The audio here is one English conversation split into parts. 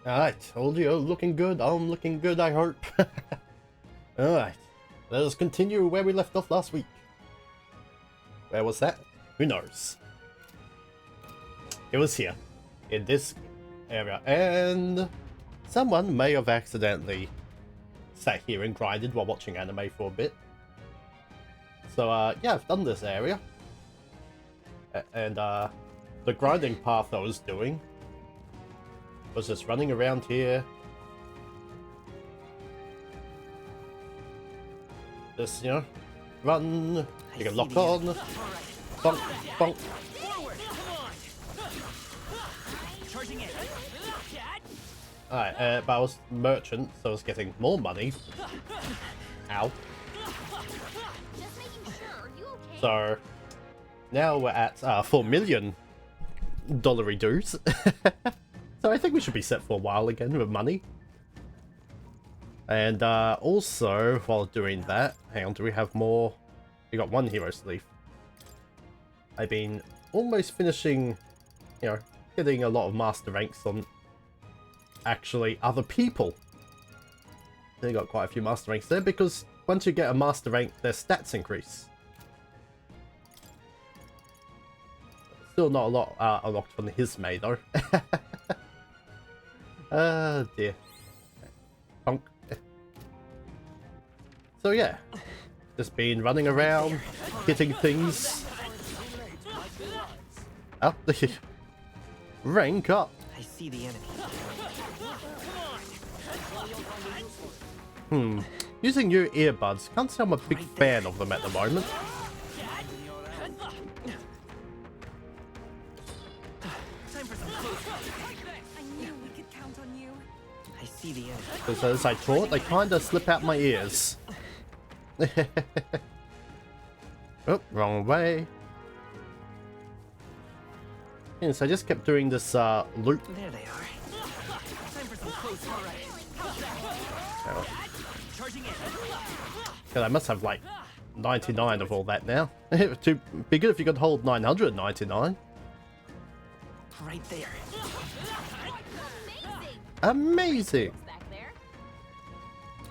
Alright, told you, looking good, I'm looking good, I hope. Alright, let us continue where we left off last week. Where was that? Who knows? It was here, in this area, and someone may have accidentally sat here and grinded while watching anime for a bit. So, yeah, I've done this area. And, the grinding path I was doing was just running around here. Just, you know, run, you can lock on, bonk, bonk. Alright, but I was merchant, so I was getting more money. Ow. So, now we're at $4 million dues. So I think we should be set for a while again with money. And also, while doing that, hang on, do we have more? We got one hero sleeve. I've been almost finishing, you know, getting a lot of master ranks on actually other people. They got quite a few master ranks there because once you get a master rank, their stats increase. Still not a lot unlocked from his May though. Oh dear. Bonk. So yeah, just been running around, hitting things. Up the rank up. I see the enemy. Using new earbuds. Can't say I'm a big fan of them at the moment. Because as I thought, they kind of slip out my ears. Oh, wrong way. Yeah, so I just kept doing this loop. There they are. Time for some close God, I must have like 99 of all that now. To be good if you could hold 999. Right there. Amazing.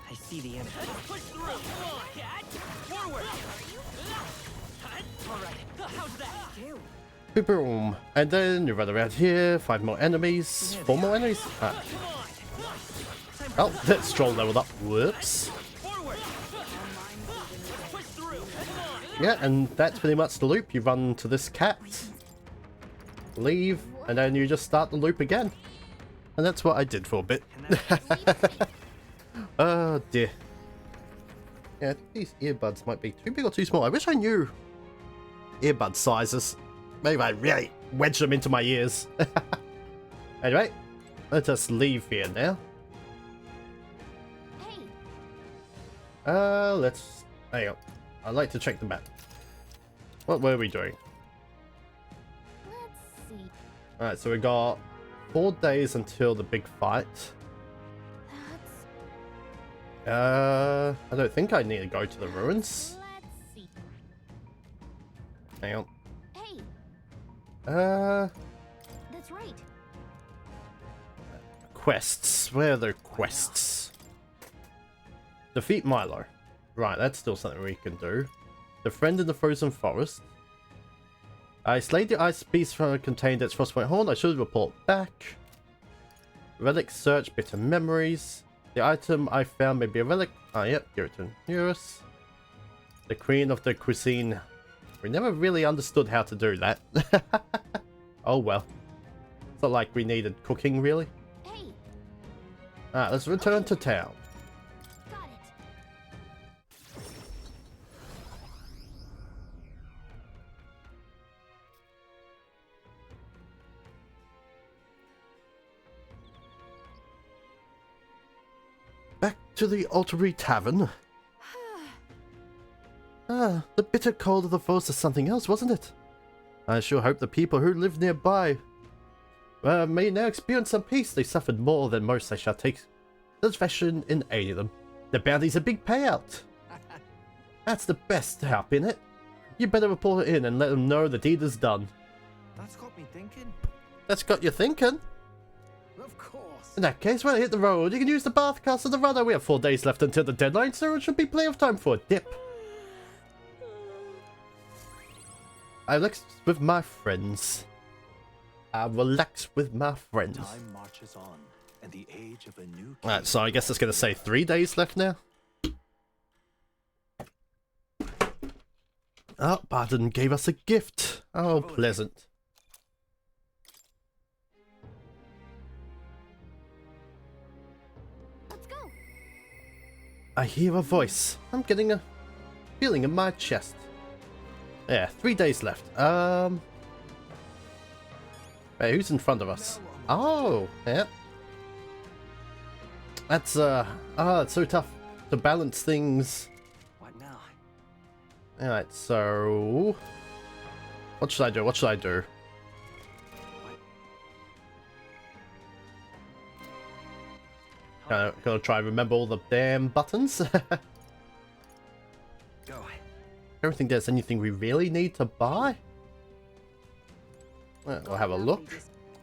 I see the enemy. Push through. Forward. All right. How's that? Boom. And then you run around here, 5 more enemies, 4 more enemies. Oh, that stroll leveled up. Whoops. Yeah, and that's pretty much the loop. You run to this cat, leave, and then you just start the loop again. And that's what I did for a bit. Oh dear. Yeah, I think these earbuds might be too big or too small. I wish I knew earbud sizes. Maybe I really wedged them into my ears. Anyway, let's just leave here now. Let's... hang on. I'd like to check the map. What were we doing? Let's see. Alright, so we got 4 days until the big fight. I don't think I need to go to the ruins. Let's see. Hang on. Hey, that's right. Quests. Where are the quests? Defeat Milo. Right, that's still something we can do. The friend in the frozen forest. I slayed the ice beast from contained its frostbite horn. I should report back. Relic search, bitter memories. The item I found may be a relic. Ah, yep, give it to Eurus. The queen of the cuisine. We never really understood how to do that. Oh well. It's not like we needed cooking, really. Hey. Alright, let's return to town. Got it. Back to the Altaree Tavern. The bitter cold of the forest is something else, wasn't it? I sure hope the people who live nearby may now experience some peace. They suffered more than most. I shall take satisfaction in aiding them. The bounty's a big payout. That's the best help in it. You better report it in and let them know the deed is done. That's got me thinking. That's got you thinking. Of course. In that case, when I hit the road, you can use the bath castle to rudder. We have 4 days left until the deadline, so it should be plenty of time for a dip. I relax with my friends. Time marches on, and the age of a new king. Alright, so I guess it's going to say 3 days left now. Oh, Barden gave us a gift. Oh, pleasant. Let's go. I hear a voice. I'm getting a feeling in my chest. Yeah, 3 days left. Hey, who's in front of us? Oh, yeah. That's it's so tough to balance things. What now? Alright, so what should I do? What should I do? Gotta try and remember all the damn buttons. Go. I don't think there's anything we really need to buy. Well, we'll have a look.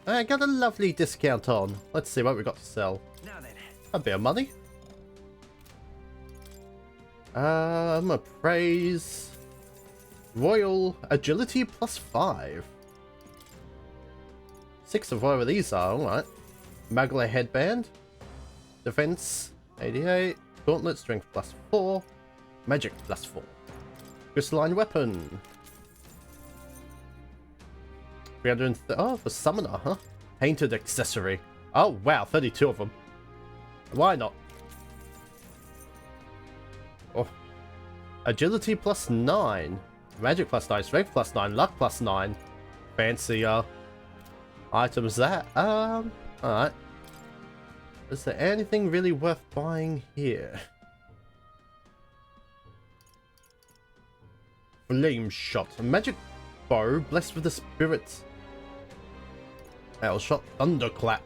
I got a lovely discount on. Let's see what we got to sell. Now then. A bit of money. Appraise. Royal agility +5. 6 of whatever these are, alright. Magla headband. Defense 88. Gauntlet strength +4. Magic +4. Crystalline weapon. 330. Oh, for summoner, huh? Painted accessory. Oh, wow, 32 of them. Why not? Oh. Agility +9. Magic +9. Strength +9. Luck +9. Fancy, items that. Alright. Is there anything really worth buying here? Flame shot. A magic bow blessed with the spirits. Hail shot. Thunderclap.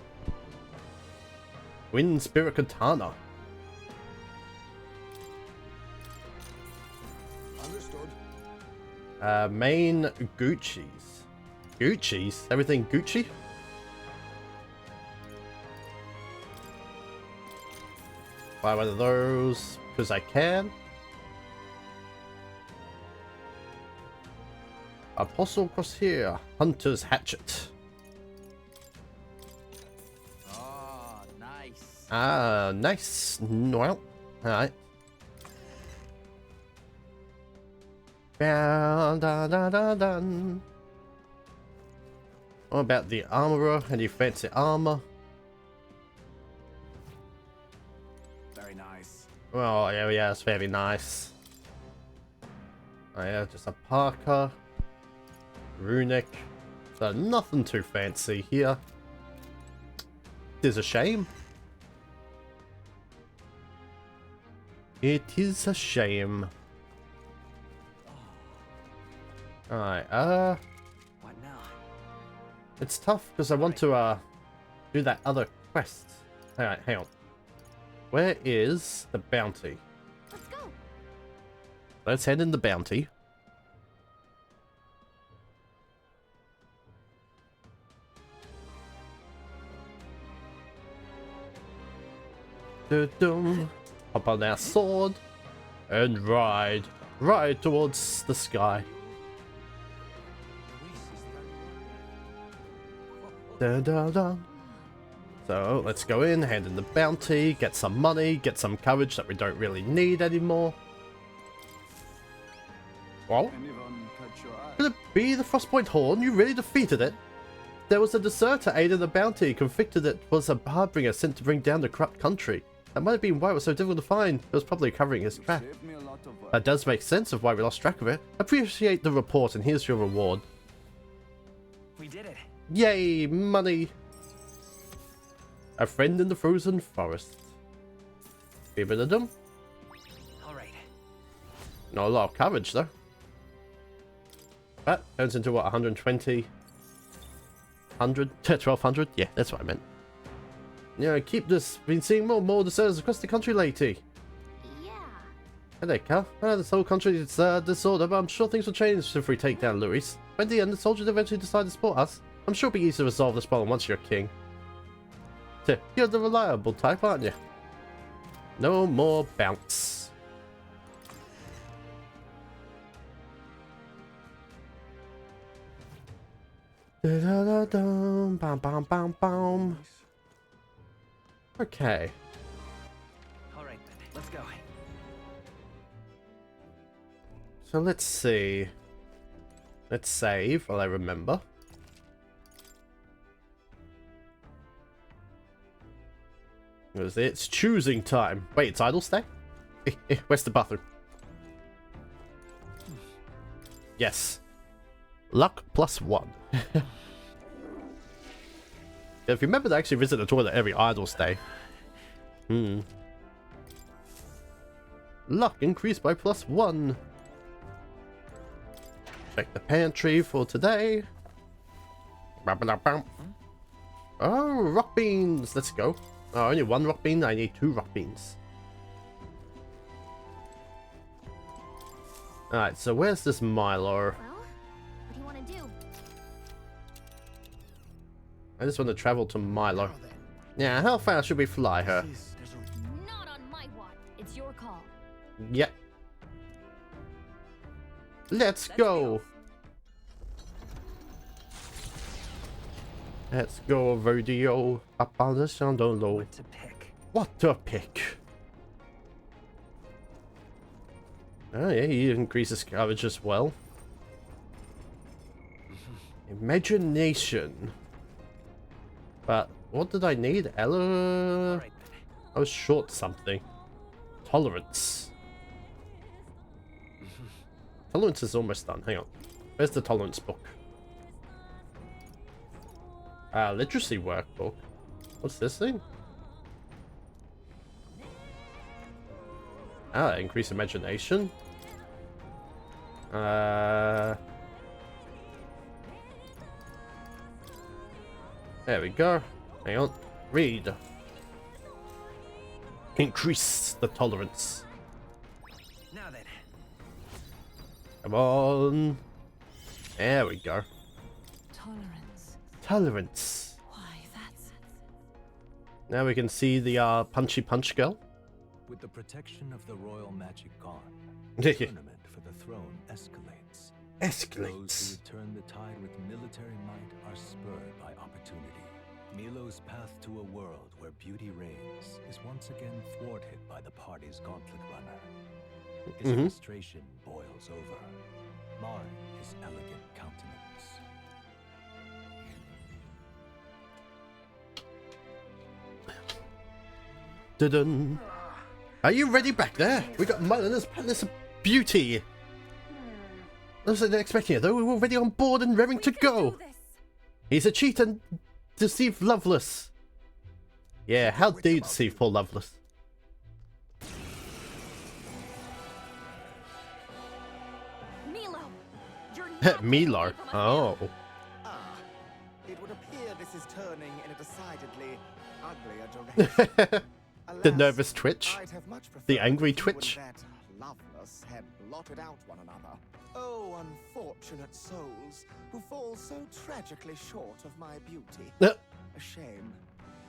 Wind spirit katana. Understood. Main Gucci's. Gucci's? Everything Gucci? Buy one of those because I can. Apostle cross here. Hunter's hatchet. Oh, nice. Ah, nice. Well, alright. Dun, dun, dun, dun, dun. What about the armorer? Any fancy armor? Very nice. Well, yeah, it's very nice. Oh yeah, just a parka. Runic. So nothing too fancy here. It is a shame. It is a shame. Alright, What now? it's tough because I want to do that other quest. Alright, hang on. Where is the bounty? Let's go. Let's head in the bounty. Dum. Hop on our sword and ride towards the sky. Dun, dun, dun. So let's go in, hand in the bounty, get some money, get some courage that we don't really need anymore. Well, could it be the Frostpoint Horn? You really defeated it? There was a deserter aided the bounty, convicted it was a harbinger sent to bring down the corrupt country. That might have been why it was so difficult to find. It was probably covering his track. That does make sense of why we lost track of it. Appreciate the report and here's your reward. We did it. Yay, money! A friend in the frozen forest. Be a bit of them. Alright. Not a lot of courage though. That turns into what, 120? 100? 1200? Yeah, that's what I meant. Yeah, keep this. Been seeing more and more deserters across the country lately. Yeah. Hey there, Cal. This whole country is disorder, but I'm sure things will change if we take down Louis. By the end, the soldiers eventually decide to support us. I'm sure it'll be easy to resolve this problem once you're king. You're the reliable type, aren't you? No more bounce. Da-da-da-dum, bam, bam, bam, bam. Okay. All right, then. Let's go. So let's see. Let's save while I remember. It's choosing time. Wait, it's idle stay? Where's the bathroom? Yes. Luck +1. If you remember to actually visit the toilet every idle stay. Luck increased by +1. Check the pantry for today. Oh, rock beans. Let's go. Oh, only 1 rock bean. I need 2 rock beans. Alright, so where's this Milo? Well, what do you want to do? I just want to travel to Milo. Yeah, how far should we fly her? Not on my watch. It's your call. Yep. Let's go. Let's go, rodeo. Up on the Chandolo. What to pick? What to pick? Oh yeah, he increases coverage as well. Imagination. But what did I need? Ella? All right, then. I was short something. Tolerance. Tolerance is almost done. Hang on. Where's the tolerance book? Literacy workbook. What's this thing? Increase imagination. There we go. Hang on. Read. Increase the tolerance. Now then. Come on. There we go. Tolerance. Tolerance. Why, that's... Now we can see the punchy punch girl. With the protection of the royal magic gone, the tournament for the throne escalates. Those Escalates. who return the tide with military might are spurred by opportunity. Milo's path to a world where beauty reigns is once again thwarted by the party's gauntlet runner. His frustration boils over, marring his elegant countenance. Dun-dun. Are you ready back there? We got Milo. This beauty. I wasn't expecting it though. We were already on board and raring to go. He's a cheat and deceive Loveless. Yeah, how dare you deceive poor Loveless? Milo! You're not Milo. taking me from my Oh. It would appear this is turning in a decidedly uglier direction. The Alas, nervous twitch. I'd have much preferred The angry if you and twitch. that Loveless had blotted out one another. Oh, unfortunate souls who fall so tragically short of my beauty. A shame.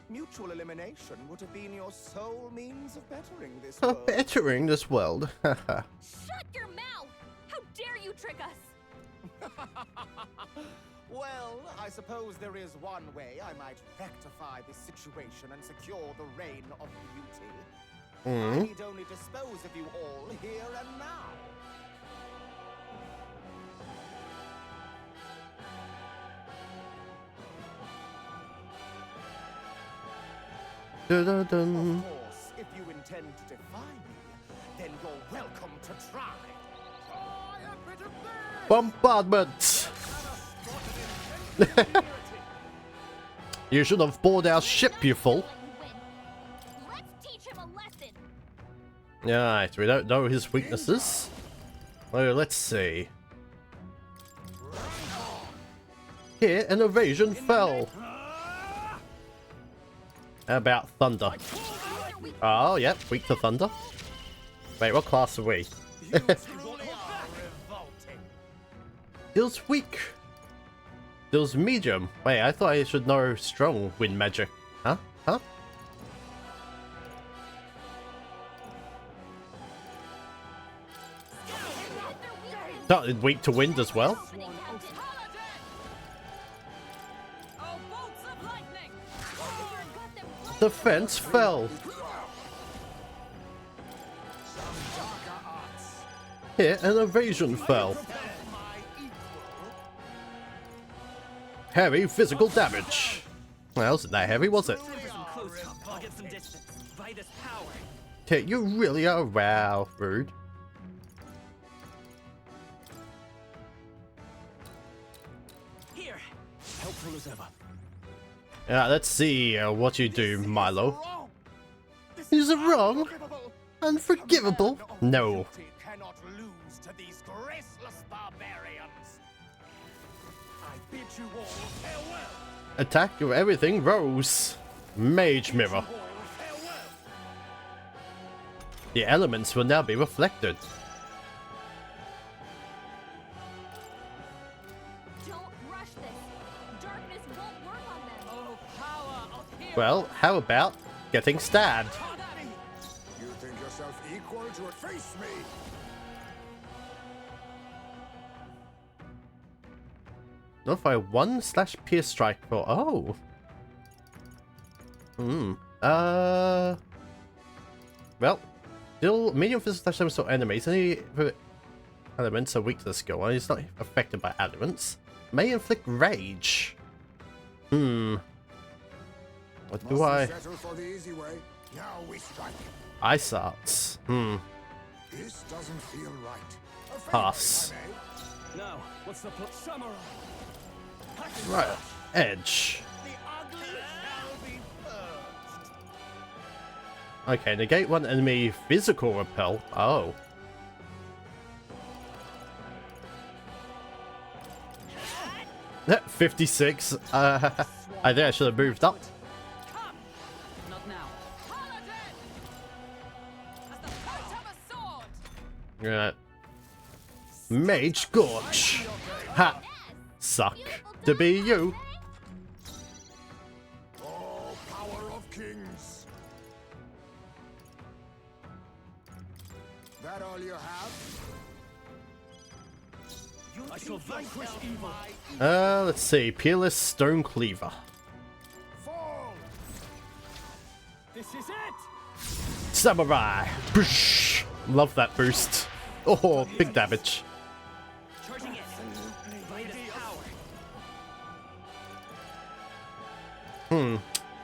Mutual elimination would have been your sole means of bettering this world. Bettering this world. Shut your mouth! How dare you trick us! Well, I suppose there is one way I might rectify this situation and secure the reign of beauty. I need only dispose of you all here and now. Dun-dun-dun. Of course, if you intend to defy me, then you're welcome to try. Try a bit of this! Bombardment. You should have boarded our ship, you fool. Let's teach him a lesson! Alright, we don't know his weaknesses. Well, let's see. Here, an evasion fell. How about thunder? Oh, yep, weak to thunder. Wait, what class are we? You truly are revolting. Feels weak. Feels medium. Wait, I thought I should know strong wind magic. Huh? Huh? That is weak to wind as well. Oh, bolts of lightning! The fence fell. Here, an evasion fell. Heavy physical damage. Well, wasn't that heavy, was it? I'll get some distance. By this power. Okay, you really are rude. Here. Helpful as ever. Let's see what you do, Milo. Is it wrong? Unforgivable? No. Cannot lose to these graceless barbarians. I bid you all farewell. Attack of everything rose. Mage mirror. All farewell. The elements will now be reflected. Don't rush this. Darkness won't work on them. Oh, power of hero. Well, how about getting stabbed? You think yourself equal to it? Face me. Notify 1/PS strike for oh. Well, still medium physical damage to enemies. Any elements are weak to the skill. Well, it's not affected by elements. May inflict rage. What do I? Settle for the easy way. Now we strike. Ice arts. This doesn't feel right. A favor, Pass. if I may. No. What's the samurai? Right. Edge. The ugly shall be purged. Okay, negate one enemy physical repel. Oh. Yeah, 56. I think I should have moved up. Come. Not now. Paladin. As the point of a sword. Right. Mage Gorge. Ha! Suck to be you. Oh, power of kings. That all you have? I shall vanquish evil. Let's see. Peerless Stone Cleaver. Fall. This is it. Samurai. Boosh. Love that boost. Oh, big damage. Charging in. By this power.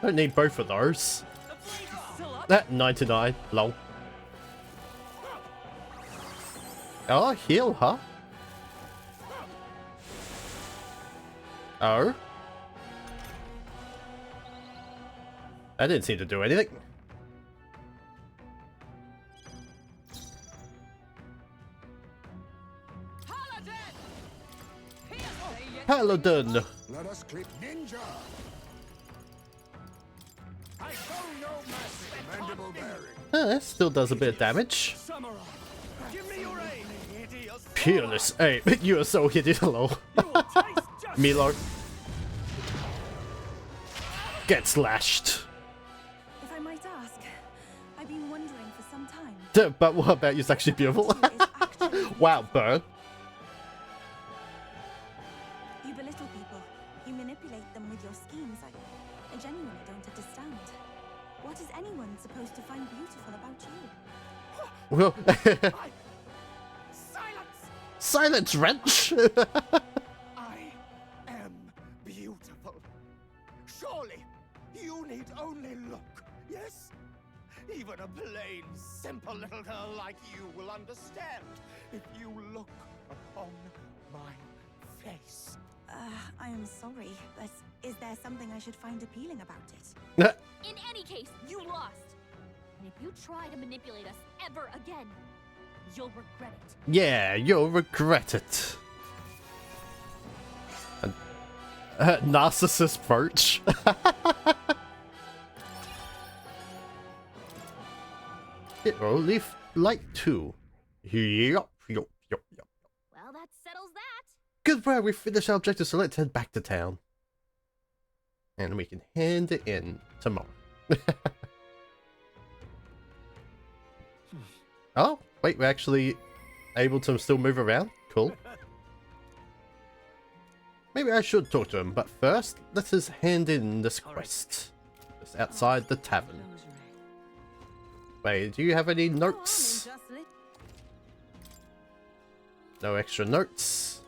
Don't need both of those. The blade is still up. That 99. Lol. Oh, heal, huh? Oh. That didn't seem to do anything. Paladin. Here, Paladin. Let us clip ninja. I show no mercy. Mandible bearing. That still does a bit of damage. samurai. Give me your aim. Hideous. Peerless. Hey, you are so hideous. Hello. You will taste justice. Milo. Get slashed. If I might ask, I've been wondering for some time. But what about you's actually beautiful? What is actually Wow, burn. You belittle people. You manipulate them with your schemes. I genuinely don't understand. What is anyone supposed to find beautiful about you? Well, Silence! silence wrench. I am beautiful. Surely you need only look, yes? Even a plain, simple little girl like you will understand if you look upon my face. I am sorry, but is there something I should find appealing about it? In any case, you lost. And if you try to manipulate us ever again, you'll regret it. Yeah, you'll regret it. Narcissus perch. It will leave like 2. Yup. Well, that settles that. Good work, we finished our objective, so let's head back to town. And we can hand it in tomorrow. Oh, wait, we're actually able to still move around? Cool. Maybe I should talk to him, but first, let us hand in this quest. Just outside the tavern. Wait, do you have any notes? No extra notes.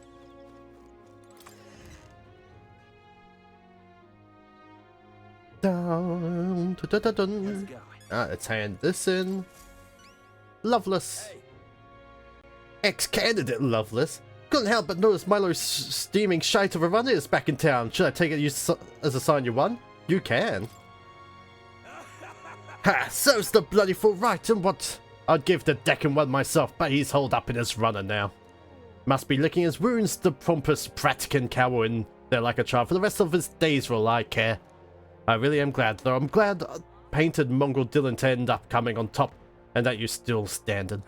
Dun, dun, dun, dun, dun. Let's hand this in. Loveless. Ex-candidate Loveless. Couldn't help but notice Milo's steaming shite of a run is back in town. Should I take it as a sign you won? You can. Ha! Serves the bloody full right, and what? I'd give the Deccan one myself, but he's holed up in his runner now. Must be licking his wounds, the pompous Pratican cower in there like a child for the rest of his days for all I care. I really am glad, though. I'm glad painted mongrel Dylan to end up coming on top, and that you're still standing.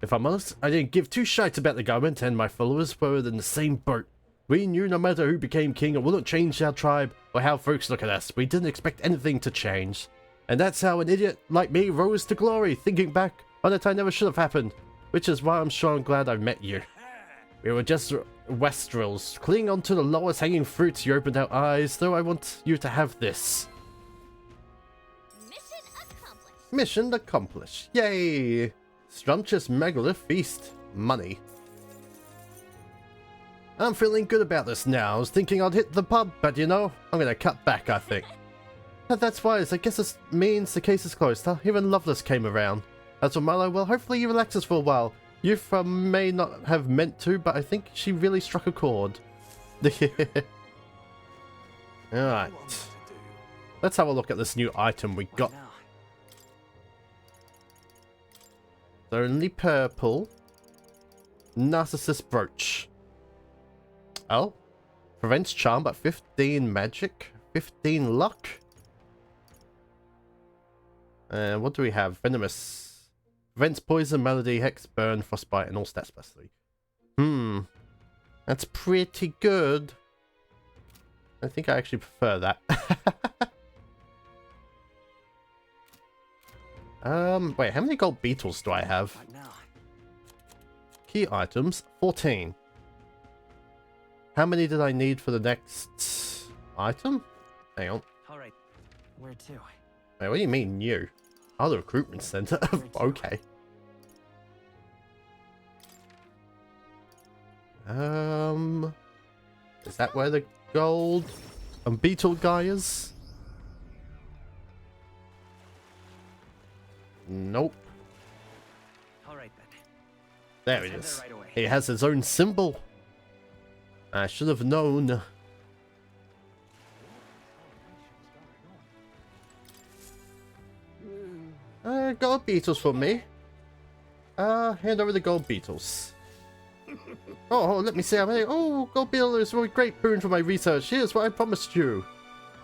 If I'm honest, I didn't give two shites about the government, and my followers were in the same boat. We knew no matter who became king, it wouldn't change our tribe or how folks look at us. We didn't expect anything to change. And that's how an idiot like me rose to glory, thinking back on a time never should have happened. Which is why I'm sure I'm glad I met you. We were just Westrels, clinging onto the lowest hanging fruits. You opened our eyes, though I want you to have this. Mission accomplished. Mission accomplished. Yay! Strumptious megalith feast. Money. I'm feeling good about this now. I was thinking I'd hit the pub, but you know, I'm gonna cut back, I think. That's wise. I guess this means the case is closed, huh? Even Loveless came around. As for Milo, well, hopefully he relaxes for a while. You may not have meant to, but I think she really struck a chord. Alright. Let's have a look at this new item we got. It's only purple. Narcissus brooch. Oh. Prevents charm, but 15 magic. 15 luck. And what do we have? Venomous. Prevents poison, melody, hex, burn, frostbite, and all stats plus 3. That's pretty good. I think I actually prefer that. Wait, how many gold beetles do I have? Key items, 14. How many did I need for the next item? Hang on. Alright, where to? Wait, what do you mean new? Oh, the recruitment center. Okay. Is that where the gold and beetle guy is? Nope. Alright then. There it is. He has his own symbol. I should have known. Gold beetles for me. Hand over the gold beetles. Oh, let me see how many. Oh, gold beetle is a great boon for my research. Here's what I promised you.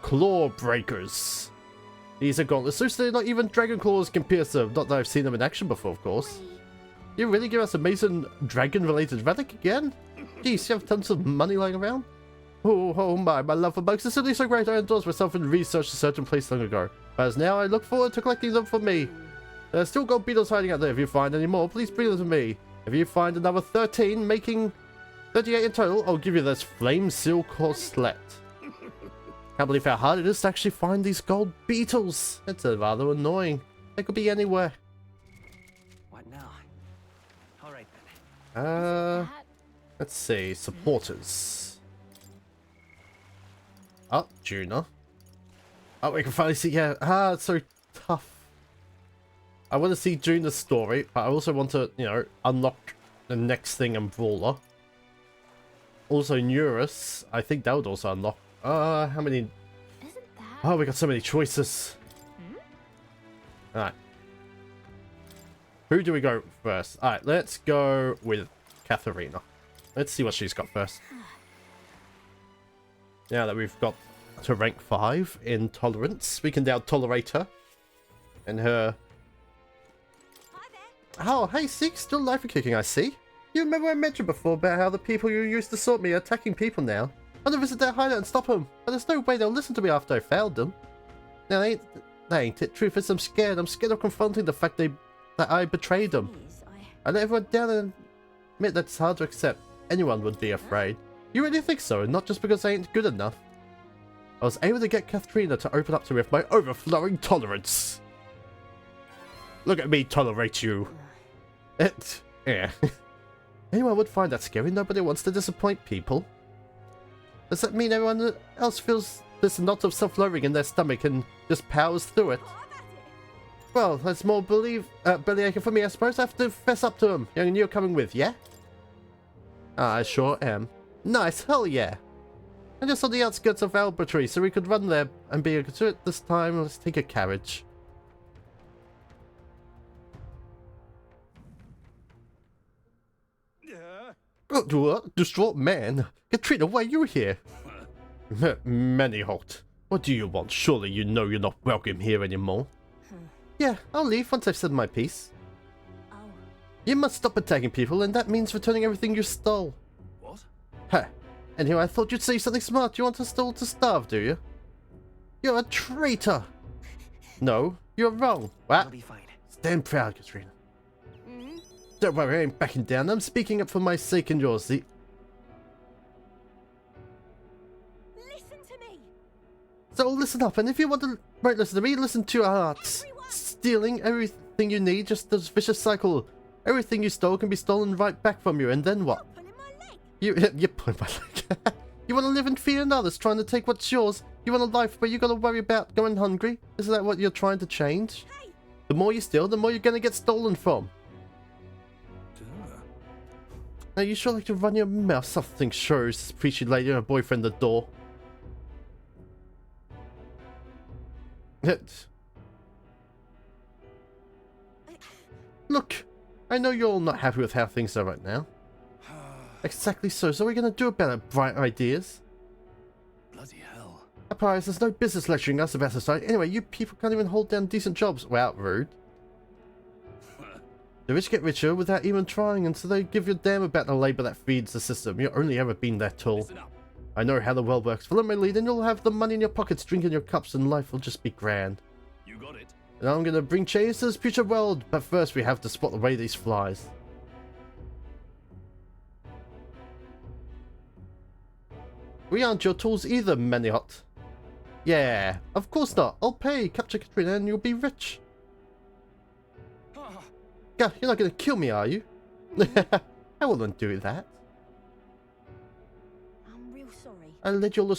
Claw breakers. These are gauntlets, so not even dragon claws can pierce them. Not that I've seen them in action before, of course. You really give us amazing dragon-related relic again? Geez, you have tons of money lying around? Oh my love for bugs is simply so great. I endorsed myself in research a certain place long ago. Whereas now I look forward to collecting them for me. There's still gold beetles hiding out there. If you find any more, please bring them to me. If you find another 13, making 38 in total, I'll give you this flame seal corselet. Can't believe how hard it is to actually find these gold beetles. It's rather annoying. They could be anywhere. What now? Alright then. Let's see. Supporters. Oh, Juna. Oh, we can finally see. Yeah, it's so tough. I want to see Juna's story, but I also want to, you know, unlock the next thing in Brawler. Also, Neurus. I think that would also unlock. How many? Isn't that... Oh, we got so many choices. Alright. Who do we go first? Alright, let's go with Katharina. Let's see what she's got first. Now that we've got to rank 5 in tolerance, we can now tolerate her. And her... Oh, hey, Seek, still alive for kicking, I see. You remember I mentioned before about how the people who used to sort me are attacking people now? I want to visit their hideout and stop them, but there's no way they'll listen to me after I failed them. Now, they That ain't it. Truth is, I'm scared. I'm scared of confronting the fact that I betrayed them. Please, I let everyone down and admit that it's hard to accept. Anyone would be afraid. You really think so? Not just because I ain't good enough. I was able to get Katharina to open up to me with my overflowing tolerance. Look at me tolerate you. Yeah. Anyone would find that scary. Nobody wants to disappoint people. Does that mean everyone else feels this knot of self-loathing in their stomach and just powers through it? Well, that's more bellyaching for me, I suppose. I have to fess up to him. And you're coming with, yeah? I sure am. Nice, hell yeah. I'm just on the outskirts of Albertree, so we could run there and be able to it this time. Let's take a carriage. What? Distraught man? Katrina, why are you here? Maniholt, what do you want? Surely you know you're not welcome here anymore. Yeah, I'll leave once I've said my piece. Oh. You must stop attacking people, and that means returning everything you stole. What? Huh. Anyway, I thought you'd say something smart. You want us all to starve, do you? You're a traitor! No, you're wrong. What? It'll be fine. Stand proud, Katrina. Don't worry, I ain't backing down. I'm speaking up for my sake and yours. Listen to me. So listen up, and if you want to listen to me, listen to your hearts. Everyone. Stealing everything you need, just this vicious cycle. Everything you stole can be stolen right back from you, and then what? Pulling my leg. You're pulling my leg. You want to live in fear and others trying to take what's yours? You want a life where you gotta worry about going hungry? Isn't that what you're trying to change? Hey. The more you steal, the more you're gonna get stolen from. Now you sure like to run your mouth. Something shows. Preachy lady and her boyfriend at the door. Look, I know you're all not happy with how things are right now. Exactly so. So what are we gonna do about it? Bright ideas? Bloody hell. Papyrus, there's no business lecturing us about society. Anyway, you people can't even hold down decent jobs. Wow, rude. The rich get richer without even trying, and so they give you a damn about the labor that feeds the system. You've only ever been their tool. I know how the world works. Follow my lead and you'll have the money in your pockets, drinking your cups, and life will just be grand. You got it. And I'm gonna bring change to this future world, but first we have to spot the way these flies. We aren't your tools either, Maniot. Yeah, of course not. I'll pay. Capture Katrina and you'll be rich. Yeah, you're not gonna kill me, are you? I wouldn't do that. I'm real sorry. I led you all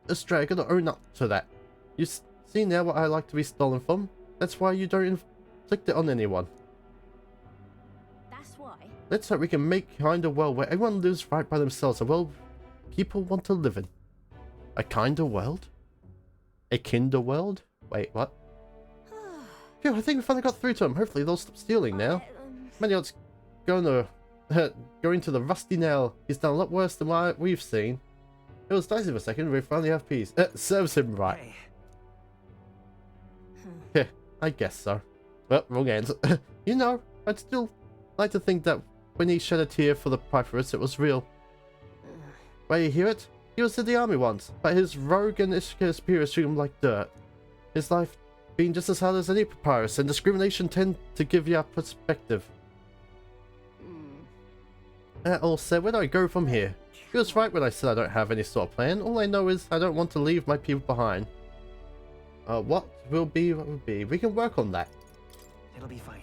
astray. I gotta own up to that. You see now what I like to be stolen from? That's why you don't inflict it on anyone. That's why. Let's hope we can make kind of world where everyone lives right by themselves. A world people want to live in. A kinder world? A kinder world? Wait, what? Phew, I think we finally got through to them. Hopefully they'll stop stealing now. Maniot's going to the rusty nail. He's done a lot worse than what we've seen. It was dicey for a second. We finally have peace. Serves him right. Hey. Yeah, I guess so. Well, wrong end. You know, I'd still like to think that when he shed a tear for the Papyrus, it was real. Where you hear it? He was in the army once, but his rogue and superiors treat him like dirt. His life being just as hard as any Papyrus, and discrimination tend to give you a perspective. That all said, where do I go from here? He was right when I said I don't have any sort of plan. All I know is I don't want to leave my people behind. What will be what will be. We can work on that. It'll be fine.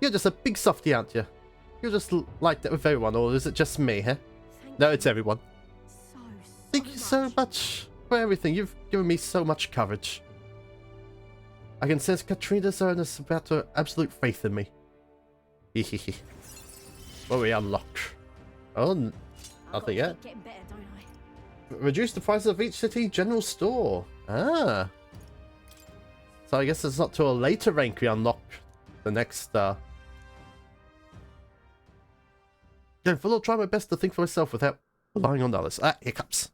You're just a big softy, aren't you? You're just like that with everyone, or is it just me, huh? Thank No, you it's everyone. so Thank you so much for everything. You've given me so much courage. I can sense Katrina's earnest about her absolute faith in me. Hehehe. What we unlock? Oh, I've nothing got to yet. keep getting better, don't I? Reduce the prices of each city general store. Ah. So I guess it's not till a later rank we unlock the next Going full, I'll try my best to think for myself without relying on others. Ah, hiccups.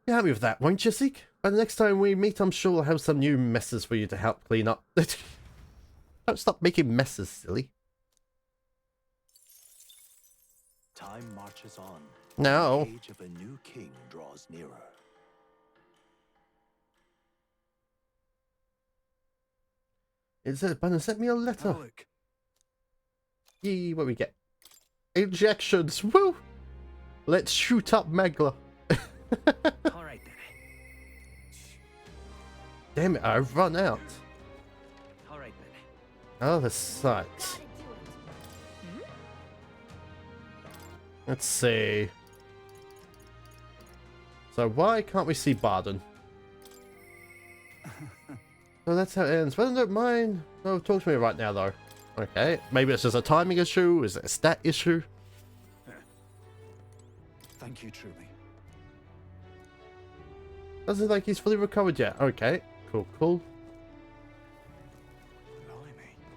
You're happy with that, won't you, Zeke? By the next time we meet, I'm sure we'll have some new messes for you to help clean up. Don't stop making messes, silly. Time marches on. No. The age of a new king draws nearer. It says, Banner sent me a letter. Alec. Yee, what we get? Injections, woo! Let's shoot up Magla. All right then. Damn it, I've run out. All right then. Oh, the sight. Gotta do it. Let's see. So why can't we see Barden? So that's how it ends. Well, don't mind. No, talk to me right now, though. Okay, maybe it's just a timing issue. Is it a stat issue? Thank you, truly. Doesn't look like he's fully recovered yet. Okay, cool, cool.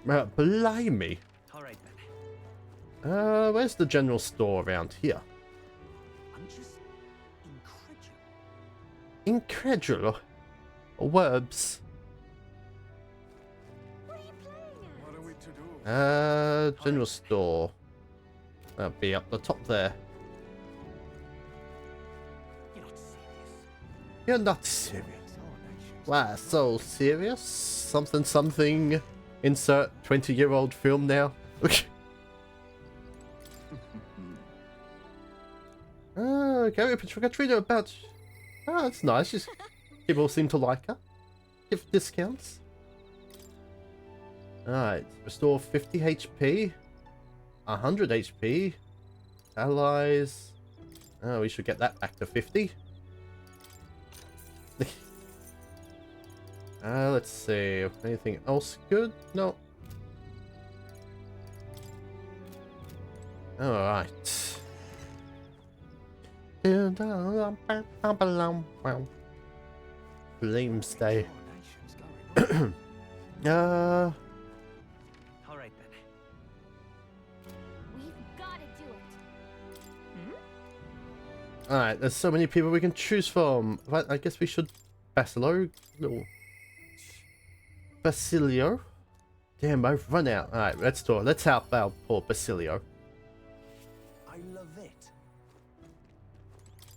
Blimey. Blimey. All right then. Where's the general store around here? I'm just incredulous. Incredulous. Verbs. What are you playing at? What are we to do? General store. That'll be up the top there. You're not You're serious. not serious. Wow, so serious? Something, something. Insert 20-year-old film now. Okay, a picture of Katrina about. Oh, that's nice. She's, people seem to like her. Give discounts. Alright, restore 50 HP. 100 HP. Allies. Oh, we should get that back to 50. Let's see. Anything else good? No. Alright. Flame stay. All right then. We've gotta do it. Alright, there's so many people we can choose from. Right, I guess we should Basilio. No. Basilio. Damn, I've run out. Alright, let's talk. Let's help out poor Basilio. I love it.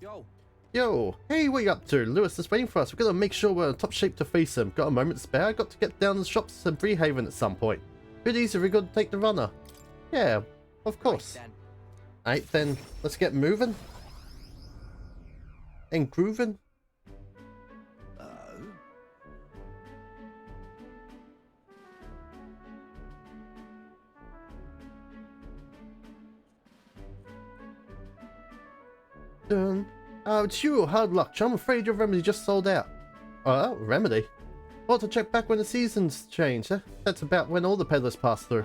Yo. Yo, hey, what you up to? Lewis is waiting for us. We've got to make sure we're in top shape to face him. Got a moment spare? I got to get down to the shops in Brehaven at some point. Bit easy if we got to take the runner. Yeah, of course. Right then. Alright then, let's get moving. And grooving. Oh, it's you, hard luck. I'm afraid your remedy just sold out. Oh, remedy? Ought to check back when the seasons change. That's about when all the peddlers pass through.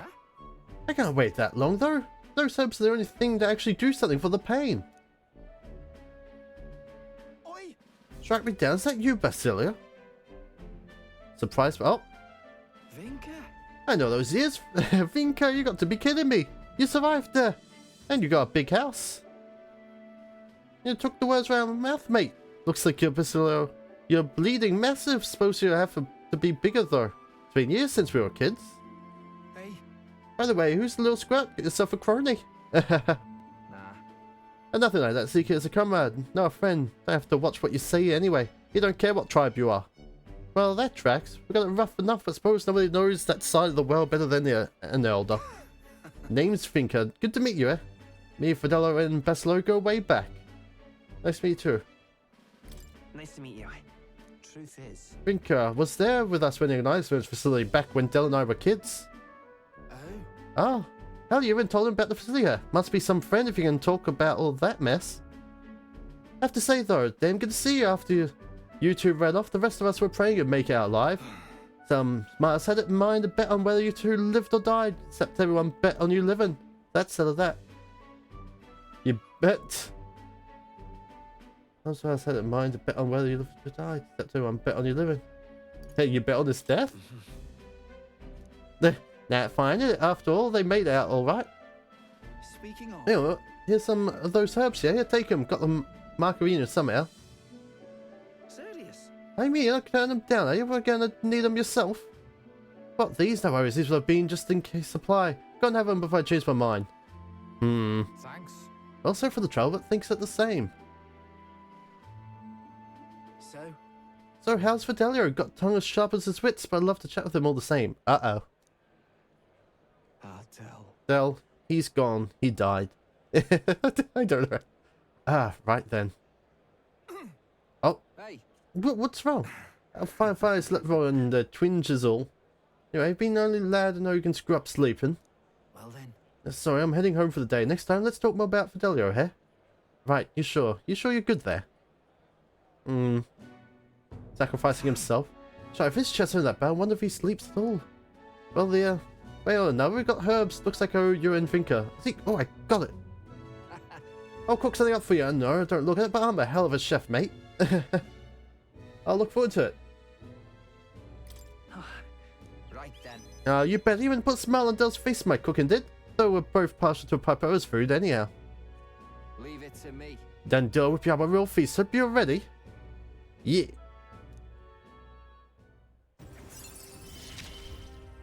I can't wait that long, though. Those herbs are the only thing to actually do something for the pain. Oi. Strike me down. Is that you, Basilio? Surprise. Oh, Vinka. I know those ears. Vinka, you got to be kidding me. You survived there. And you got a big house. You took the words around my mouth, mate. Looks like you're Basilio. You're bleeding massive. Supposed you have to be bigger, though. It's been years since we were kids. Hey. By the way, who's the little squirt? Get yourself a crony. Nah. And nothing like that. Seeker is a comrade, not a friend. Don't have to watch what you say anyway. You don't care what tribe you are. Well, that tracks. We got it rough enough, I suppose nobody knows that side of the world better than an elder. Name's Finker. Good to meet you, eh? Me, Fidelio, and Basilio go way back. Nice to meet you too. Nice to meet you. Truth is. Finker was there with us when the announcement facility back when Del and I were kids. Oh. Oh, hell, you even told him about the facility. Must be some friend if you can talk about all that mess. I have to say though, damn good to see you after you two ran off. The rest of us were praying you'd make it out alive. Some smarts had it in mind to bet on whether you two lived or died, except everyone bet on you living. That's settled that. You bet. Some smarts had it in mind to bet on whether you lived or died, except everyone bet on you living. Hey, you bet on his death? Nah, fine. After all, they made it out all right. Speaking of. You know, here's some of those herbs here. Here, take them. Got them Margarina somehow. Serious. I mean, you're not turn them down. Are you ever going to need them yourself? What, these? No worries. These will have been just in case supply. Go and have them before I change my mind. Thanks. Also for the trouble, but thinks it the same. So, So how's Fidelio? Got tongue as sharp as his wits, but I'd love to chat with him all the same. Uh-oh. Del, he's gone. He died. I don't know. Ah, right then. Oh. Hey. What's wrong? Fire slept wrong and twinge is all. Anyway, being the only lad I know who can screw up sleeping. Well then. Sorry, I'm heading home for the day. Next time, let's talk more about Fidelio, eh? Right, you sure? You sure you're good there? Sacrificing himself? Sorry, if his chest's on that bad, I wonder if he sleeps at all. Well, now we've got herbs. Looks like you're in Vinca. Oh, I got it. I'll cook something up for you. No, don't look at it, but I'm a hell of a chef, mate. I'll look forward to it. Right then. You bet. Even put a smile on Del's face my cooking did. Though we're both partial to Piper's food anyhow. Leave it to me. Then Del whip you up a real feast. Hope you're ready. Yeah.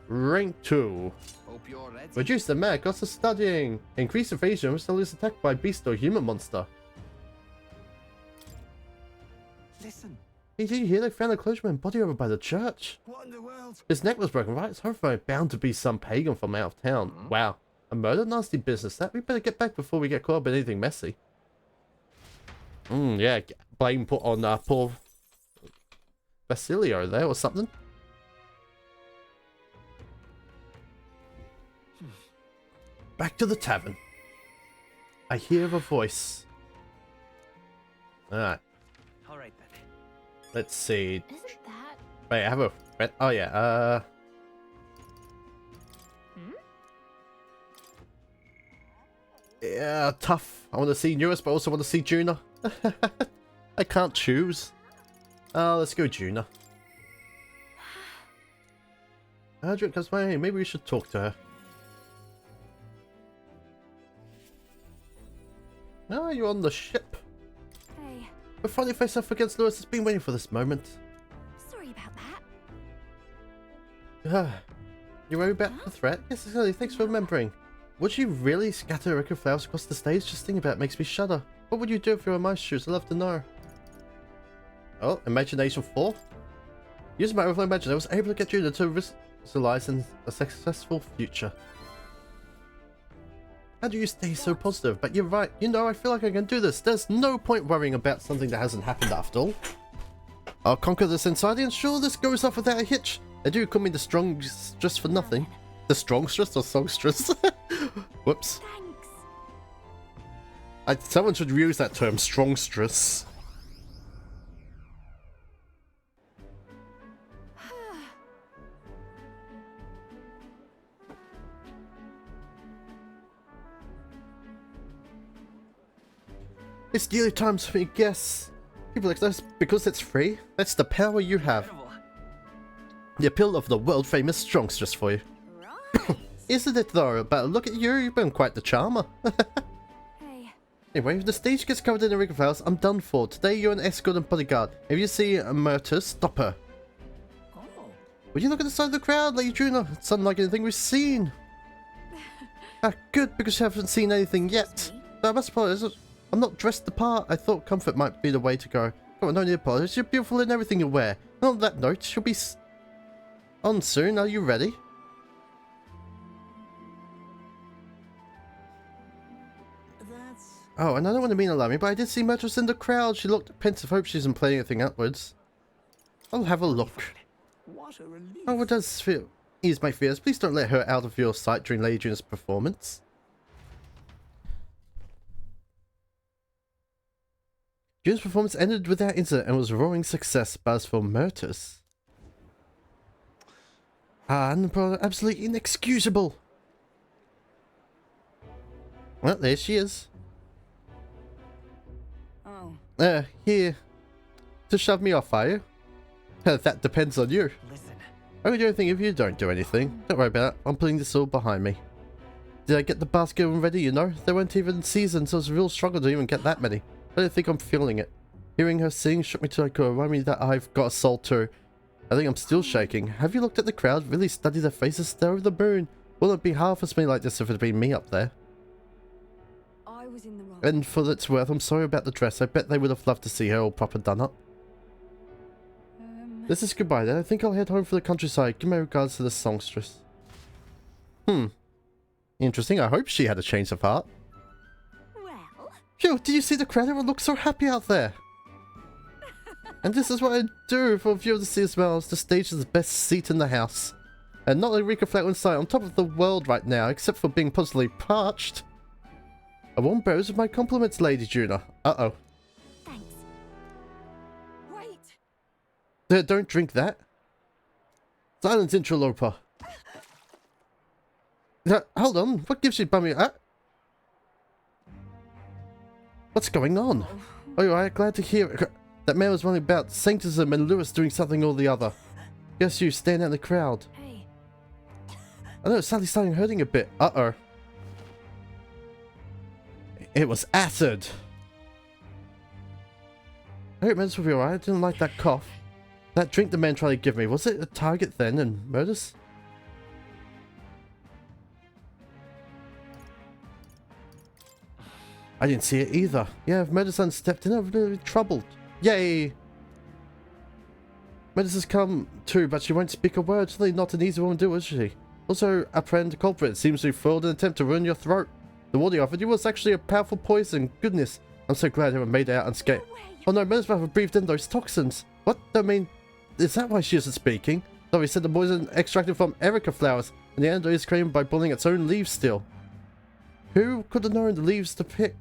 Rank 2. Hope you're ready. Reduce the mag, cost of studying. Increase evasion when still is attacked by beast or human monster. Listen. Hey, did you hear they found a clergyman body over by the church? What in the world? His neck was broken, right? It's horrifying. Bound to be some pagan from out of town. Wow. A murder? Nasty business. That we better get back before we get caught up in anything messy. Yeah. Blame put on poor Basilio there or something. Back to the tavern. I hear a voice. Alright. Alright then. Let's see. Isn't that? Wait, I have a... Oh yeah, Yeah, tough. I want to see Newest, but I also want to see Juna. I can't choose. Let's go Juna. Adrian comes my way. Maybe we should talk to her. Ah, you're on the ship. Hey, We're finally face off against Lewis. Has been waiting for this moment. sorry about that. You worry about the threat? Yes, exactly. Thanks for remembering. Would you really scatter record flowers across the stage? Just thinking about it makes me shudder. What would you do if you were in my shoes? I'd love to know. Oh, Imagination 4? Using my overflow imagination, I was able to get Juna to visualize in a successful future. How do you stay so positive? But you're right. You know, I feel like I can do this. There's no point worrying about something that hasn't happened after all. I'll conquer this anxiety and sure this goes off without a hitch. They do call me the strongstress for nothing. The strongstress or songstress? Whoops. Thanks. Someone should use that term, strongstress. It's daily times for me, guess. People like this because it's free. That's the power you have. Incredible. The appeal of the world famous strongstress for you. Right. Isn't it though? But look at you, you've been quite the charmer. Hey, Anyway, if the stage gets covered in the ring of flowers, I'm done for. Today you're an escort and bodyguard. If you see a Myrtus, stop her. Oh. Would you look at the side of the crowd, Lady Juna? It's unlike anything we've seen. Good, because you haven't seen anything yet. But I must apologize. I'm not dressed the part. I thought comfort might be the way to go. Come on, no need to apologize. You're beautiful in everything you wear. And on that note, she'll be on soon. Are you ready? That's... Oh, and I don't want to mean alarming, but I did see Myrtus in the crowd. She looked pensive. Hope she isn't playing anything upwards. I'll have a look. What a relief. Oh, it does feel ease my fears. Please don't let her out of your sight during Lady Juna's performance. Juna's performance ended without incident and was a roaring success, but as for Myrtus... absolutely inexcusable. Well, there she is. oh, Here. To shove me off, are you? That depends on you. Listen. I won't do anything if you don't do anything. Don't worry about it. I'm putting this all behind me. Did I get the basket ready, you know? They weren't even seasoned, so it's a real struggle to even get that many. I don't think I'm feeling it. Hearing her sing shook me to my core, remind me that I've got a soul too. I think I'm still shaking. Have you looked at the crowd? Really studied their faces? They're over the moon. Will it be half as many like this if it had been me up there? I was in the wrong. And for its worth, I'm sorry about the dress. I bet they would have loved to see her all proper done up. This is goodbye then. I think I'll head home for the countryside. Give my regards to the songstress. Interesting. I hope she had a change of heart. Well, Phew, did you see the crowd? Everyone looks so happy out there. And this is what I do for a view of the sea as well. The stage is the best seat in the house. And not a Eureka flat on sight, on top of the world right now, except for being positively parched. A warm bearers of my compliments, Lady Juna. Uh-oh. thanks. Wait! Don't drink that. Silence, interloper. Hold on, what gives you bummy? What's going on? Oh, you alright? Glad to hear it. That man was running about sanctism and Lewis doing something or the other. Guess you stand out in the crowd. Hey, I know it's suddenly starting hurting a bit. Uh-oh. It was acid. I hope Menace will be alright. I didn't like that cough. That drink the man tried to give me, was it a target then and murders? I didn't see it either. Yeah, if Medusa stepped in, I've been troubled. Yay! Medusa's come too, but she won't speak a word. She's not an easy woman to do, is she? Also, apprehend culprit seems to have foiled an attempt to ruin your throat. The water he offered you was actually a powerful poison. Goodness, I'm so glad everyone made it out unscathed. Oh no, Medusa breathed in those toxins. What? I mean, is that why she isn't speaking? No, he said the poison extracted from Erica flowers, and the antidote is created by boiling its own leaves still. Who could have known the leaves to pick?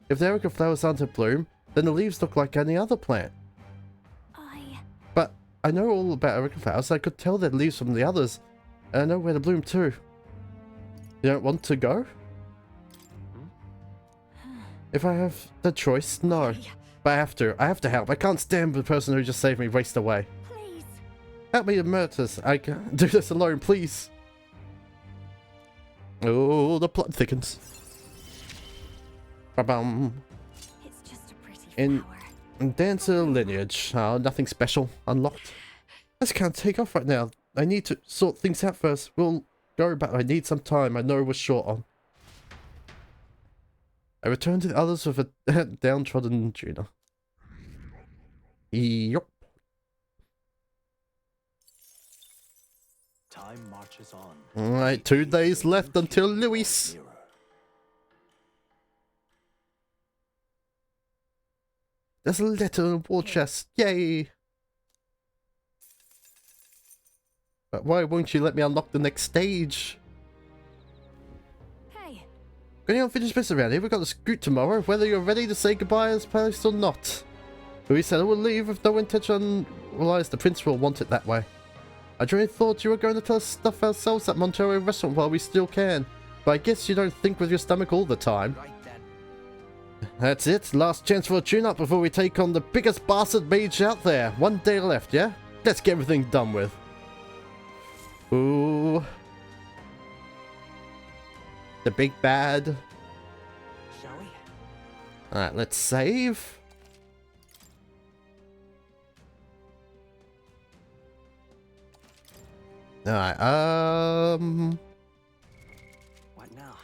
If the Erica flowers aren't in bloom, then the leaves look like any other plant. But I know all about Erica flowers, so I could tell their leaves from the others. And I know where to bloom too. You don't want to go? If I have the choice, no. But I have to. I have to help. I can't stand the person who just saved me waste away. please. Help me to murders. I can't do this alone, please. Oh, the plot thickens. Ba-bum. It's just a pretty In flower. Dancer lineage. Oh, nothing special. Unlocked. I just can't take off right now. I need to sort things out first. We'll go, but I need some time. I know we're short on. I return to the others with a downtrodden Juna. Yup. Time marches on. Alright, 2 days left until Luis. Nearer. There's a letter in a war chest. Yay! But why won't you let me unlock the next stage? Hey, Got any unfinished business around here? We've got the scoot tomorrow, whether you're ready to say goodbye as place or not. Louis said I will leave with no intention. Realize the prince will want it that way. I really thought you were going to tell us stuff ourselves at Monterey restaurant while we still can. But I guess you don't think with your stomach all the time. Right then. That's it. Last chance for a tune-up before we take on the biggest bastard mage out there. 1 day left, yeah? Let's get everything done with. Ooh. The big bad. Shall we? Alright, let's save. Alright, What now?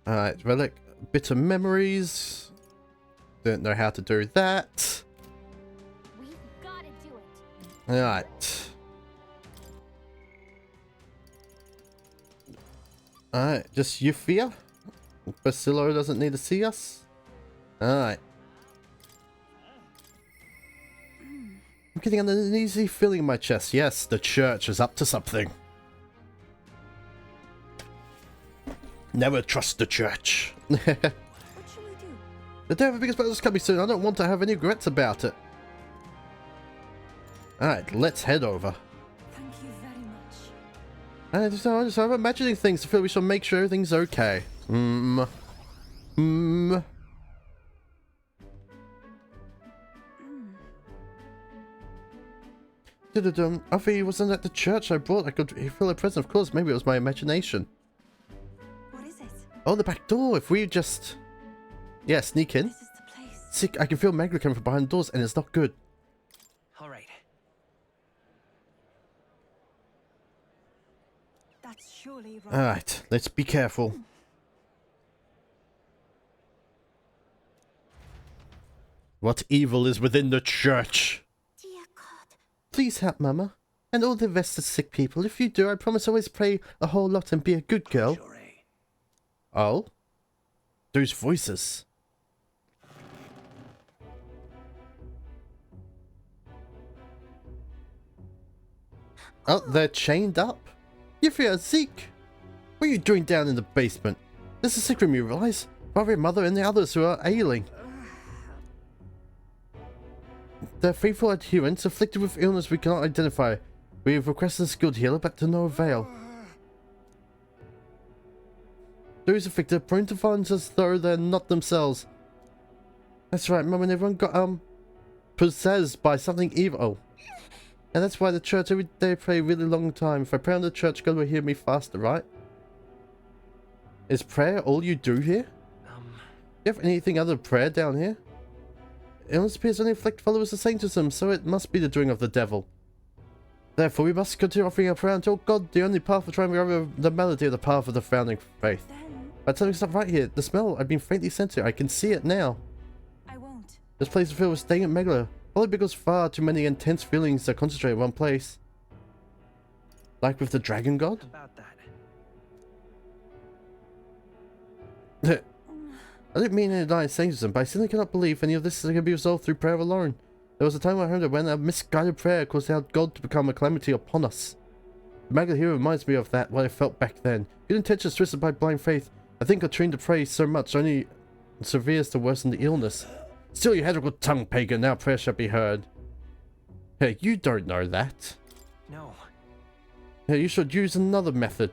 Alright, relic. Bitter memories. Don't know how to do that. we've got to do it. Alright. Alright, just Euphia. Basilio doesn't need to see us. Alright. I'm getting an uneasy feeling in my chest. Yes, the church is up to something. Never trust the church. What should we do? The day of the biggest battle is coming soon. I don't want to have any regrets about it. Alright, let's head over. Thank you very much. I'm imagining things to feel we shall make sure everything's okay. Alfie wasn't at the church I brought. I could feel a presence. Of course, maybe it was my imagination. What is it? Oh, the back door. If we just... Yeah, sneak in. This is the place. Sick, I can feel Magla coming from behind the doors, and it's not good. All right. That's surely wrong. Alright, let's be careful. What evil is within the church? Dear Please help Mama. And all the rest of sick people. If you do, I promise always pray a whole lot and be a good girl. Oh? Those voices. Oh, they're chained up. Yufia, Zeke! What are you doing down in the basement? There's a sick room, you realize? Father, mother, and the others who are ailing. They're faithful adherents afflicted with illness we cannot identify. We have requested a skilled healer, but to no avail. Those afflicted are prone to find as though they're not themselves. That's right, Mum and everyone got, possessed by something evil. And that's why the church every day pray a really long time. If I pray on the church, God will hear me faster, right? Is prayer all you do here? Do you have anything other than prayer down here? Illness appears to only afflict followers of sanctism, so it must be the doing of the devil. Therefore, we must continue offering our prayer until God, the only path for trying to recover the melody of the path of the founding faith. By telling stuff right here, the smell I've been faintly sent to, I can see it now. I won't. This place is filled with stagnant megala, probably because far too many intense feelings are concentrated in one place. Like with the dragon god? About that. I don't mean any deny sanctism, but I simply cannot believe any of this can be resolved through prayer alone. There was a time I heard that when a misguided prayer caused our God to become a calamity upon us. The Magna here reminds me of that, what I felt back then. Good intentions twisted by blind faith. I think I trained to pray so much only severe to worsen the illness. Still, you had a good tongue, pagan. Now prayer shall be heard. Hey, you don't know that. No. Hey, you should use another method.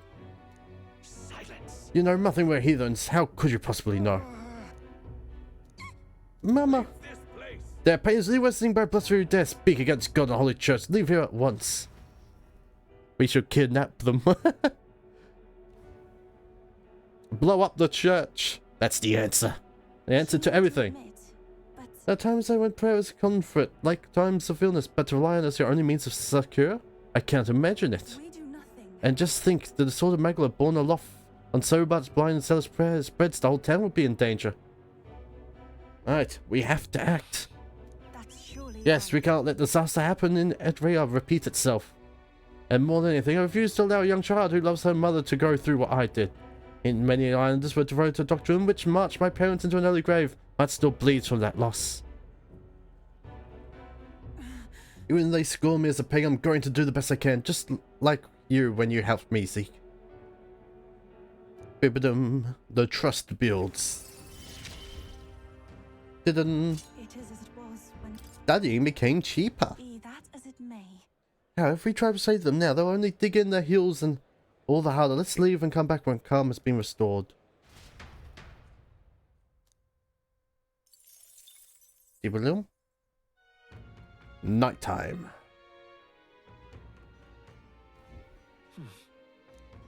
Silence. You know nothing, we're heathens. How could you possibly know? Mama. Their pains leave us by blasphemy dare speak against God and the Holy Church. Leave here at once. We should kidnap them. Blow up the church. That's the answer. The answer to everything. There are times when prayer is comfort, like times of illness, but to rely on as your only means of succor? I can't imagine it. We do nothing. And just think that the sword of Magla born aloft on so much blind and zealous prayer spreads, the whole town would be in danger. Alright, we have to act. That's surely Yes, right. we can't let disaster happen in Edrea repeat itself. And more than anything, I refuse to allow a young child who loves her mother to go through what I did. In many islanders were devoted to a doctrine which marched my parents into an early grave, but still bleeds from that loss. Even when they scorn me as a pig, I'm going to do the best I can, just like you when you helped me, Zeke. Bibidum, the trust builds. Didn't It is as it was when. studying became cheaper. Be that as it may. Now, if we try to save them now, they'll only dig in their heels and all the harder. Let's leave and come back when calm has been restored. Dibbaloo. Nighttime.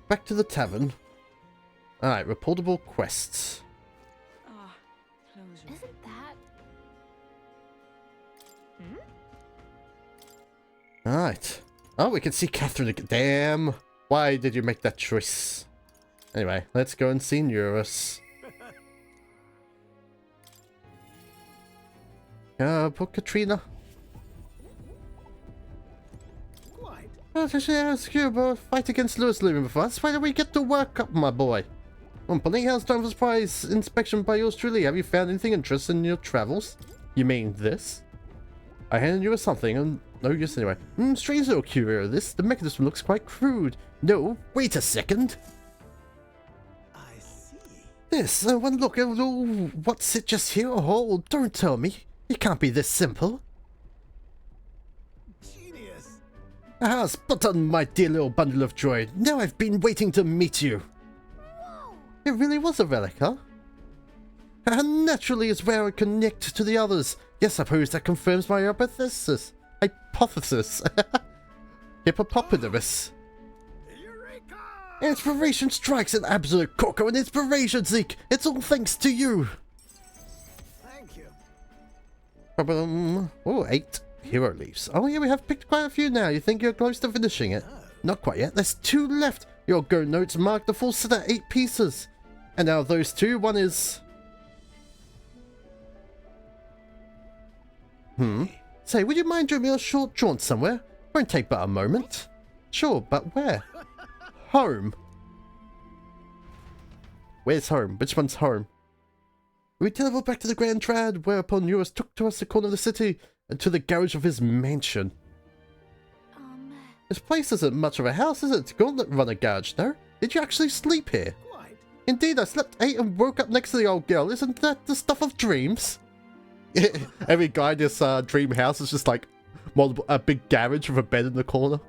Back to the tavern. Alright, reportable quests. Ah, closure. Isn't that... Alright. Oh, we can see Catherine again. Damn. Why did you make that choice? Anyway, let's go and see Eurus. Poor Katrina. Quite. Oh, I should ask you about a fight against Lewis leaving before us. Why don't we get to work up, my boy? Well, Pulling House time for surprise inspection by yours truly. Have you found anything interesting in your travels? You mean this? I handed you something, and no use anyway. Strange little curio this. The mechanism looks quite crude. No, wait a second. I see. This, one look, oh, what's it just here? Oh, don't tell me. It can't be this simple. Genius. Ah, spot on, my dear little bundle of joy. Now I've been waiting to meet you. Whoa! It really was a relic, huh? And naturally is where I connect to the others. Yes, I suppose that confirms my hypothesis. Hippopotamus. Eureka! Inspiration strikes an absolute corker and inspiration, Zeke. It's all thanks to you. Thank you. Oh, 8 hero leaves. Oh yeah, we have picked quite a few now. You think you're close to finishing it? Not quite yet. There's 2 left. Your go notes mark the full set at 8 pieces. And now those 2, one is... Say, would you mind doing me a short jaunt somewhere? Won't take but a moment. Sure, but where? Home. Where's home? Which one's home? We teleported back to the Grand Trad, whereupon Eurus took to us the corner of the city and to the garage of his mansion. This place isn't much of a house, is it? To Gauntlet run a garage, no? Did you actually sleep here? Quite. Indeed, I slept 8 and woke up next to the old girl. Isn't that the stuff of dreams? Every guy in this dream house is just like a big garage with a bed in the corner.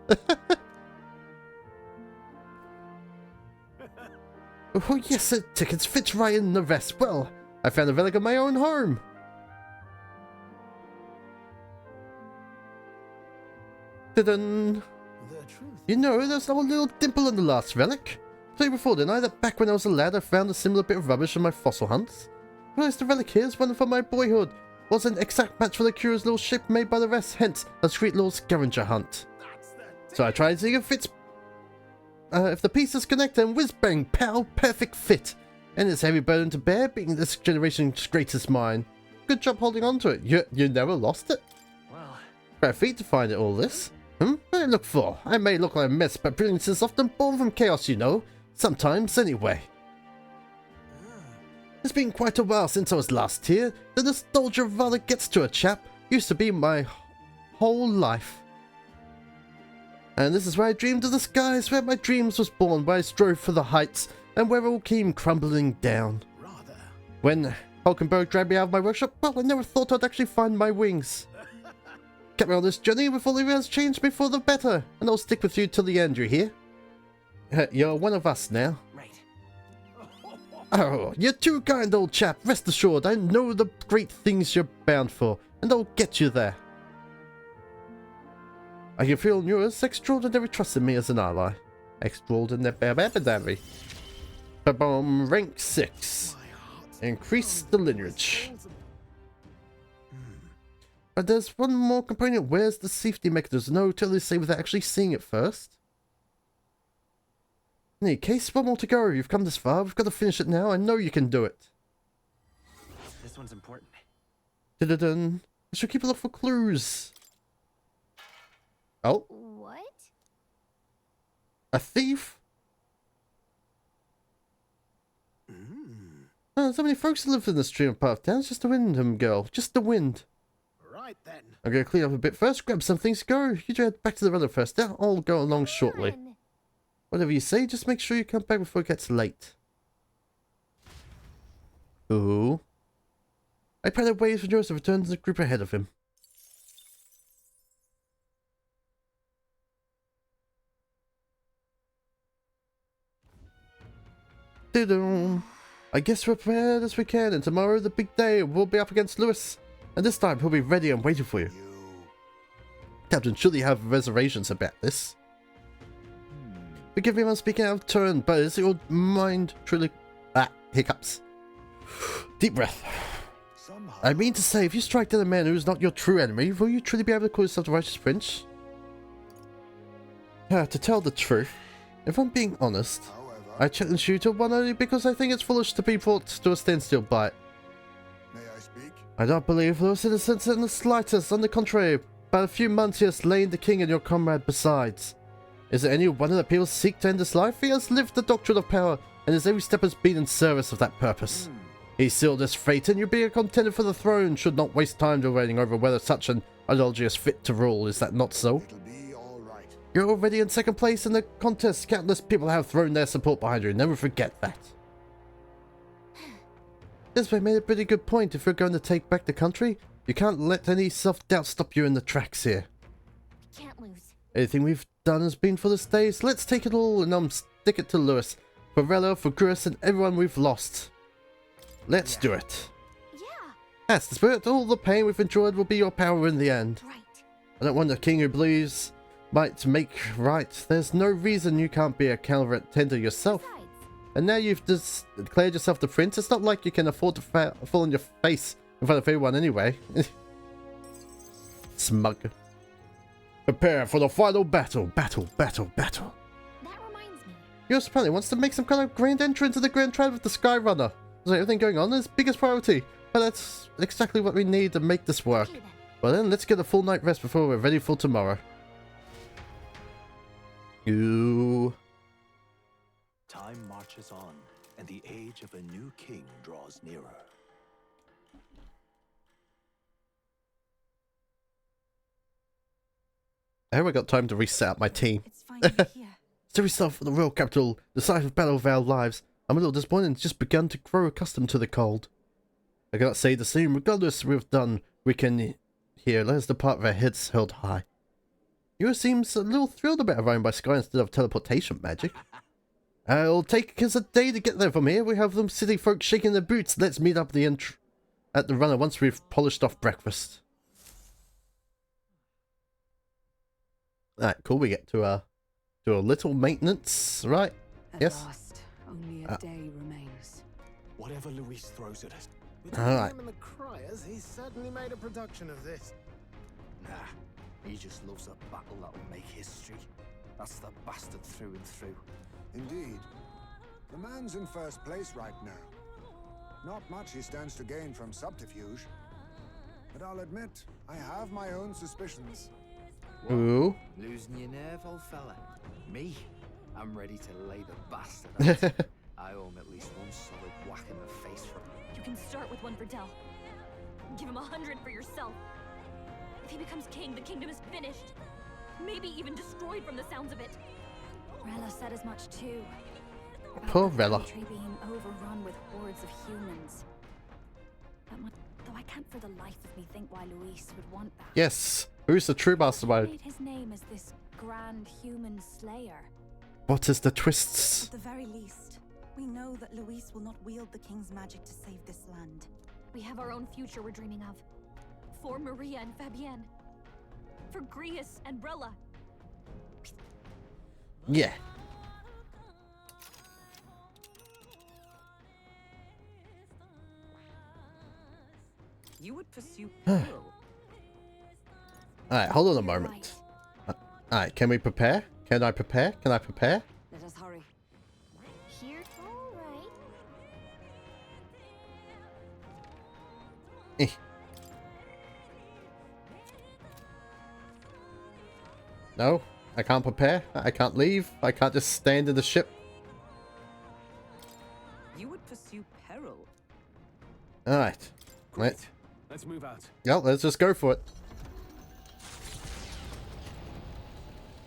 Oh yes, it tickets fits right in the vest. Well, I found a relic of my own home. Ta-dun. You know, there's a little dimple in the last relic. Told you before, didn't I, that back when I was a lad I found a similar bit of rubbish in my fossil hunts? Whereas the relic here is one from my boyhood. Was an exact match for the curious little shape made by the rest, hence a sweet little scavenger hunt. So I tried seeing if it fits. If the pieces connect, then whiz bang, pow, perfect fit. And it's a heavy burden to bear, being this generation's greatest mine. Good job holding on to it. You never lost it? Well, Quite a feat to find it all this. What do I look for? I may look like a mess, but brilliance is often born from chaos, you know. Sometimes, anyway. It's been quite a while since I was last here. The nostalgia rather gets to a chap. Used to be my whole life. And this is where I dreamed of the skies, where my dreams was born, where I strove for the heights, and where it all came crumbling down. Rather. When Hulkenberg dragged me out of my workshop, well, I never thought I'd actually find my wings. Kept me on this journey with all the events changed me for the better, and I'll stick with you till the end, you hear? You're one of us now. right. Oh, you're too kind, old chap. Rest assured, I know the great things you're bound for, and I'll get you there. I can feel Eurus extraordinary trust in me as an ally. Extraordinary. Ba-boom, rank 6. Increase the lineage. But there's one more component. Where's the safety mechanism? No, totally say without actually seeing it first. In any case, one more to go. You've come this far. We've got to finish it now. I know you can do it. This one's important. Dun-dun-dun. I should keep a look for clues. Oh, What? a thief? Oh, so many folks who live in this stream part of town. It's just the wind, girl. Just the wind. Right then. I'm going to clean up a bit first, grab some things to go. You head back to the runner first. I'll go along shortly. Fun. Whatever you say, just make sure you come back before it gets late. Ooh. I pray that waves for Joseph returns to the group ahead of him. Doo-doo. I guess we're prepared as we can, and tomorrow, the big day, we'll be up against Lewis. And this time, he'll be ready and waiting for you. Captain, surely you have reservations about this. Forgive me if I'm speaking out of turn, but is your mind truly... hiccups. Deep breath. I mean to say, if you strike down a man who is not your true enemy, will you truly be able to call yourself the righteous prince? To tell the truth, if I'm being honest, I challenge you to one only because I think it's foolish to be brought to a standstill by it. May I speak? I don't believe Lewis' innocence in the slightest. On the contrary, about a few months he has slain the king and your comrade besides. Is there any wonder that people seek to end his life? He has lived the doctrine of power, and his every step has been in service of that purpose. He sealed his fate, and you being a contender for the throne should not waste time deliberating over whether such an ideology is fit to rule. Is that not so? It'll be all right. You're already in second place in the contest. Countless people have thrown their support behind you. Never forget that. This made a pretty good point. If you're going to take back the country, you can't let any self-doubt stop you in the tracks here. We can't lose. Anything we've done has been for this day, so let's take it all and stick it to Lewis, for Rella, for Gruus, and everyone we've lost. Let's do it. Yeah, That's the spirit. All the pain we've enjoyed will be your power in the end. right. I don't want a king who believes might make right. There's no reason you can't be a contender yourself. Besides, And now you've just declared yourself the prince. It's not like you can afford to fall on your face in front of everyone anyway. Smug. Prepare for the final battle. Battle. that reminds me. Yours apparently wants to make some kind of grand entrance to the Grand Trad with the Skyrunner. Is everything going on? His biggest priority. But that's exactly what we need to make this work. Okay then. Well then, let's get a full night rest before we're ready for tomorrow. Ooh. Time marches on, and the age of a new king draws nearer. I haven't got time to reset up my team. It's finally here. So we start for the royal capital, the site of battle of our lives. I'm a little disappointed and just begun to grow accustomed to the cold. I cannot say the same. Regardless we've done, we can here. Let us depart with our heads held high. You seems a little thrilled about arriving by sky instead of teleportation magic. It'll take us a day to get there from here. We have them city folk shaking their boots. Let's meet up at the runner once we've polished off breakfast. Alright, cool. We get to a little maintenance, right? At Yes. last, only a day remains. Whatever Luis throws at us. Between Alright. him and the criers, he's certainly made a production of this. Nah, he just loves a battle that'll make history. That's the bastard through and through. Indeed. The man's in first place right now. Not much he stands to gain from subterfuge. But I'll admit, I have my own suspicions. Ooh. Losing your nerve, old fella? Me? I'm ready to lay the bastard out. I owe him at least one solid whack in the face from You can start with one for Del. Give him 100 for yourself. If he becomes king, the kingdom is finished. Maybe even destroyed from the sounds of it. Rella said as much too. About Poor the Rella. country being overrun with hordes of humans. Though I can't for the life of me think why Luis would want that. Yes. Who's the true He mastermind? made his name as this grand human slayer. What is the twists? At the very least, we know that Luis will not wield the king's magic to save this land. We have our own future we're dreaming of. For Maria and Fabienne. For Grius and Rella. Yeah. You would pursue Pearl. Alright, hold on a moment. Alright, can we prepare? Can I prepare? Can I prepare? Let us hurry. Here, all right. Eh. No, I can't prepare. I can't leave. I can't just stand in the ship. You would pursue Peril. Alright. Let's move out. Let's just go for it.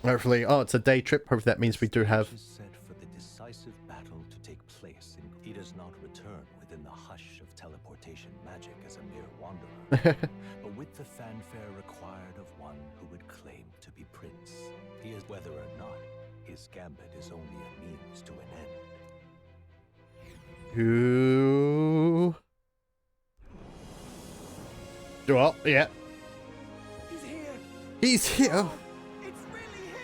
Hopefully, it's a day trip. Hopefully that means we do have... Stage is set for the decisive battle to take place. He does not return within the hush of teleportation magic as a mere wanderer, but with the fanfare required of one who would claim to be prince. He is whether or not his gambit is only a means to an end. Ooh. Well, yeah. He's here! He's here. It's really him!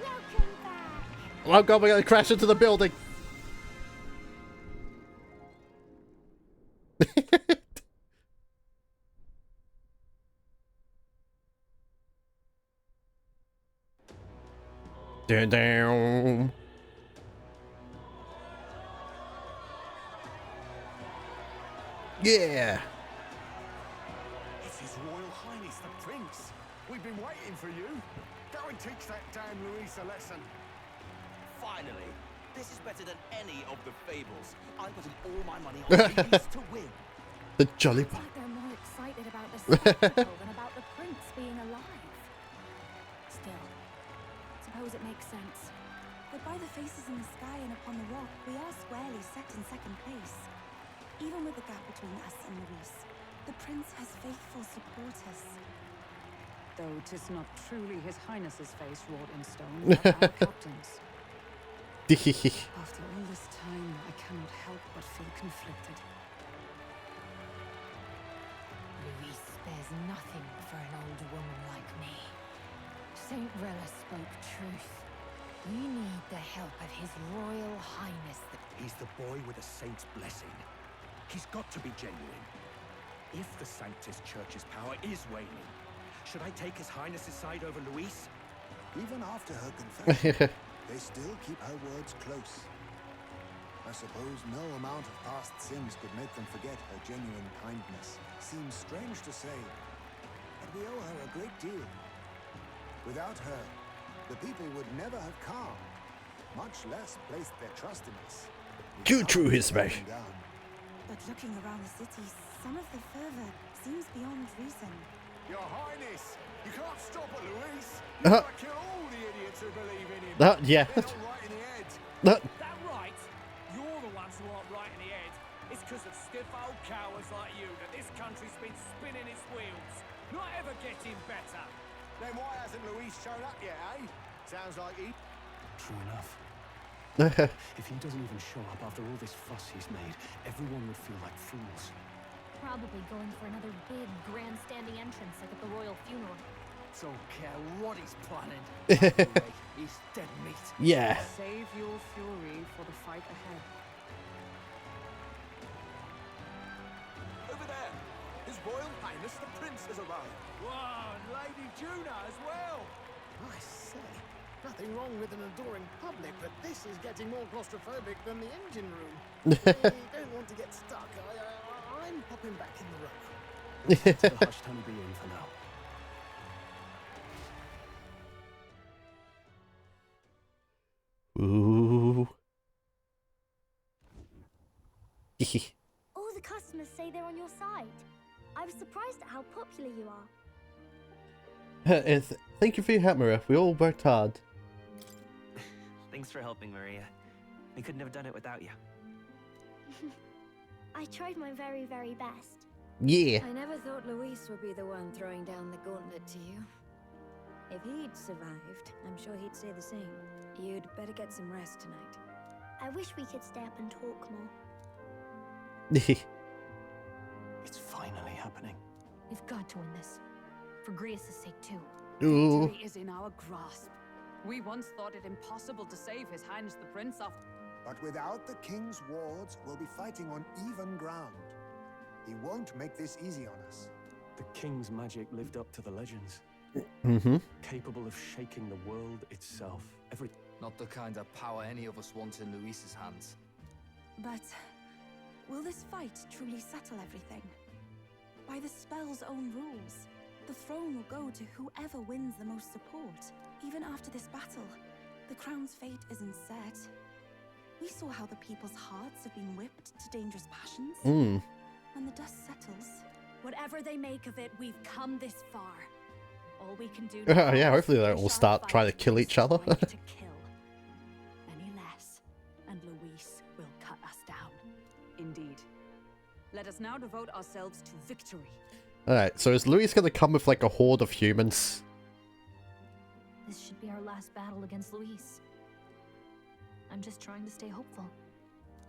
Welcome back. Oh god, we're gonna crash into the building. Down. Yeah. It's His Royal Highness the Prince. We've been waiting for you. Go and teach that damn Luis a lesson. Finally! This is better than any of the fables. I'm putting all my money on Luis to win. The jolly It's one. like they're more excited about the spectacle than about the prince being alive. Still, suppose it makes sense. But by the faces in the sky and upon the rock, we are squarely set in second place. Even with the gap between us and Luis, the prince has faithful supporters. Though 'tis not truly His Highness's face wrought in stone, but our captain's. After all this time, I cannot help but feel conflicted. Luis spares nothing for an old woman like me. Saint Rella spoke truth. We need the help of His Royal Highness. He's the boy with a saint's blessing. He's got to be genuine. If the Sanctus Church's power is waning, should I take His Highness's side over Luis? Even after her confession, they still keep her words close. I suppose no amount of past sins could make them forget her genuine kindness. Seems strange to say, but we owe her a great deal. Without her, the people would never have come, much less placed their trust in us. True history. But looking around the city, some of the fervor seems beyond reason. Your Highness, you can't stop it, Luis. You might kill all the idiots who believe in him. Yeah. They're not right in the head. That right? You're the ones who aren't right in the head. It's because of stiff old cowards like you that this country's been spinning its wheels. Not ever getting better. Then why hasn't Luis shown up yet, eh? Sounds like he... True enough. If he doesn't even show up after all this fuss he's made, everyone would feel like fools. Probably going for another big, grandstanding entrance like at the royal funeral. Don't care what he's planning. Anyway, he's dead meat. Yeah. Save your fury for the fight ahead. Over there! His Royal Highness the Prince has arrived. Wow, and Lady Juna as well. I say, nothing wrong with an adoring public, but this is getting more claustrophobic than the engine room. I don't want to get stuck. I'm popping back in the room. Let's get to the hushed honeybee inn for now. Ooh. All the customers say they're on your side. I was surprised at how popular you are. Thank you for your help, Maria. We all worked hard. Thanks for helping, Maria. We couldn't have done it without you. I tried my very, very best. Yeah. I never thought Luis would be the one throwing down the gauntlet to you. If he'd survived, I'm sure he'd say the same. You'd better get some rest tonight. I wish we could stay up and talk more. It's finally happening. We've got to win this. For Grace's sake, too. Ooh. Victory is in our grasp. We once thought it impossible to save His Highness the Prince after... But without the king's wards, we'll be fighting on even ground. He won't make this easy on us. The king's magic lived up to the legends. Mm-hmm. Capable of shaking the world itself. Not the kind of power any of us want in Luis's hands. But will this fight truly settle everything? By the spell's own rules, the throne will go to whoever wins the most support. Even after this battle, the crown's fate isn't set. We saw how the people's hearts have been whipped to dangerous passions. When the dust settles... Whatever they make of it, we've come this far. All we can do yeah, hopefully they don't all start trying to kill each other. to kill. Any less, and Luis will cut us down. Indeed. Let us now devote ourselves to victory. Alright, so is Luis gonna come with like a horde of humans? This should be our last battle against Luis. I'm just trying to stay hopeful.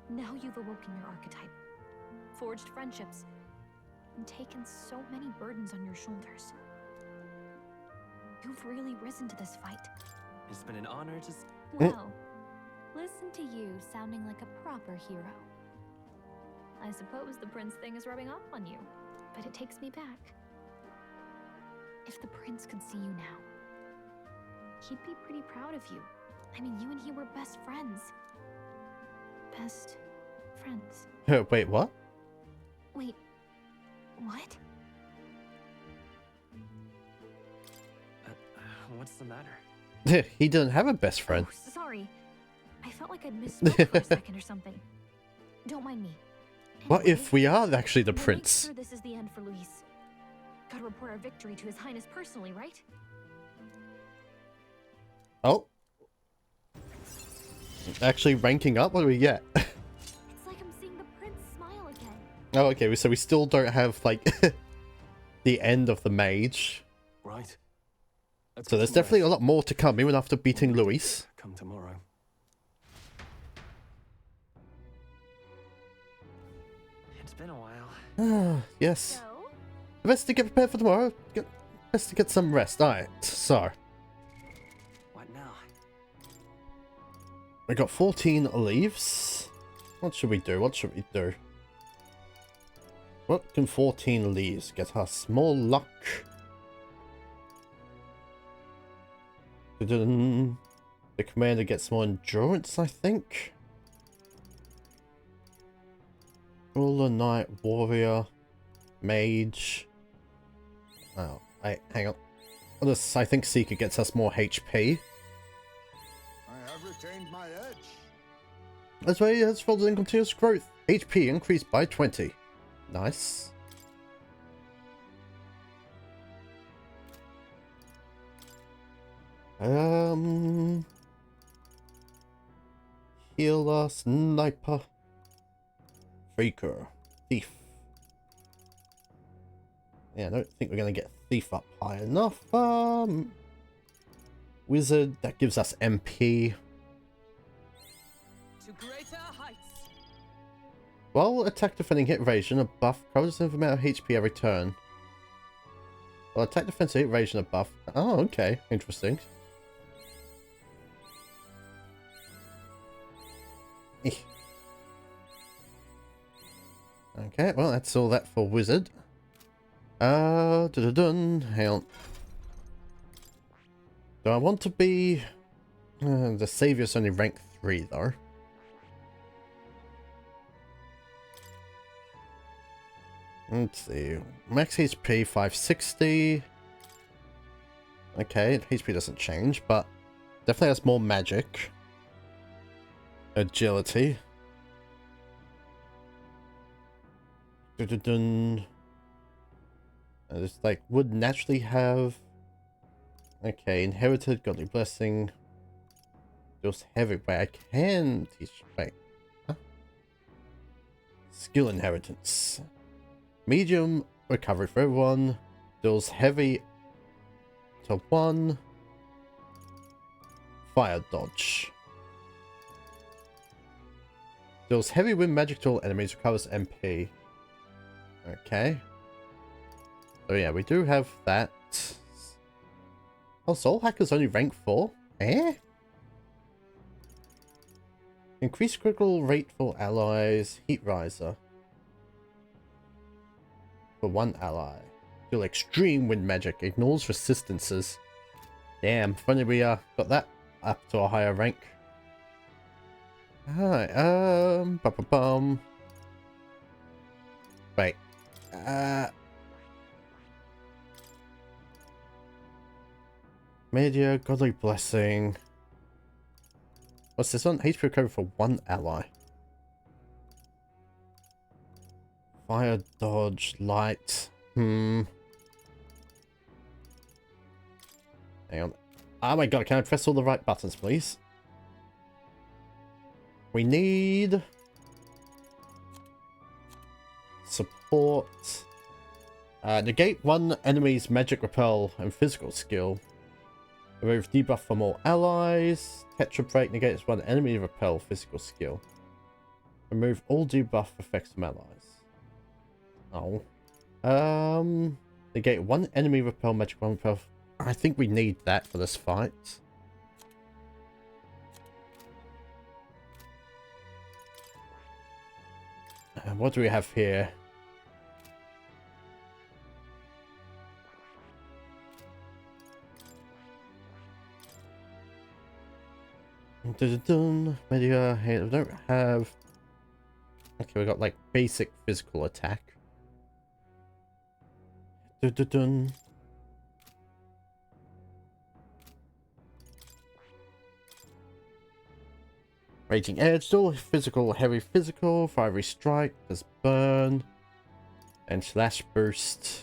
Now you've awoken your archetype, forged friendships, and taken so many burdens on your shoulders. You've really risen to this fight. It's been an honor to... Wow. Listen to you sounding like a proper hero. I suppose the prince thing is rubbing off on you, but it takes me back. If the prince could see you now, he'd be pretty proud of you. I mean, you and he were best friends. Best friends. Wait, what? Wait, what? What's the matter? He didn't have a best friend. Oh, sorry. I felt like I'd misspoke for a second or something. Don't mind me. What if we are actually the we'll prince? make sure this is the end for Luis. Gotta report our victory to His Highness personally, right? Oh. Actually ranking up? What do we get? It's like I'm seeing the prince smile again. Oh, okay, so we still don't have, like, the end of the mage. Right. So there's definitely a lot more to come, even after beating Luis. Come tomorrow. It's been a while. Yes. Best to get prepared for tomorrow. Best to get some rest. Alright, so. What now? We got 14 leaves. What should we do? What should we do? What can 14 leaves get us? More luck. The commander gets more endurance, I think. Ruler, knight, warrior, mage. Oh, hang on. I think Seeker gets us more HP. retained my edge. That's why it's folded in continuous growth. HP increased by 20. Nice. Healer, sniper, faker, thief. Yeah, I don't think we're gonna get thief up high enough. Wizard, that gives us MP. To greater heights. While attack defending hit evasion, a buff covers the amount of HP every turn. Well, attack defense hit evasion, a buff. Oh, okay, interesting. Okay, well, that's all that for wizard. Dun. Hang on. Do I want to be... the Savior's only rank 3, though. Let's see. Max HP 560. Okay, HP doesn't change, but definitely has more magic. Agility. Dun. It's like, would naturally have... Okay, inherited, godly blessing. Deals heavy, but I can teach... Wait. Huh? Skill inheritance. Medium, recovery for everyone. Deals heavy to 1. Fire dodge. Deals heavy wind magic to all enemies, recovers MP. Okay. So yeah, we do have that. Oh, Soul Hacker's only rank 4? Eh? Increased critical rate for allies. Heat Riser. For 1 ally. Deal extreme wind magic. Ignores resistances. Damn, funny we got that up to a higher rank. Alright, Wait. Media, Godly Blessing. What's this one? HP recovery for 1 ally. Fire dodge, light. Hang on. Oh my god, can I press all the right buttons, please? We need... support. Negate 1 enemy's magic repel and physical skill. Remove debuff from all allies. Tetra Break negates 1 enemy repel physical skill. Remove all debuff effects from allies. Oh. Negate 1 enemy repel magic 1 repel. I think we need that for this fight. What do we have here? Media, we don't have... Okay, we got like basic physical attack. Raging Edge, still physical, heavy physical, fiery strike, does burn, and slash burst.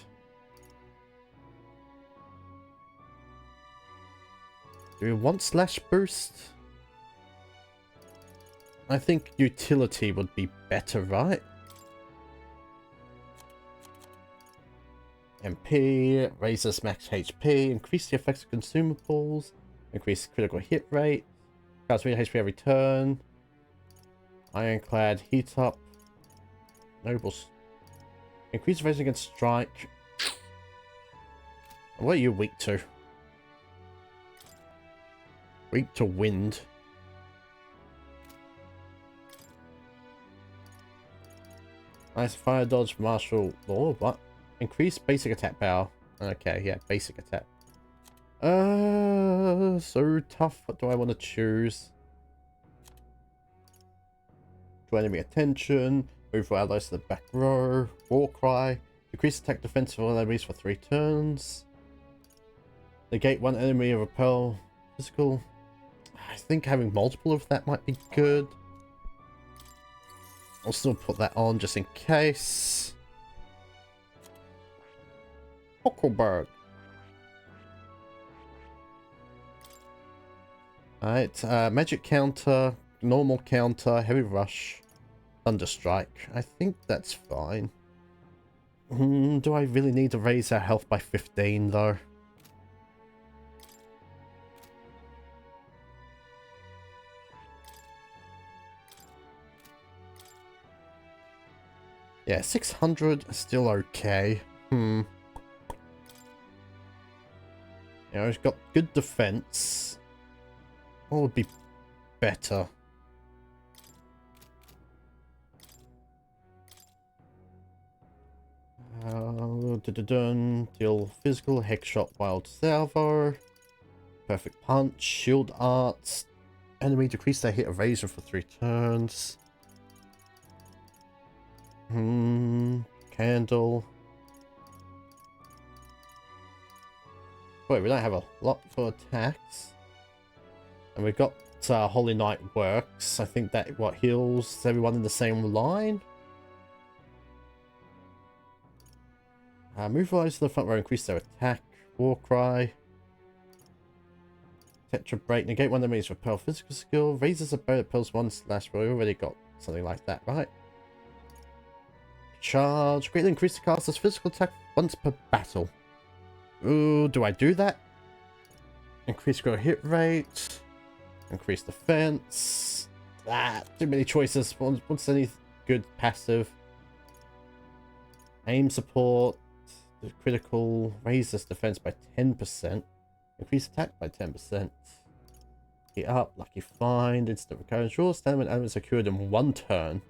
Do we want slash burst? I think utility would be better, right? MP, raises max HP, increase the effects of consumables, increase critical hit rate, costs me HP every turn, ironclad, heat up, nobles, increase raise against strike. What are you weak to? Weak to wind. Nice fire dodge, martial law, what? Increase basic attack power. Okay, yeah, basic attack. So tough. What do I want to choose? Draw enemy attention. Move for allies to the back row. War cry. Decrease attack defense for all enemies for 3 turns. Negate 1 enemy repel. Physical. I think having multiple of that might be good. I'll still put that on just in case. Huckleberg. Alright, magic counter, normal counter, heavy rush, thunder strike. I think that's fine. Do I really need to raise our health by 15 though? Yeah, 600 is still okay. Yeah, he's got good defense. What would be better? Deal physical, hex shot, wild salvo, perfect punch, shield arts, enemy decrease their hit evasion for 3 turns. Candle. Wait, we don't have a lot for attacks. And we've got Holy Knight works. I think that what heals everyone in the same line. Move rise to the front row, increase their attack. War cry. Tetra break, negate one enemy's repel physical skill. Raises a bow that repels 1/. We already got something like that, right? Charge. Greatly increase the caster's physical attack once per battle. Ooh, do I do that? Increase grow hit rate. Increase defense. Too many choices. What's any good passive? Aim support. Critical. Raises defense by 10%. Increase attack by 10%. Hit up. Lucky find. Instant recurrence. Draw. Stand when enemies are cured in 1 turn.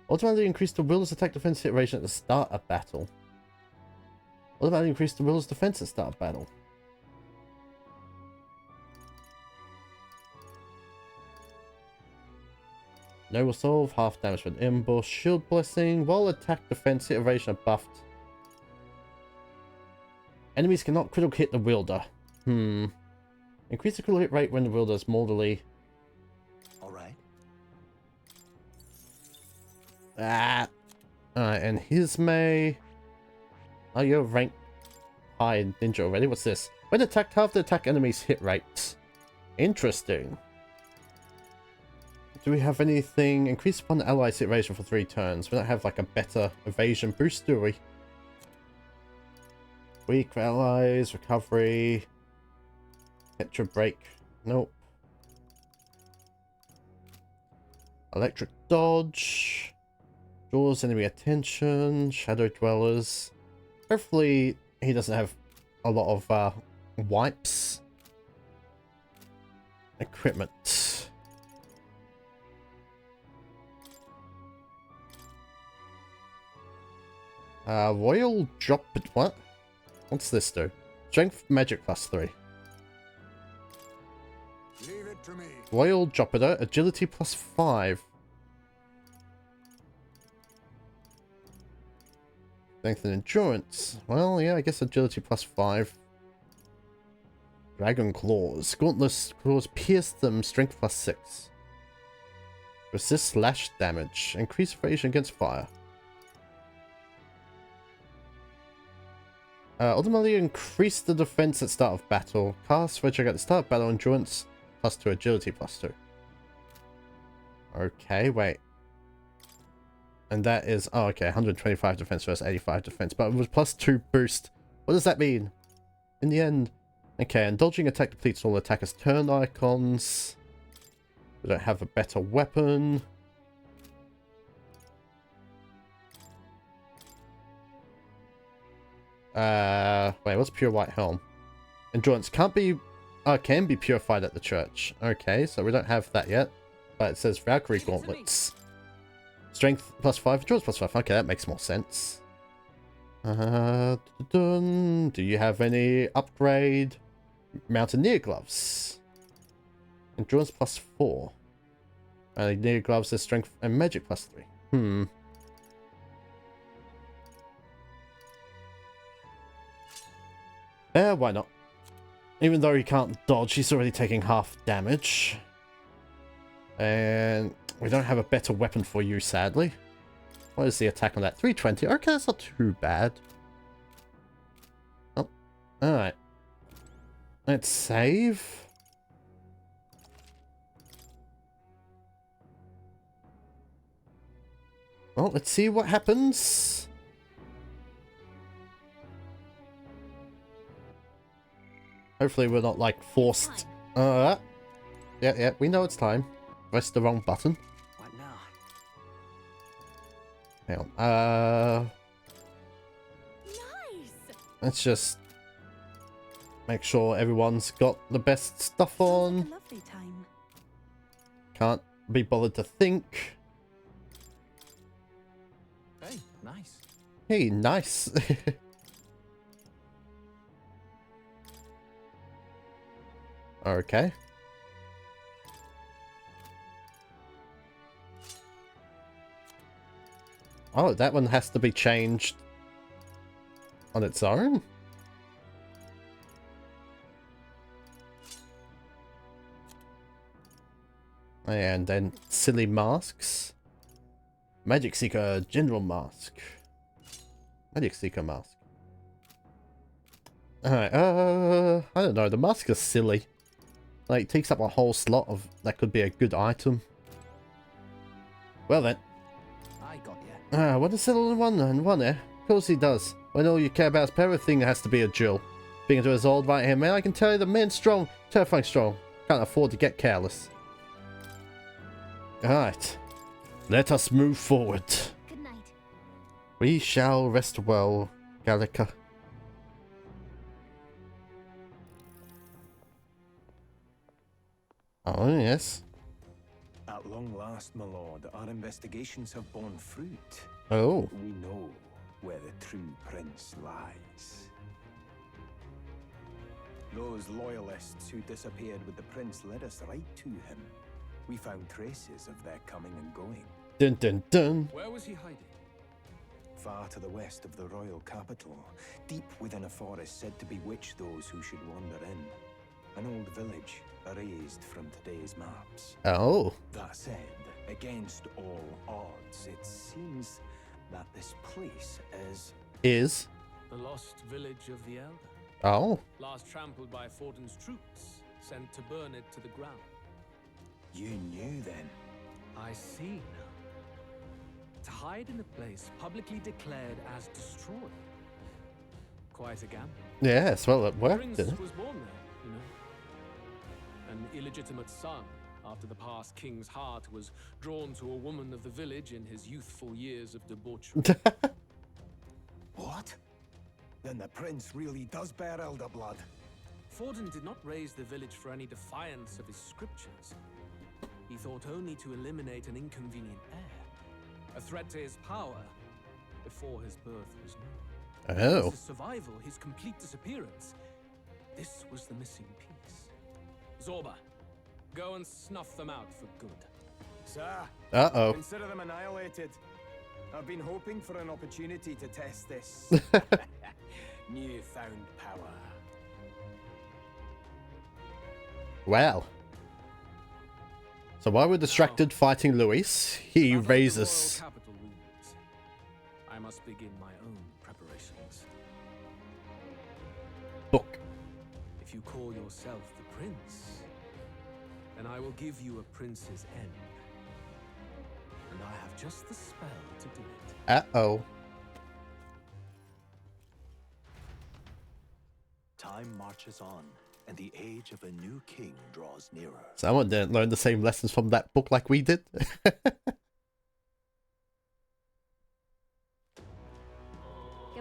Automatically increase the wielder's attack defense hit ratio at the start of battle. Automatically increase the wielder's defense at the start of battle. No resolve, half damage for an ambush, shield blessing, while attack defense iteration are buffed. Enemies cannot critical hit the wielder. Increase the critical hit rate when the wielder is mortally. Alright. Alright, and his May. Oh, you're rank high ninja already. What's this? When attacked, half the attack enemy's hit rates. Interesting. Do we have anything? Increase upon allies hit ratio for 3 turns. We don't have like a better evasion boost, do we? Weak allies, recovery. Tetra break. Nope. Electric dodge. Draws enemy attention. Shadow dwellers. Hopefully he doesn't have a lot of wipes. Equipment. Royal drop it. What? What's this do? Strength magic +3. Leave it to me. Royal Jupiter, agility +5. Strength and endurance. Well, yeah, I guess agility +5. Dragon claws. Gauntless claws pierce them. Strength +6. Resist slash damage. Increase evasion against fire. Ultimately increase the defense at start of battle. Cast which at the start of battle. Endurance +2. Agility +2. Okay, wait. And that is, oh, okay, 125 defense versus 85 defense, but it was +2 boost. What does that mean? In the end, okay, indulging attack depletes all attackers' turn icons. We don't have a better weapon. Wait, what's pure white helm? Endurance can't be, can be purified at the church. Okay, so we don't have that yet, but it says Valkyrie gauntlets. Strength +5, endurance +5. Okay, that makes more sense. Do you have any upgrade? Mountaineer gloves. Endurance +4. Mountaineer gloves is strength and magic +3. Why not? Even though he can't dodge, he's already taking half damage. And we don't have a better weapon for you, sadly. What is the attack on that? 320. Okay, that's not too bad. Oh, alright. Let's save. Well, let's see what happens. Hopefully we're not, like, forced. Yeah, we know it's time. Press the wrong button. What now? Hang on. Nice. Let's just make sure everyone's got the best stuff on. Like a lovely time. Can't be bothered to think. Hey, nice. Hey, nice. Okay. Oh, that one has to be changed on its own? And then silly masks. Magic Seeker General Mask. Magic Seeker Mask. Alright, I don't know, the mask is silly. Like, it takes up a whole slot of that could be a good item. Well then. I got you. What to settle in one there? Of course he does. When all you care about is everything has to be a jewel. Speaking to his old right hand man, I can tell you the man's strong, terrifying strong. Can't afford to get careless. Alright. Let us move forward. Good night. We shall rest well, Gallica. Oh, yes. At long last, my lord, our investigations have borne fruit. Oh. We know where the true prince lies. Those loyalists who disappeared with the prince led us right to him. We found traces of their coming and going. Dun dun dun. Where was he hiding? Far to the west of the royal capital, deep within a forest said to bewitch those who should wander in. An old village, erased from today's maps. Oh. That said, against all odds, it seems that this place is the lost village of the Elder. Oh. Last trampled by Fortin's troops, sent to burn it to the ground. You knew then? I see now. To hide in a place publicly declared as destroyed. Quite a gamble. Yes, well, it worked, Prince didn't it? was born there, you know. An illegitimate son, after the past king's heart was drawn to a woman of the village in his youthful years of debauchery. What? Then the prince really does bear elder blood. Fortin did not raise the village for any defiance of his scriptures. He thought only to eliminate an inconvenient heir, a threat to his power, before his birth was known. Oh. His survival, his complete disappearance, this was the missing piece. Zorba, go and snuff them out for good. Sir, Uh-oh. consider them annihilated. I've been hoping for an opportunity to test this newfound power. Well. So while we're distracted fighting Luis, he raises. I must begin my own preparations. Book. If you call yourself the prince, then I will give you a prince's end. And I have just the spell to do it. Uh-oh. Time marches on, and the age of a new king draws nearer. Someone didn't learn the same lessons from that book like we did.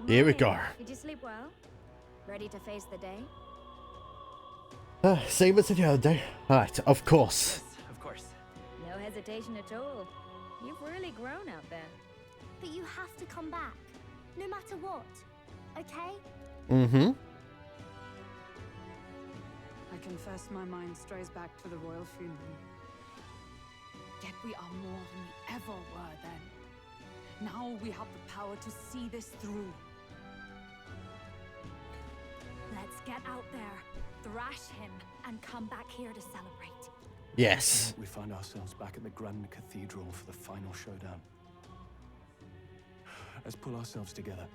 Here we go. Did you sleep well? Ready to face the day? Same as the other day. Alright, of course. Of course. No hesitation at all. You've really grown out there. But you have to come back, no matter what. Okay? Mm-hmm. I confess my mind strays back to the royal funeral. Yet we are more than we ever were then. Now we have the power to see this through. Let's get out there. thrash him and come back here to celebrate. Yes. We find ourselves back at the Grand Cathedral for the final showdown. Let's pull ourselves together.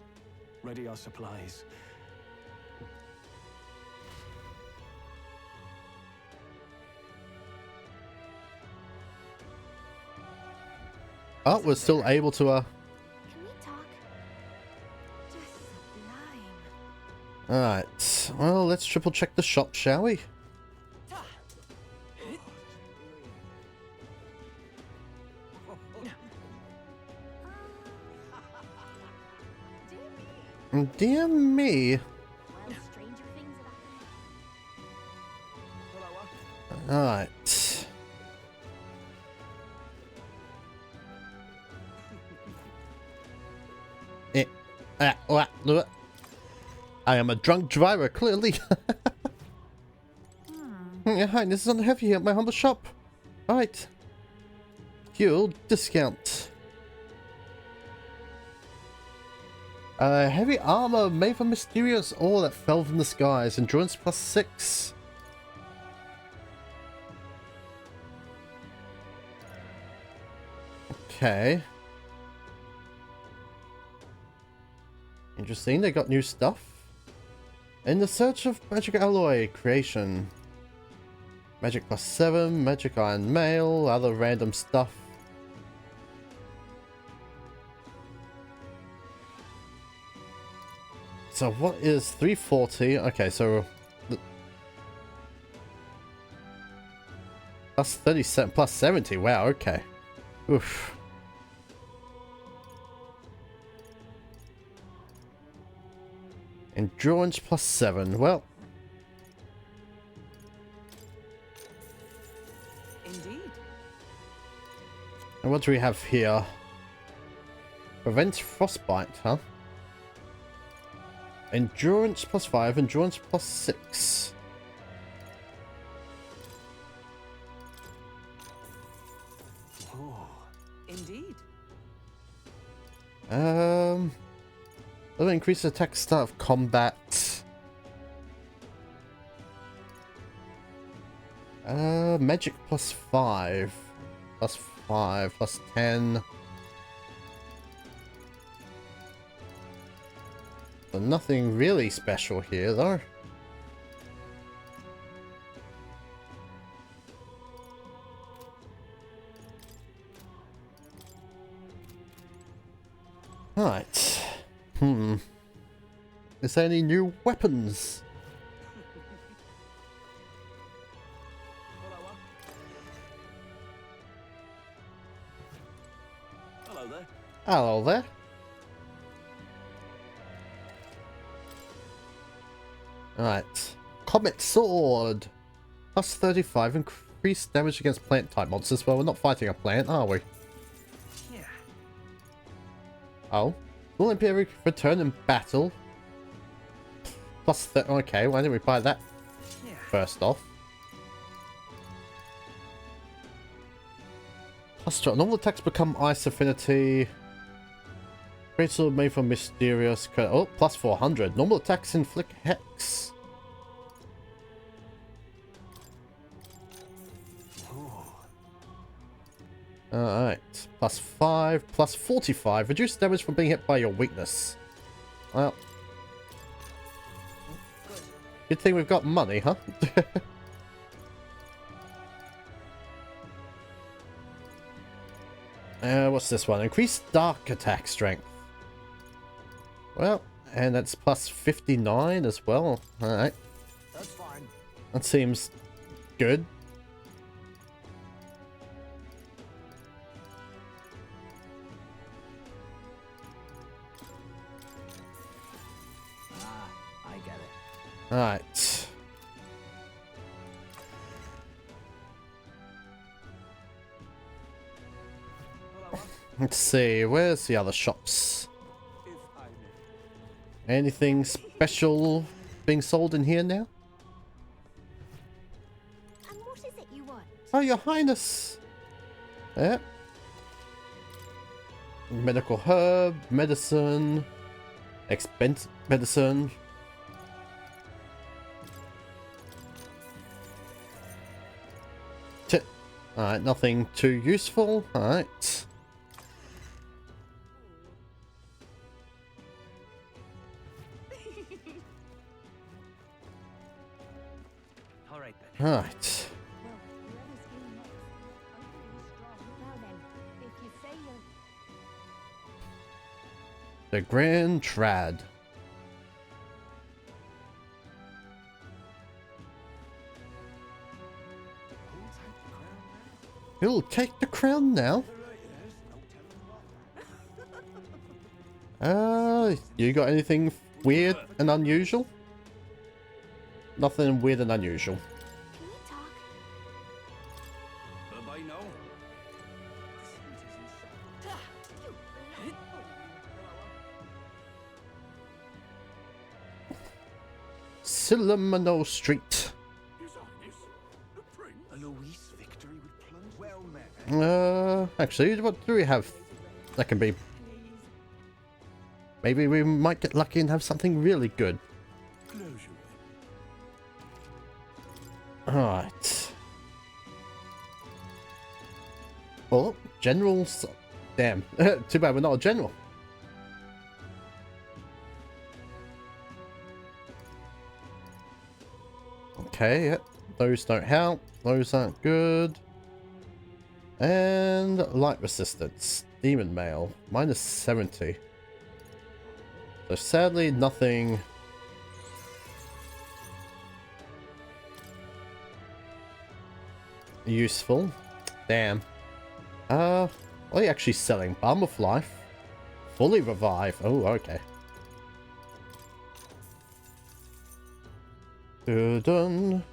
Ready our supplies. Oh, we're still able to, Can we talk? Just sublime. Alright. Well, let's triple check the shop, shall we? Dear me. Well, stranger things have happened. Alright. I am a drunk driver, clearly. Your Highness is on heavy here at my humble shop. Alright. Fuel discount. Heavy armor made from mysterious ore that fell from the skies. Endurance +6. Okay. Interesting, they got new stuff. In the search of magic alloy creation. Magic +7, magic iron mail, other random stuff. So what is 340? Okay, so plus 37, plus 70. Wow, okay. Oof. Endurance +7. Well. Indeed. And what do we have here? Prevents frostbite, huh? Endurance +5, endurance +6. Indeed. Will increase attack start of combat. Magic +5. +5, +10. So nothing really special here, though. Right. Is there any new weapons? Hello there. Hello there. Alright. Comet Sword. +35 increased damage against plant type monsters. Well, we're not fighting a plant, are we? Yeah. Oh. Will Imperial return in battle? Okay, why didn't we buy that first off? Normal attacks become ice affinity. Great sword made from mysterious. Oh, +400. Normal attacks inflict hex. Alright. +5, +45. Reduce damage from being hit by your weakness. Well. Good thing we've got money, huh? What's this one? Increased dark attack strength. Well, and that's +59 as well. Alright. That's fine. That seems good. I get it. Alright. Let's see, where's the other shops? Anything special being sold in here now? And what is it you want? Oh, your highness! Yeah. Medical herb, medicine, expense medicine. Alright, nothing too useful. Alright. Alright then. Alright. The Grand Trad. He'll take the crown now. You got anything weird and unusual? Nothing weird and unusual. Bye-bye now. Cinnamon Street. A Luis victory would plunge. Well met. Actually, what do we have that can be? Maybe we might get lucky and have something really good. Alright. Well, generals. Damn. Too bad we're not a general. Okay, yep. Those don't help. Those aren't good. And light resistance. Demon mail. Minus 70. So sadly, nothing useful. Damn. What are you actually selling? Balm of Life? Fully revive. Oh, okay. Dun.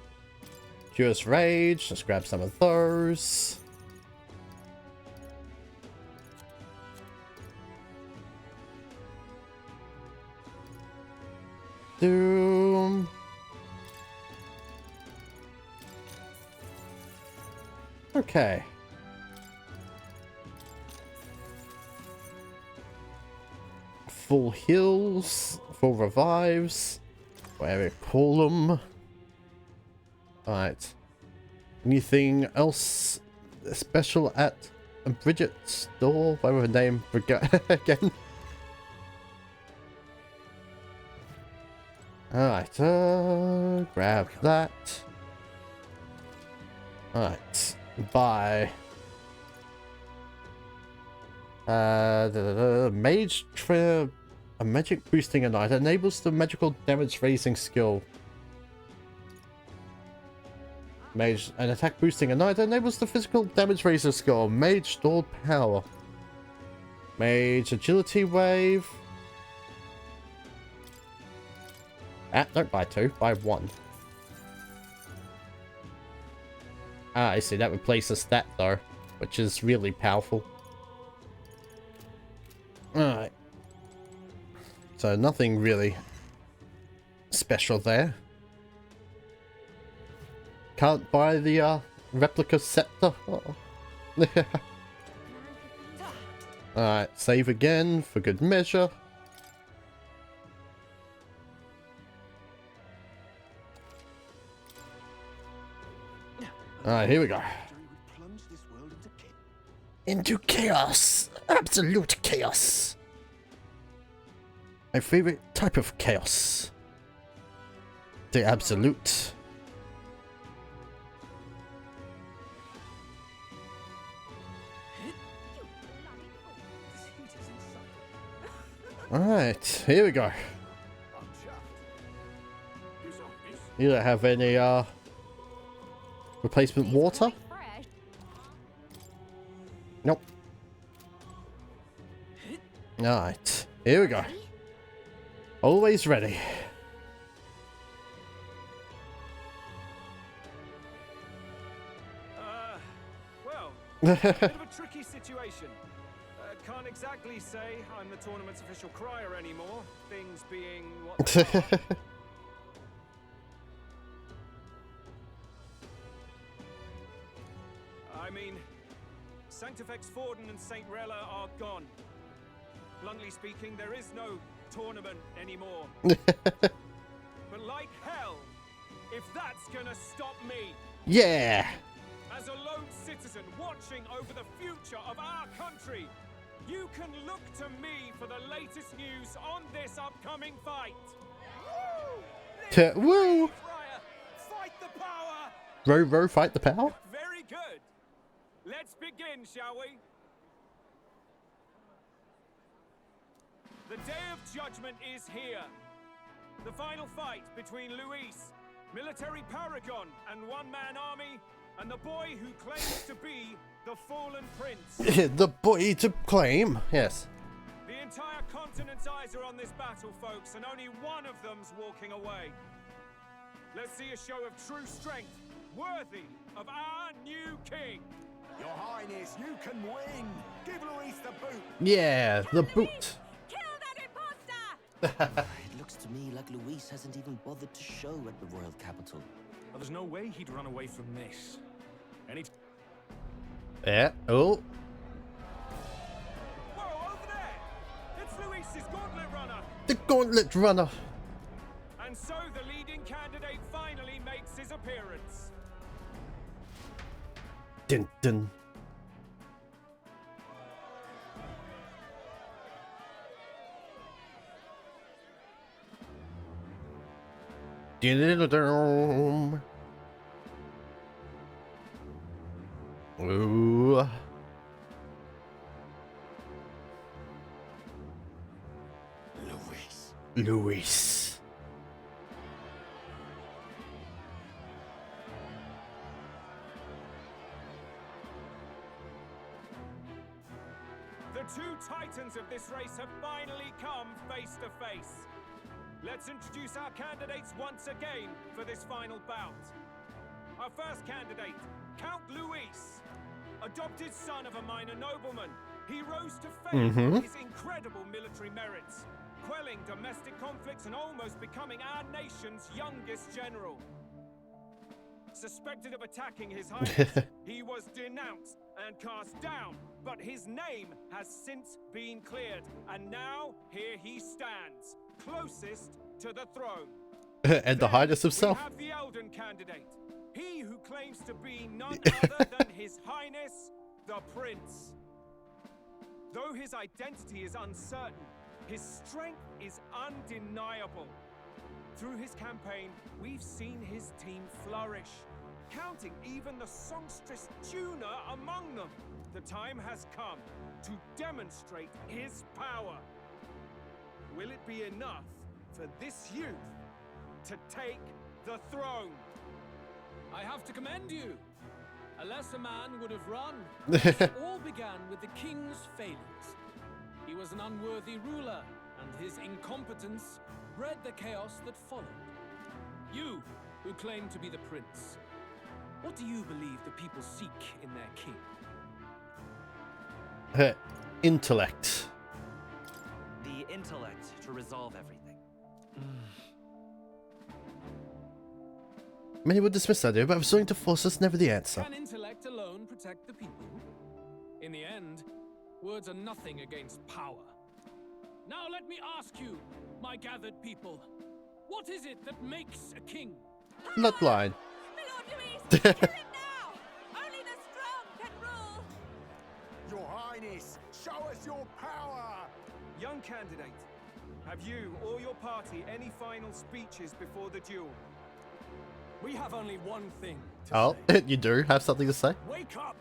Cures Rage. Let's grab some of those. Doom. Okay. Full heals, full revives, whatever you call them. Alright. Anything else special at Bridget's store? Whatever her name, forget again. Alright, grab that. Alright, buy. Mage Trip. A magic boosting a knight enables the magical damage raising skill. Mage, an attack boosting a knight enables the physical damage raising skill. Mage stored power. Mage agility wave. Don't buy two, buy one. Ah, I see, that replaces that though, which is really powerful. Alright. So nothing really special there. Can't buy the replica scepter. Alright, save again for good measure. Alright, here we go. Into chaos! Absolute chaos! My favorite type of chaos. The absolute. Alright, here we go. You don't have any replacement water? Nope. Alright, here we go. Always ready. Well, a bit of a tricky situation. Can't exactly say I'm the tournament's official crier anymore, things being what they are. I mean, Sanctifex Forden and St. Rella are gone. Bluntly speaking, there is no tournament anymore. But like hell, if that's gonna stop me. Yeah. As a lone citizen nation watching over the future of our country, you can look to me for the latest news on this upcoming fight. Woo! Fight the power! Row, fight the power? Very good. Let's begin, shall we? The day of judgment is here. The final fight between Luis, military paragon and one-man army, and the boy who claims to be the fallen prince. The boy to claim, yes. The entire continent's eyes are on this battle, folks, and only one of them's walking away. Let's see a show of true strength, worthy of our new king. Your Highness, you can win. Give Luis the boot. Yeah, the boot. It looks to me like Luis hasn't even bothered to show at the royal capital. Well, there's no way he'd run away from this. Yeah. Oh. Whoa, over there! It's Luis's gauntlet runner. The gauntlet runner. And so the leading candidate finally makes his appearance. Dun dun. Ooh. Luis. The two titans of this race have finally come face to face. Let's introduce our candidates once again for this final bout. Our first candidate, Count Luis, adopted son of a minor nobleman. He rose to fame for his incredible military merits, quelling domestic conflicts and almost becoming our nation's youngest general. Suspected of attacking his highness, he was denounced and cast down, but his name has since been cleared, and now here he stands, closest to the throne. And the highness himself. We have the Elden candidate, he who claims to be none other than his highness, the prince. Though his identity is uncertain, his strength is undeniable. Through his campaign, we've seen his team flourish, counting even the songstress Tuna among them. The time has come to demonstrate his power. Will it be enough for this youth to take the throne? I have to commend you. A lesser man would have run. It all began with the king's failures. He was an unworthy ruler, and his incompetence bred the chaos that followed. You, who claim to be the prince, what do you believe the people seek in their king? Intellect. The intellect to resolve everything. Many would dismiss that idea, but resorting to force is never the answer. Can intellect alone protect the people? In the end, words are nothing against power. Now let me ask you, my gathered people, what is it that makes a king? Bloodline. Kill him now! Only the strong can rule! Your Highness, show us your power! Young candidate, have you or your party any final speeches before the duel? We have only one thing to say. You do have something to say? Wake up!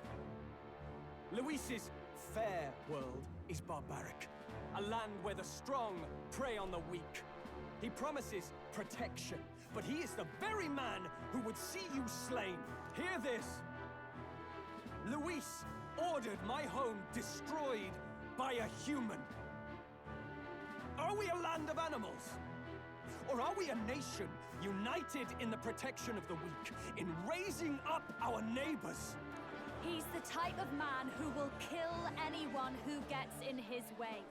Luis's fair world is barbaric. A land where the strong prey on the weak. He promises protection, but he is the very man who would see you slain. Hear this. Luis ordered my home destroyed by a human. Are we a land of animals? Or are we a nation united in the protection of the weak, in raising up our neighbors? He's the type of man who will kill anyone who gets in his way.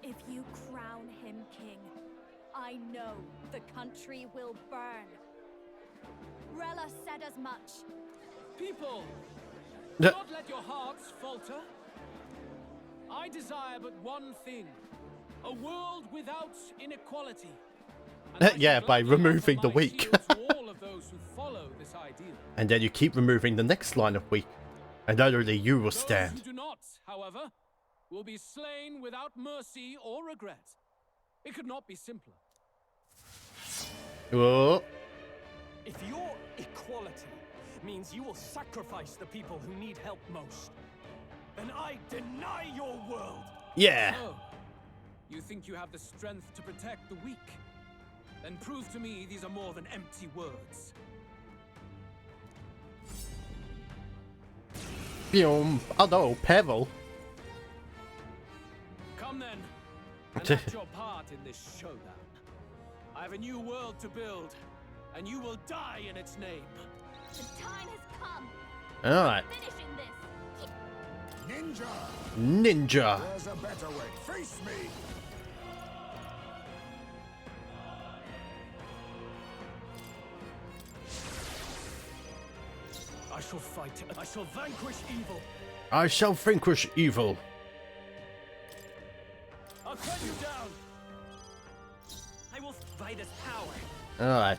If you crown him king, I know the country will burn. Rella said as much. People, do not let your hearts falter. I desire but one thing, a world without inequality. Yeah, by removing the weak. all of those who follow this ideal. And then you keep removing the next line of weak. And utterly you will Those stand. who do not, however, will be slain without mercy or regret. It could not be simpler. Oh. If your equality means you will sacrifice the people who need help most, then I deny your world. Yeah. Oh, you think you have the strength to protect the weak? Then prove to me these are more than empty words. Oh no, Pebble. Come then, and act your part in this showdown. I have a new world to build, and you will die in its name. The time has come. Alright. Finishing this. Ninja! Ninja. There's a better way. Face me! I shall fight. I shall vanquish evil. I shall vanquish evil. I'll cut you down. I will fight his power. Alright,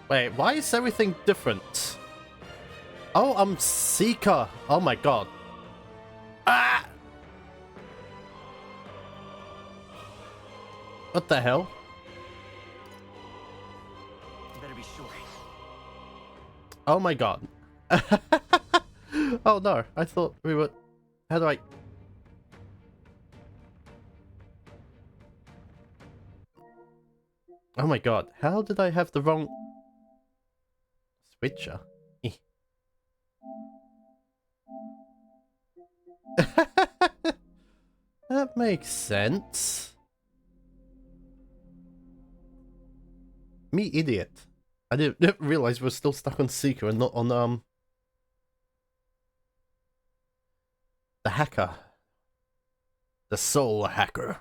wait, why is everything different? Oh, I'm Seeker. Oh my god. Ah! What the hell? You better be sure. Oh my god. Oh no, I thought we were... How do I... Oh my god, how did I have the wrong... Switcher? Eh. That makes sense. Me idiot. I didn't realize we're still stuck on Seeker and not on, the hacker. The Soul Hacker.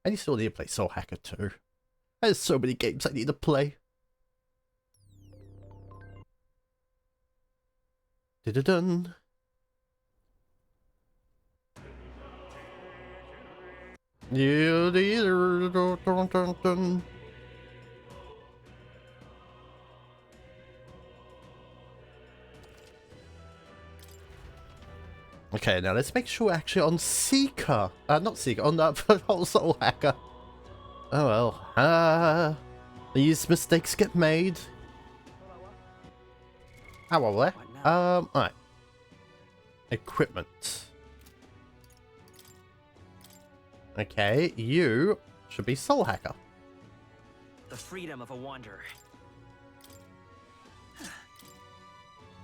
I still need to play Soul Hacker 2. There's so many games I need to play. Dun-dun-dun. Dun-dun-dun. Okay, now let's make sure we're actually on Seeker. Not Seeker, on the Soul Hacker. Oh well. These mistakes get made. How well, alright. Equipment. Okay, you should be Soul Hacker. The freedom of a wanderer.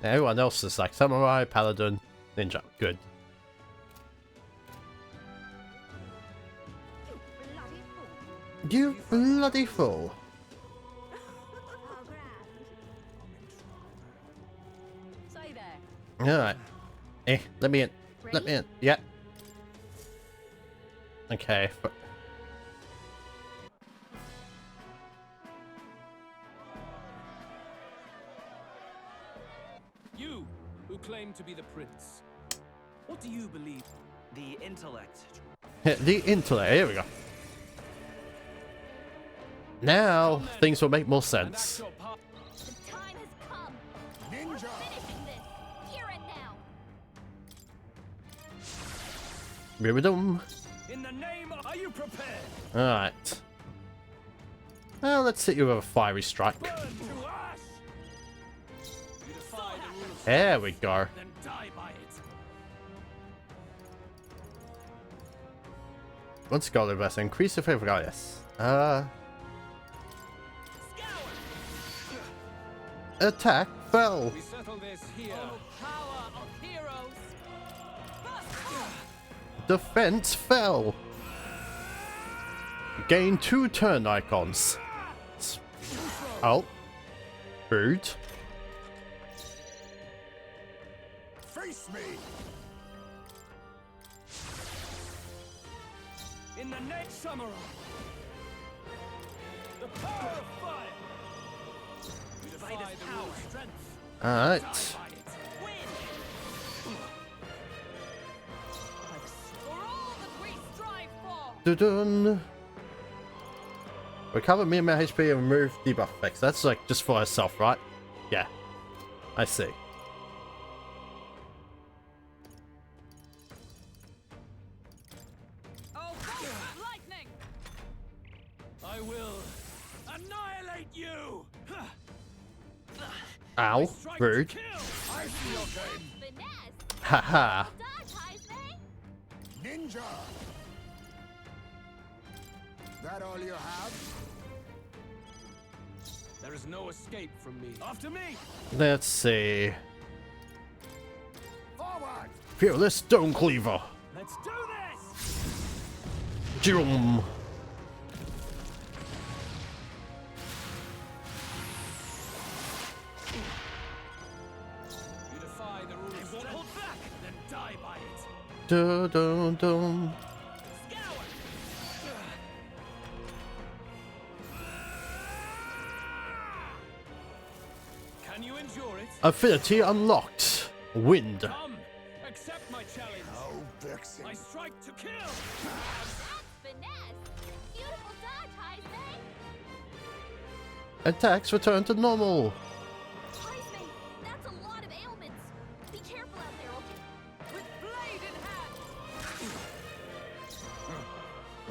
Everyone else is like Samurai, Paladin, Ninja. Good. You bloody fool. Say there. Alright. Let me in. Let me in. Yeah. Okay. You, who claim to be the prince, what do you believe? The intellect. The intellect. Here we go. Now things will make more sense. The time has come. Ninja. We're finishing this here and now. Ribbidum. In the name, are you prepared? Alright. Well, let's hit you with a fiery strike. Burn to ash. You defy the rule of There we go. then die by it. Once go to increase the favor. Yes. Attack fell. We settle this here. Power of heroes. Defense fell. Gain 2 turn icons. Oh. Food. Face me! In the next samurai. The power of fire. You defy the rule of strength. Alright. Die by it. For all that we strive for. Dun-dun. Recover minimum HP and remove debuff effects. That's like just for herself, right? Yeah. I see. Oh, lightning! I will annihilate you! Ow. Rude. I see your game. Haha. Ninja! That all you have? There is no escape from me. After me! Let's see. Forward! Fearless Stone Cleaver. Let's do this! Jum. You defy the rules. They won't hold back, then die by it. Dun dun dun. Can you endure it? Affinity unlocked. Wind. Come, accept my challenge. Oh, Vixen. I strike to kill. Beautiful dodge, Heisman. Attacks return to normal. Heisman, that's a lot of ailments. Be careful out there, okay? With blade in hand!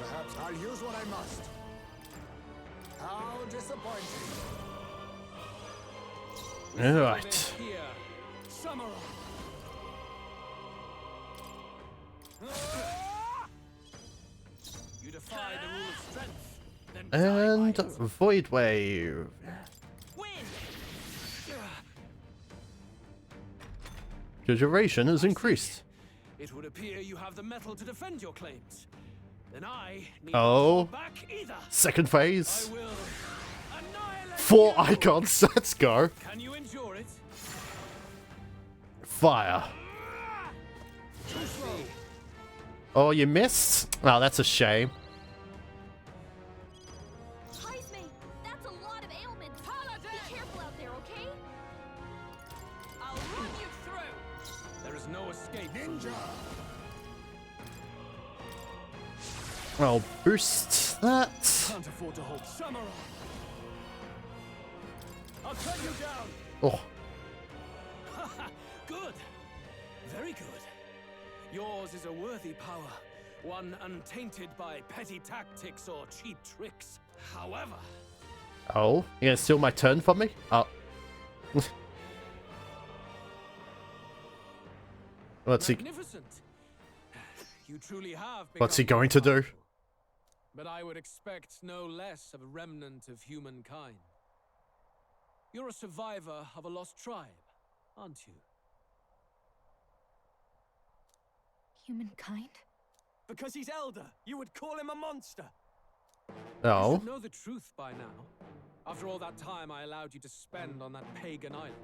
Perhaps I'll use what I must. How disappointing. Alright. Here, Samurai. You defy the rule of strength, then And die by it. Void Wave. Your duration is increased. It would appear you have the metal to defend your claims. Then I need Oh. not hold back either. Second phase. I will annihilate 4 you. icons. Let's go. Can you endure it? Fire. Too slow. Oh, you missed? Oh, that's a shame. Heisman, that's a lot of ailments. Be careful out there, okay? I'll run you through! There is no escape. Ninja! I'll boost that. Can't afford to hold Samurai. I'll cut you down. Oh, Good. Very good. Yours is a worthy power, one untainted by petty tactics or cheap tricks. However, oh, you gonna steal my turn from me? Oh. What's he? magnificent. You truly have. What's he become going to do? powerful. But I would expect no less of a remnant of humankind. You're a survivor of a lost tribe, aren't you? Humankind? Because he's elder, you would call him a monster! You Oh. should know the truth by now. After all that time I allowed you to spend on that pagan island.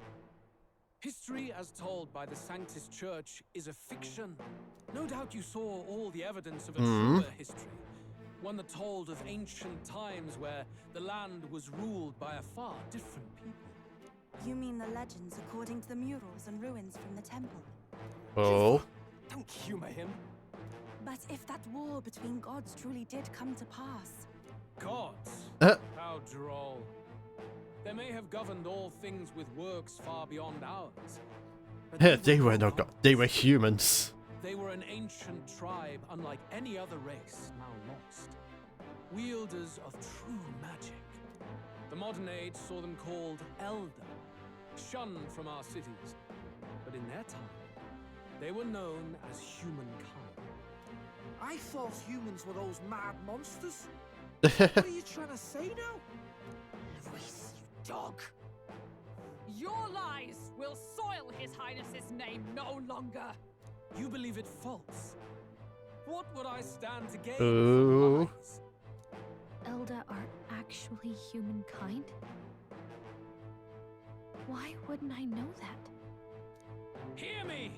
History as told by the Sanctus Church is a fiction. No doubt you saw all the evidence of a truer history. One that told of ancient times where the land was ruled by a far different people. You mean the legends according to the murals and ruins from the temple? Oh. Don't humor him. But if that war between gods truly did come to pass... Gods? How droll. They may have governed all things with works far beyond ours. But They were no god. They were humans. They were an ancient tribe unlike any other race now lost. Wielders of true magic. The modern age saw them called Elder, shunned from our cities. But in their time, they were known as humankind. I thought humans were those mad monsters. What are you trying to say now? Luis, you dog! Your lies will soil His Highness's name no longer! You believe it false. What would I stand to gain Ooh. from lies? Elda are actually humankind? Why wouldn't I know that? Hear me!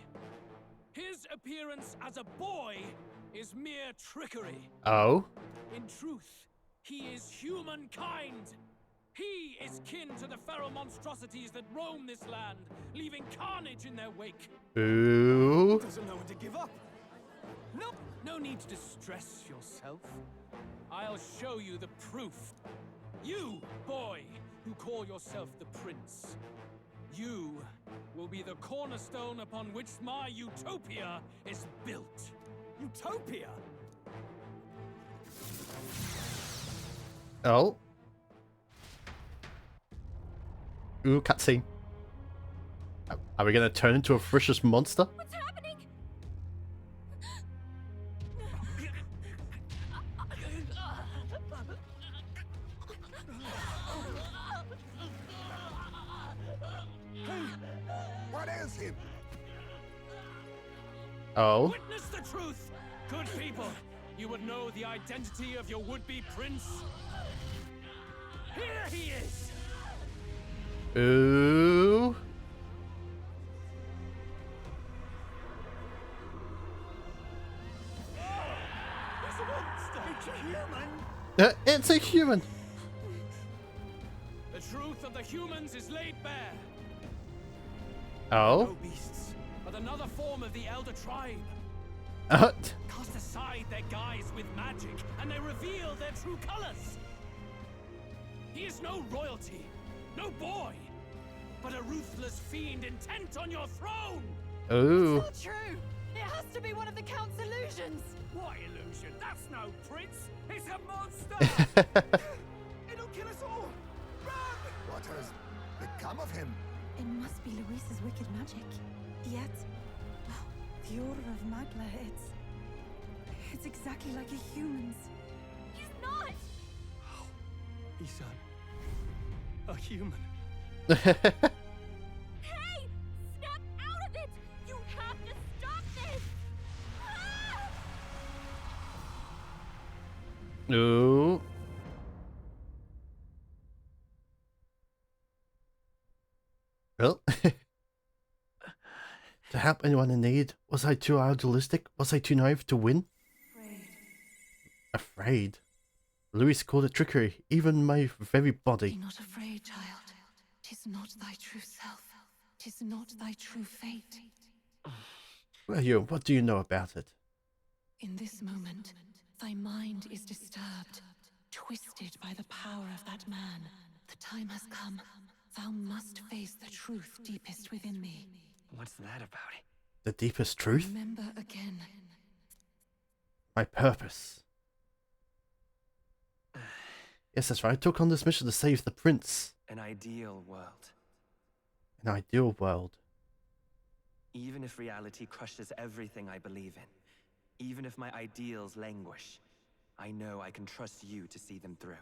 His appearance as a boy is mere trickery. Oh. In truth, he is humankind. He is kin to the feral monstrosities that roam this land, leaving carnage in their wake. Ooh. Doesn't know when to give up. Nope, no need to distress yourself. I'll show you the proof. You, boy, who call yourself the prince. You will be the cornerstone upon which my utopia is built. Utopia? Oh. Ooh, cutscene. Are we gonna turn into a vicious monster? What's happening? What is him? Oh. Witness the truth, good people. You would know the identity of your would-be prince. Here he is. Ooh. It's a monster! It's a human! It's a human. The truth of the humans is laid bare. Oh. No beasts, but another form of the elder tribe. Cast aside their guise with magic, and they reveal their true colors. He is no royalty, no boy, but a ruthless fiend intent on your throne. Ooh. It's not true. It has to be one of the Count's illusions. What illusion? That's no prince! It's a monster! It'll kill us all! Run! What has become of him? It must be Luis's wicked magic. Yet, the aura of Magla, it's exactly like a human's. He's not. He's a human. Hey! Snap out of it! You have to stop this! Ah! Ooh. Well, to help anyone in need, was I too idealistic? Was I too naive to win? Afraid? Louis called it trickery, even my very body. Be not afraid, child. 'Tis not thy true self. 'Tis not thy true fate. Well, you, what do you know about it? In this moment, thy mind is disturbed, twisted by the power of that man. The time has come. Thou must face the truth deepest within thee. What's that about? The deepest truth? Remember again. My purpose. Yes, that's right. I took on this mission to save the prince. An ideal world. An ideal world. Even if reality crushes everything I believe in, even if my ideals languish, I know I can trust you to see them through.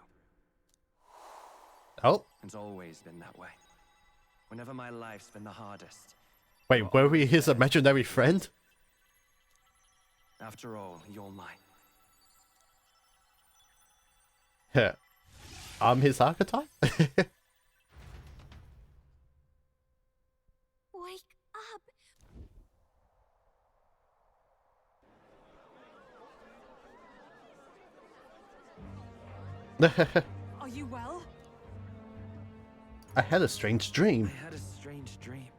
Oh. It's always been that way. Whenever my life's been the hardest. Wait, were we his imaginary friend? After all, you're mine. Yeah. I'm his archetype? Wake up! Are you well? I had a strange dream. I had a strange dream.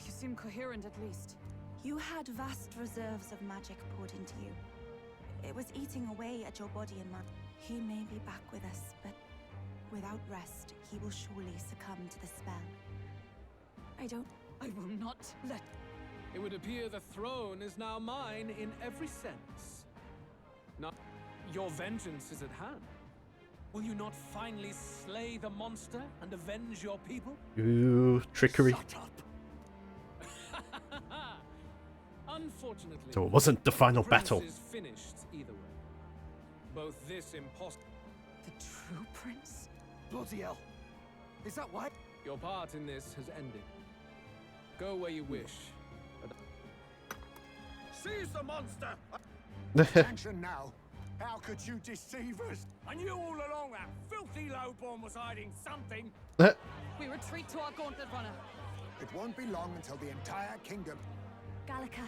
You seem coherent at least. You had vast reserves of magic poured into you. It was eating away at your body and mind. He may be back with us, but without rest, he will surely succumb to the spell. I will not let... It would appear the throne is now mine in every sense. Now, your vengeance is at hand. Will you not finally slay the monster and avenge your people? Ooh, trickery. Shut up. Unfortunately, So it wasn't the final Prince battle. is finished either way. Both this imposter. The true prince? Bloody hell. Is that why? Your part in this has ended. Go where you wish. But Seize the monster! Attention now. How could you deceive us? I knew all along that filthy lowborn was hiding something. We retreat to our gauntlet runner. It won't be long until the entire kingdom... Gallica,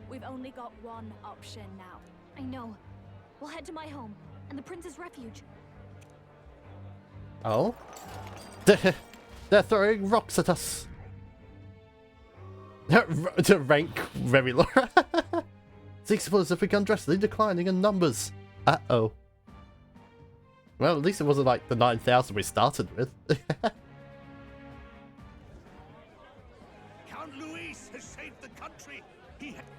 we've only got one option now. I know. We'll head to my home and the prince's refuge. Oh? They're throwing rocks at us. To rank very low. Six supporters have begun drastically declining in numbers. Uh-oh. Well, at least it wasn't like the 9,000 we started with. Count Luis has saved the country.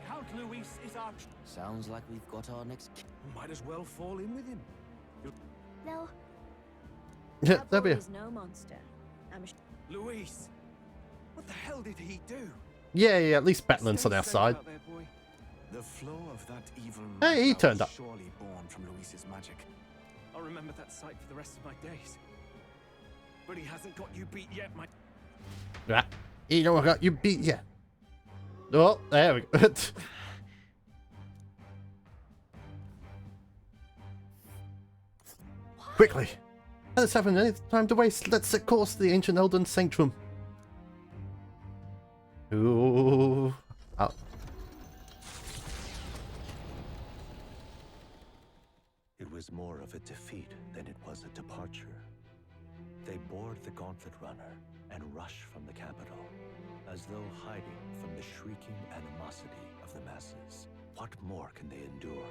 Count Luis is our... Sounds like we've got our next... Might as well fall in with him. No. Yeah, That that'd boy be is no monster. Luis, what the hell did he do? yeah, at least Batman's on our side. The flow of that evil Hey, he turned up. surely born from Luis's magic. I'll remember that sight for the rest of my days. But he hasn't got you beat yet, my... Ah, you know I got you beat, yeah. Oh, there we go. Quickly! Let's have any time to waste. Let's set course to the ancient Elden Sanctum. Ooh. Oh. It was more of a defeat than it was a departure. They board the Gauntlet Runner and rush from the capital, as though hiding from the shrieking animosity of the masses. What more can they endure?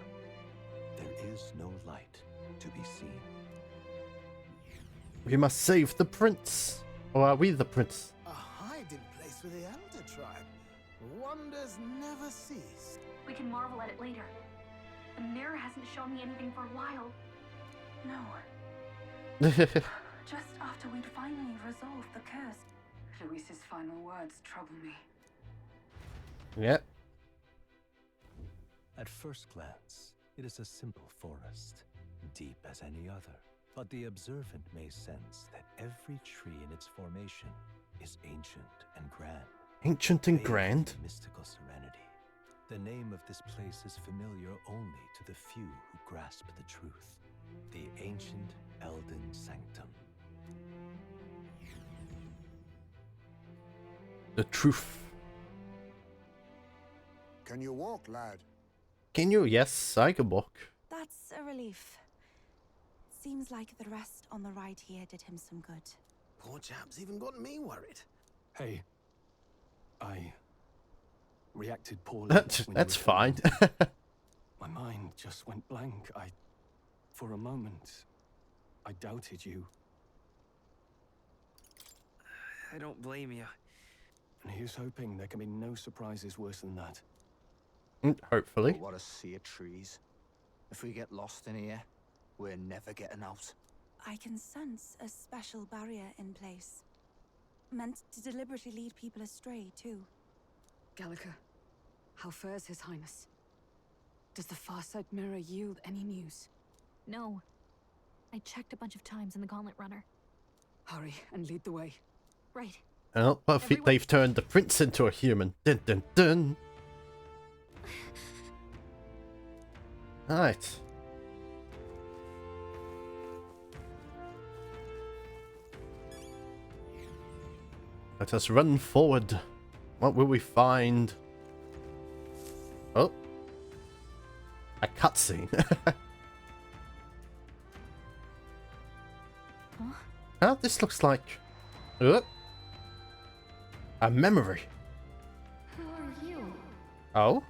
There is no light to be seen. We must save the prince. Or are we the prince? A hiding place for the Elder tribe. Wonders never cease. We can marvel at it later. The mirror hasn't shown me anything for a while. No. Just after we'd finally resolved the curse. Luis's final words trouble me. Yep. At first glance, it is a simple forest, deep as any other. But the observant may sense that every tree in its formation is ancient and grand. Ancient and grand? Mystical serenity. The name of this place is familiar only to the few who grasp the truth. The ancient Elden Sanctum. The truth. Can you walk, lad? Can you? Yes, I can walk. That's a relief. Seems like the rest on the right here did him some good. Poor chap's even got me worried. Hey, I reacted poorly. That's fine. My mind just went blank. For a moment, I doubted you. I don't blame you. And here's hoping there can be no surprises worse than that. Hopefully. What a sea of trees. If we get lost in here, we're never getting out. I can sense a special barrier in place. Meant to deliberately lead people astray, too. Gallica, how fares His Highness? Does the Farsight mirror yield any news? No. I checked a bunch of times in the Gauntlet Runner. Hurry and lead the way. Right. Oh, well, they've turned the prince into a human. Dun dun dun. Right. Let us run forward. What will we find? Oh. A cutscene. Huh? Oh, this looks like... a memory. Who are you? Oh?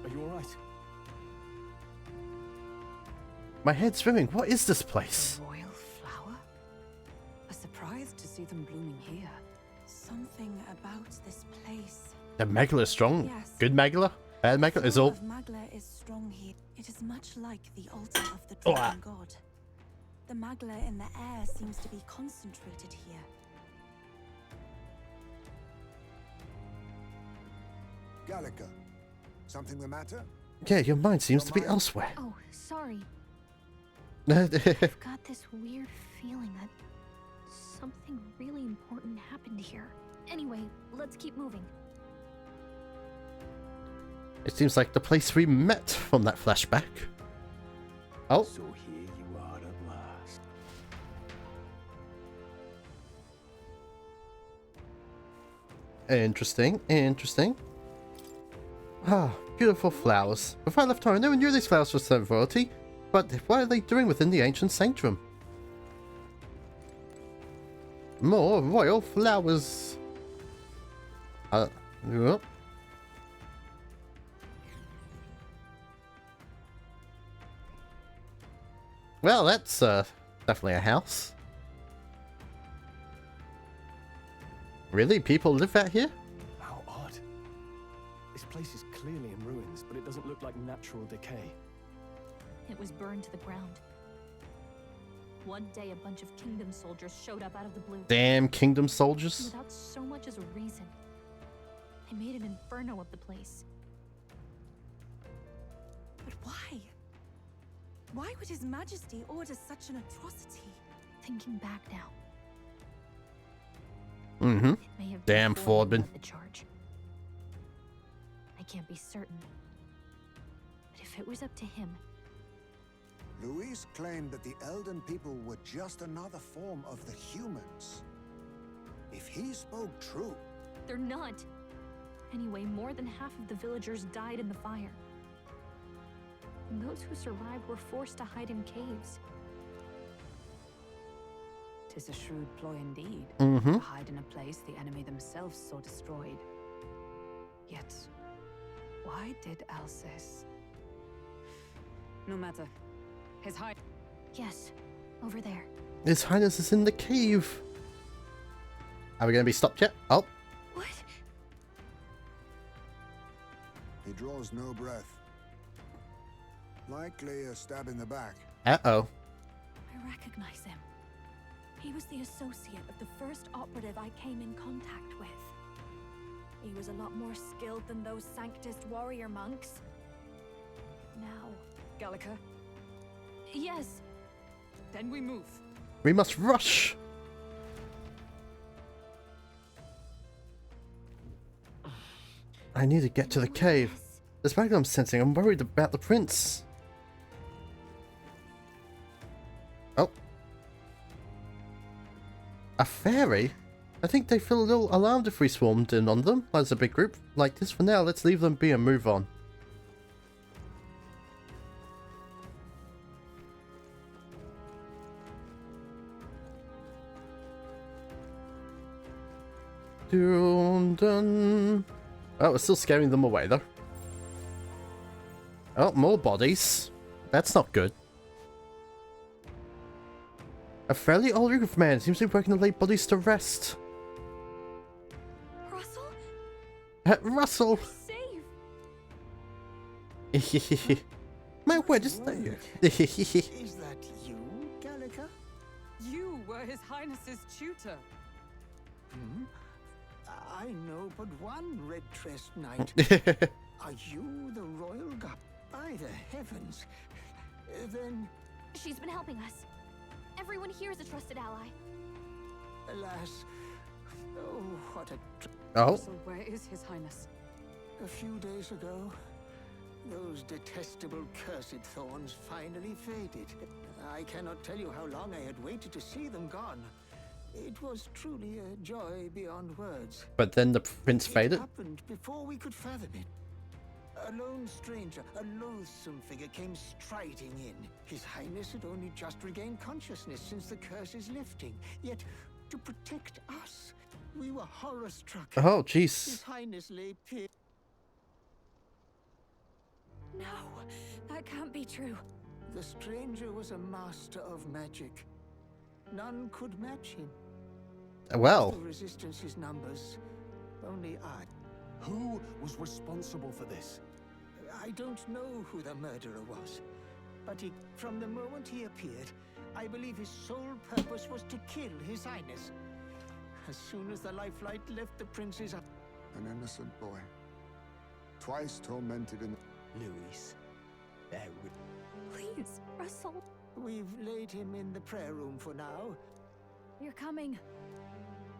Are you alright? My head's swimming. What is this place? A royal flower? A surprise to see them blooming here. Something about this place. The Magla is strong. Yes. Good Magla? Bad Magla is Flow all... of Magla is strong here. It is much like the altar of the dragon god. The Magla in the air seems to be concentrated here. Gallica, something the matter? Yeah, your mind seems to be elsewhere. Oh, sorry. I've I've got this weird feeling that something really important happened here. Anyway, let's keep moving. It seems like the place we met from that flashback. Oh. So here you are at last. Interesting, interesting. Ah, beautiful flowers. Before I left home, I never knew these flowers were so royalty. But what are they doing within the ancient sanctum? More royal flowers. Yep. Well, that's definitely a house. Really? People live out here? How odd. This place is clearly in ruins, but it doesn't look like natural decay. It was burned to the ground. One day, a bunch of kingdom soldiers showed up out of the blue. Damn kingdom soldiers. Without so much as a reason. They made an inferno of the place. But why? Why would His Majesty order such an atrocity? Thinking back now. Mm-hmm. It may have Damn been Ford who Fordman. led the charge. I can't be certain. But if it was up to him, Luis claimed that the Elden people were just another form of the humans. If he spoke true... they're not. Anyway, more than half of the villagers died in the fire. And those who survived were forced to hide in caves. 'Tis a shrewd ploy indeed. Mm-hmm. To hide in a place the enemy themselves saw destroyed. Yet, why did Alcest? No matter. His High... Yes, over there. His Highness is in the cave. Are we going to be stopped yet? Oh. What? He draws no breath. Likely a stab in the back. Uh-oh. I recognize him. He was the associate of the first operative I came in contact with. He was a lot more skilled than those Sanctist warrior monks. Now... Gallica? Yes. Then we move. We must rush. I need to get to the cave. Despite what I'm sensing, I'm worried about the prince. Oh. A fairy? I think they feel a little alarmed if we swarmed in on them as a big group like this. For now, let's leave them be and move on. Dun, dun. Oh, we're still scaring them away though. Oh, more bodies. That's not good. A fairly old group of men seems to be working to lay bodies to rest. Russell? Russell! Save! My word, is that you? Is that you, Gallica? You were His Highness's tutor. Hmm? I know but one red-dressed knight. Are you the royal guard? By the heavens. Then, She's been helping us. Everyone here is a trusted ally. alas, oh, what a... Oh. So where is His Highness? A few days ago, those detestable cursed thorns finally faded. I cannot tell you how long I had waited to see them gone. It was truly a joy beyond words. But then the prince faded? It happened before we could fathom it. A lone stranger, a loathsome figure came striding in. His Highness had only just regained consciousness since the curse's lifting. Yet, to protect us, we were horror-struck. Oh, jeez. His Highness lay pierced. No, that can't be true. The stranger was a master of magic. None could match him. Well. The resistance's numbers, only I. Who was responsible for this? I don't know who the murderer was, but from the moment he appeared, I believe his sole purpose was to kill His Highness. As soon as the lifelight left the prince's... An innocent boy. Twice tormented in... Luis, there Please, Russell. We've laid him in the prayer room for now. You're coming,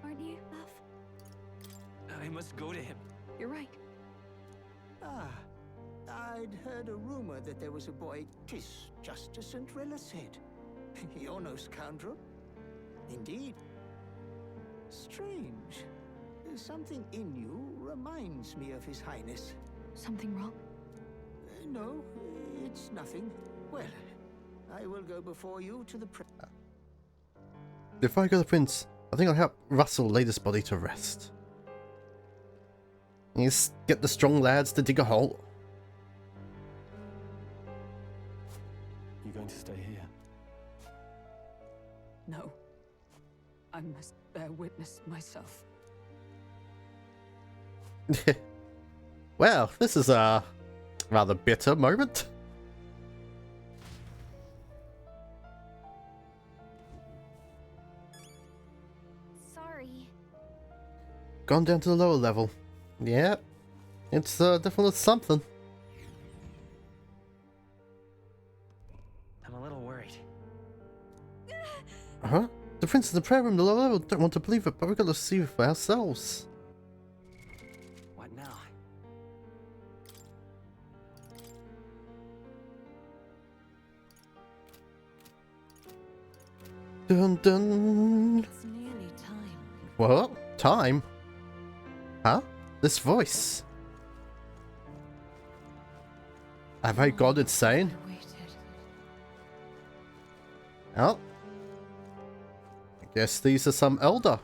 aren't you, love? I must go to him. You're right. Ah, I'd heard a rumor that there was a boy. 'Tis just as Cinderella said. You're no scoundrel. Indeed. Strange. Something in you reminds me of His Highness. Something wrong? No, it's nothing. Well, I will go before you to the Before I go to the prince, I think I'll help Russell lay this body to rest. Let's get the strong lads to dig a hole. You going to stay here? No. I must bear witness myself. Well, this is a rather bitter moment. Sorry. Gone down to the lower level. Yeah, it's definitely something. I'm a little worried. Huh? The prince in the prayer room, the lower level, don't want to believe it, but we've got to see it for ourselves. What now? Dun dun. It's nearly time. What? Time? Huh? This voice? Have I gone insane? Oh. I guess these are some elder.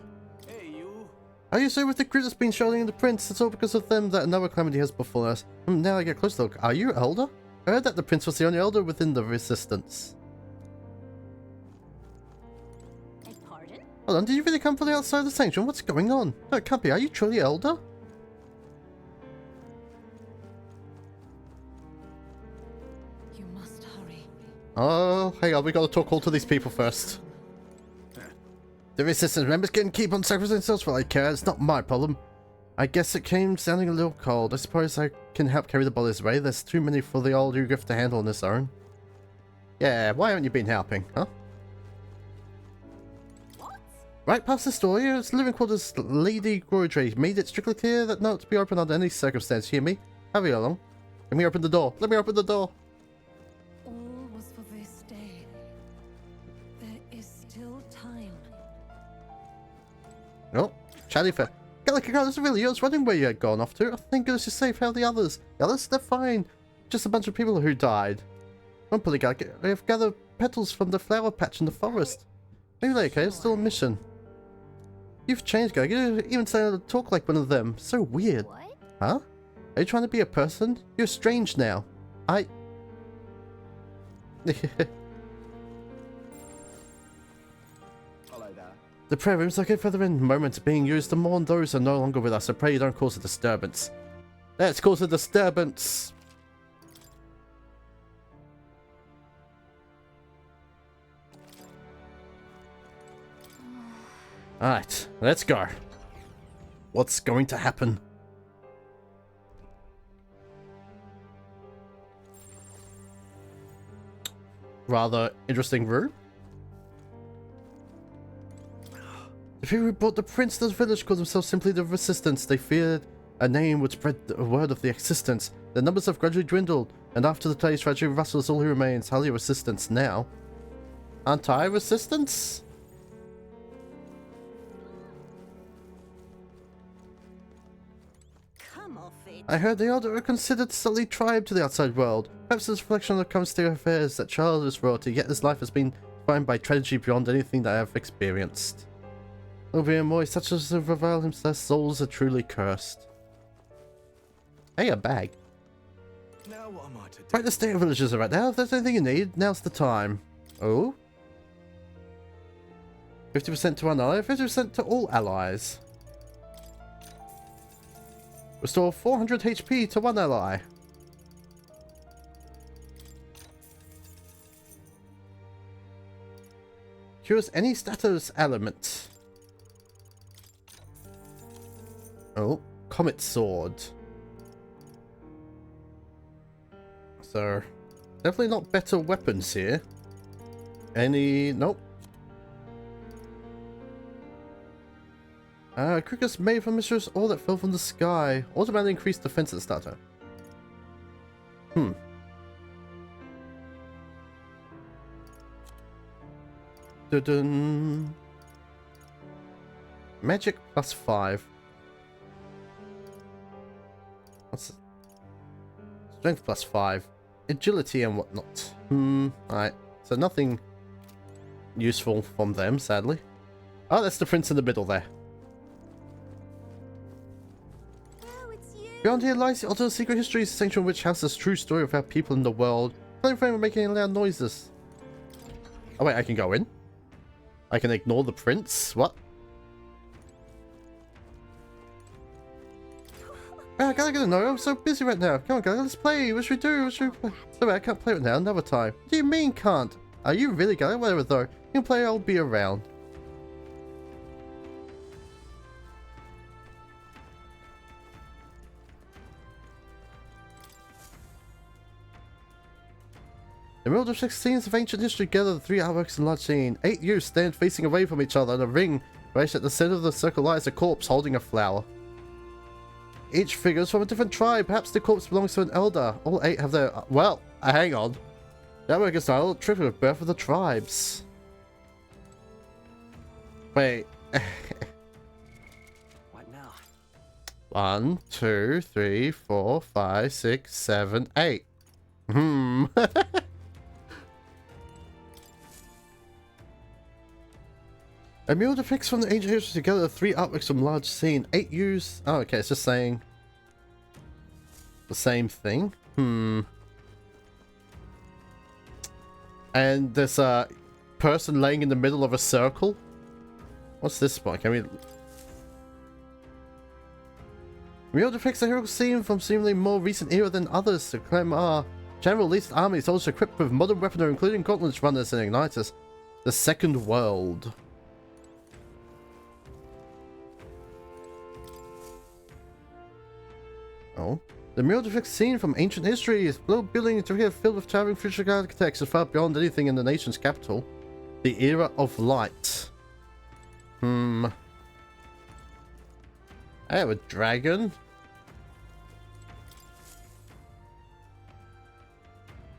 Hey, you. Are you sure with the crew that's been shouting in the prince? It's all because of them that another calamity has befallen us. Now I get close to look. Are you elder? I heard that the prince was the only elder within the resistance. Pardon? Hold on, did you really come from the outside of the sanctuary? What's going on? No, it can't be. Are you truly elder? You must hurry. Oh, hang on. We gotta talk all to these people first. The resistance members can keep on sacrificing themselves for all I care. It's not my problem. I guess it came sounding a little cold. I suppose I can help carry the bodies away. There's too many for the old Ugriff to handle on his own. Yeah, why haven't you been helping, huh? Right past the store, it's living quarters. Lady Groydray made it strictly clear that not to be open under any circumstance. Hear me? Hurry along. Let me open the door. Let me open the door. All was for this day. There is still time. Oh, chatty fair. Gallica, this is really yours. Wondering where you had gone off to. I think goodness you're safe. How are the others? The others? They're fine. Just a bunch of people who died. One pretty Gallica. I have gathered petals from the flower patch in the forest. Maybe they're okay. It's still a mission. You've changed, Gallica. You even started to talk like one of them. So weird. What? Huh? Are you trying to be a person? You're strange now. Hello there. The prayer room's okay further in. Moments being used to mourn those who are no longer with us. I pray you don't cause a disturbance. Let's cause a disturbance. Alright, let's go. What's going to happen? Rather interesting room. The people who brought the prince to the village called themselves simply the Resistance. They feared a name would spread the word of the existence. Their numbers have gradually dwindled, and after the place tragedy, Russell is all who remains. Hardly a resistance now. Anti-resistance? I heard the Elder are considered subtly tribe to the outside world. Perhaps it's a reflection of the current state of affairs that child is royalty, yet his life has been defined by tragedy beyond anything that I have experienced. Over more, such as the revile himself, their souls are truly cursed. Hey, a bag. Now what am I to do? Right, the state of villages are right now. If there's anything you need, now's the time. Oh? 50% to one ally, 50% to all allies. Restore 400 HP to one ally. Cures any status element. Oh, Comet Sword. So, definitely not better weapons here. Any... nope. Crickets made from mistress all that fell from the sky. Automatically increased defense at the starter. Dun-dun. Magic plus 5. What's it? Strength plus 5. Agility and whatnot. Alright. So nothing useful from them, sadly. Oh, that's the prince in the middle there. Beyond here lies the alternate secret history sanctuary which houses true story of our people in the world. Only frame of making loud noises. Oh wait, I can go in? I can ignore the prince? What? I gotta know, I'm so busy right now. Come on, guys, let's play. What should we do? What should we play? Sorry, I can't play it now. Another time. What do you mean can't? Are you really going? Whatever though. You can play, I'll be around. The middle of 6 scenes of ancient history gather the 3 artworks in large scene. 8 youths stand facing away from each other in a ring. Right at the center of the circle lies a corpse holding a flower. Each figure is from a different tribe. Perhaps the corpse belongs to an elder. All 8 have their... well, hang on. That work is style tribute of birth of the tribes. Wait. What now? 1, 2, 3, 4, 5, 6, 7, 8. A mural depicts from the ancient history together 3 artworks from large scene. 8 use... oh, okay, it's just saying the same thing. And there's a person laying in the middle of a circle. What's this one? Can we... mural depicts a heroic scene from seemingly more recent era than others. The claim general released armies also equipped with modern weaponry, including gauntlets, runners, and igniters. The Second World. Oh. The mural depicts a scene from ancient history. It's below building to here filled with towering future architects far beyond anything in the nation's capital. The Era of Light. I have a dragon.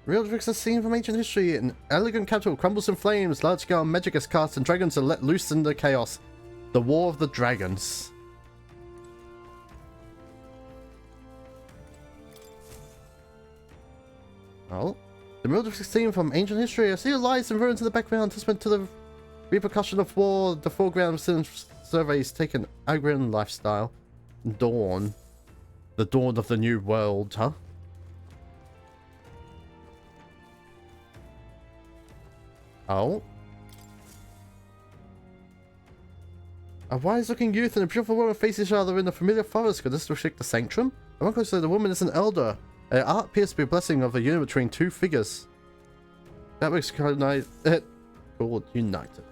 Real depicts a scene from ancient history. An elegant capital crumbles in flames. Large-scale magic is cast and dragons are let loose in the chaos. The War of the Dragons. Oh. The mural depicts a scene from ancient history. I see lies and ruins in the background, testament to the repercussion of war. The foreground surveys take an agrarian lifestyle. Dawn. The dawn of the new world, huh? Oh. A wise-looking youth and a beautiful woman face each other in a familiar forest. Could this restrict the sanctum? The one close to the woman is an elder. Art appears to be a blessing of a union between 2 figures. That makes called united.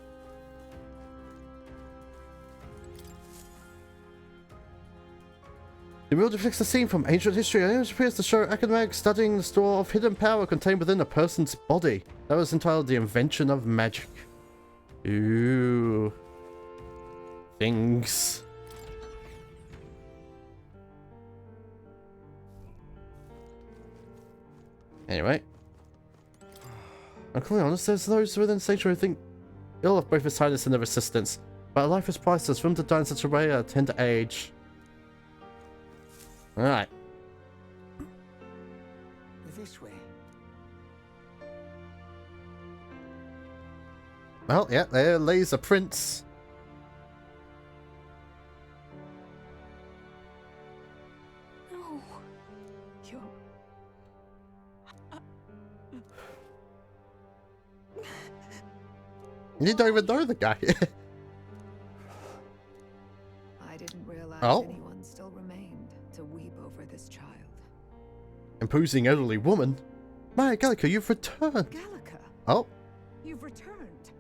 The mural depicts a scene from ancient history. An image appears to show academics studying the store of hidden power contained within a person's body. That was entitled The Invention of Magic. Ooh. Things. Anyway. I'm quite honest, there's those within the sanctuary who think ill of both his highness and their assistants. But a life is priceless. For them to die in such a way at a tender age. Alright. This way. Well, yeah, there lays a prince. No. You're... You don't even know the guy. I didn't realize anyone still remained to weep over this child. Imposing elderly woman. My Gallica, you've returned. Gallica? Oh. You've returned.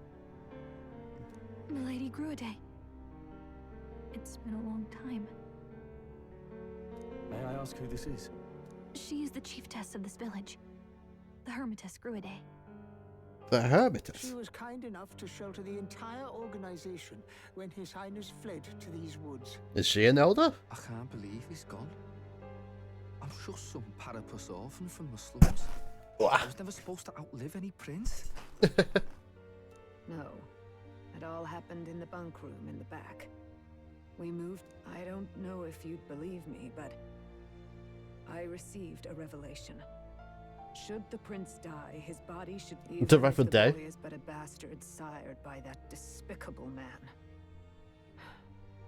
Milady Gruaday. It's been a long time. May I ask who this is? She is the chiefess of this village. The Hermitess Gruaday. The Hermitess? She was kind enough to shelter the entire organization when His Highness fled to these woods. Is she an elder? I can't believe he's gone. I'm sure some parapus orphan from the slums. I was never supposed to outlive any prince. No. It all happened in the bunk room in the back. We moved. I don't know if you'd believe me, but I received a revelation. Should the prince die, his body should be. The right for day. Boy is but a bastard sired by that despicable man.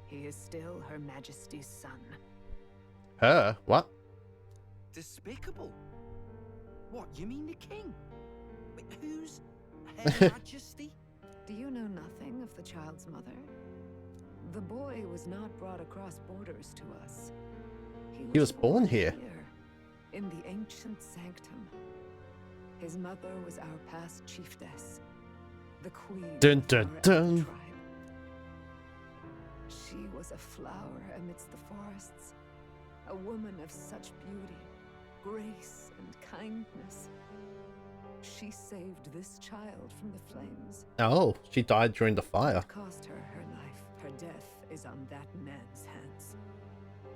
He is still Her Majesty's son. Her? What? Despicable? What, you mean the king? Wait, who's Her Majesty? Do you know nothing of the child's mother? The boy was not brought across borders to us. He was born here. In the ancient sanctum. His mother was our past chiefess, the queen Dun dun of our dun. tribe. She was a flower amidst the forests, a woman of such beauty, grace, and kindness. She saved this child from the flames. Oh, she died during the fire. It cost her her life. Her death is on that man's hands.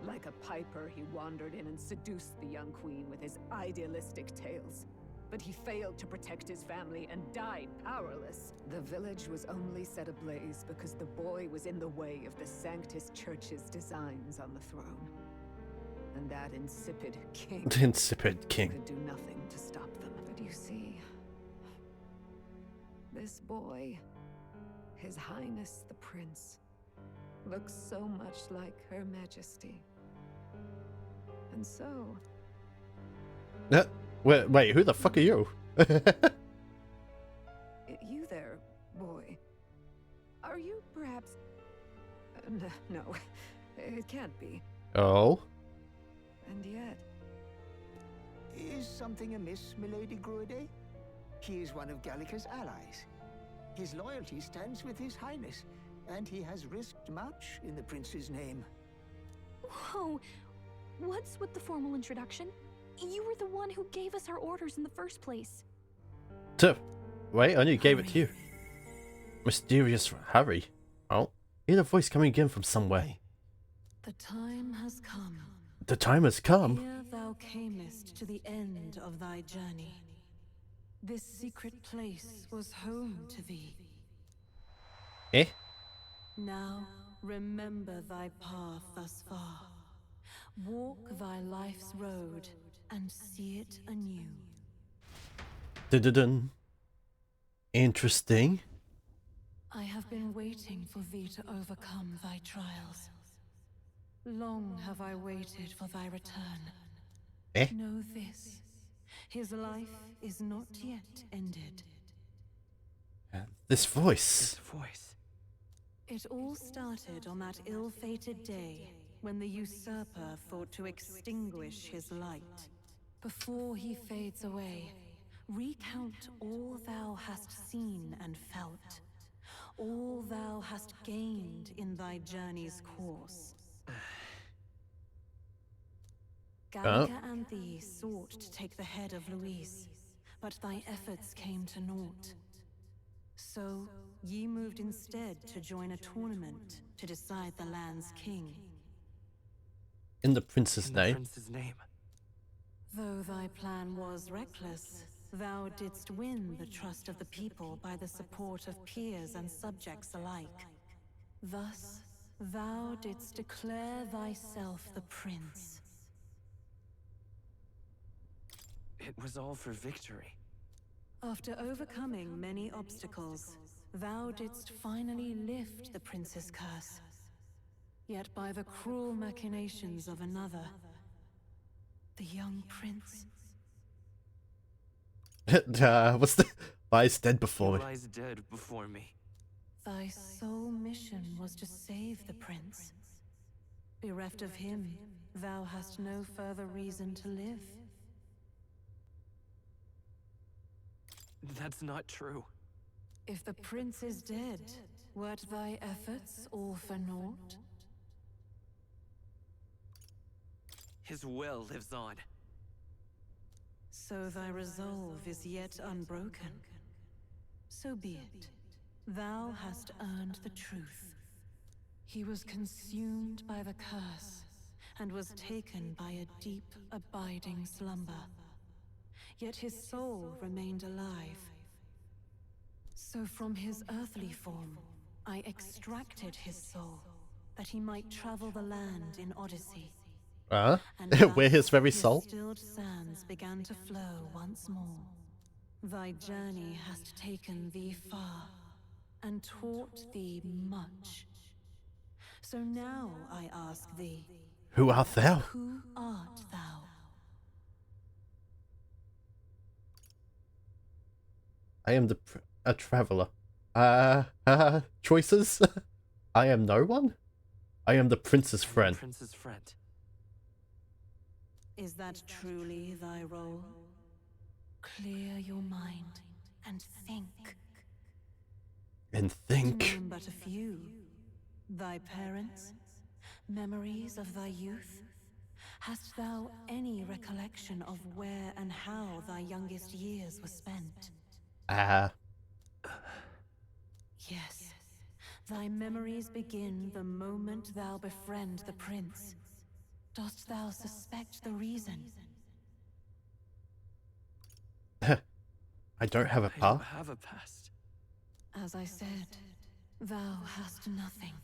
Like a piper, he wandered in and seduced the young queen with his idealistic tales. But he failed to protect his family and died powerless. The village was only set ablaze because the boy was in the way of the Sanctus Church's designs on the throne. And that insipid king Insipid king. could do nothing to stop them. But you see, this boy, His Highness the Prince, looks so much like Her Majesty. And so... Wait, who the fuck are you? You there, boy. Are you perhaps... no, it can't be. Oh? And yet... Is something amiss, milady Gruide? He is one of Gallica's allies. His loyalty stands with His Highness, and he has risked much in the prince's name. Whoa! What's with the formal introduction? You were the one who gave us our orders in the first place. Wait, I only gave it to you. Mysterious Harry. Oh, hear a voice coming again from somewhere. The time has come. The time has come. Here thou camest to the end of thy journey. This secret place was home to thee. Eh? Now remember thy path thus far. Walk thy life's road and see it anew. Dun-dun-dun. Interesting. I have been waiting for thee to overcome thy trials. Long have I waited for thy return. Eh? Know this. His life is not yet ended. This voice. It all started on that ill-fated day when the usurper thought to extinguish his light. Before he fades away, recount all thou hast seen and felt, all thou hast gained in thy journey's course. Gallica and thee sought to take the head of Louise, but thy efforts came to naught. So, ye moved instead to join a tournament to decide the land's king. In the prince's name. Though thy plan was reckless, thou didst win the trust of the people by the support of peers and subjects alike. Thus, thou didst declare thyself the prince. It was all for victory. After overcoming many obstacles, thou didst finally lift the prince's curse. Yet by the cruel machinations of another, the young prince... What's the... Lies dead before me. Lies dead before me. Thy sole mission was to save the prince. Bereft of him, thou hast no further reason to live. That's not true. If the prince is dead, wert thy efforts all for naught? His will lives on. So thy resolve is yet unbroken. So be it. Thou hast earned the truth. He was consumed by the curse, and was taken by a deep, abiding slumber. Yet his soul remained alive. So from his earthly form, I extracted his soul, that he might travel the land in Odyssey. Where his very soul? His stilled sands began to flow once more. Thy journey hast taken thee far, and taught thee much. So now I ask thee, who art thou? Who art thou? I am a traveler. choices. I am no one. I am the prince's friend. Prince's friend. Is that truly thy role? Clear your mind and think. And To think. name but a few. Thy parents, memories of thy youth. Hast thou any recollection of where and how thy youngest years were spent? Yes. Thy memories begin the moment thou befriend the prince. Dost thou suspect the reason? I don't have a I past. don't have a past. As I said, thou hast nothing.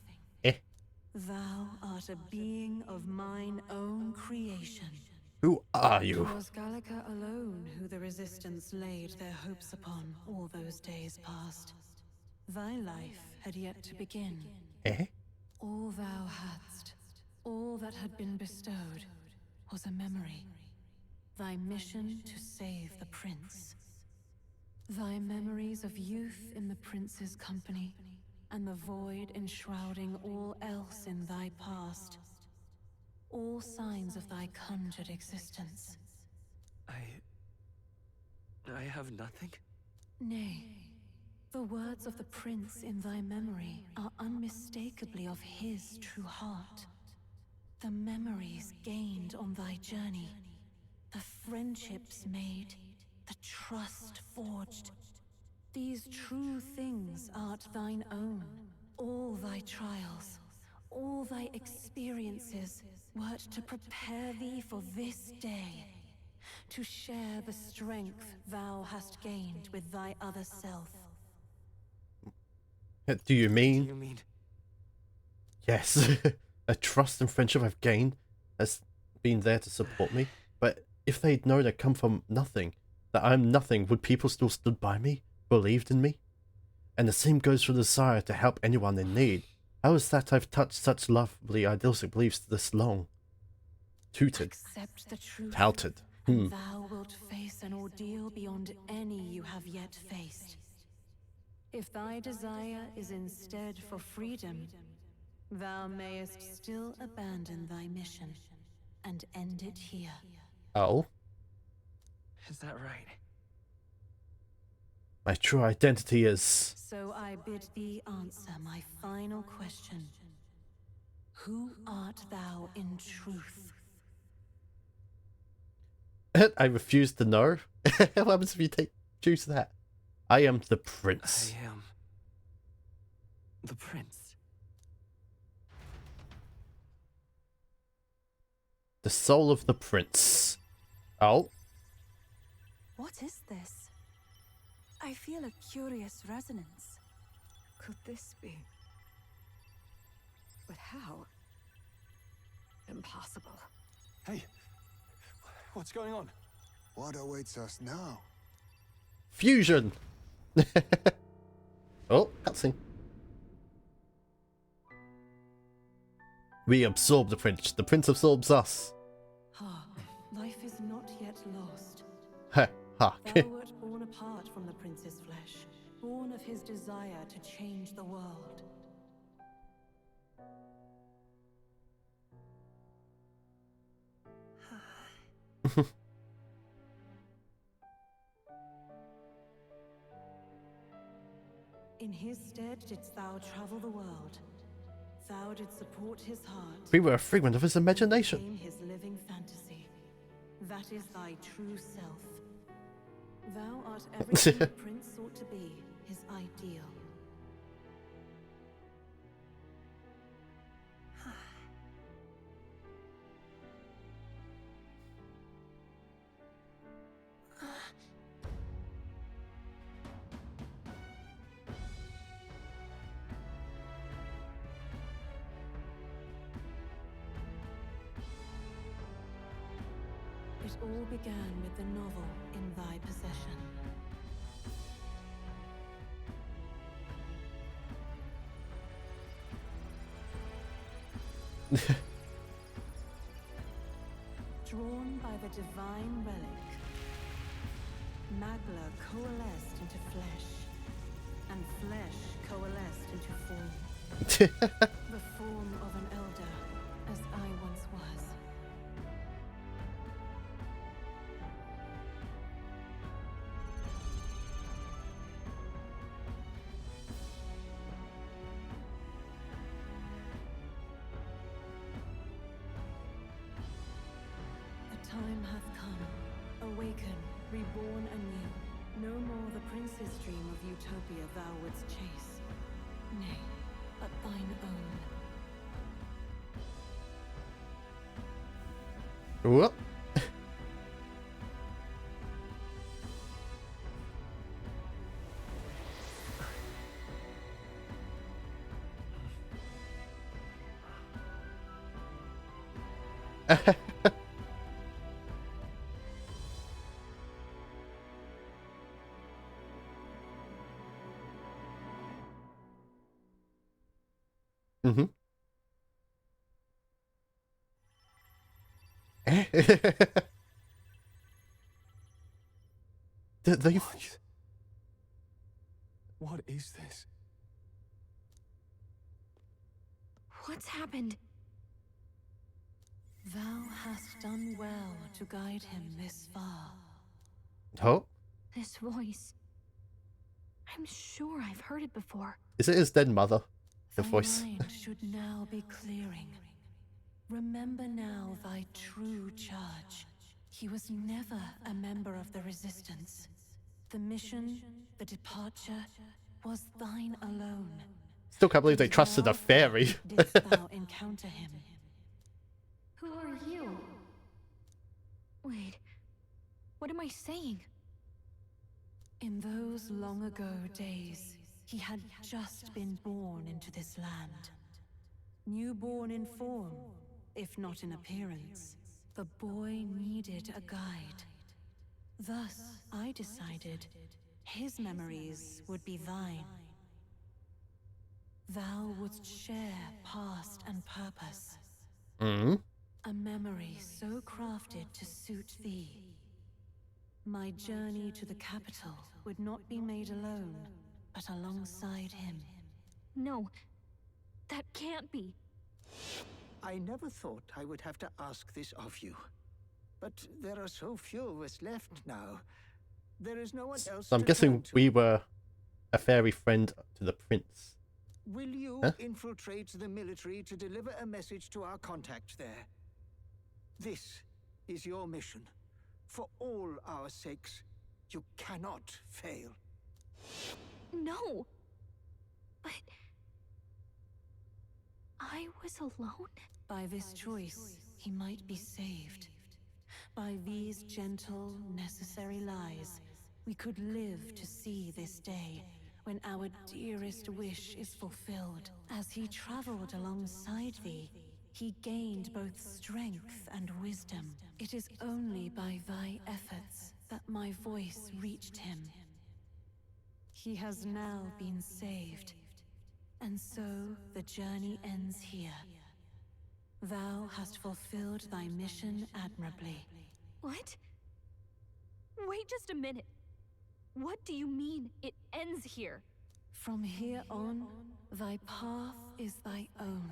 Thou art a being of mine own creation. Who are you? 'Twas Gallica alone who the resistance laid their hopes upon all those days past. Thy life had yet to begin. All thou hadst, all that had been bestowed, was a memory. Thy mission to save the prince. Thy memories of youth in the prince's company, and the void enshrouding all else in thy past. All signs of thy conjured existence. I have nothing? Nay, the words of the prince in thy memory are unmistakably of his true heart. The memories gained on thy journey, the friendships made, the trust forged. These true things art thine own. All thy trials, all thy experiences wert to prepare thee for this day. To share the strength thou hast gained with thy other self. Do you mean? Do you mean? Yes. A trust and friendship I've gained has been there to support me. But if they'd known I come from nothing, that I'm nothing, would people still stood by me, believed in me? And the same goes for the desire to help anyone in need. How is that I've touched such lovely idealistic beliefs this long? Tooted. Accept the truth, Touted. and thou wilt face an ordeal beyond any you have yet faced. If thy desire is instead for freedom, thou mayest still abandon thy mission and end it here. Oh? Is that right? My true identity is... So I bid thee answer my final question. Who art thou in truth? I refuse to know. What happens if you choose that? I am the prince. I am the prince. The soul of the prince. Oh? What is this? I feel a curious resonance. Could this be? But how? Impossible. Hey, what's going on? What awaits us now? Fusion! Oh, cutscene. We absorb the prince. The prince absorbs us. Ah, life is not yet lost. Ha, ha. Thou wert born apart from the prince's flesh, born of his desire to change the world. In his stead didst thou travel the world. Thou didst support his heart. We were a figment of his imagination. Became his living fantasy. That is thy true self. Thou art everything the prince sought to be, his ideal. It all began with the novel in thy possession. Drawn by the divine relic, Magla coalesced into flesh. and flesh coalesced into form. The form of an elder, as I once was. The time hath come. Awaken, reborn anew. No more the prince's dream of utopia thou wouldst chase. Nay, but thine own. Whoop. Mm-hmm. What is this? What's happened? Thou hast done well to guide him this far. Oh, This voice. I'm sure I've heard it before. is it his dead mother? The Thy voice. mind should now be clearing. Remember now thy true charge. He was never a member of the Resistance. The mission, the departure, was thine alone. Still can't believe they trusted a fairy. Didst thou encounter him? Who are you? Wait, what am I saying? In those long ago days, he had just been born into this land. Newborn in form, if not in appearance, the boy needed a guide. Thus, I decided his memories would be thine. Thou wouldst share past and purpose. Mm-hmm. A memory so crafted to suit thee. My journey to the capital would not be made alone, but alongside him. No, that can't be. I never thought I would have to ask this of you. But there are so few of us left now. There is no one else So I'm to guessing turn to. we were a fairy friend to the prince. Will you Huh? infiltrate the military to deliver a message to our contact there? This is your mission. For all our sakes, you cannot fail. No. But I was alone? By this choice, he might be saved. By these gentle, necessary lies, we could live to see this day, when our dearest wish is fulfilled. As he traveled alongside thee, he gained both strength and wisdom. It is only by thy efforts that my voice reached him. He has now been saved, and so the journey ends here. Thou hast fulfilled thy mission admirably. What? Wait just a minute. What do you mean, it ends here? From here on, thy path is thy own.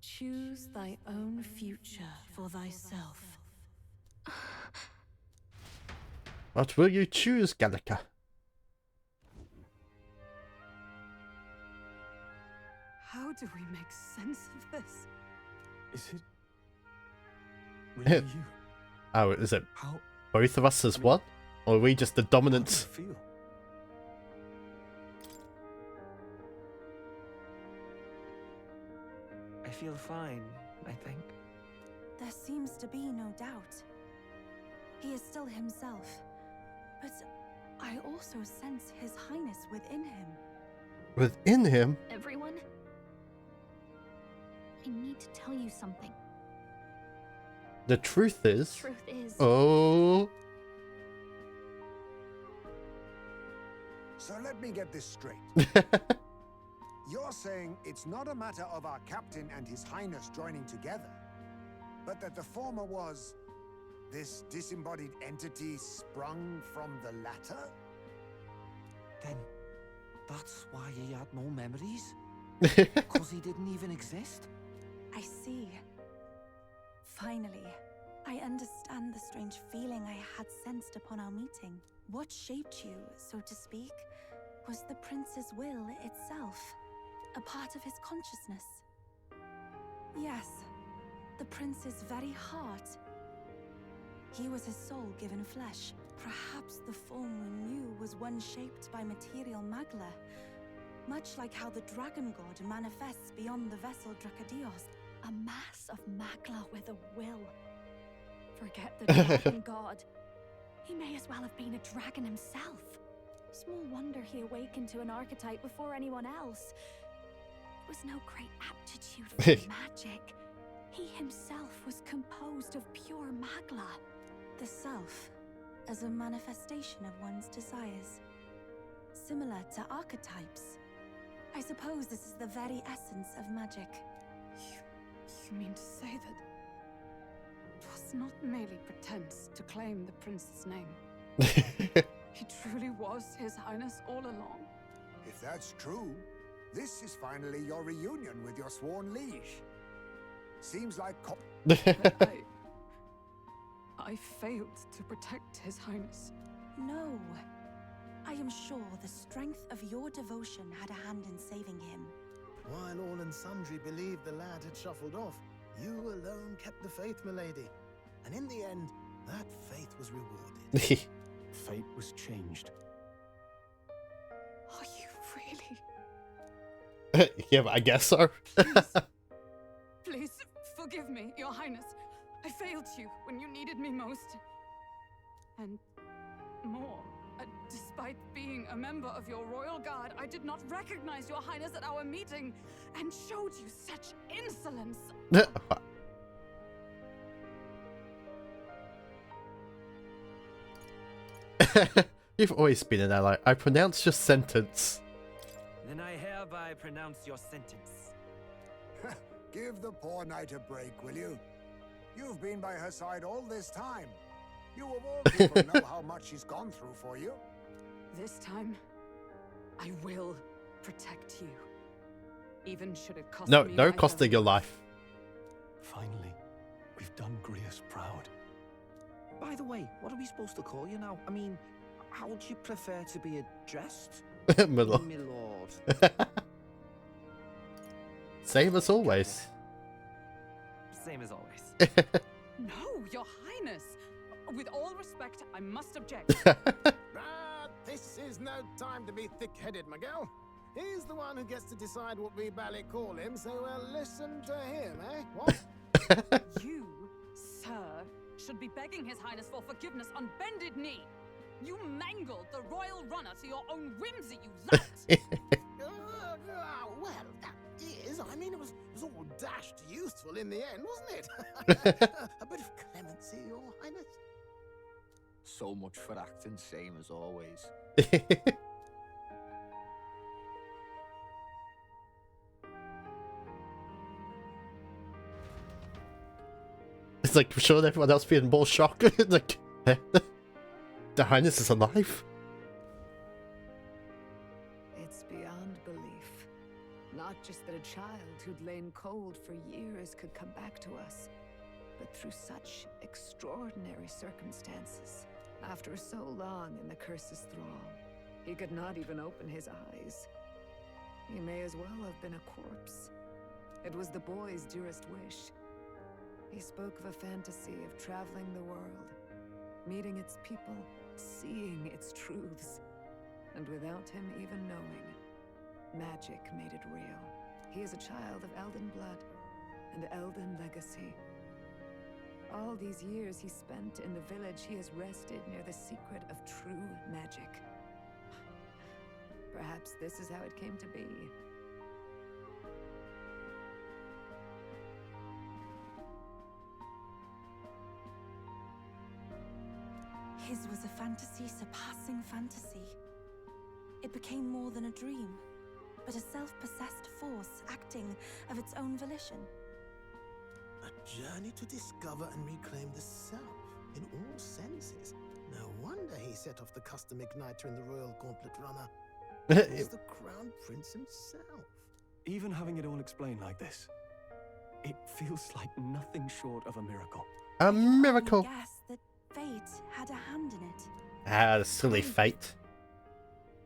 Choose thy own future for thyself. What will you choose, Gallica? How do we make sense of this? Is it really you? Oh, is it How? both of us as one? Or are we just the dominant? Feel? I feel fine, I think. There seems to be no doubt. He is still himself. But I also sense His Highness within him. Within him? Everyone? I need to tell you something. The truth is... Truth is... Oh... So let me get this straight. You're saying it's not a matter of our captain and His Highness joining together, but that the former was this disembodied entity sprung from the latter? Then That's why he had no memories? Because he didn't even exist? I see. Finally, I understand the strange feeling I had sensed upon our meeting. What shaped you, so to speak, was the prince's will itself, a part of his consciousness. Yes, the prince's very heart. He was his soul given flesh. Perhaps the form we knew was one shaped by material magla, much like how the dragon god manifests beyond the vessel Dracadios. A mass of magla with a will. Forget the dragon god. He may as well have been a dragon himself. Small wonder he awakened to an archetype before anyone else. It was no great aptitude for magic. He himself was composed of pure magla. The self, as a manifestation of one's desires. Similar to archetypes. I suppose this is the very essence of magic. You mean to say that it was not merely pretense to claim the prince's name? He truly was His Highness all along? If that's true, this is finally your reunion with your sworn liege. Seems like I failed to protect His Highness. No. I am sure the strength of your devotion had a hand in saving him. While all and sundry believed the lad had shuffled off, you alone kept the faith, milady. And in the end, that faith was rewarded. Fate was changed. Are you really? Yeah, but I guess so. Please, forgive me, Your Highness. I failed you when you needed me most. And more. Despite being a member of your royal guard, I did not recognize Your Highness at our meeting and showed you such insolence. You've always been an ally. I pronounced your sentence. Then I hereby pronounce your sentence. Give the poor knight a break, will you? You've been by her side all this time. You of all people know how much she's gone through for you. This time, I will protect you. Even should it cost me no costing your life. Finally, we've done Grius proud. By the way, what are we supposed to call you now? I mean, how would you prefer to be addressed? My lord. My lord. Same as always. Same as always. No, Your Highness. With all respect, I must object. This is no time to be thick-headed, Miguel. He's the one who gets to decide what we ballet call him, so listen to him, eh? What? You, sir, should be begging His Highness for forgiveness on bended knee. You mangled the royal runner to your own whimsy, you lout! Well, that is. I mean, it was all dashed useful in the end, wasn't it? A bit of clemency, Your Highness. So much for acting same as always. It's like, showing everyone else being more shocked. Like, the Highness is alive? It's beyond belief. Not just that a child who'd lain cold for years could come back to us, but through such extraordinary circumstances. After so long in the curse's thrall, he could not even open his eyes. He may as well have been a corpse. It was the boy's dearest wish. He spoke of a fantasy of traveling the world, meeting its people, seeing its truths. And without him even knowing, magic made it real. He is a child of Elden blood and Elden legacy. All these years he spent in the village, he has rested near the secret of true magic. Perhaps this is how it came to be. His was a fantasy surpassing fantasy. It became more than a dream, but a self-possessed force acting of its own volition. A journey to discover and reclaim the self, in all senses. No wonder he set off the custom igniter in the Royal Gauntlet Runner. It's the Crown Prince himself. Even having it all explained like this, it feels like nothing short of a miracle. A miracle. I guess that fate had a hand in it. Ah, the silly fate.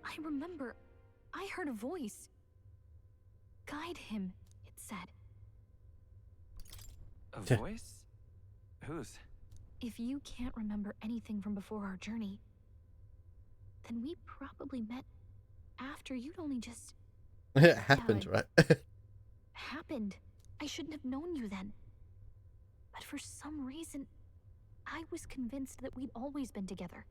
I remember. I heard a voice. Guide him, it said. A voice? Whose? If you can't remember anything from before our journey, then we probably met after you'd only just... It happened, right? happened. I shouldn't have known you then. But for some reason, I was convinced that we'd always been together.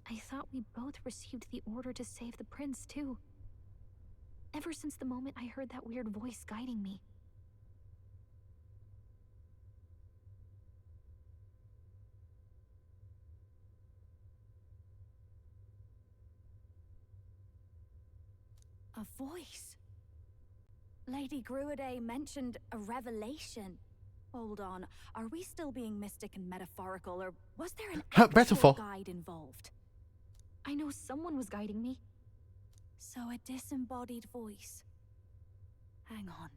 I thought we both received the order to save the prince, too. Ever since the moment I heard that weird voice guiding me. A voice. Lady Gruiday mentioned a revelation. Hold on, are we still being mystic and metaphorical, or was there an actual guide involved? I know someone was guiding me. So a disembodied voice. Hang on.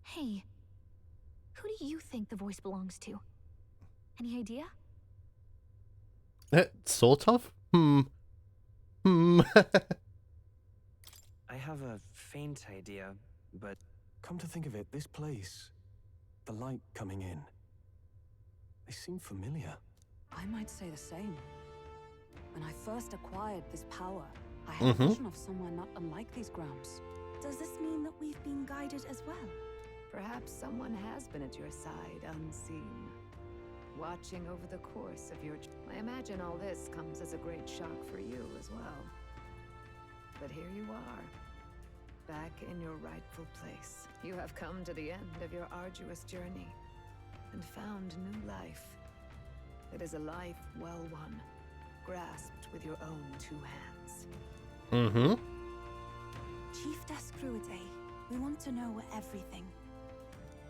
Hey, who do you think the voice belongs to? Any idea? Sort of? I have a faint idea, but... Come to think of it, this place, the light coming in, they seem familiar. I might say the same. When I first acquired this power, I had a vision of somewhere not unlike these grounds. Does this mean that we've been guided as well? Perhaps someone has been at your side unseen, watching over the course of your... I imagine all this comes as a great shock for you as well. But here you are, back in your rightful place. You have come to the end of your arduous journey and found new life. It is a life well won, grasped with your own two hands. Chiefess Gruiday, we want to know everything.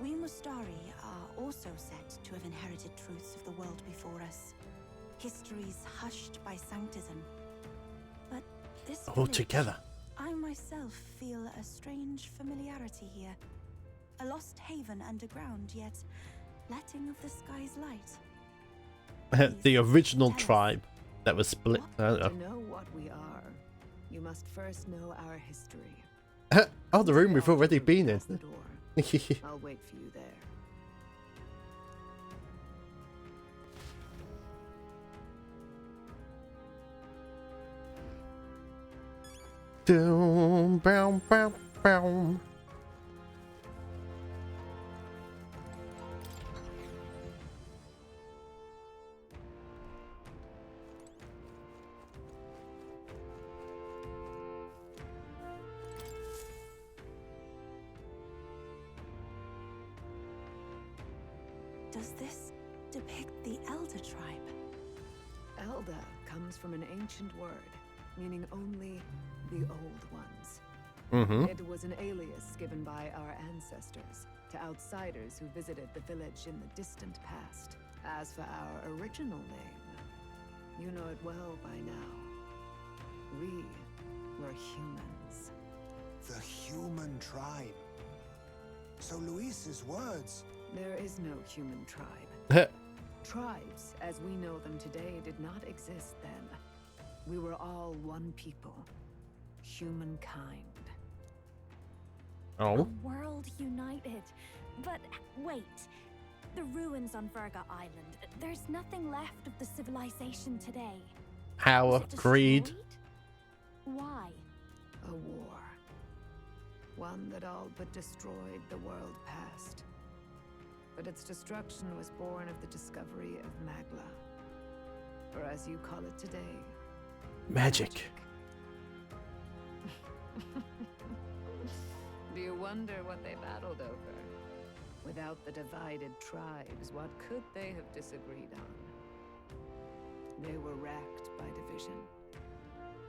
We Mustari are also said to have inherited truths of the world before us. Histories hushed by sanctism. But this all village, together. I myself feel a strange familiarity here. A lost haven underground, yet letting of the sky's light. The original tribe that was split. To know what we are, you must first know our history. Oh, the room we've already been in. I'll wait for you there. Doom, bow, bow, bow. Does this depict the Elder tribe? Elder comes from an ancient word, meaning only the old ones. It was an alias given by our ancestors to outsiders who visited the village in the distant past. As for our original name, you know it well by now. We were humans. The human tribe. So Luis's words... There is no human tribe. Tribes, as we know them today, did not exist then. We were all one people. Humankind. A world united. But wait. The ruins on Virga Island. There's nothing left of the civilization today. Power, greed. Why? A war. One that all but destroyed the world past. But its destruction was born of the discovery of Magla. Or as you call it today, magic. Do you wonder what they battled over? Without the divided tribes, what could they have disagreed on? They were racked by division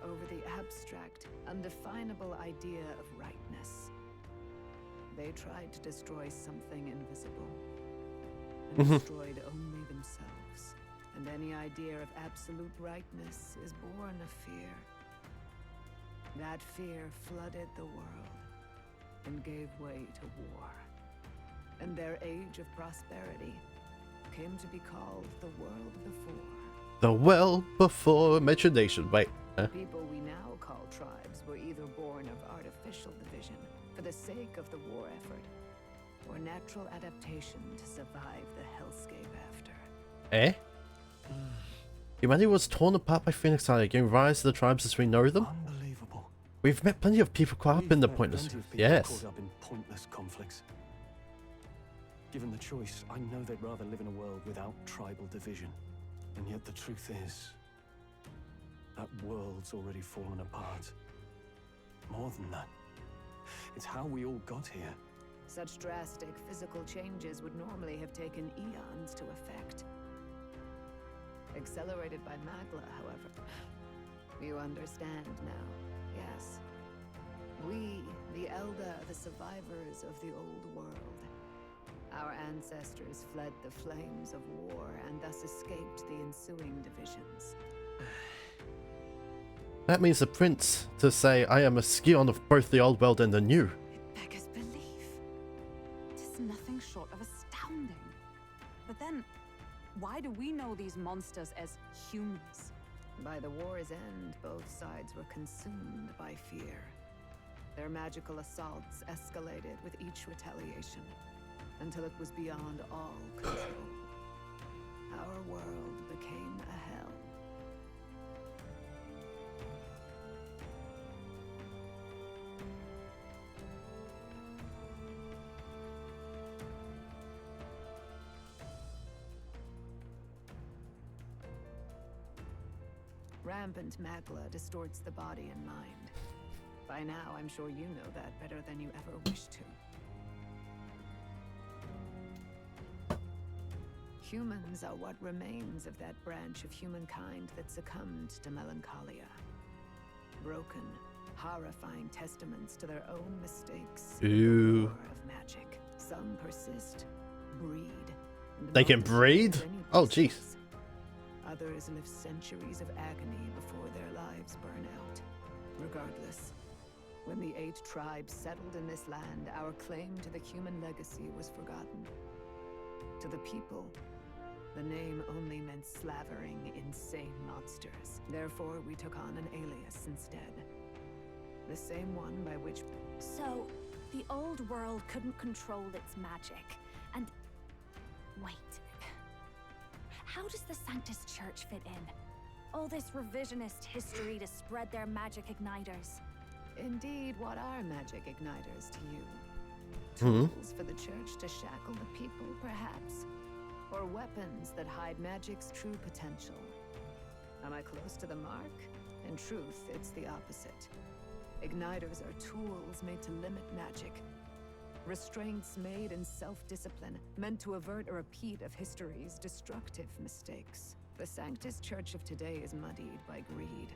over the abstract, undefinable idea of rightness. They tried to destroy something invisible, and destroyed only themselves. And any idea of absolute rightness is born of fear. That fear flooded the world and gave way to war. And their age of prosperity came to be called the world before. The world before imagination. Wait. The people we now call tribes were either born of artificial division for the sake of the war effort, or natural adaptation to survive the hellscape after. Eh? Humanity was torn apart by Phoenix Island, giving rise to the tribes as we know them. Unbelievable. We've met plenty of people caught up in the pointless. Yes. Caught up in pointless conflicts. Given the choice, I know they'd rather live in a world without tribal division. And yet the truth is, that world's already fallen apart. More than that, it's how we all got here. Such drastic physical changes would normally have taken eons to effect. Accelerated by Magla, however. You understand now, yes. We, the Elder, the survivors of the old world. Our ancestors fled the flames of war and thus escaped the ensuing divisions. That means the prince to say I am a scion of both the old world and the new. It beggars belief. It is nothing short of astounding. But then, why do we know these monsters as humans? By the war's end, both sides were consumed by fear. Their magical assaults escalated with each retaliation, until it was beyond all control. Our world became a hell. Rampant Magla distorts the body and mind. By now, I'm sure you know that better than you ever wished to. Humans are what remains of that branch of humankind that succumbed to melancholia. Broken, horrifying testaments to their own mistakes. Ooh. The war of magic. Some persist, breed. They can breed? Oh, jeez. Others live centuries of agony before their lives burn out. Regardless, when the 8 tribes settled in this land, our claim to the human legacy was forgotten. To the people, the name only meant slavering, insane monsters. Therefore, we took on an alias instead. The same one by which... So, the old world couldn't control its magic, and... Wait. How does the Sanctus Church fit in? All this revisionist history to spread their magic igniters. Indeed, what are magic igniters to you? Tools for the church to shackle the people, perhaps? Or weapons that hide magic's true potential? Am I close to the mark? In truth, it's the opposite. Igniters are tools made to limit magic. Restraints made in self-discipline, meant to avert a repeat of history's destructive mistakes. The Sanctus Church of today is muddied by greed,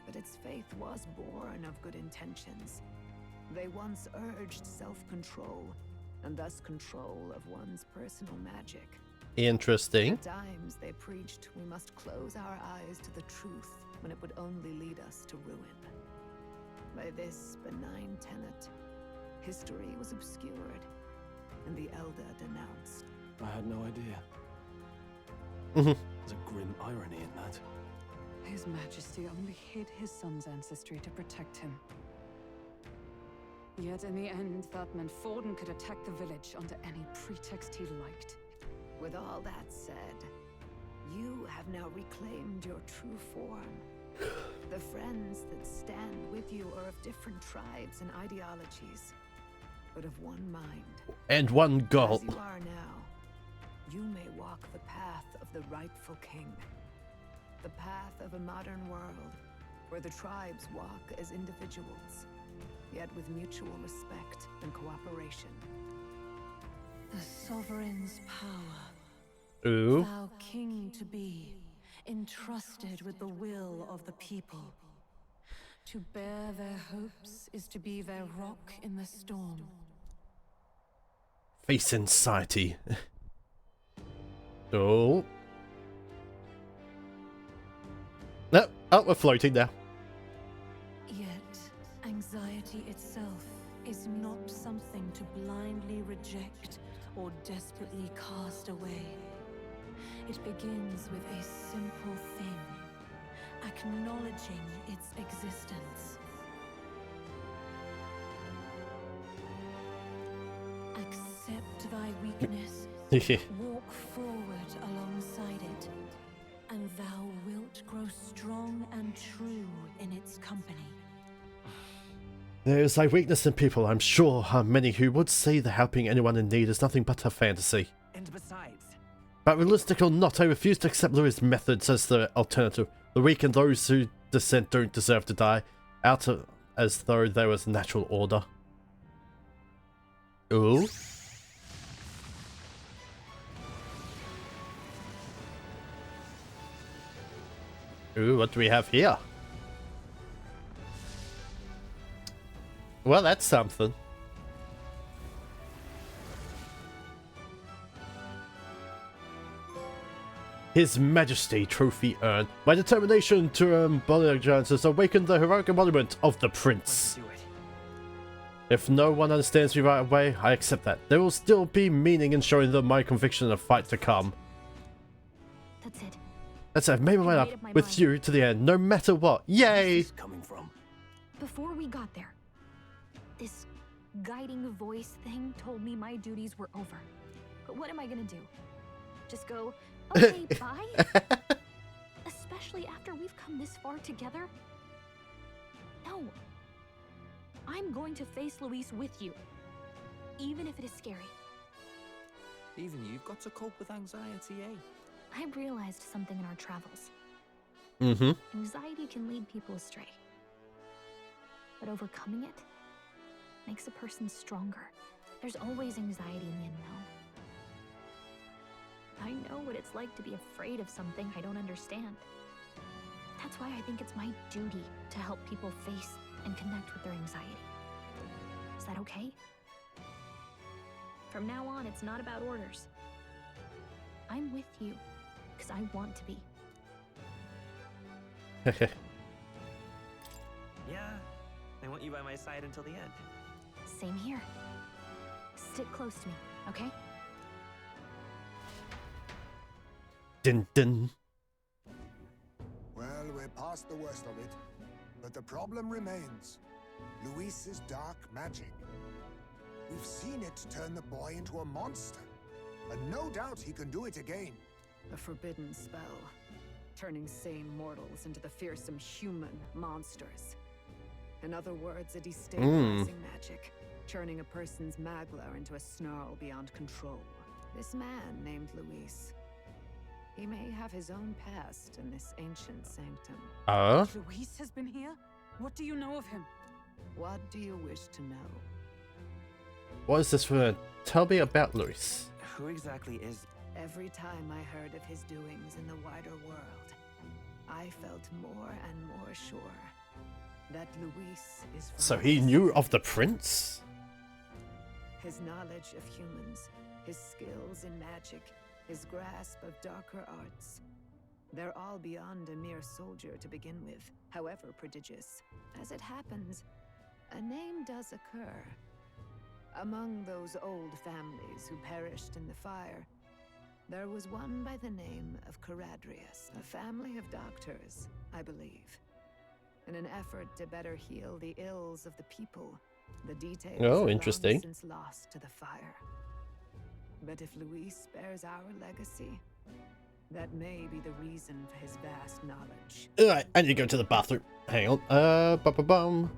but its faith was born of good intentions. They once urged self-control, and thus control of one's personal magic. Interesting. At times, they preached we must close our eyes to the truth when it would only lead us to ruin. By this benign tenet, history was obscured, and the Elder denounced. I had no idea. There's a grim irony in that. His Majesty only hid his son's ancestry to protect him. Yet in the end, that meant Forden could attack the village under any pretext he liked. With all that said, you have now reclaimed your true form. The friends that stand with you are of different tribes and ideologies, but of one mind. And one goal. As you are now, you may walk the path of the rightful king. The path of a modern world, where the tribes walk as individuals, yet with mutual respect and cooperation. The sovereign's power. Ooh. Thou king to be, entrusted with the will of the people. To bear their hopes is to be their rock in the storm. Facing society. Oh. No, oh, we're floating now. Yet, anxiety itself is not something to blindly reject or desperately cast away. It begins with a simple thing, acknowledging its existence. Accept thy weakness, walk forward alongside it, and thou wilt grow strong and true in its company. There is thy weakness in people. I'm sure are many who would say that helping anyone in need is nothing but a fantasy. And besides... But realistic or not, I refuse to accept Louis' methods as the alternative. The weak and those who dissent don't deserve to die, as though there was natural order. Ooh. Ooh, what do we have here? Well, that's something. His Majesty trophy earned. My determination to embody giants has awakened the heroic embodiment of the Prince. If no one understands me right away, I accept that. There will still be meaning in showing them my conviction in a fight to come. That's it. That's it. I've made my mind up with you to the end, no matter what. Yay! Coming from. Before we got there, this guiding voice thing told me my duties were over. But what am I gonna do? Just go, okay, bye? Especially after we've come this far together? No. I'm going to face Luis with you, even if it is scary. Even you've got to cope with anxiety, eh? I realized something in our travels. Mm-hmm. Anxiety can lead people astray. But overcoming it makes a person stronger. There's always anxiety in the unknown. I know what it's like to be afraid of something I don't understand. That's why I think it's my duty to help people face and connect with their anxiety. Is that okay? From now on, it's not about orders. I'm with you, because I want to be. Yeah, I want you by my side until the end. Same here. Stick close to me, okay? Dun dun. Well, we're past the worst of it. But the problem remains. Luis's dark magic. We've seen it turn the boy into a monster. And no doubt he can do it again. A forbidden spell. Turning sane mortals into the fearsome human monsters. In other words, a destabilizing magic. Turning a person's magla into a snarl beyond control. This man named Luis. He may have his own past in this ancient sanctum. Luis has been here? What do you know of him? What do you wish to know? What is this for? Tell me about Luis. Who exactly is... Every time I heard of his doings in the wider world, I felt more and more sure that Luis is... So he knew of the Prince? His knowledge of humans, his skills in magic, his grasp of darker arts. They're all beyond a mere soldier to begin with, however prodigious. As it happens, a name does occur. Among those old families who perished in the fire, there was one by the name of Caradrius, a family of doctors, I believe. In an effort to better heal the ills of the people, the details Oh, are interesting. long since lost to the fire. But if Luis bears our legacy, that may be the reason for his vast knowledge. Alright, I need to go to the bathroom. Hang on. Ba-ba-bum.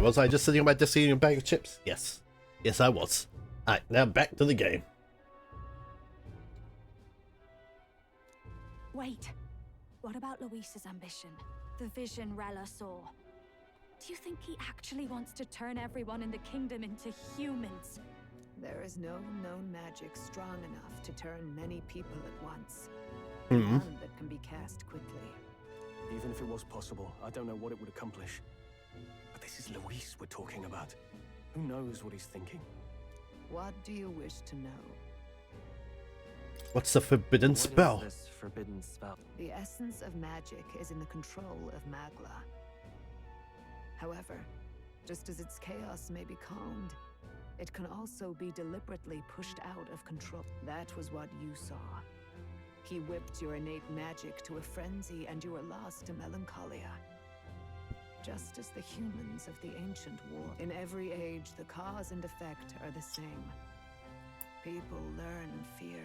Was I just sitting on my desk eating a bag of chips? Yes. Yes, I was. Alright, now back to the game. Wait. What about Luis's ambition? The vision Rella saw? Do you think he actually wants to turn everyone in the kingdom into humans? There is no known magic strong enough to turn many people at once. Mm-hmm. None that can be cast quickly. Even if it was possible, I don't know what it would accomplish. But this is Luis we're talking about. Who knows what he's thinking? What do you wish to know? What's the forbidden spell? What is this forbidden spell? The essence of magic is in the control of Magla. However, just as its chaos may be calmed, it can also be deliberately pushed out of control. That was what you saw. He whipped your innate magic to a frenzy and you were lost to melancholia. Just as the humans of the ancient war. In every age, the cause and effect are the same. People learn fear.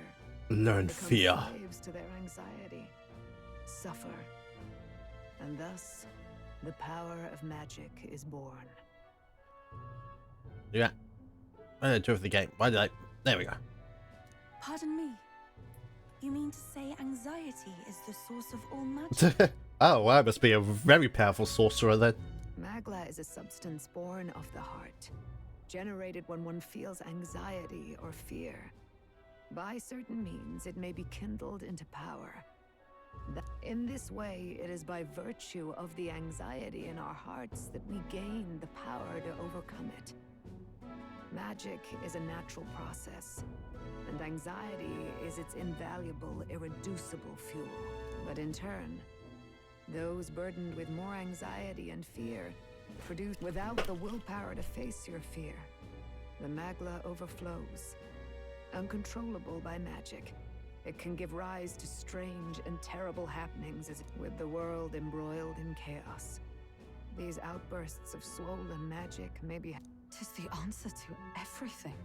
Learn become fear. Slaves to their anxiety. Suffer. And thus, the power of magic is born. Yeah. I drove the game. Why did I? There we go. Pardon me. You mean to say anxiety is the source of all magic? Oh, well, I must be a very powerful sorcerer then. Magla is a substance born of the heart, generated when one feels anxiety or fear. By certain means, it may be kindled into power. In this way, it is by virtue of the anxiety in our hearts that we gain the power to overcome it. Magic is a natural process, and anxiety is its invaluable, irreducible fuel. But in turn, those burdened with more anxiety and fear produce without the willpower to face your fear. The Magla overflows. Uncontrollable by magic, it can give rise to strange and terrible happenings with the world embroiled in chaos. These outbursts of swollen magic may be... 'Tis the answer to everything.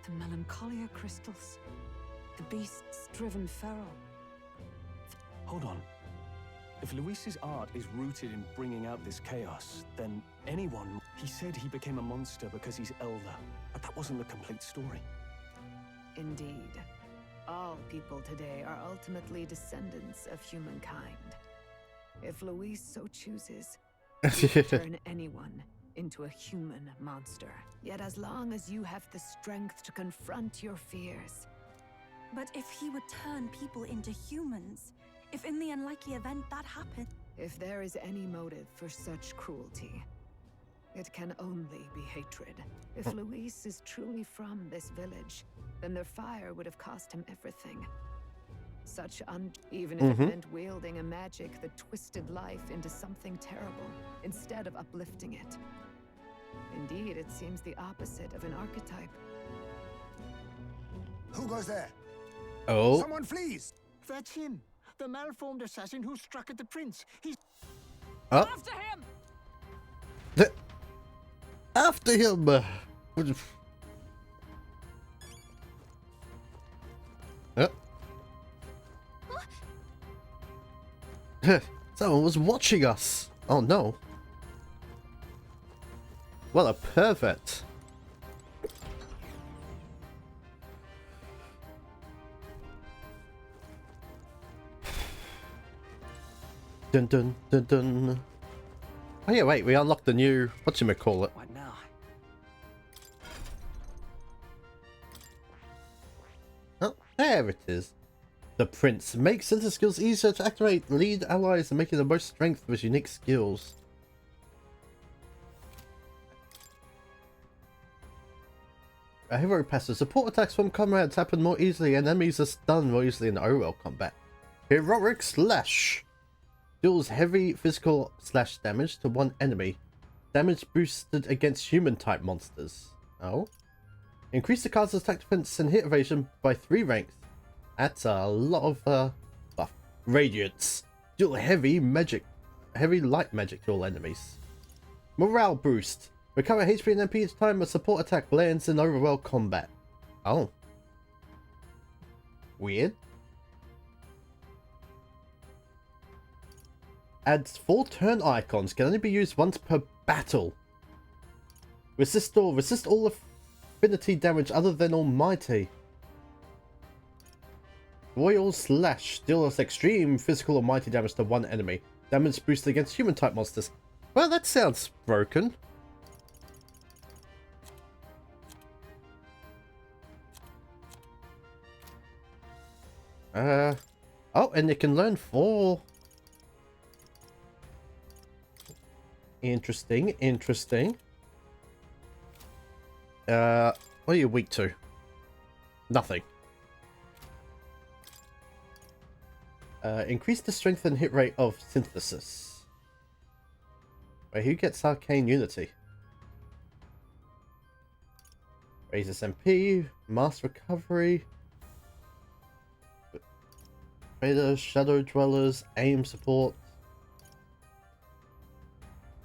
The melancholia crystals, the beasts driven feral. Hold on. If Luis's art is rooted in bringing out this chaos, then anyone... He said he became a monster because he's elder, but that wasn't the complete story. Indeed. All people today are ultimately descendants of humankind. If Luis so chooses, he can turn anyone into a human monster. Yet as long as you have the strength to confront your fears... But if he would turn people into humans, if in the unlikely event that happened... If there is any motive for such cruelty, it can only be hatred. If Luis is truly from this village, then their fire would have cost him everything. Even if it meant wielding a magic that twisted life into something terrible, instead of uplifting it. Indeed, it seems the opposite of an archetype. Who goes there? Oh. Someone flees! That's him. The malformed assassin who struck at the prince. He's... Oh. After him! After him! Someone was watching us! Oh no. What a pervert. Dun dun dun dun. Oh yeah, wait, we unlocked the new... whatchamacallit. What now? Oh, there it is. The Prince makes center skills easier to activate, lead allies, and making the most strength with unique skills. A hero passive. Support attacks from comrades happen more easily and enemies are stunned more easily in OL combat. Heroic Slash deals heavy physical slash damage to one enemy. Damage boosted against human type monsters. Oh. Increase the card's attack defense and hit evasion by 3 ranks. That's a lot of buff. Radiance. Deal heavy light magic to all enemies. Morale boost. Recover HP and MP each time a support attack lands in overworld combat. Oh. Weird. Adds 4 turn icons. Can only be used once per battle. Resist all affinity damage other than Almighty. Royal Slash deals extreme physical or mighty damage to one enemy. Damage boosted against human type monsters. Well, that sounds broken. Oh, and it can learn 4. Interesting, interesting. What are you weak to? Nothing. Increase the strength and hit rate of synthesis. Wait, who gets Arcane Unity? Raises MP, Mass Recovery, Beta, Shadow Dwellers, Aim Support.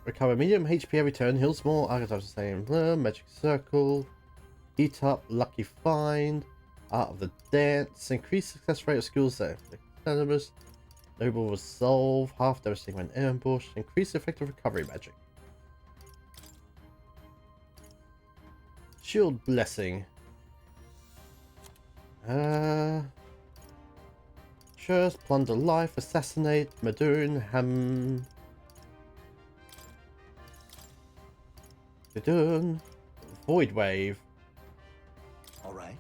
Recover medium HP every turn, heals more, archetypes the same, Magic Circle, Heat Up, Lucky Find, Art of the Dance, increase success rate of skills that inflict Noble Resolve, half devastating when ambushed, increase effective recovery magic. Shield Blessing. Curse, Plunder Life, Assassinate, Madoon, Void Wave. Alright.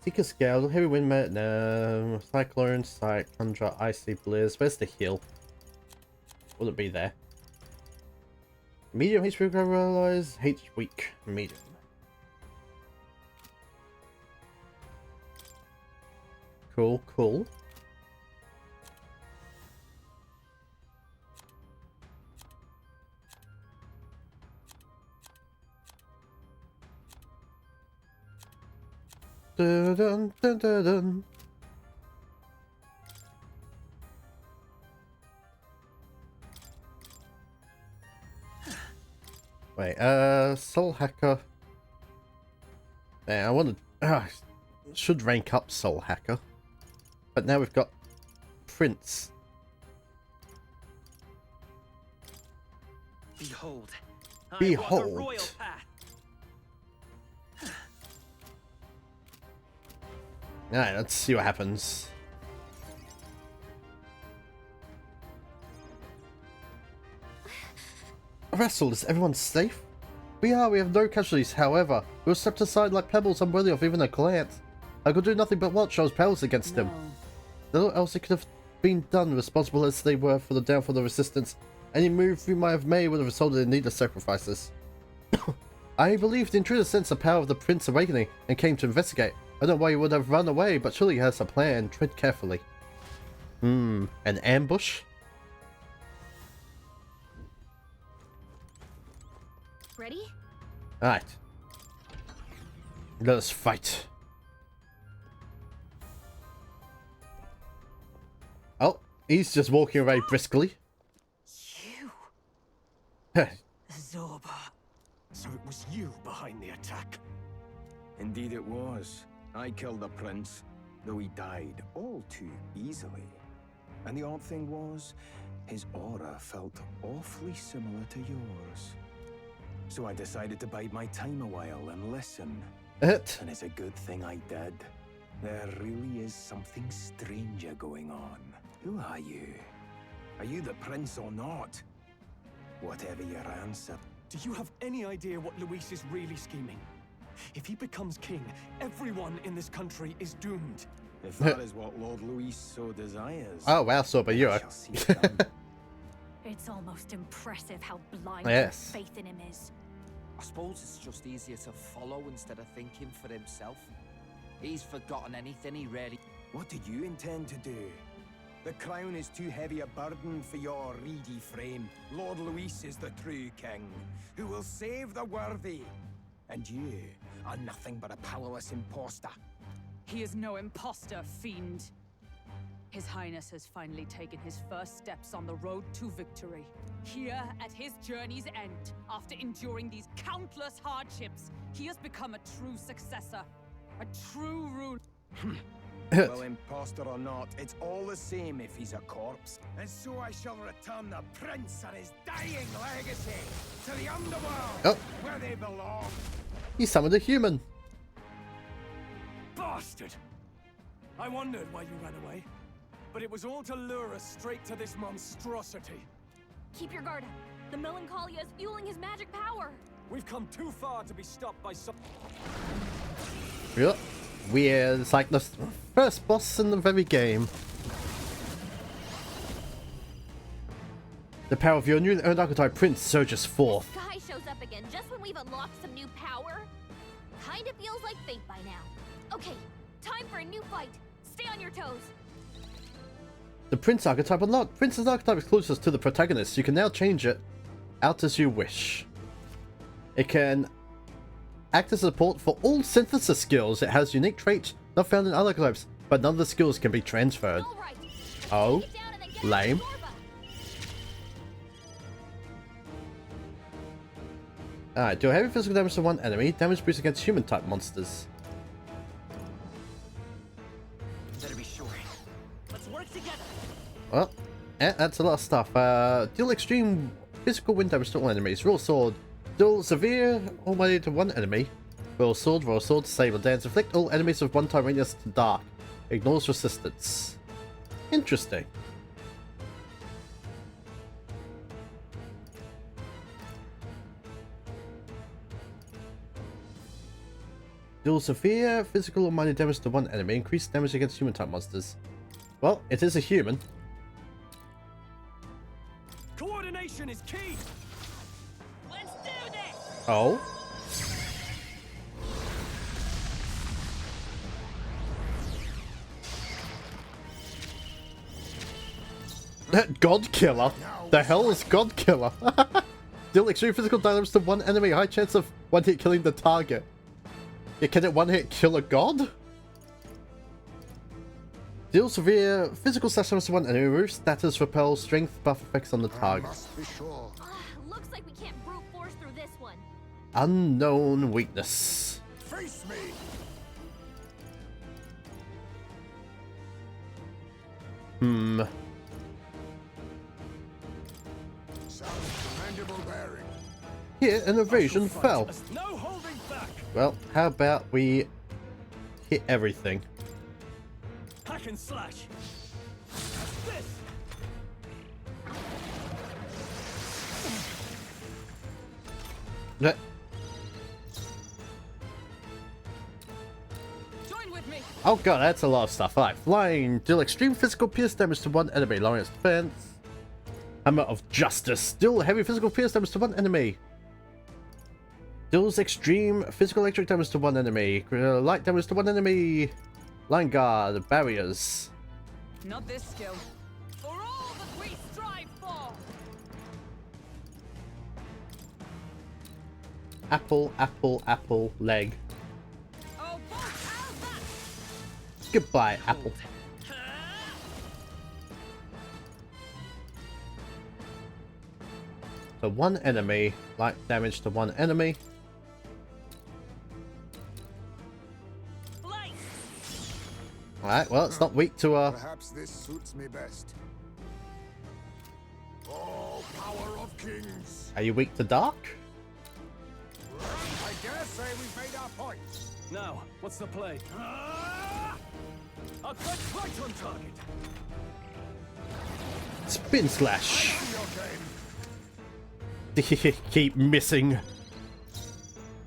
Seeker Scale, Heavy Wind, no. Cyclone, Sight, Tundra, Icy Blizz. Where's the heal? Will it be there? Medium HP recovery allies, H weak, medium. Cool, cool. Dun, dun, dun, dun, dun. Wait, Soul Hacker. Yeah, I wanted. Should rank up Soul Hacker. But now we've got Prince. Behold. Behold. I walk a royal path. Alright, let's see what happens. Wrestle, is everyone safe? We have no casualties, however. We were stepped aside like pebbles unworthy of even a glance. I could do nothing but watch. I was powerless against them. Little else it could have been done, responsible as they were for the downfall of the resistance. Any move we might have made would have resulted in needless sacrifices. I believe the intruder sensed the power of the Prince awakening and came to investigate. I don't know why he would have run away, but surely he has a plan. Tread carefully. An ambush? Ready? Alright. Let us fight. Oh, he's just walking away briskly. You! Zorba. So it was you behind the attack? Indeed it was. I killed the prince, though he died all too easily. And the odd thing was, his aura felt awfully similar to yours. So I decided to bide my time a while and listen. And it's a good thing I did. There really is something stranger going on. Who are you? Are you the prince or not? Whatever your answer. Do you have any idea what Luis is really scheming? If he becomes king, everyone in this country is doomed. If that is what Lord Luis so desires. Oh wow, so but you are. It's almost impressive how blind Yes. faith in him is. I suppose it's just easier to follow instead of thinking for himself. He's forgotten anything he really... What do you intend to do? The crown is too heavy a burden for your reedy frame. Lord Luis is the true king, who will save the worthy. And you are nothing but a powerless imposter. He is no imposter, fiend. His Highness has finally taken his first steps on the road to victory. Here, at his journey's end, after enduring these countless hardships, he has become a true successor. A true ruler. Well, imposter or not, it's all the same if he's a corpse. And so I shall return the prince and his dying legacy to the underworld, Oh. where they belong. He summoned a human. Bastard! I wondered why you ran away, but it was all to lure us straight to this monstrosity. Keep your guard up. The Melancholia is fueling his magic power. We've come too far to be stopped by some... Yeah. Weird. It's like the first boss in the very game. The power of your new owned archetype prince surges forth. This guy shows up again just when we've unlocked some new power. Kinda feels like fate by now. Okay, time for a new fight. Stay on your toes. The prince archetype unlocked. Prince's archetype is closest to the protagonist. You can now change it out as you wish. It can act as support for all synthesis skills. It has unique traits not found in other archetypes, but none of the skills can be transferred. Oh, lame. Alright, do heavy physical damage to one enemy. Damage boost against human type monsters. Better be sure. Let's work together. Well, that's a lot of stuff. Deal extreme physical wind damage to all enemies. Raw sword. Deal severe almighty to one enemy. Raw sword, saber dance. Inflict all enemies with one time radius to dark. Ignores resistance. Interesting. Deal severe physical or minor damage to one enemy. Increase damage against human type monsters. Well, it is a human. Coordination is key. Let's do this. Oh. God Killer? The hell is God Killer? Deal extreme physical damage to one enemy. High chance of one hit killing the target. Yeah, can it one hit kill a god? Deal severe physical slash damage to one enemy. Remove status, repel, strength, buff effects on the target. Looks like we can't brute force through this one. Unknown weakness. Face me. Here, an evasion fell. No holding back. Well, how about we hit everything? Hack and slash. This. Join with me. Oh god, that's a lot of stuff. Alright, flying. Deal extreme physical pierce damage to one enemy, lowering its defense. Hammer of Justice. Deal heavy physical pierce damage to one enemy. Deals extreme physical electric damage to one enemy. Light damage to one enemy. Line guard. Barriers. Not this skill. For all that we strive for. Apple, apple, apple, leg. Oh, Goodbye, apple. So one enemy. Light damage to one enemy. Alright, well, it's not weak to Perhaps this suits me best. Oh, power of kings. Are you weak to dark? I dare say we've made our point. Now, what's the play? A cut right on target. Spin slash. Keep missing.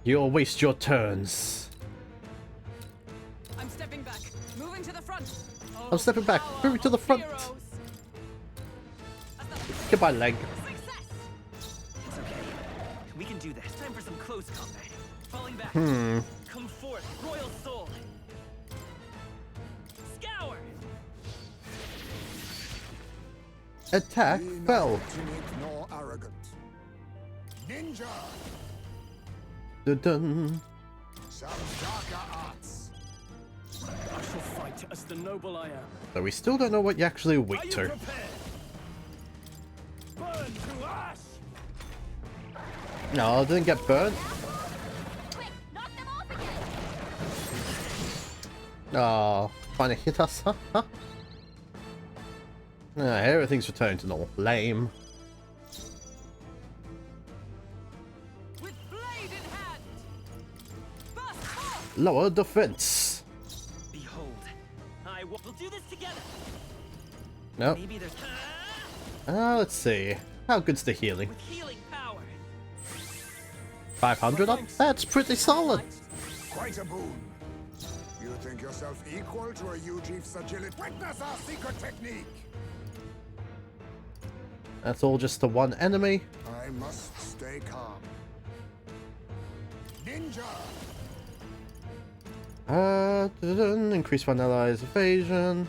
You'll waste your turns. I'm stepping back. Moving to the front. I'm stepping back. Moving to the front. Goodbye, leg. It's okay. We can do this. Time for some close combat. Falling back. Come forth, royal soul. Scour. Attack fell. Nor arrogant. Ninja. Dun dun. Some darker arts. I shall fight as the noble I am. So we still don't know what you're actually weak to. Burn to ash. No, I didn't get burnt. Oh. Trying to hit us, huh? Huh? Everything's returned to normal. Lame. With blade in hand. Lower defense. Behold, we'll do this together. Nope. Maybe there's Let's see. How good's the healing? with healing power. 500 up? That's pretty solid. Quite a boon. You think yourself equal to a Ujief's agility? Witness our secret technique! That's all just the one enemy. I must stay calm. Ninja! Increase one ally's evasion.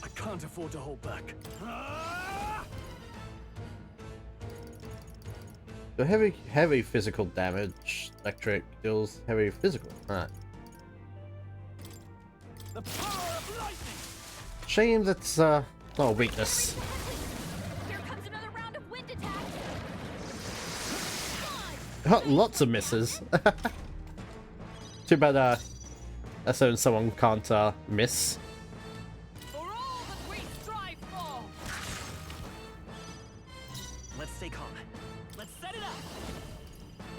I can't afford to hold back. So heavy physical damage. Electric deals heavy physical. Alright. The power of lightning. Shame that's not a weakness. Here comes another round of wind attacks. Lots of misses. Too bad that's when someone can't miss. For all that we strive for. Let's stay calm. Let's set it up.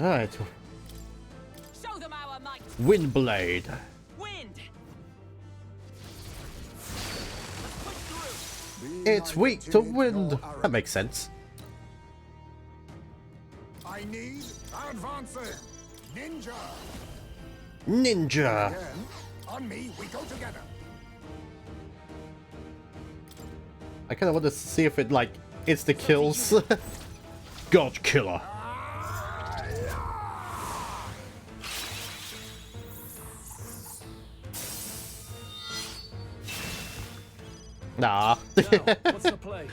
Alright. Show them our might. Windblade. Wind. It's weak to wind. That makes sense. I need advancing. Ninja! Ninja. Again, on me, we go together. I kind of want to see if it like it's the kills. God killer. Nah. What's the play?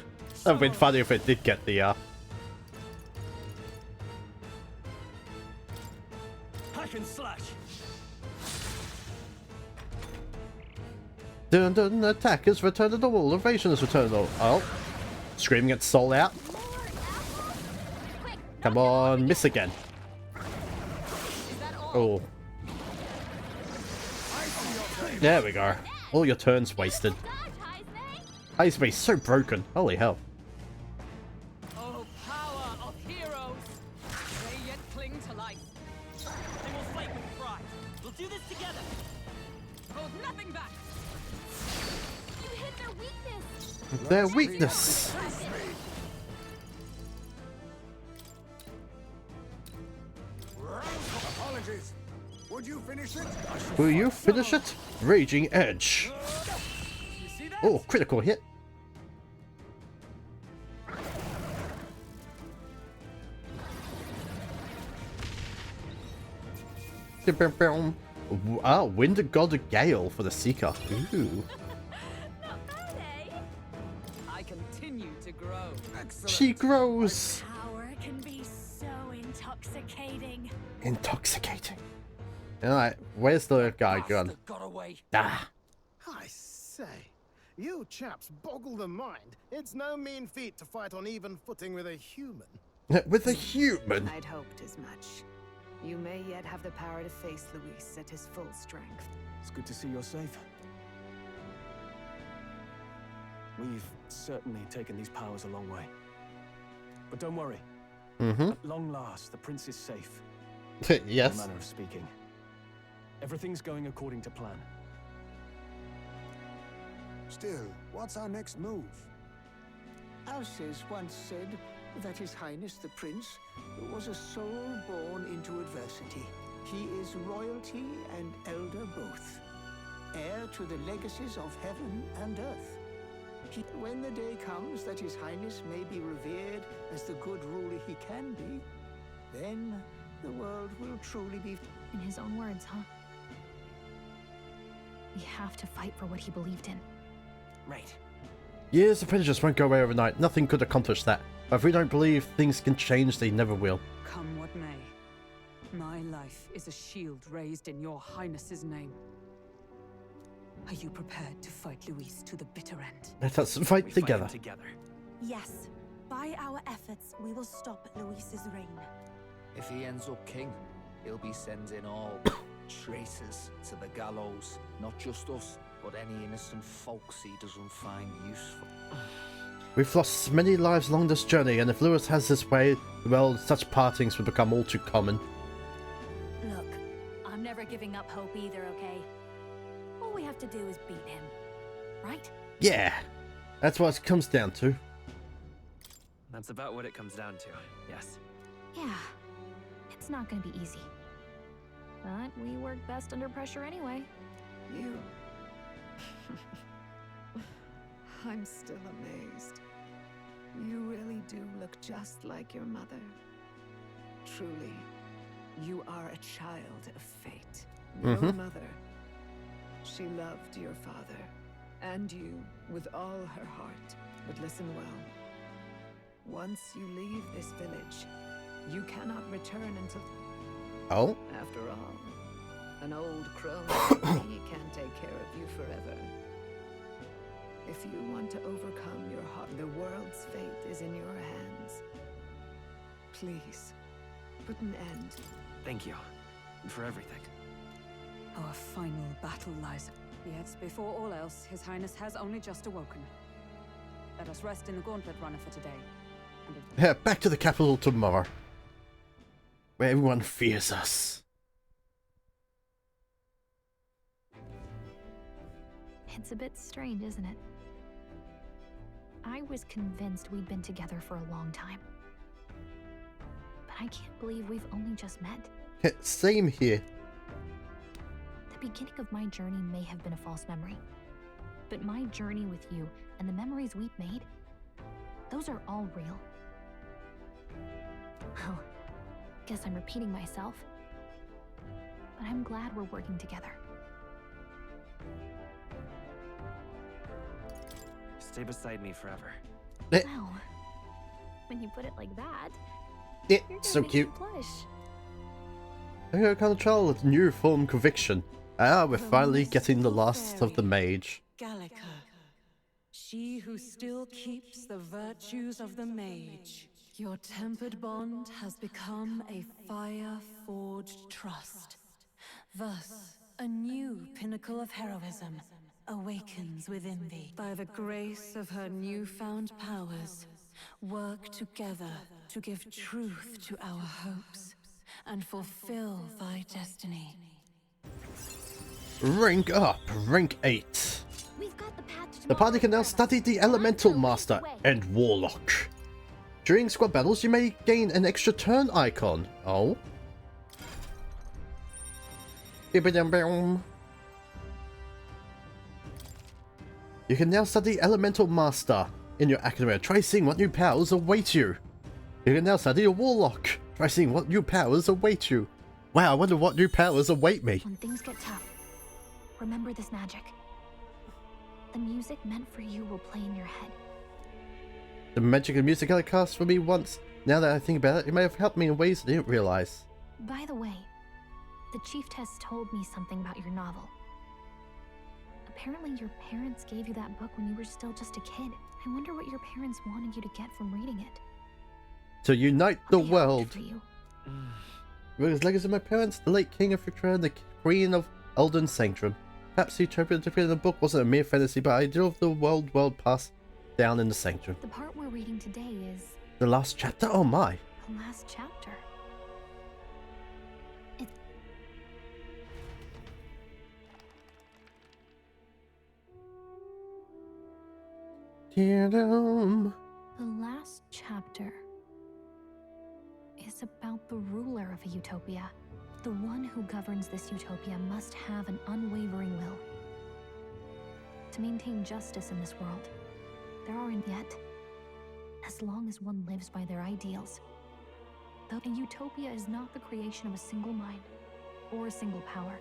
That'd been funny if it did get the Hack and slash. Dun dun, attack is returned to the wall, evasion is returned to the Oh. Scream gets sold out. Come on, miss again. Oh. There we go. All your turns wasted. Heisme so broken. Holy hell. Oh, power of heroes. They yet cling to life. They will fight with pride. We'll do this together. Hold nothing back. You hit their weakness. Their weakness. Apologies. Would you finish it? Will you finish it? Raging Edge. Oh, critical hit. Ah, Wind God Gale for the Seeker. Ooh. I continue to grow. She grows. Power can be so intoxicating. Intoxicating. Alright, where's the guy gone? Ah. I say, you chaps boggle the mind. It's no mean feat to fight on even footing with a human. With a human? I'd hoped as much. You may yet have the power to face Luis at his full strength. It's good to see you're safe. We've certainly taken these powers a long way. But don't worry. At long last, the prince is safe. Yes. In a manner of speaking. Everything's going according to plan. Still, what's our next move? Alces once said that His Highness the Prince was a soul born into adversity. He is royalty and elder both, heir to the legacies of heaven and earth. When the day comes that His Highness may be revered as the good ruler he can be, then the world will truly be... In his own words, huh? We have to fight for what he believed in. Right. Years of prejudice won't go away overnight. Nothing could accomplish that. But if we don't believe things can change, they never will. Come what may. My life is a shield raised in your highness's name. Are you prepared to fight Luis to the bitter end? Let us fight together. Yes. By our efforts, we will stop Luis's reign. If he ends up king, He'll be sending all traitors to the gallows. Not just us, but any innocent folks he doesn't find useful. We've lost many lives along this journey, and if Lewis has his way, well, such partings would become all too common. Look, I'm never giving up hope either, okay? All we have to do is beat him, right? Yeah, that's what it comes down to. That's about what it comes down to, yes. Yeah, it's not gonna be easy. But we work best under pressure anyway. You... I'm still amazed. You really do look just like your mother. Truly, you are a child of fate. Your mother. She loved your father, and you, with all her heart. But listen well. Once you leave this village, you cannot return until... Oh? After all, an old crone he can't take care of you forever. If you want to overcome your heart, the world's fate is in your hands. Please, put an end. Thank you. For everything. Our final battle lies. Yet, before all else, His Highness has only just awoken. Let us rest in the gauntlet runner for today. Yeah, back to the capital tomorrow, where everyone fears us. It's a bit strange, isn't it? I was convinced we'd been together for a long time. But I can't believe we've only just met. Same here. The beginning of my journey may have been a false memory. But my journey with you and the memories we've made, those are all real. Well, guess I'm repeating myself. But I'm glad we're working together. Stay beside me forever. Wow. When you put it like that, Yeah, you're gonna so make cute. me blush. I got control with new form conviction. We're finally getting the last of the mage. Gallica, she who still keeps the virtues of the mage. Your tempered bond has become a fire-forged trust. Thus, a new pinnacle of heroism awakens within thee. By the grace of her newfound powers, work together to give truth to our hopes and fulfill thy destiny. Rank up, rank 8. We've got the path to The party can now study the Elemental Master and Warlock. During squad battles, you may gain an extra turn icon. Oh. Bibbidi-bum. You can now study Elemental Master in your academy. Try seeing what new powers await you. You can now study a Warlock. Try seeing what new powers await you. Wow, I wonder what new powers await me. When things get tough, remember this magic. The music meant for you will play in your head. The magic of music I cast for me once. Now that I think about it, it may have helped me in ways I didn't realize. By the way, the chiefess told me something about your novel. Apparently your parents gave you that book when you were still just a kid. I wonder what your parents wanted you to get from reading it. To unite the world. For you. Because legacy of my parents, the late King of Victoria and the Queen of Elden Sanctum. Perhaps the Utopia in the book wasn't a mere fantasy, but ideal of the world passed down in the Sanctum. The part we're reading today is... The last chapter? Oh my. The last chapter. The last chapter is about the ruler of a utopia. The one who governs this utopia must have an unwavering will to maintain justice in this world. There aren't yet, as long as one lives by their ideals. Though a utopia is not the creation of a single mind or a single power.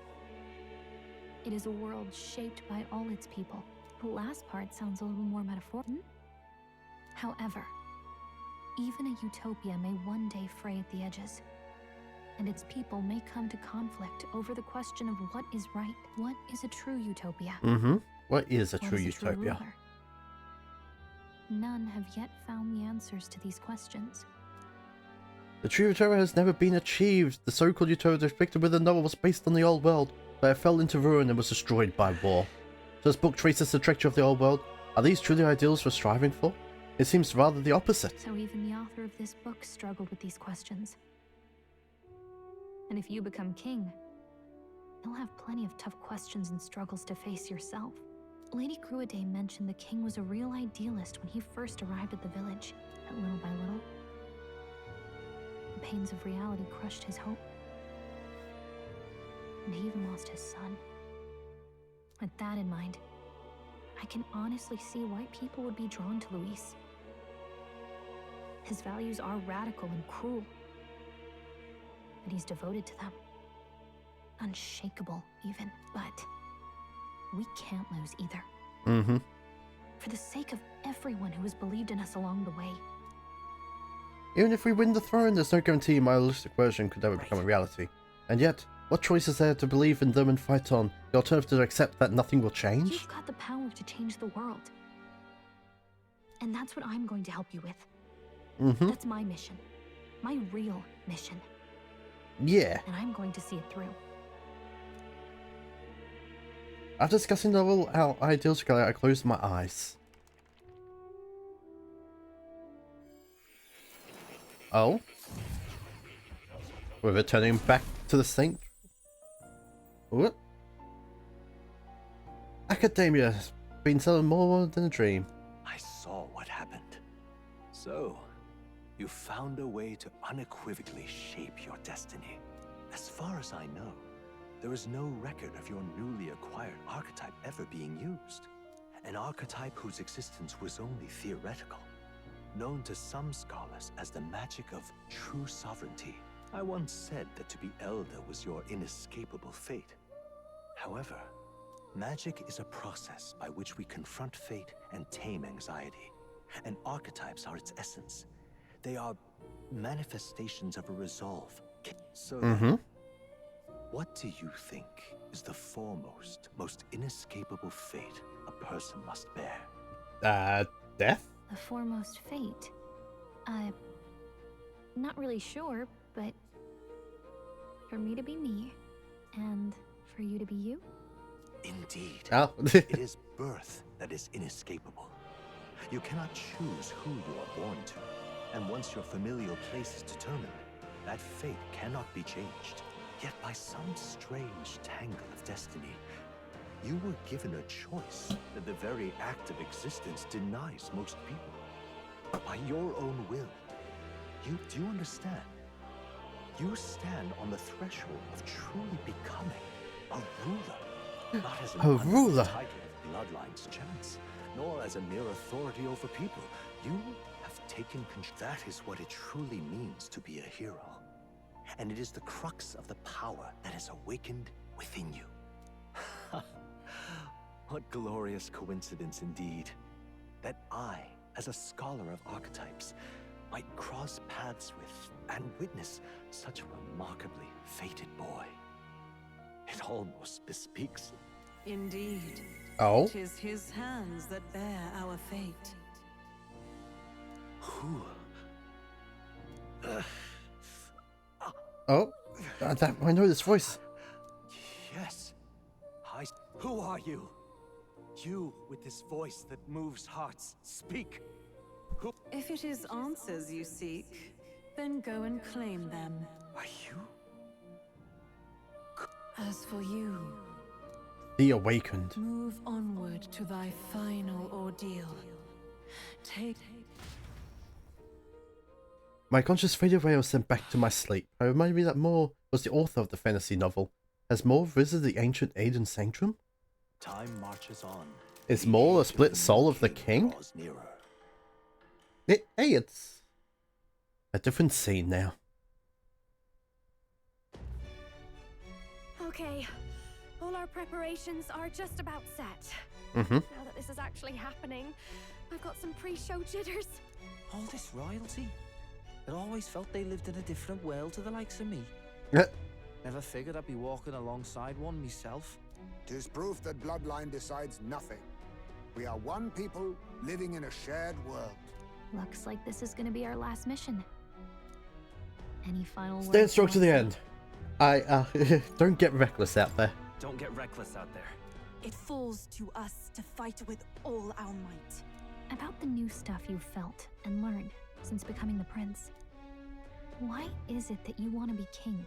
It is a world shaped by all its people. The last part sounds a little more metaphorical. However, even a utopia may one day fray at the edges, and its people may come to conflict over the question of what is right. What is a true utopia? What is a What true is utopia? ruler? None have yet found the answers to these questions. The true utopia has never been achieved. The so-called utopia depicted with the novel was based on the old world, but it fell into ruin and was destroyed by war. So this book traces the treachery of the old world. Are these truly ideals we're striving for? It seems rather the opposite. So even the author of this book struggled with these questions. And if you become king, you'll have plenty of tough questions and struggles to face yourself. Lady Gruaday mentioned the king was a real idealist when he first arrived at the village, and little by little, the pains of reality crushed his hope. And he even lost his son. With that in mind, I can honestly see why people would be drawn to Luis. His values are radical and cruel, but he's devoted to them. Unshakable, even. But we can't lose either. Mm-hmm. For the sake of everyone who has believed in us along the way. Even if we win the throne, there's no guarantee my realistic version could ever become a reality. And yet, what choice is there to believe in them and fight on? The alternative to accept that nothing will change? You've got the power to change the world. And that's what I'm going to help you with. Mm-hmm. That's my mission. My real mission. Yeah. And I'm going to see it through. After discussing the novel our ideals together, I closed my eyes. Oh? We're returning back to the Saint. What? Academia has been selling more than a dream. I saw what happened. So, you found a way to unequivocally shape your destiny. As far as I know, there is no record of your newly acquired archetype ever being used. An archetype whose existence was only theoretical, known to some scholars as the magic of true sovereignty. I once said that to be Elder was your inescapable fate. However, magic is a process by which we confront fate and tame anxiety. And archetypes are its essence. They are manifestations of a resolve. So then, what do you think is the foremost, most inescapable fate a person must bear? Death? The foremost fate? Not really sure, but for me to be me, and for you to be you? Indeed. Oh. It is birth that is inescapable. You cannot choose who you are born to, and once your familial place is determined, that fate cannot be changed. Yet by some strange tangle of destiny, you were given a choice that the very act of existence denies most people. By your own will, do you understand? You stand on the threshold of truly becoming a ruler, not as A ruler. title of bloodline's chance, nor as a mere authority over people. You have taken control. That is what it truly means to be a hero. And it is the crux of the power that is awakened within you. What glorious coincidence indeed, that I, as a scholar of archetypes, might cross paths with and witness such a remarkably fated boy. It almost bespeaks it. Indeed. Oh? 'Tis his hands that bear our fate. Who? Oh? I know this voice. Yes. Who are you? You with this voice that moves hearts. Speak. Who? If it is answers you seek, then go and claim them. Are you? As for you, The Awakened. move onward to thy final ordeal. Take... My conscious faded away or sent back to my sleep. I reminded me that Moore was the author of the fantasy novel. Has Moore visited the ancient Aiden Sanctum? Time marches on. Is Moore a split soul of the king? Hey, it's a different scene now. Okay, all our preparations are just about set. Mm-hmm. Now that this is actually happening, I've got some pre-show jitters. All this royalty? I always felt they lived in a different world to the likes of me. Never figured I'd be walking alongside one myself. 'Tis proof that bloodline decides nothing. We are one people living in a shared world. Looks like this is gonna be our last mission. Any final words? Stand strong to the end. I don't get reckless out there. Don't get reckless out there. It falls to us to fight with all our might. About the new stuff you've felt and learned since becoming the prince. Why is it that you want to be king?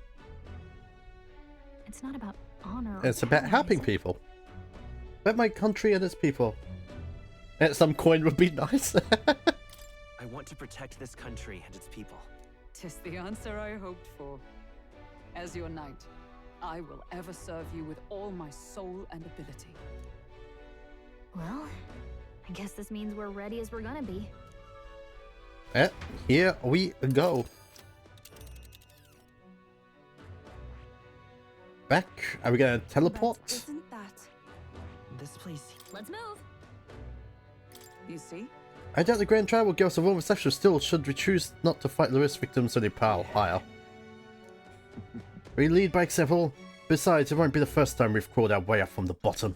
It's not about honor. It's about helping people. About my country and its people. And some coin would be nice. I want to protect this country and its people. 'Tis the answer I hoped for. As your knight, I will ever serve you with all my soul and ability. Well, I guess this means we're ready as we're gonna be. Here we go. Back. Are we gonna teleport? Isn't that this place? Let's move. You see? I doubt the Grand Trial will give us a warm reception. Still, should we choose not to fight Lewis, victims only pile higher. We lead by example. Besides, it won't be the first time we've crawled our way up from the bottom.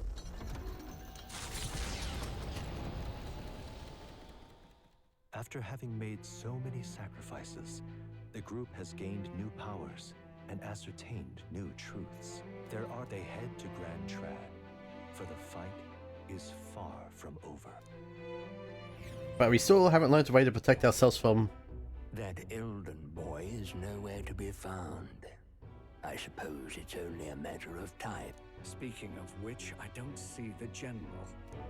After having made so many sacrifices, the group has gained new powers and ascertained new truths. They head to Grand Trad, for the fight is far from over. But we still haven't learned a way to protect ourselves from... That Elden boy is nowhere to be found. I suppose it's only a matter of time. Speaking of which, I don't see the general.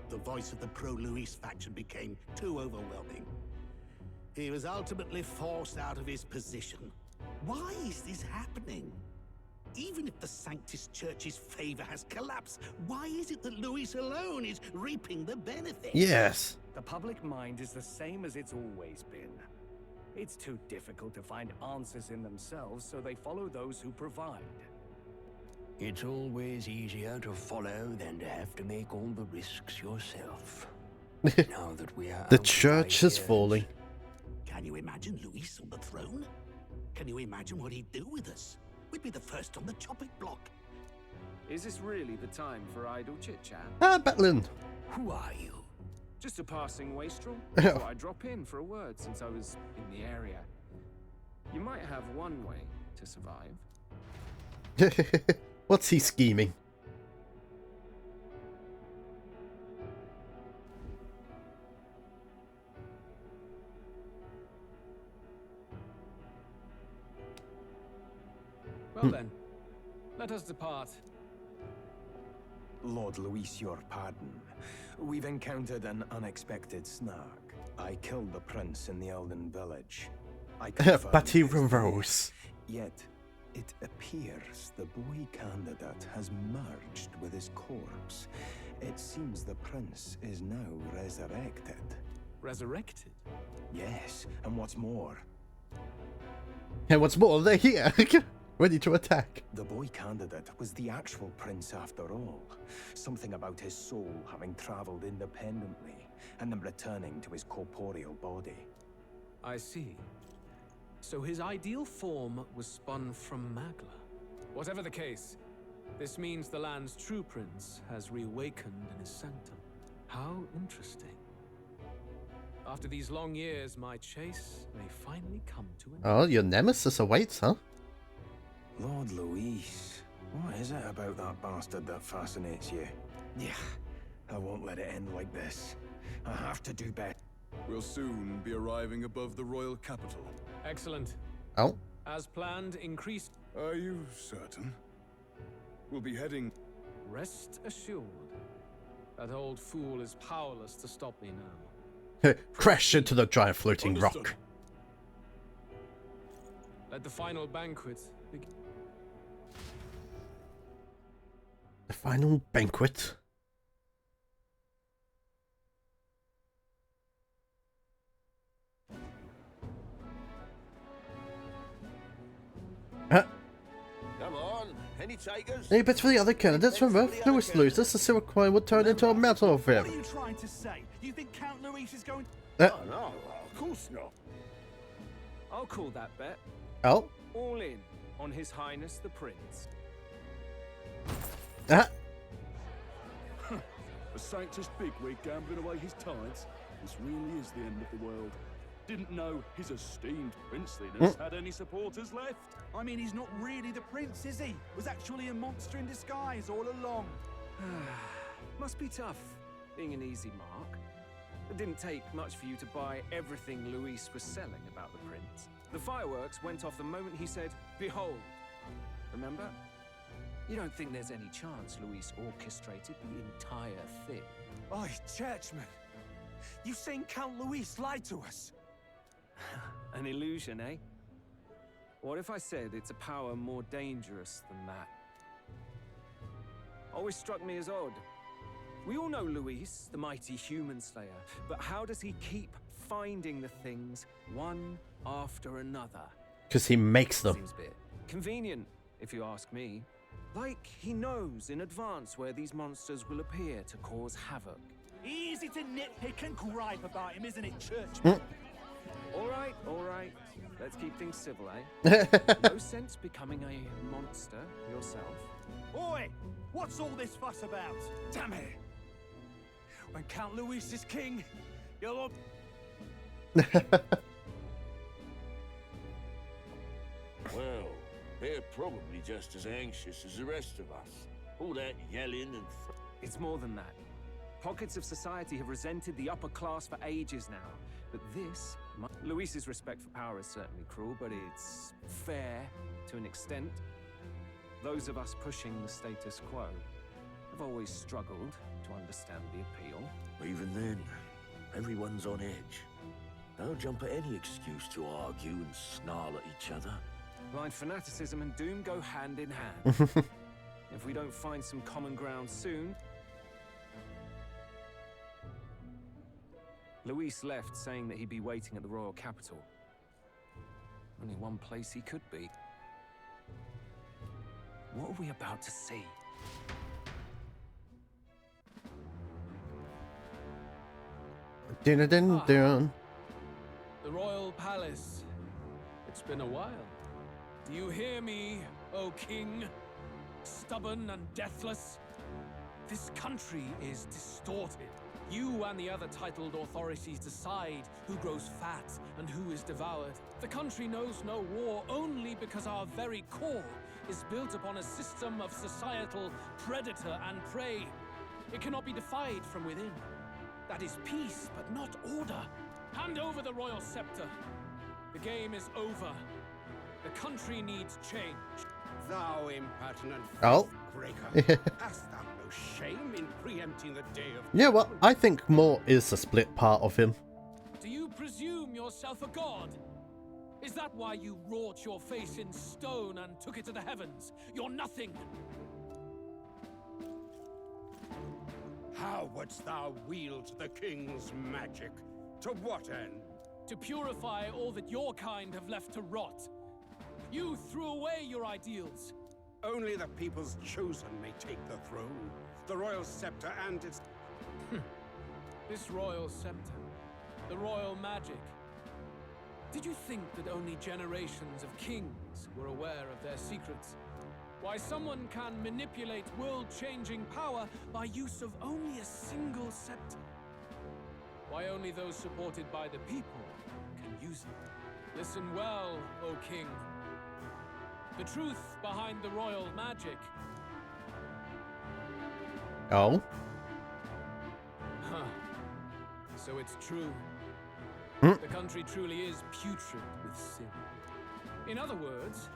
The voice of the pro-Luis faction became too overwhelming. He was ultimately forced out of his position. Why is this happening? Even if the Sanctus Church's favor has collapsed, why is it that Luis alone is reaping the benefits? Yes. The public mind is the same as it's always been. It's too difficult to find answers in themselves, so they follow those who provide. It's always easier to follow than to have to make all the risks yourself. Now that we are The church is falling. Can you imagine Luis on the throne? Can you imagine what he'd do with us? We'd be the first on the chopping block. Is this really the time for idle chit-chat? Ah, Batlin. Who are you? Just a passing wastrel. Thought I'd drop in for a word since I was in the area. You might have one way to survive. What's he scheming? Well then, let us depart. Lord Luis, your pardon. We've encountered an unexpected snag. I killed the prince in the Elden village. But he rose. Yet, it appears the boy candidate has merged with his corpse. It seems the prince is now resurrected. Resurrected? Yes, and what's more... And what's more, they're here, ready to attack. The boy candidate was the actual prince after all. Something about his soul having traveled independently, and then returning to his corporeal body. I see. So his ideal form was spun from Magla. Whatever the case, this means the land's true prince has reawakened in his sanctum. How interesting. After these long years, my chase may finally come to an end. Oh, your nemesis awaits, huh? Lord Luis, what is it about that bastard that fascinates you? Yeah, I won't let it end like this. I have to do better. We'll soon be arriving above the royal capital. Excellent. Oh. As planned, increased... Are you certain? We'll be heading... Rest assured. That old fool is powerless to stop me now. Crash into the giant floating rock. Let the final banquet begin. The final banquet? Come on, any takers? Any bets for the other candidates from Earth? Lewis loses, the silver coin would turn into a mountain of him. What are you trying to say? You think Count Luis is going... No, of course not. I'll call that bet. Oh? All in on His Highness the Prince. A Sanctus bigwig gambling away his tides? This really is the end of the world. Didn't know his esteemed princeliness Hmm. had any supporters left. I mean, he's not really the prince, is he? Was actually a monster in disguise all along. Must be tough, being an easy mark. It didn't take much for you to buy everything Luis was selling about the prince. The fireworks went off the moment he said, "Behold." Remember? You don't think there's any chance Luis orchestrated the entire thing? Oi, churchman. You saying Count Luis lied to us? An illusion, eh? What if I said it's a power more dangerous than that? Always struck me as odd. We all know Luis, the mighty human slayer, but how does he keep finding the things one after another? Because he makes them. Seems a bit convenient, if you ask me. Like he knows in advance where these monsters will appear to cause havoc. Easy to nitpick and gripe about him, isn't it, churchman? All right. Let's keep things civil, eh? No sense becoming a monster yourself. Oi! What's all this fuss about? Damn it! When Count Luis is king, you'll all... Well, they're probably just as anxious as the rest of us. All that yelling and... It's more than that. Pockets of society have resented the upper class for ages now. But this... Luis's respect for power is certainly cruel, but it's fair to an extent. Those of us pushing the status quo have always struggled to understand the appeal. Even then, everyone's on edge. They'll jump at any excuse to argue and snarl at each other. Blind fanaticism and doom go hand in hand. If we don't find some common ground soon... Luis left saying that he'd be waiting at the royal capital. Only one place he could be. What are we about to see? Dun dun dun. The royal palace. It's been a while. Do you hear me, O king? Stubborn and deathless? This country is distorted. You and the other titled authorities decide who grows fat and who is devoured. The country knows no war only because our very core is built upon a system of societal predator and prey. It cannot be defied from within. That is peace, but not order. Hand over the royal scepter. The game is over. The country needs change. Thou impertinent Oh. breaker, hast thou no shame in preempting the day of... Yeah, well, I think more is the split part of him. Do you presume yourself a god? Is that why you wrought your face in stone and took it to the heavens? You're nothing. How wouldst thou wield the king's magic? To what end? To purify all that your kind have left to rot. You threw away your ideals. Only the people's chosen may take the throne, the royal scepter and its... This royal scepter, the royal magic. Did you think that only generations of kings were aware of their secrets? Why someone can manipulate world-changing power by use of only a single scepter? Why only those supported by the people can use it? Listen well, O king. The truth behind the royal magic. Oh? Huh. So it's true. Hmm. The country truly is putrid with sin. In other words,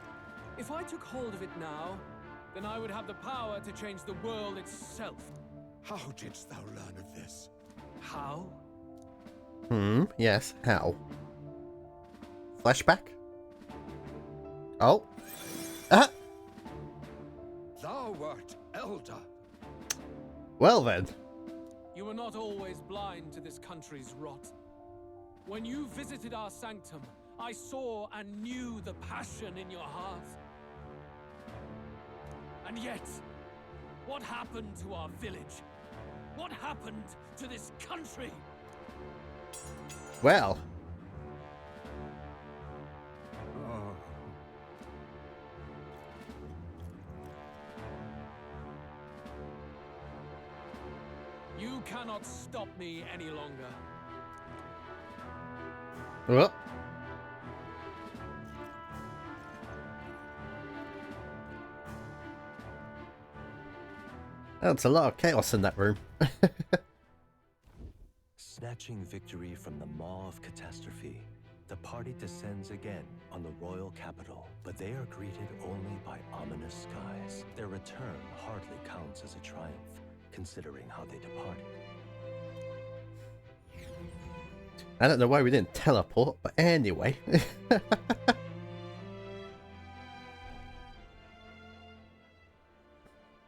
if I took hold of it now, then I would have the power to change the world itself. How didst thou learn of this? How? Yes, how? Flashback? Oh. Ah! Thou wert elder. Well then. You were not always blind to this country's rot. When you visited our sanctum, I saw and knew the passion in your heart. And yet, what happened to our village? What happened to this country? Well. You cannot stop me any longer. Well. That's a lot of chaos in that room. Snatching victory from the maw of catastrophe, the party descends again on the royal capital, but they are greeted only by ominous skies. Their return hardly counts as a triumph, considering how they departed. I don't know why we didn't teleport, but anyway.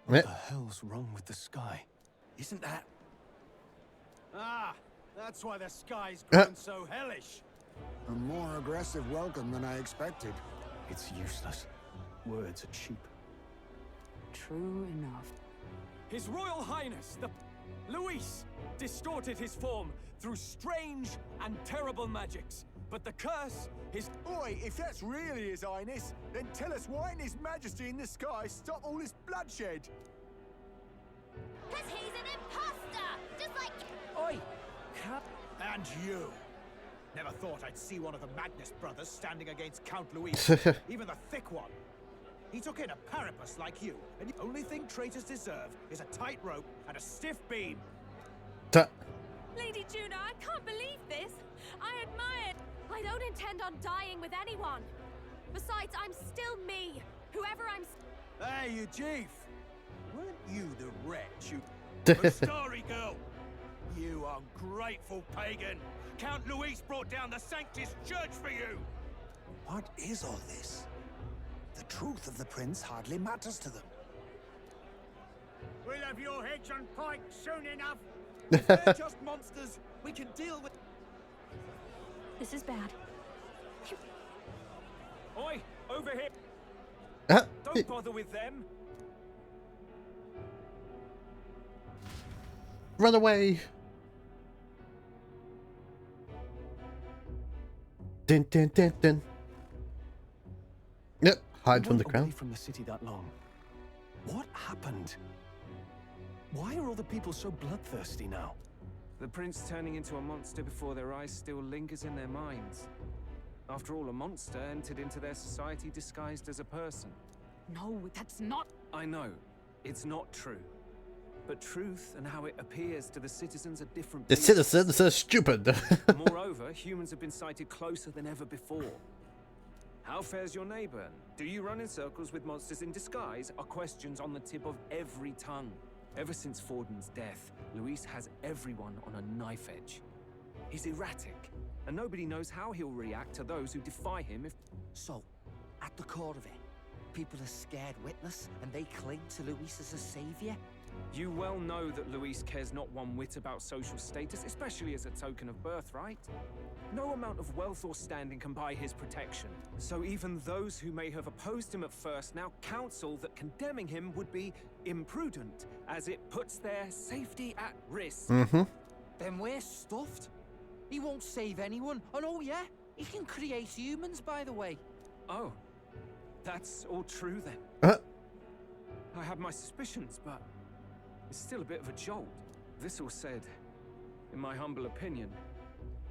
What the hell's wrong with the sky? Isn't that... Ah, that's why the sky's grown so hellish. A more aggressive welcome than I expected. It's useless. Words are cheap. True enough. His Royal Highness, the Luis, distorted his form through strange and terrible magics. But the curse, his... Oi, if that's really His Highness, then tell us why in His Majesty in the sky stop all this bloodshed? Cause he's an imposter! Just like... Oi! And you! Never thought I'd see one of the Magnus brothers standing against Count Luis, even the thick one. He took in a parapus like you, and the only thing traitors deserve is a tight rope and a stiff beam. Lady Juno, I can't believe this! I admire... I don't intend on dying with anyone. Besides, I'm still me. Whoever I'm... Hey, you chief! Weren't you the wretch who... The Starry Girl! You ungrateful pagan! Count Luis brought down the Sanctus Church for you! What is all this? The truth of the prince hardly matters to them. We'll have your heads on pike soon enough! They're just monsters! We can deal with... This is bad. Oi, over here! Don't bother with them! Run away! Dun dun dun dun. Yep, hide from the crowd. From the city that long. What happened? Why are all the people so bloodthirsty now? The prince turning into a monster before their eyes still lingers in their minds. After all, a monster entered into their society disguised as a person. No, that's not... I know, it's not true. But truth and how it appears to the citizens are different. The citizens are stupid. Moreover, humans have been sighted closer than ever before. How fares your neighbor? Do you run in circles with monsters in disguise? Are questions on the tip of every tongue. Ever since Forden's death, Luis has everyone on a knife edge. He's erratic, and nobody knows how he'll react to those who defy him if... So, at the core of it, people are scared witless, and they cling to Luis as a savior? You well know that Luis cares not one whit about social status, especially as a token of birthright. No amount of wealth or standing can buy his protection. So even those who may have opposed him at first now counsel that condemning him would be imprudent, as it puts their safety at risk. Then we're stuffed. He won't save anyone. And oh yeah, he can create humans, by the way. Oh, that's all true then. I have my suspicions, but it's still a bit of a jolt. This all said, in my humble opinion,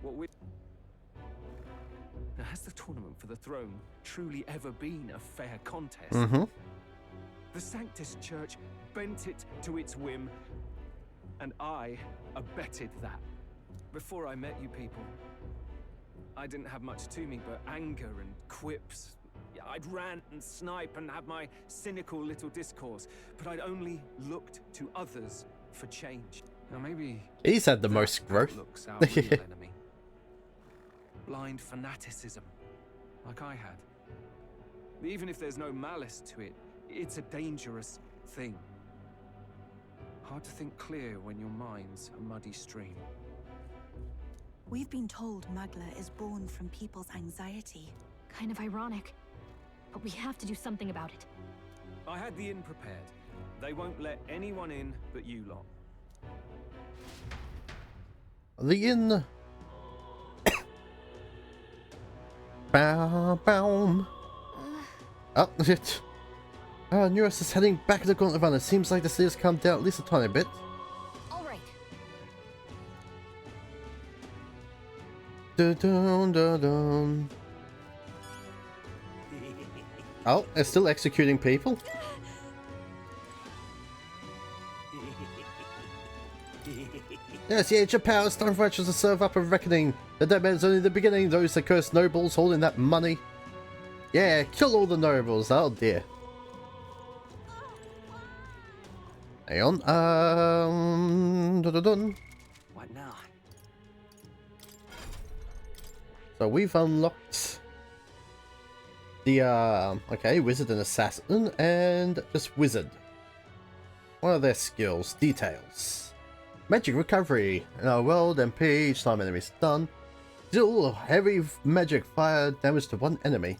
what we... Now, has the tournament for the throne truly ever been a fair contest? The Sanctus Church bent it to its whim, and I abetted that. Before I met you people, I didn't have much to me but anger and quips. I'd rant and snipe and have my cynical little discourse, but I'd only looked to others for change. Now maybe he's had the most growth. Looks our real enemy. Blind fanaticism, like I had. Even if there's no malice to it, it's a dangerous thing. Hard to think clear when your mind's a muddy stream. We've been told Magla is born from people's anxiety. Kind of ironic. But we have to do something about it. I had the inn prepared. They won't let anyone in but you lot. The inn. Bow, bow. Oh, shit. Neurus is heading back to the Gauntlet Run. It seems like the city has calmed down at least a tiny bit. All right. Dun, dun, dun, dun. Oh, they're still executing people? Yes, the age of power, it's time for righteous to serve up a reckoning. The dead man is only the beginning, those that curse nobles holding that money. Yeah, kill all the nobles, oh dear. Hang on, dun, dun, dun. What now? So we've unlocked the, okay, wizard and assassin, and just wizard. What are their skills? Details. Magic recovery. In our world, MP, each time enemies done. Deal heavy magic fire damage to one enemy.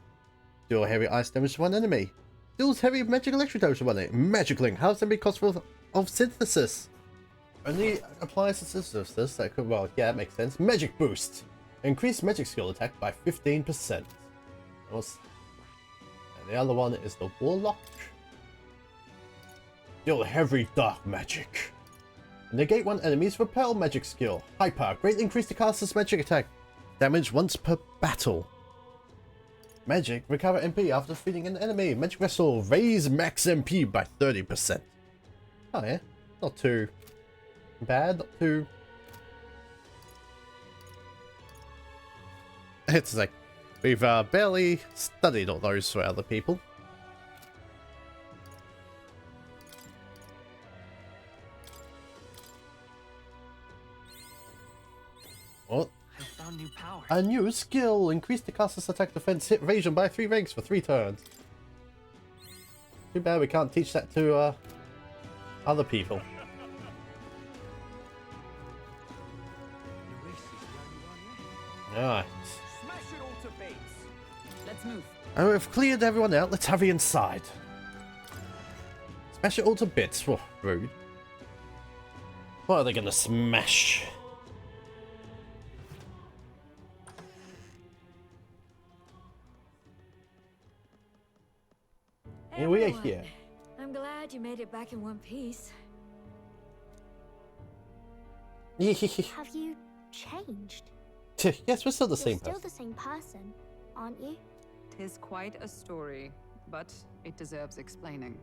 Deal heavy ice damage to one enemy. Deals heavy magic electric damage to one enemy. Magic link. How's that be cost of synthesis? Only applies to synthesis. That could, well, yeah, that makes sense. Magic boost. Increase magic skill attack by 15%. And the other one is the warlock. Deal heavy dark magic. Negate one enemy's repel magic skill. Hyper. Greatly increase the caster's magic attack. Damage once per battle. Magic. Recover MP after defeating an enemy. Magic vessel. Raise max MP by 30%. Oh yeah. Not too bad. Not too... It's like... We've barely studied all those for other people. What? I found new power. A new skill! Increase the caster's attack, defense, hit, evasion by 3 ranks for 3 turns. Too bad we can't teach that to other people. Alright. Smash it all to bits. Let's move. And we've cleared everyone out, let's have you inside. Smash it all to bits. Oh, rude. What are they gonna smash? Here we are here. I'm glad you made it back in one piece. Have you changed? Yes, we're still the same You're still person. the same person, aren't you? Tis quite a story, but it deserves explaining.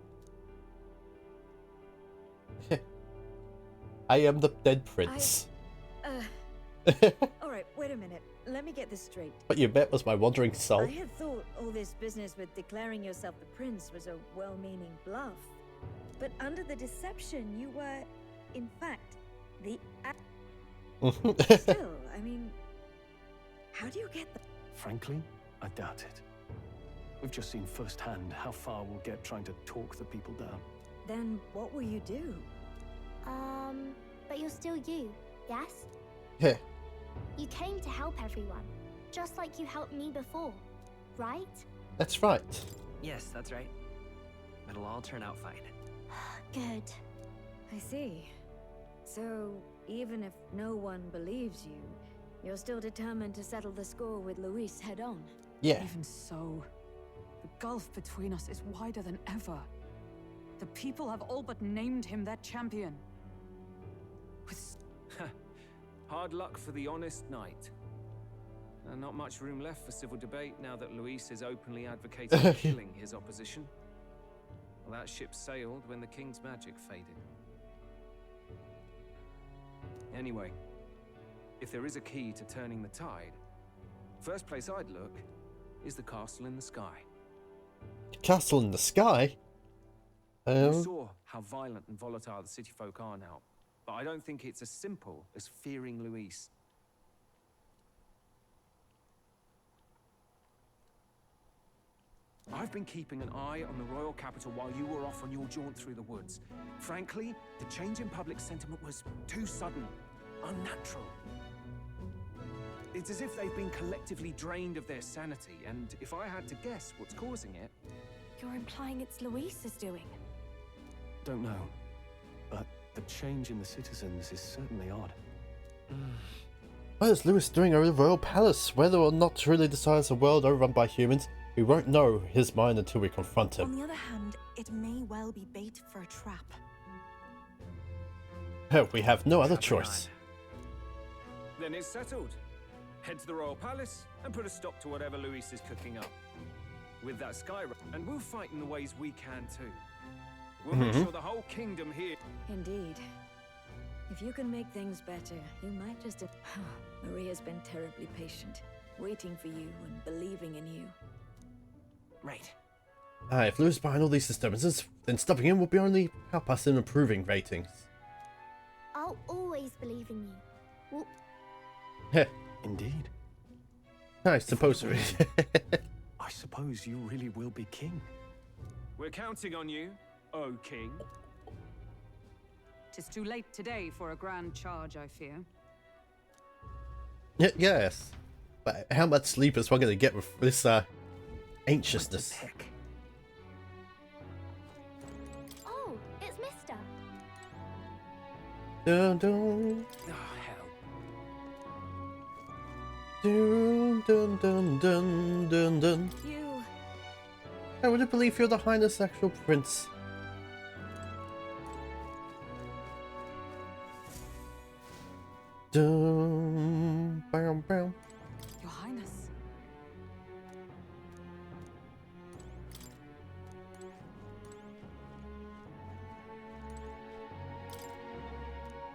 I am the dead prince. Alright, wait a minute. Let me get this straight. What you bet was my wandering soul. I had thought all this business with declaring yourself the prince was a well-meaning bluff. But under the deception, you were, in fact, the... Still, I mean... How do you get the... Frankly, I doubt it. We've just seen firsthand how far we'll get trying to talk the people down. Then what will you do? But you're still you, yes? Yeah. You came to help everyone, just like you helped me before, right? That's right. Yes, that's right. It'll all turn out fine. Good. I see. So, even if no one believes you, you're still determined to settle the score with Luis head on? Yeah. Even so, the gulf between us is wider than ever. The people have all but named him their champion. With... Hard luck for the honest knight. And not much room left for civil debate now that Luis is openly advocating killing his opposition. Well, that ship sailed when the king's magic faded. Anyway, if there is a key to turning the tide, first place I'd look is the castle in the sky. Castle in the sky? You saw how violent and volatile the city folk are now, but I don't think it's as simple as fearing Luis. I've been keeping an eye on the royal capital while you were off on your jaunt through the woods. Frankly, the change in public sentiment was too sudden, unnatural. It's as if they've been collectively drained of their sanity, and if I had to guess what's causing it... You're implying it's Luis's doing? Don't know, but the change in the citizens is certainly odd. What is Luis doing over the royal palace? Whether or not truly decides a world overrun by humans, we won't know his mind until we confront him. On the other hand, it may well be bait for a trap. Hell, we have no other choice. Then it's settled. head to the royal palace and put a stop to whatever Luis is cooking up. With that sky, and we'll fight in the ways we can too. We'll make sure the whole kingdom here. Indeed. If you can make things better, you might just... Maria's been terribly patient, waiting for you and believing in you. Right. If Louis is behind all these disturbances, then stopping him will be only help us in improving ratings. I'll always believe in you. Well, Heh. Indeed. I suppose so. I suppose you really will be king. We're counting on you, O king. 'Tis too late today for a grand charge, I fear. Yes. But how much sleep is one going to get with this anxiousness? oh, it's Mister. Dun dun. Oh, hell. Dun dun dun dun dun dun. You... I wouldn't believe you're the Highness actual prince. Dun, bam, bam. Your Highness.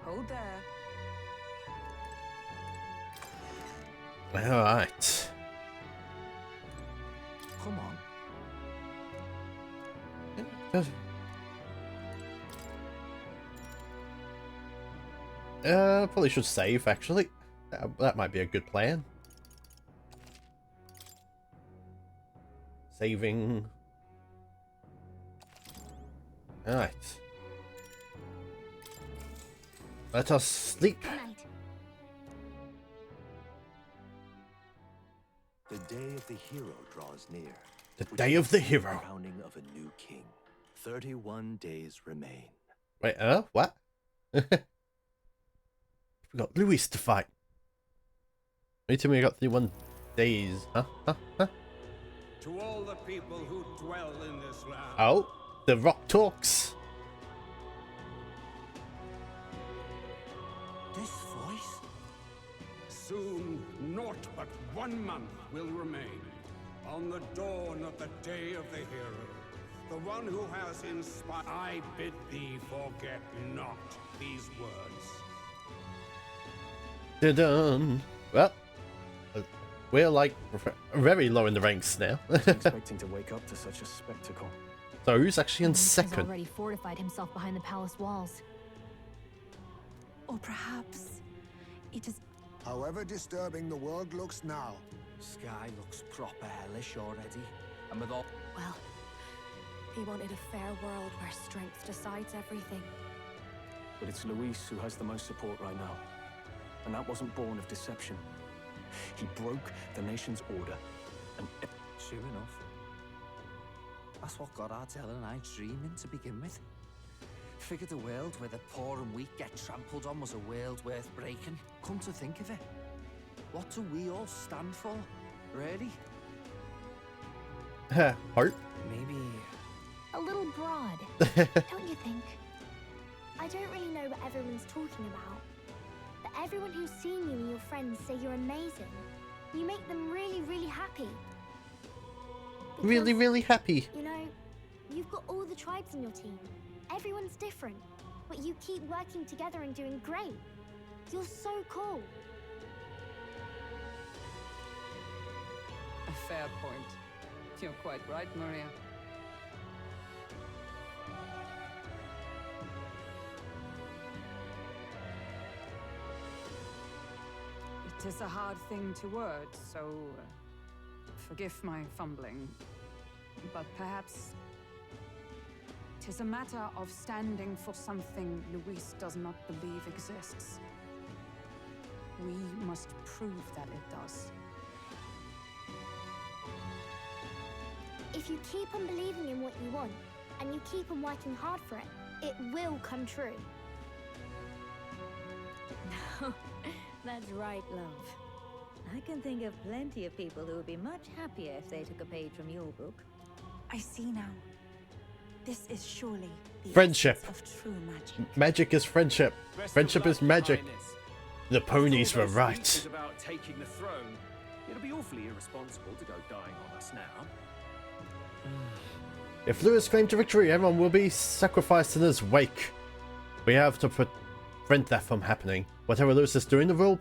Hold there. All right. Come on. Probably should save, actually. That might be a good plan. Saving. Alright. Let us sleep. The day of the hero draws near. The day of the hero. The crowning of a new king. 31 days remain. Wait, what? We got Luis to fight. Are you telling me we got 31 days? Huh? To all the people who dwell in this land. Oh, the rock talks. This voice? Soon, naught but 1 month will remain. On the dawn of the day of the hero, the one who has inspired, I bid thee forget not these words. Dun-dun. Well, we're like very low in the ranks now. Expecting to wake up to such a spectacle. So who's actually in He's second? already fortified himself behind the palace walls. Or perhaps it is... However disturbing the world looks now, Sky looks proper hellish already. And with all... Well, he wanted a fair world where strength decides everything. But it's Luis who has the most support right now. And that wasn't born of deception. He broke the nation's order. And Sure enough. That's what got our Della and I dreaming to begin with. Figured a world where the poor and weak get trampled on was a world worth breaking. Come to think of it, what do we all stand for, really? Heart? Maybe... A little broad, don't you think? I don't really know what everyone's talking about, but everyone who's seen you and your friends say you're amazing. You make them really, really happy. Really, really happy. You know, you've got all the tribes in your team. Everyone's different, but you keep working together and doing great. You're so cool. A fair point. You're quite right, Maria. It is a hard thing to word, so forgive my fumbling. But perhaps it is a matter of standing for something Luis does not believe exists. We must prove that it does. If you keep on believing in what you want, and you keep on working hard for it, it will come true. That's right, love. I can think of plenty of people who would be much happier if they took a page from your book. I see now. This is surely the Friendship. essence of true magic. Magic is friendship. Friendship is magic. The ponies were All those right. speeches about taking the throne. It'll be awfully irresponsible to go dying on us now. If Lewis claimed to victory, everyone will be sacrificed in his wake. We have to prevent that from happening. Whatever Lewis is doing, the royal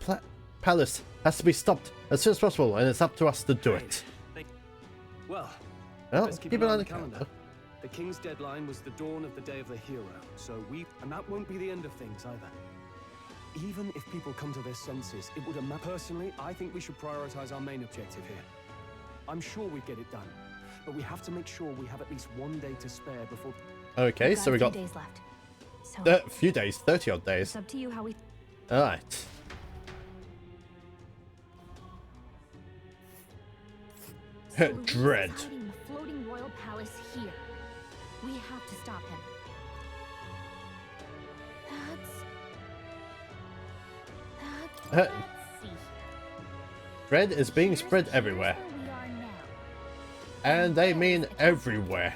palace has to be stopped as soon as possible, and it's up to us to do it. Well, Well, let's keep keep an it eye on on the the calendar. The king's deadline was the dawn of the day of the hero, so and that won't be the end of things either. Even if people come to their senses, it would amount. Personally, I think we should prioritize our main objective here. I'm sure we get it done, but we have to make sure we have at least one day to spare before. Okay, so we got days left. So a few days, 30 odd days. it's up to you how we. Alright. Dread. He's hiding in the floating royal palace here. We have to stop him. Uh, Dread is being spread everywhere. We are now. And they mean everywhere.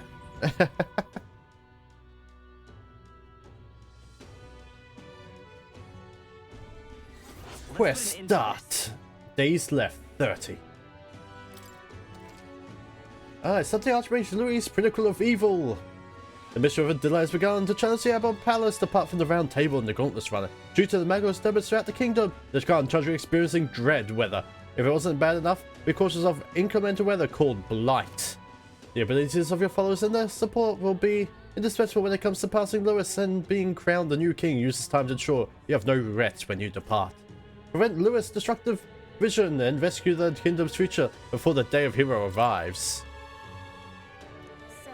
Quest start. Days left 30. Alright, something Archmage Louis, Pinnacle of Evil. The mission of Adela has begun to challenge the Abbot Palace apart from the Round Table and the Gauntless Runner. Due to the magical disturbance throughout the kingdom, the Scarlet Judge are experiencing dread weather. If it wasn't bad enough, we're cautious of inclement weather called Blight. The abilities of your followers and their support will be indispensable when it comes to passing Lewis, and being crowned the new king uses time to ensure you have no regrets when you depart. Prevent Lewis' destructive vision and rescue the kingdom's future before the day of hero arrives. So?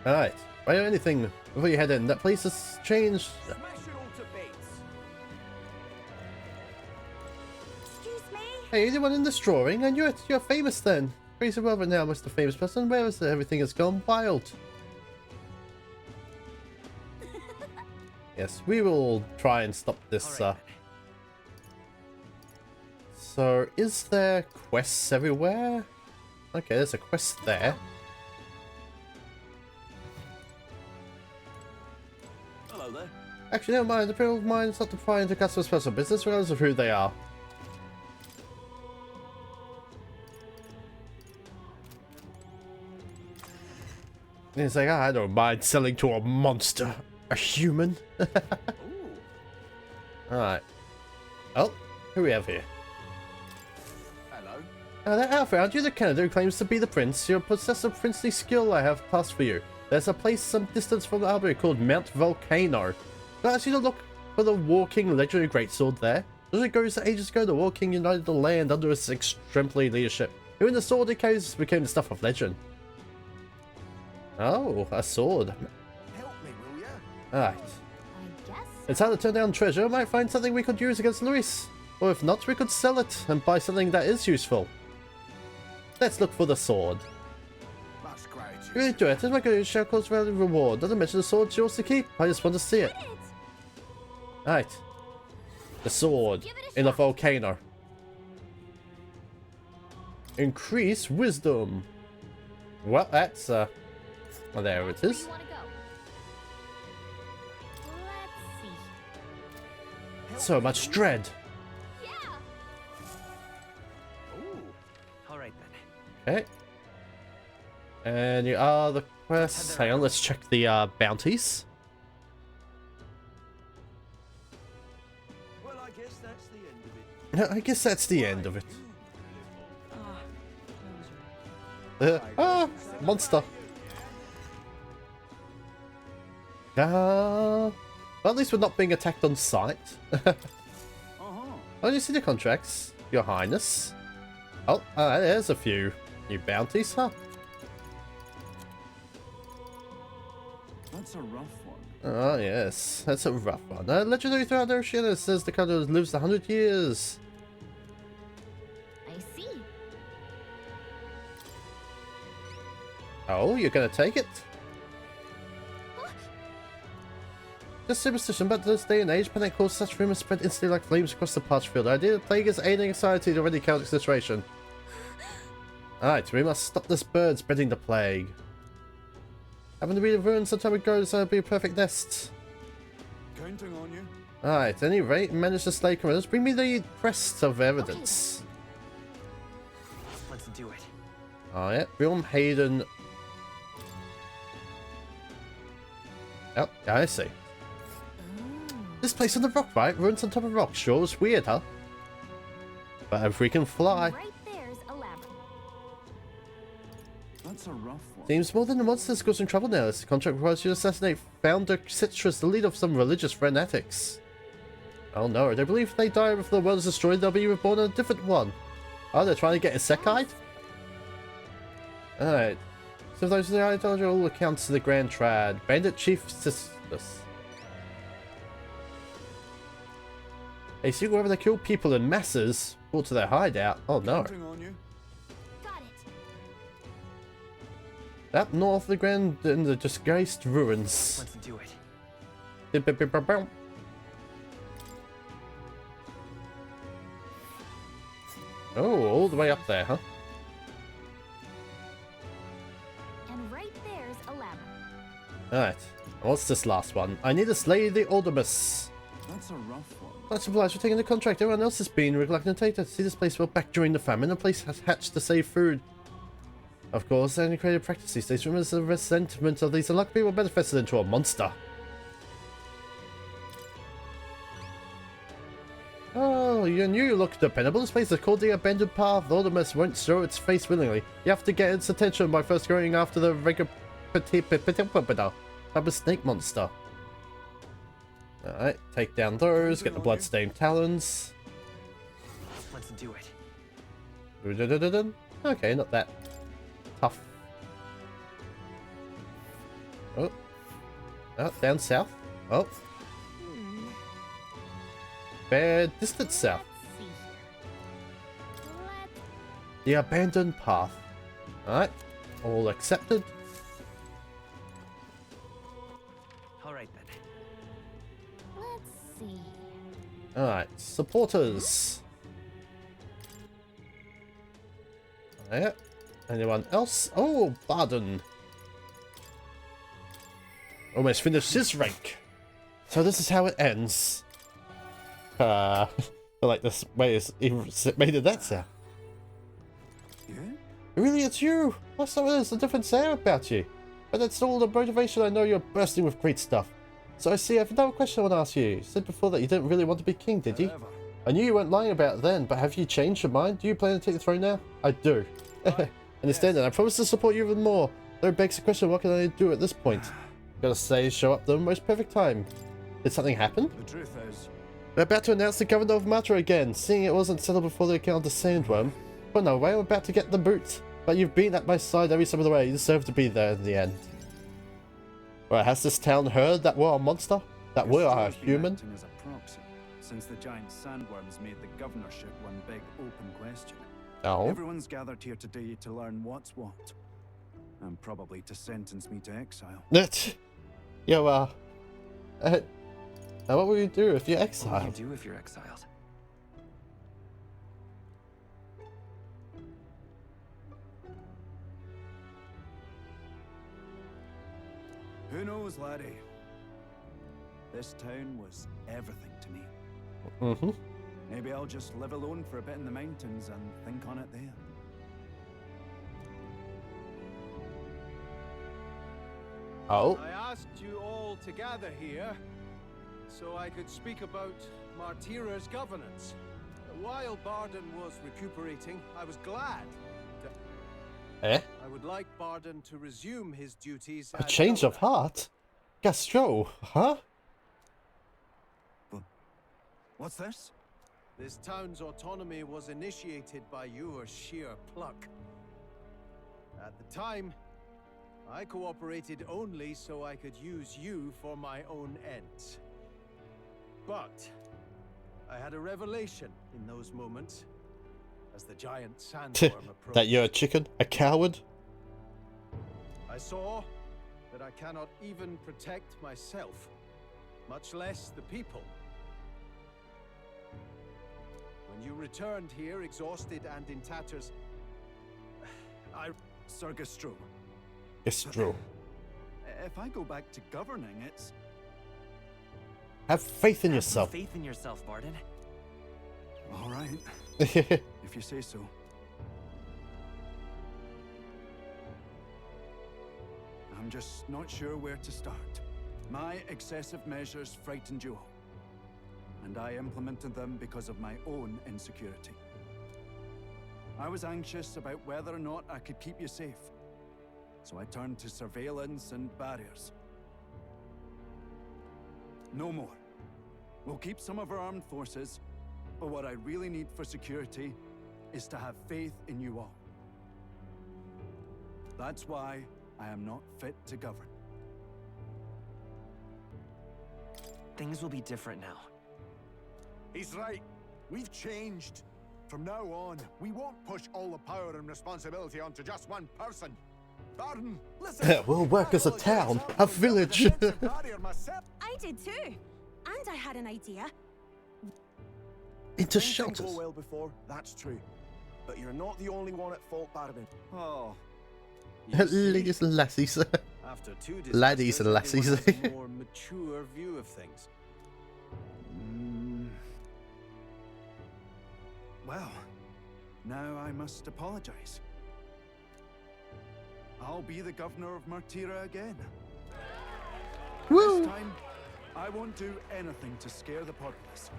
Alright, buy anything before you head in. That place has changed. Smash it all to bits. Excuse me? Hey, anyone in this drawing? And you're famous then. Crazy brother now, Mr. Famous Person. Where is it? Everything has gone wild. Yes, we will try and stop this. So, is there quests everywhere? Okay, there's a quest there. Hello there. Actually, never mind. The people of mine is not to pry into customers' personal business, regardless of who they are. And he's like, I don't mind selling to a monster. A human. Alright. Oh, who we have here? Hello. There, Alfred, aren't you the candidate who claims to be the prince? You're possessed of princely skill I have passed for you. There's a place some distance from Albury called Mount Volcano. But I ask you to look for the walking legendary greatsword there. As it goes ages ago, the War King united the land under his exemplary leadership. Even the sword it carries became the stuff of legend. Oh, a sword. Help me, will ya? Alright. I guess. It's how to turn down treasure. Might find something we could use against Luis. Or if not, we could sell it and buy something that is useful. Let's look for the sword. That's great. Really do it. It's like a shackles value reward. Doesn't mention the sword's yours to keep. I just want to see it. Alright. The sword in a volcano. Increase wisdom. Well, that's well, there it is. So much dread. All right then. Okay. And you are the quests. Hang on, let's check the bounties. Well, I guess that's the end of it. I guess that's the end of it. Monster. Well, at least we're not being attacked on sight. Oh, you see the contracts, Your Highness? Oh, there's a few new bounties, huh? That's a rough one. Oh, yes, that's a rough one. Legendary throughout the ocean, it says the country lives 100 years. I see. Oh, you're gonna take it? Just superstition, but this day and age, panic causes such rumors spread instantly like flames across the parched field. The idea of plague is aiding society to already counter the situation. Alright, we must stop this bird spreading the plague. Having to be the ruin some time ago, so it'll be a perfect nest. Counting on you. Alright, at any rate, manage to slay criminals. Bring me the crest of evidence. Let's do it. Oh yeah, William Hayden. Oh, yeah, I see. This place on the rock, right? Ruins on top of rock. Sure, it's weird, huh? But if we can fly. Right there's a ladder. That's a rough one. Seems more than the monsters causing trouble now. This contract requires you to assassinate Founder Citrus, the leader of some religious fanatics. Oh no, they believe if they die before the world is destroyed, they'll be reborn in a different one. Oh, they're trying to get Isekai? Alright. So those are the idolatry all accounts to the Grand Trad. Bandit Chief Sisters. They see wherever they kill people in masses, brought to their hideout. Oh no. Up north of the Grand in the disgraced ruins. Let's do it. Oh, all the way up there, huh? And right there's a ladder. Alright. What's this last one? I need to slay the Ultimus. That's a rough one. That supplies for taking the contract. Everyone else has been reluctant to take it. See, this place built back during the famine. The place has hatched to save food. Of course, any creative practice these days remembers the resentment of these unlucky people manifested into a monster. Oh, you knew you looked dependable. This place is called the Abandoned Path. The Ultimus won't show its face willingly. You have to get its attention by first going after the type of snake monster. Alright, take down those, get the bloodstained talons. Let's do it. Okay, not that tough. Oh. Oh, down south. Oh. Fair distant south. The Abandoned Path. Alright, all accepted. Alright then. Let's see. Alright, supporters. Alright, anyone else? Oh, Barden. Almost finished his rank. So this is how it ends. I like this way it's made it that sound. Yeah? Really, it's you. What's up with this? A different sound about you. But that's all the motivation. I know you're bursting with great stuff. So I see, I have another question I want to ask you. You said before that you didn't really want to be king, did you? I knew you weren't lying about it then, but have you changed your mind? Do you plan to take the throne now? I do. Understand that. I promise to support you even more. Though it begs the question, what can I do at this point? Gotta say, show up the most perfect time. Did something happen? The truth is, They're about to announce the governor of Matra again. Seeing it wasn't settled before they encountered the Sandworm. But no way, I'm about to get the boot. But you've been at my side every step of the way. You deserve to be there in the end. Right, has this town heard that we're a monster? That we're a human? acting as a proxy, since the giant sandworms made the governorship one big open question. Oh. Everyone's gathered here today to learn what's what. And probably to sentence me to exile. Yo, what will you do if you're exiled? What will you do if you're exiled? Who knows, laddie? This town was everything to me. Mm-hmm. Maybe I'll just live alone for a bit in the mountains and think on it there. Oh. I asked you all to gather here so I could speak about Martira's governance. While Barden was recuperating, I was glad to... I would like Barden to resume his duties A as change of governor. heart? Gastro, huh? What's this? This town's autonomy was initiated by your sheer pluck. At the time, I cooperated only so I could use you for my own ends. But I had a revelation in those moments as the giant sandworm approached. That you're a chicken? A coward? I saw that I cannot even protect myself, much less the people. When you returned here, exhausted and in tatters, Sir Gastro. It's true. If I go back to governing, Have faith in yourself. Faith in yourself, Barden. All right. If you say so. I'm just not sure where to start. My excessive measures frightened you all, and I implemented them because of my own insecurity. I was anxious about whether or not I could keep you safe, so I turned to surveillance and barriers. No more. We'll keep some of our armed forces, but what I really need for security is to have faith in you all. That's why I am not fit to govern. Things will be different now. He's right. We've changed. From now on, we won't push all the power and responsibility onto just one person. Barden, listen. We'll work as a town, a village. I did too. And I had an idea. Into Things didn't shelters. go well before, that's true. But you're not the only one at fault, Barden. Oh. Ladies and lassies. After two Laddies and lassies. disasters, everyone has a more mature view of things. Well, now I must apologize. I'll be the governor of Martira again. Woo! This time, I won't do anything to scare the populace.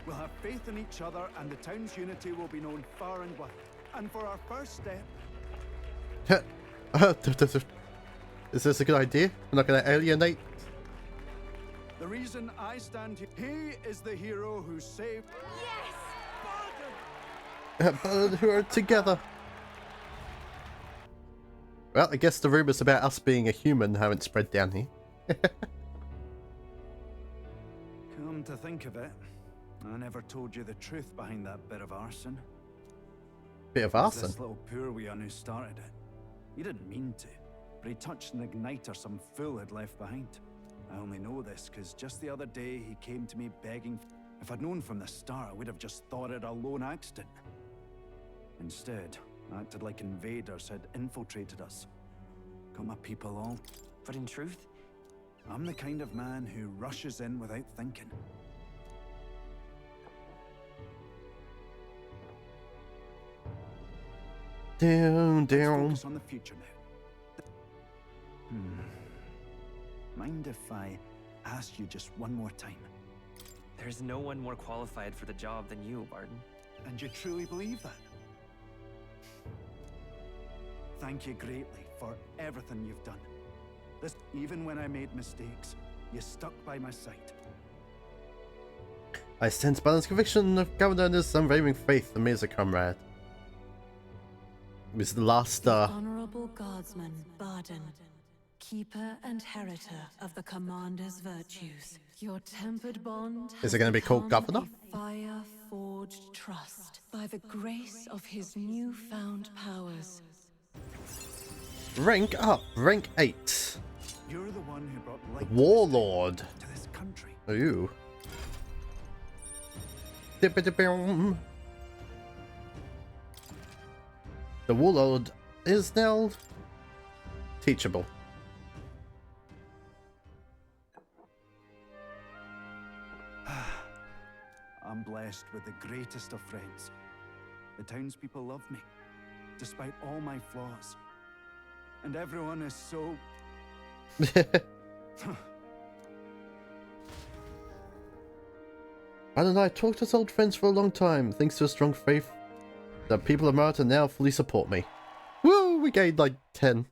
We'll have faith in each other, and the town's unity will be known far and wide. And for our first step... Is this a good idea? We're not going to alienate? The reason I stand here, he is the hero who saved... Yes! But who are together? Well, I guess the rumors about us being a human haven't spread down here. Come to think of it, I never told you the truth behind that bit of arson. Bit of It was arson? this little poor wee who started it. He didn't mean to, but he touched an igniter some fool had left behind. I only know this because just the other day he came to me begging. If I'd known from the start, I would have just thought it a lone accident. Instead, I acted like invaders had infiltrated us. Got my people all. But in truth, I'm the kind of man who rushes in without thinking. Down, Let's down. focus on the future now. Mind if I ask you just one more time? there's no one more qualified for the job than you, Barden. And you truly believe that? Thank you greatly for everything you've done. This, even when I made mistakes, you stuck by my side. I sense Barden's conviction of Governor and his unwavering faith in me as a comrade. It was the last Honorable Guardsman Barden, keeper and heritor of the Commander's virtues. Your tempered bond Is it going to be called Governor? Fire-forged trust by the grace of his newfound powers. Rank up, rank 8. You're the one who brought light Warlord. to this country. Ooh. Dip-a-dip-bum. The Warlord is now teachable. I'm blessed with the greatest of friends. The townspeople love me, despite all my flaws. And everyone is so... Barden and I talked as old friends for a long time, thanks to a strong faith. The people of Marta now fully support me. Woo! We gained like 10.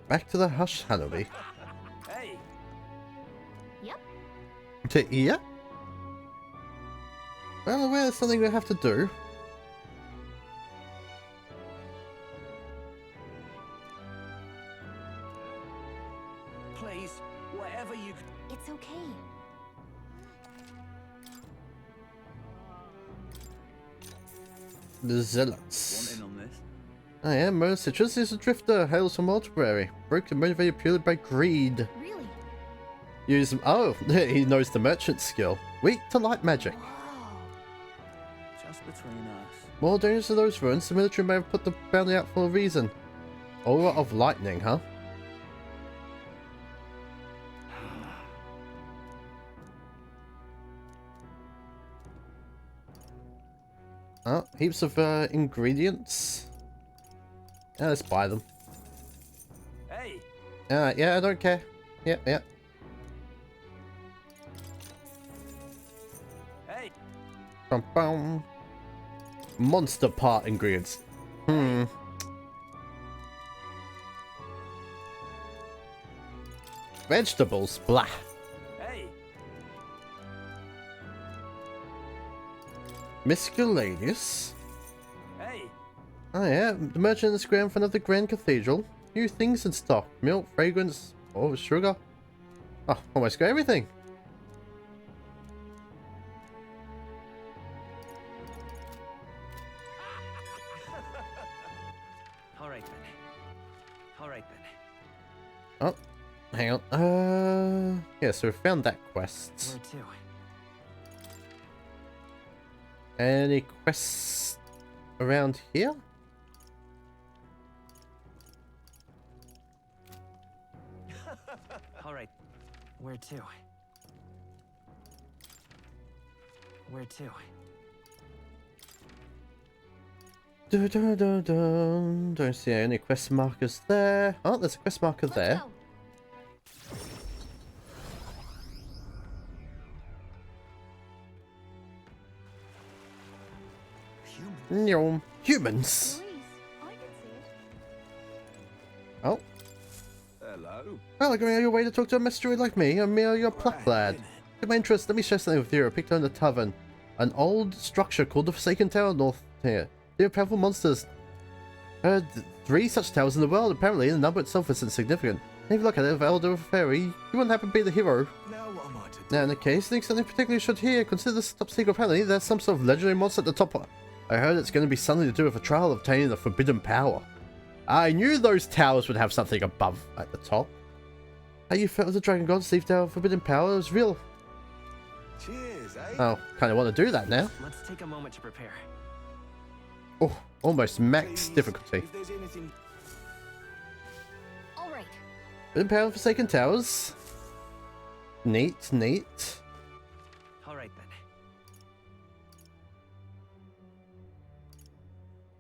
Back to the hush, Hanobi. Hey. Yep. Yeah? Well, there's something we have to do. Please, whatever you... It's okay. The Zealots. Want in on this? I am. Mona Citrus is a drifter, hails from Alderberry. Broke and motivated purely by greed. Really? Use Oh, he knows the merchant skill. Weak to light magic. just between us. More dangerous to those ruins. The military may have put the bounty out for a reason. Aura of lightning, huh? Oh, heaps of ingredients. Yeah, let's buy them. Hey. Yeah, I don't care. Yeah. Hey. Bum, bum. Monster part ingredients. Vegetables, blah. Hey. Miscellaneous. Hey. Oh yeah, the merchant is grand front of the Grand Cathedral. New things in stock. Milk, fragrance, sugar. Oh, almost got everything. Alright then. Oh, hang on. Yeah, so we found that quest. Where to? Any quests around here? Alright. Where to? Where to? Don't see any quest markers there. Oh, there's a quest marker there. No, humans. Oh. Hello. Well, like, your way to talk to a mystery like me. I'm your pluck lad. Get my interest. Let me share something with you. I picked on the tavern. An old structure called the Forsaken Tower north here. They are powerful monsters. 3 such towers in the world. Apparently, the number itself isn't significant. If you look at it, if Elder of Fairy, you wouldn't happen to be the hero. Now what am I to do? Now, in the case, think something particularly should hear. Consider this top secret. Apparently, there's some sort of legendary monster at the top. I heard it's going to be something to do with a trial of obtaining the forbidden power. I knew those towers would have something above at the top. How you felt as a dragon god, received our forbidden power? It was real. Cheers, eh? Oh, kind of want to do that now. Let's take a moment to prepare. Oh, almost max difficulty. If there's anything... All right. Forbidden power, Forsaken Towers. Neat. Alright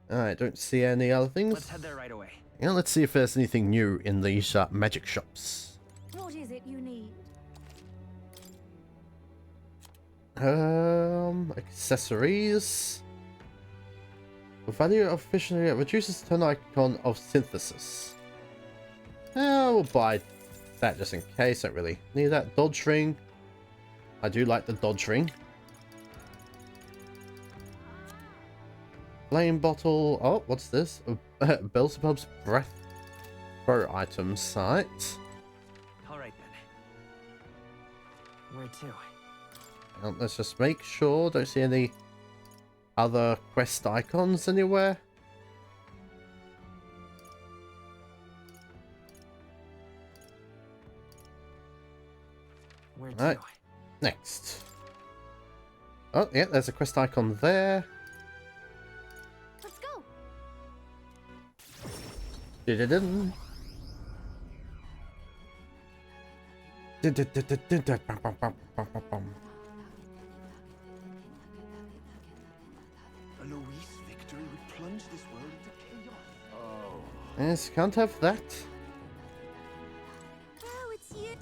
then. Alright, don't see any other things. Let's head there right away. Yeah, let's see if there's anything new in these magic shops. What is it you need? Accessories. The value of efficiency reduces the turn icon of synthesis. We'll buy that just in case. I don't really need that. Dodge ring. I do like the dodge ring. Flame bottle. Oh, what's this? Beelzebub's breath. Pro item site. Alright then. Where to? Let's just make sure. Don't see any other quest icons anywhere. Where Alright, next. Oh, yeah, there's a quest icon there. Let's go. Dun-dun-dun. A Luis victory would plunge this world into chaos. Oh. Yes, can't have that. Oh, it's you.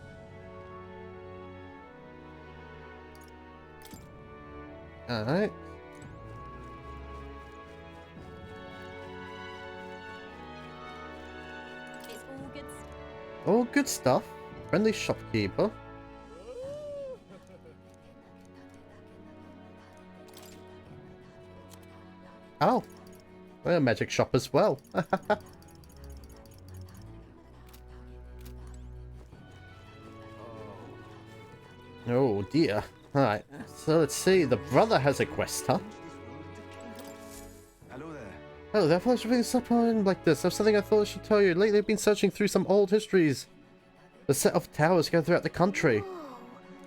Alright. It's all good. All good stuff. Friendly shopkeeper. Oh. We're a magic shop as well. Oh dear. Alright, so let's see. The brother has a quest, huh? Hello there. Oh, therefore I should bring something like this. There's something I thought I should tell you. Lately I've been searching through some old histories. The set of towers go throughout the country.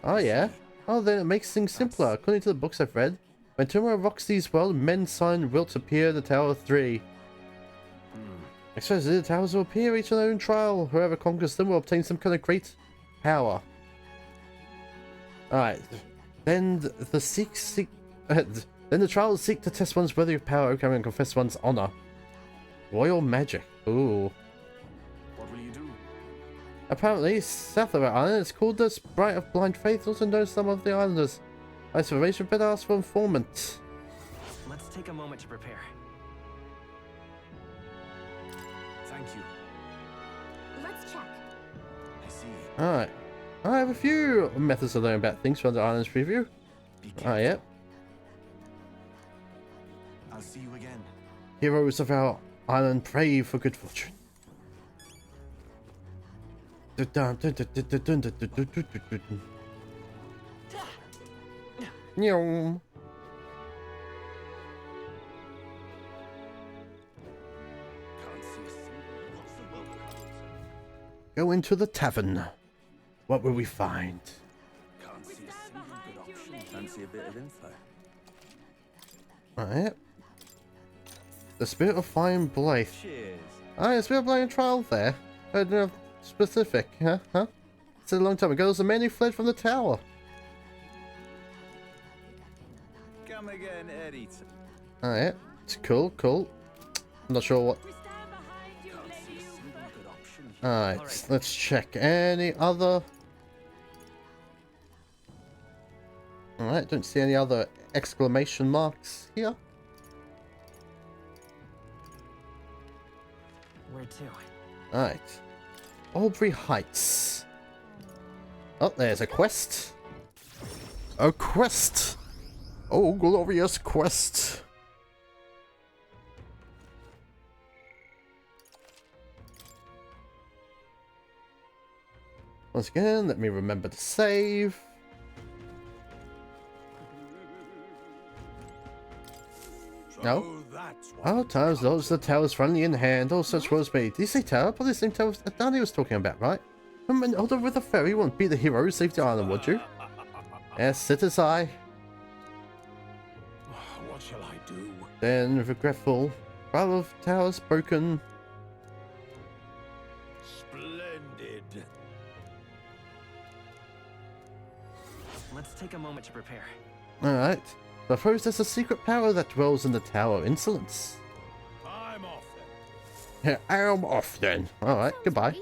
Oh yeah? Oh, then it makes things simpler. According to the books I've read, When tomorrow rocks these world, men's sign wilt appear the Tower 3. Expect the towers will appear each on their own trial. Whoever conquers them will obtain some kind of great power. Alright. Then then the trials seek to test one's worthy of power, overcome and confess one's honor. Royal magic. Ooh. What will you do? Apparently, south of our island, it's called the Sprite of Blind Faith, also known as some of the islanders. Isolation better ask for informant. Let's take a moment to prepare. Thank you. Let's check. I see. Alright. I have a few methods of learning about things from the island's preview. Ah, yeah. I'll see you again. Heroes of our island pray for good fortune. Nyong. Go into the tavern. What will we find? Can't see a single good option. Fancy a bit of info. Alright. The Spirit of Fine Blythe. Cheers. Alright, Spirit of Fine trial there. I don't know specific, huh? It's a long time ago. There was a man who fled from the tower. Come again, Eddie. Alright. It's cool, cool. I'm not sure what. Alright, let's check. Any other. Alright, don't see any other exclamation marks here. Where to? Alright. Aubrey Heights. Oh, there's a quest. A quest! Oh, glorious quest! Once again, let me remember to save. No. Oh, times those the tower's friendly in hand, all such was me. Did you say tower? Probably the same tower that Danny was talking about, right? And although with a ferry won't be the hero who saved the island, would you? Yes, sit as I. What shall I do? Then, regretful. Rather of towers broken. Splendid. Let's take a moment to prepare. Alright. Suppose there's a secret power that dwells in the Tower of Insolence. I'm off then. Yeah, I'm off then. Alright, goodbye.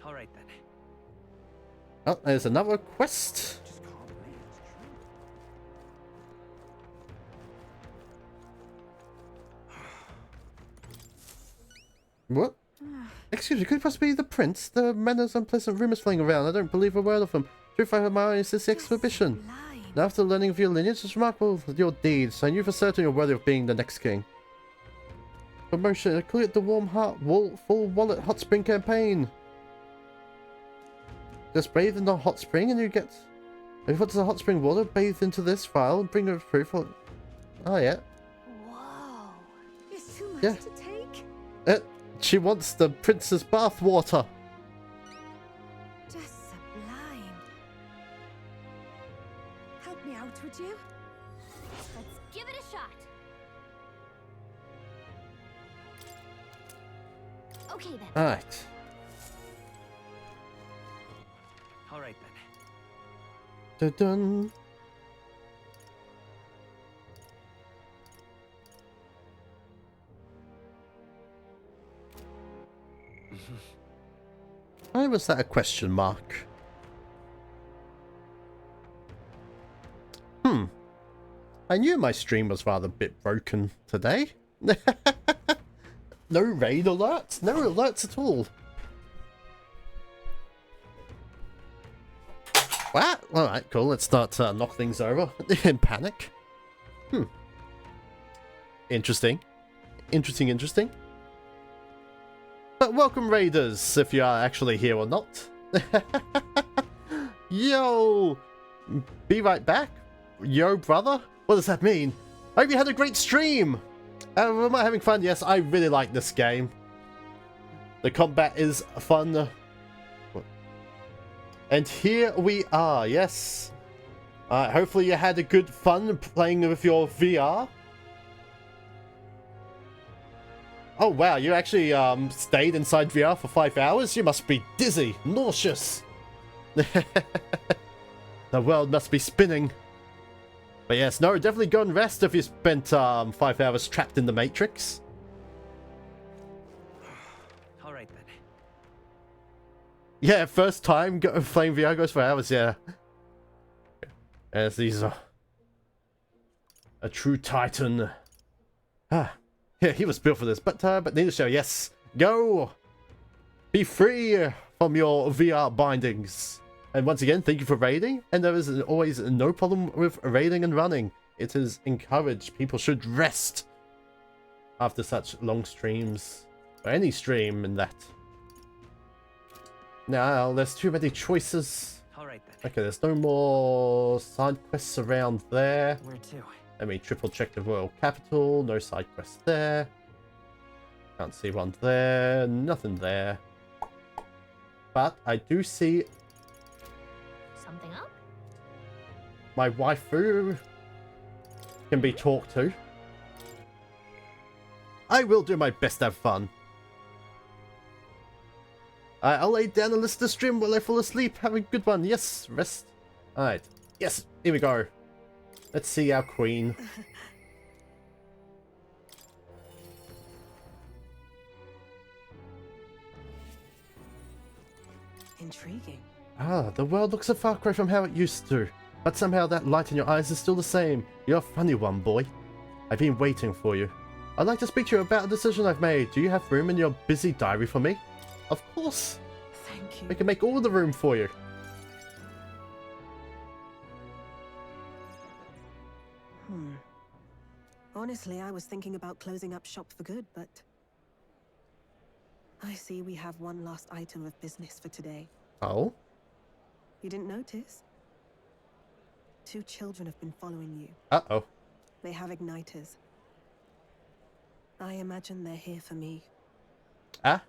Alright then. Oh, there's another quest. What? Excuse me, could it possibly be the prince? The man has unpleasant rumors flying around. I don't believe a word of them. Truth I heard my eyes is the exhibition. Now after learning of your lineage, it's remarkable your deeds. I knew for certain you're worthy of being the next king. Promotion, complete the Warm Heart Full Wallet Hot Spring campaign. Just bathe in the hot spring and you get... If you put the hot spring water, bathe into this vial and bring it proof. Oh yeah. Whoa. It's too much Yeah. to take. She wants the prince's bath water. Just sublime. Help me out, would you? Let's give it a shot. Okay then. Alright. Alright then. Dun-dun. Why was that a question mark? I knew my stream was rather a bit broken today. No raid alerts? No alerts at all. What? Alright, cool. Let's start to knock things over in panic. Interesting. Interesting. But welcome, Raiders, if you are actually here or not. Yo! Be right back? Yo, brother? What does that mean? I hope you had a great stream! Am I having fun? Yes, I really like this game. The combat is fun. And here we are, yes. Hopefully you had a good fun playing with your VR. Oh wow, you actually stayed inside VR for 5 hours? You must be dizzy, nauseous. The world must be spinning. But yes, no, definitely go and rest if you spent 5 hours trapped in the Matrix. Alright then. Yeah, first time playing VR goes for hours, yeah. As these are a true titan. Ah, yeah, he was built for this, but needless to show, yes, go! Be free from your VR bindings. And once again, thank you for raiding, and there is always no problem with raiding and running. It is encouraged. People should rest after such long streams, or any stream in that. Now, there's too many choices. Alright then. Okay, there's no more side quests around there. Where to? Let me triple check the royal capital. No side quests there. Can't see one there. Nothing there. But I do see Something up? my waifu can be talked to. I will do my best to have fun. I'll lay down and listen to stream while I fall asleep. Have a good one. Yes, rest. Alright. Yes, here we go. Let's see our queen. Intriguing. Ah, the world looks a far cry from how it used to. But somehow that light in your eyes is still the same. You're a funny one, boy. I've been waiting for you. I'd like to speak to you about a decision I've made. Do you have room in your busy diary for me? Of course. Thank you. We can make all the room for you. Honestly, I was thinking about closing up shop for good, but I see we have one last item of business for today. Oh? You didn't notice? 2 children have been following you. Uh-oh. They have igniters. I imagine they're here for me. Ah?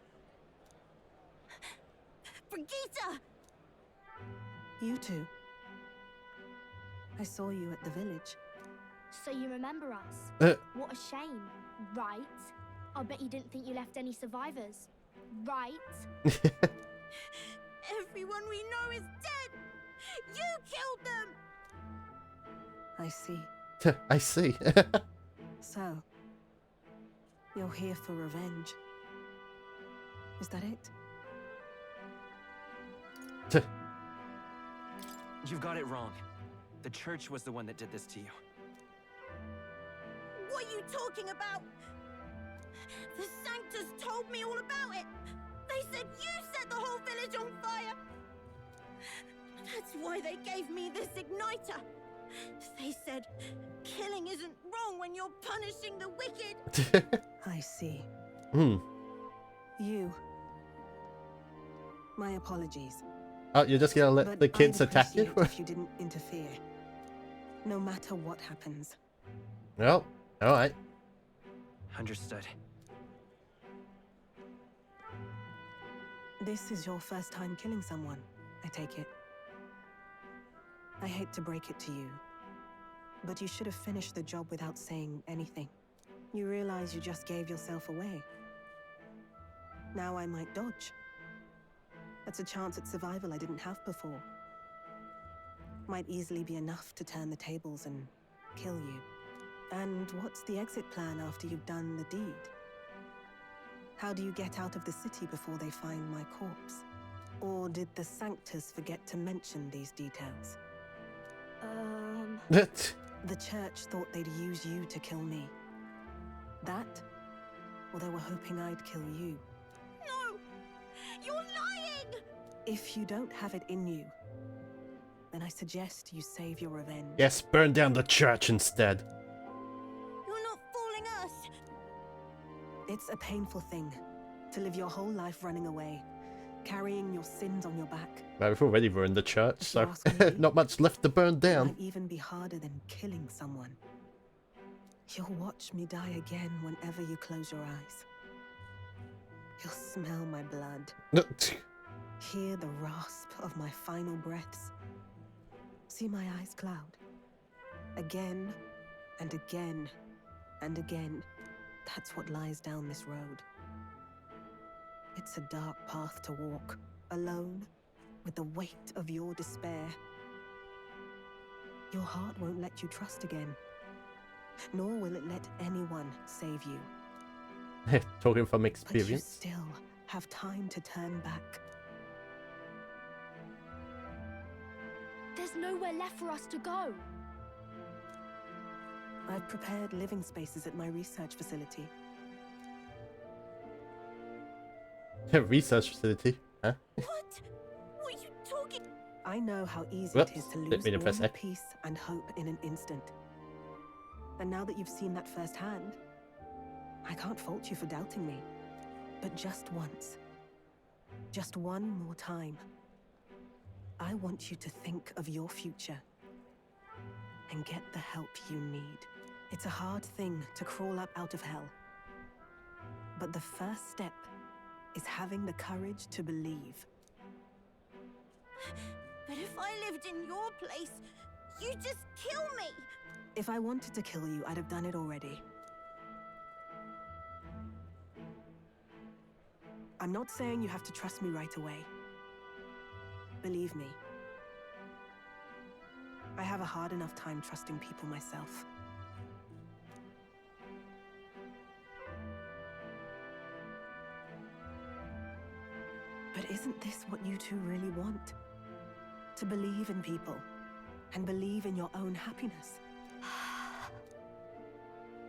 Brigitte! You two. I saw you at the village. So you remember us? What a shame. Right? I bet you didn't think you left any survivors. Right? Everyone we know is dead! You killed them! I see. I see. So, you're here for revenge. Is that it? You've got it wrong. The church was the one that did this to you. What are you talking about? The Sanctus told me all about it. They said you set the whole village on fire. That's why they gave me this igniter. They said killing isn't wrong when you're punishing the wicked. I see. You. My apologies. Oh, you're just gonna let But the kids I'd attack you? appreciate if you didn't interfere. No matter what happens. Well, alright. Understood. This is your first time killing someone, I take it. I hate to break it to you, but you should have finished the job without saying anything. You realize you just gave yourself away. Now I might dodge. That's a chance at survival I didn't have before. Might easily be enough to turn the tables and kill you. And what's the exit plan after you've done the deed? How do you get out of the city before they find my corpse? Or did the Sanctus forget to mention these details? The church thought they'd use you to kill me. That? Or they were hoping I'd kill you. No! You're lying! If you don't have it in you, then I suggest you save your revenge. Yes, burn down the church instead. You're not fooling us! It's a painful thing to live your whole life running away, carrying your sins on your back. Well, we've already ruined the church, so ask me, not much left to burn It down. might even be harder than killing someone. You'll watch me die again whenever you close your eyes. You'll smell my blood. Hear the rasp of my final breaths. See my eyes cloud. Again, and again, and again. That's what lies down this road. It's a dark path to walk, alone, with the weight of your despair. Your heart won't let you trust again, nor will it let anyone save you. Talking from But you experience. still have time to turn back. There's nowhere left for us to go. I've prepared living spaces at my research facility. Research facility, huh? What? What are you talking? I know how easy Whoops, it is to didn't lose mean to all press your A. peace and hope in an instant. And now that you've seen that firsthand, I can't fault you for doubting me. But just once, just one more time, I want you to think of your future and get the help you need. It's a hard thing to crawl up out of hell. But the first step is having the courage to believe. But if I lived in your place, you'd just kill me! If I wanted to kill you, I'd have done it already. I'm not saying you have to trust me right away. Believe me, I have a hard enough time trusting people myself. But isn't this what you two really want? To believe in people, and believe in your own happiness.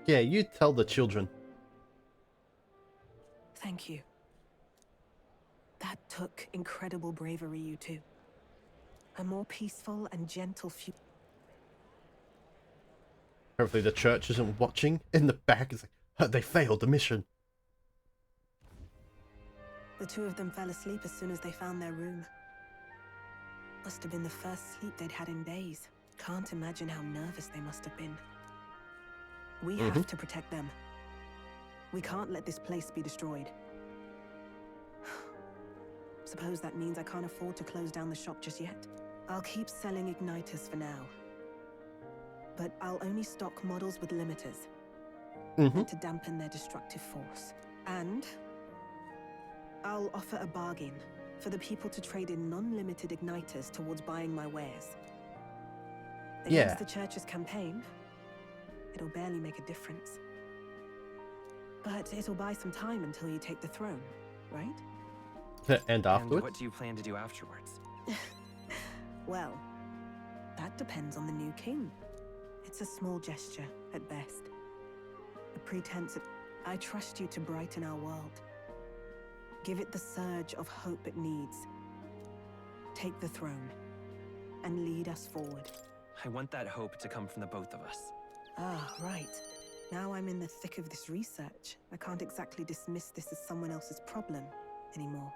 Yeah, you tell the children. Thank you. That took incredible bravery, you two. A more peaceful and gentle future. Hopefully the church isn't watching. In the back, it's like, they failed the mission. The two of them fell asleep as soon as they found their room. Must have been the first sleep they'd had in days. Can't imagine how nervous they must have been. We have to protect them. We can't let this place be destroyed. Suppose that means I can't afford to close down the shop just yet. I'll keep selling igniters for now. But I'll only stock models with limiters. Meant to dampen their destructive force. And I'll offer a bargain for the people to trade in non-limited igniters towards buying my wares. Against the church's campaign, it'll barely make a difference. But it'll buy some time until you take the throne, right? And afterwards? And what do you plan to do afterwards? Well, that depends on the new king. It's a small gesture, at best. A pretense of... I trust you to brighten our world. Give it the surge of hope it needs. Take the throne, and lead us forward. I want that hope to come from the both of us. Ah, right. Now I'm in the thick of this research. I can't exactly dismiss this as someone else's problem anymore.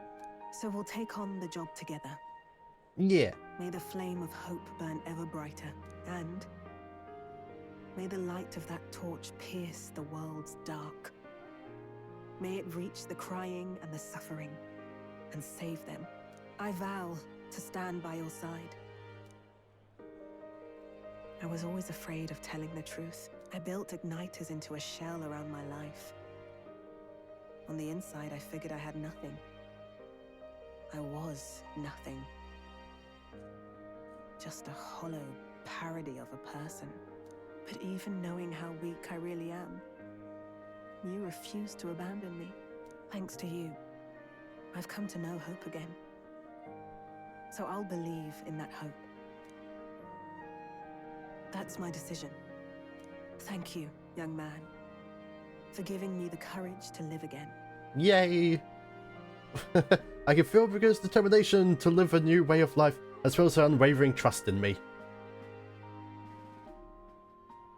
So we'll take on the job together. Yeah. May the flame of hope burn ever brighter, and may the light of that torch pierce the world's dark. May it reach the crying and the suffering, and save them. I vow to stand by your side. I was always afraid of telling the truth. I built igniters into a shell around my life. On the inside, I figured I had nothing. I was nothing. Just a hollow parody of a person. But even knowing how weak I really am, you refused to abandon me. Thanks to you, I've come to know hope again. So I'll believe in that hope. That's my decision. Thank you, young man, for giving me the courage to live again. Yay! I can feel Brigitta's determination to live a new way of life, as well as her unwavering trust in me.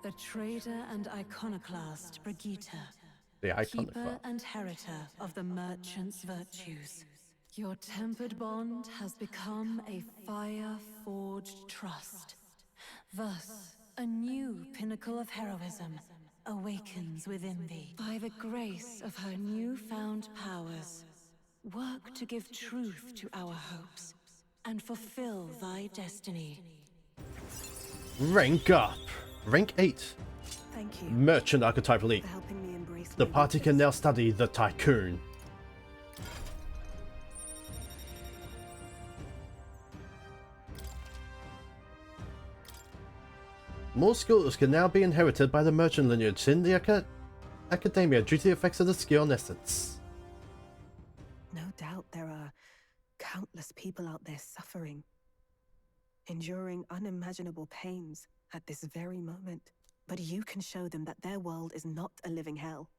The trader and iconoclast, Brigitta. The Keeper iconoclast. and heritor of the merchant's virtues. Your tempered bond has become a fire-forged trust. Thus, a new pinnacle of heroism awakens within thee. By the grace of her newfound powers, work to give truth to our hopes and fulfill thy destiny. Rank up. Rank 8. Thank you. Merchant Archetype Elite. For helping me embrace The my party can weakness. now study the Tycoon. More skills can now be inherited by the merchant lineage in the Academia due to the effects of the skill and essence. No doubt there are countless people out there suffering, enduring unimaginable pains at this very moment. But you can show them that their world is not a living hell.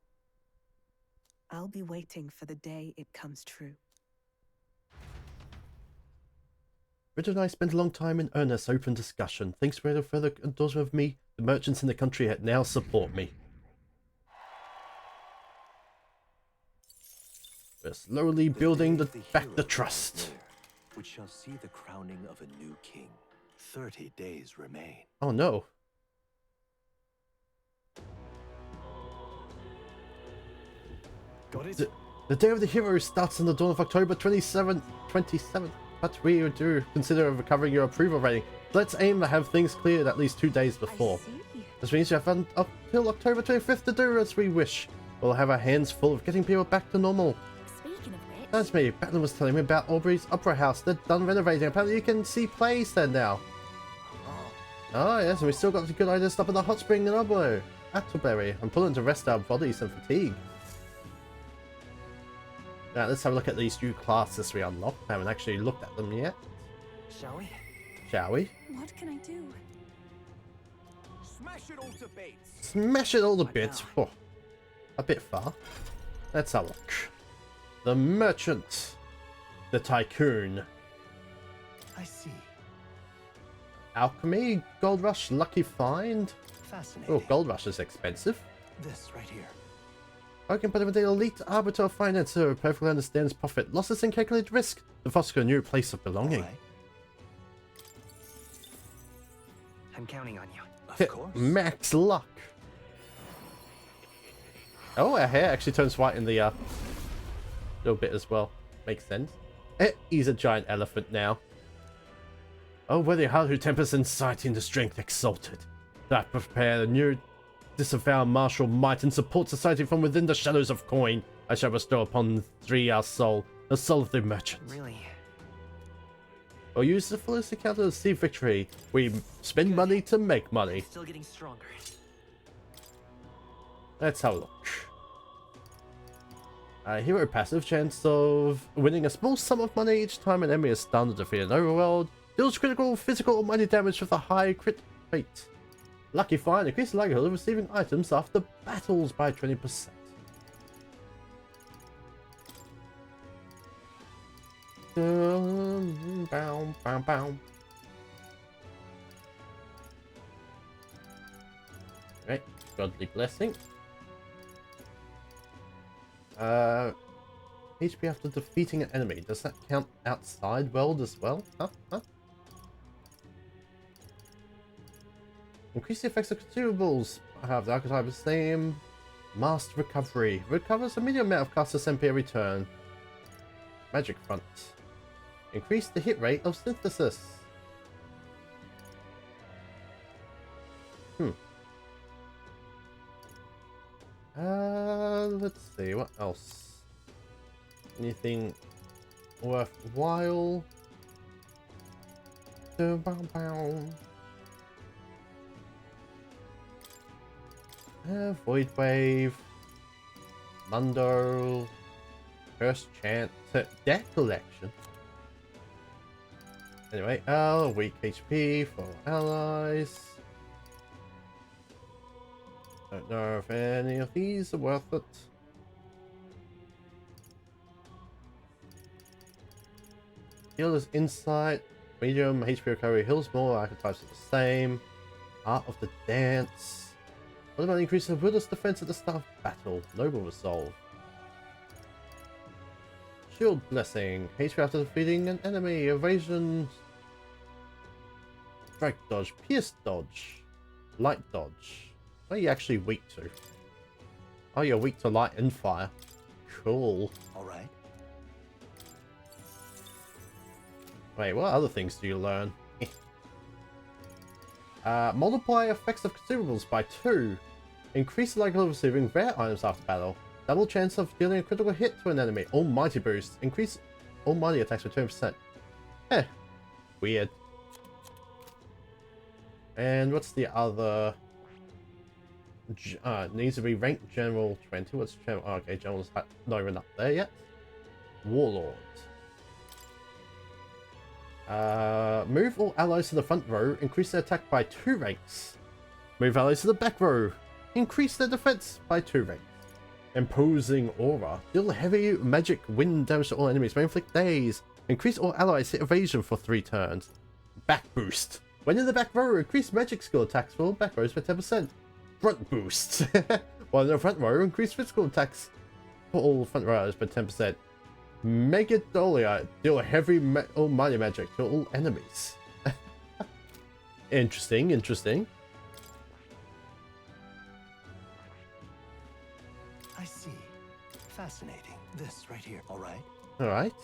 I'll be waiting for the day it comes true. Richard and I spent a long time in earnest, open discussion. Thanks for the further endorsement of me. The merchants in the country now support me. We're slowly building back the trust. Which shall see the crowning of a new king. 30 days remain. Oh no. Got it? The Day of the Hero starts on the dawn of October 27th, but we do consider recovering your approval rating. Let's aim to have things cleared at least 2 days before. This means you have up till October 25th to do as we wish. We'll have our hands full of getting people back to normal. Speaking of which... That's me. Batlin was telling me about Aubrey's Opera House. They're done renovating. Apparently you can see plays there now. Oh yes, and we still got a good idea to stop at the hot spring in Attlebury. I'm pulling to rest our bodies and fatigue. Now let's have a look at these new classes we unlocked. I haven't actually looked at them yet. Shall we? Shall we? What can I do? Smash it all to bits. Smash it all to bits. Oh, a bit far. Let's have a look. The Merchant. The Tycoon. I see. Alchemy. Gold Rush. Lucky Find. Fascinating. Oh, Gold Rush is expensive. This right here. I can put the elite arbiter of finance who perfectly understands profit, losses, and calculated risk to foster a new place of belonging. Right. I'm counting on you. Of course. Max luck. Oh, our hair actually turns white in the little bit as well. Makes sense. He's a giant elephant now. Oh, worthy heart who tempers insight into strength exalted. That prepare a new disavow martial might and support society from within the shadows of coin. I shall bestow upon thee our soul, the soul of the merchant. Really? Or use the fullest account to see victory. We spend money to make money. Still getting stronger. Let's have a look. Hero passive, chance of winning a small sum of money each time an enemy is stunned or defeated in overworld. Deals critical, physical, or mighty damage with a high crit rate. Lucky Find, increase the likelihood of receiving items after battles by 20%. Bow, bow, bow. Right, Godly Blessing. HP after defeating an enemy. Does that count outside world as well? Huh? Increase the effects of consumables. I have the archetype the same. Master Recovery. Recovers a medium amount of caster's MP every turn. Magic Front. Increase the hit rate of Synthesis. Let's see, what else? Anything worthwhile? Void Wave, Mundo, First Chance, Deck Collection. Anyway, weak HP for allies. Don't know if any of these are worth it. Healer's Insight, medium HP recovery, heals more, archetypes are the same. Art of the Dance. What about increasing the Buddha's defense at the start of battle? Noble Resolve. Shield Blessing. HP after defeating an enemy. Evasion. Strike Dodge. Pierce Dodge. Light Dodge. What are you actually weak to? Oh, you're weak to light and fire. Cool. Alright. Wait, what other things do you learn? Multiply effects of consumables by 2. Increase the likelihood of receiving rare items after battle. Double chance of dealing a critical hit to an enemy. Almighty boost. Increase almighty attacks by 20%. Eh. Weird. And what's the other? Needs to be ranked General 20. What's General? Oh, okay, General's not even up there yet. Warlord. Move all allies to the front row. Increase their attack by 2 ranks. Move allies to the back row. Increase their defense by 2 ranks. Imposing aura. Deal heavy magic wind damage to all enemies. May inflict daze. Increase all allies hit evasion for 3 turns. Back boost. When in the back row, increase magic skill attacks for all back rows by 10%. Front boost. While in the front row, increase physical attacks for all front rows by 10%. Mega Dolia. Deal heavy almighty magic to all enemies. Interesting, interesting. I see. Fascinating. This right here, alright? Alright.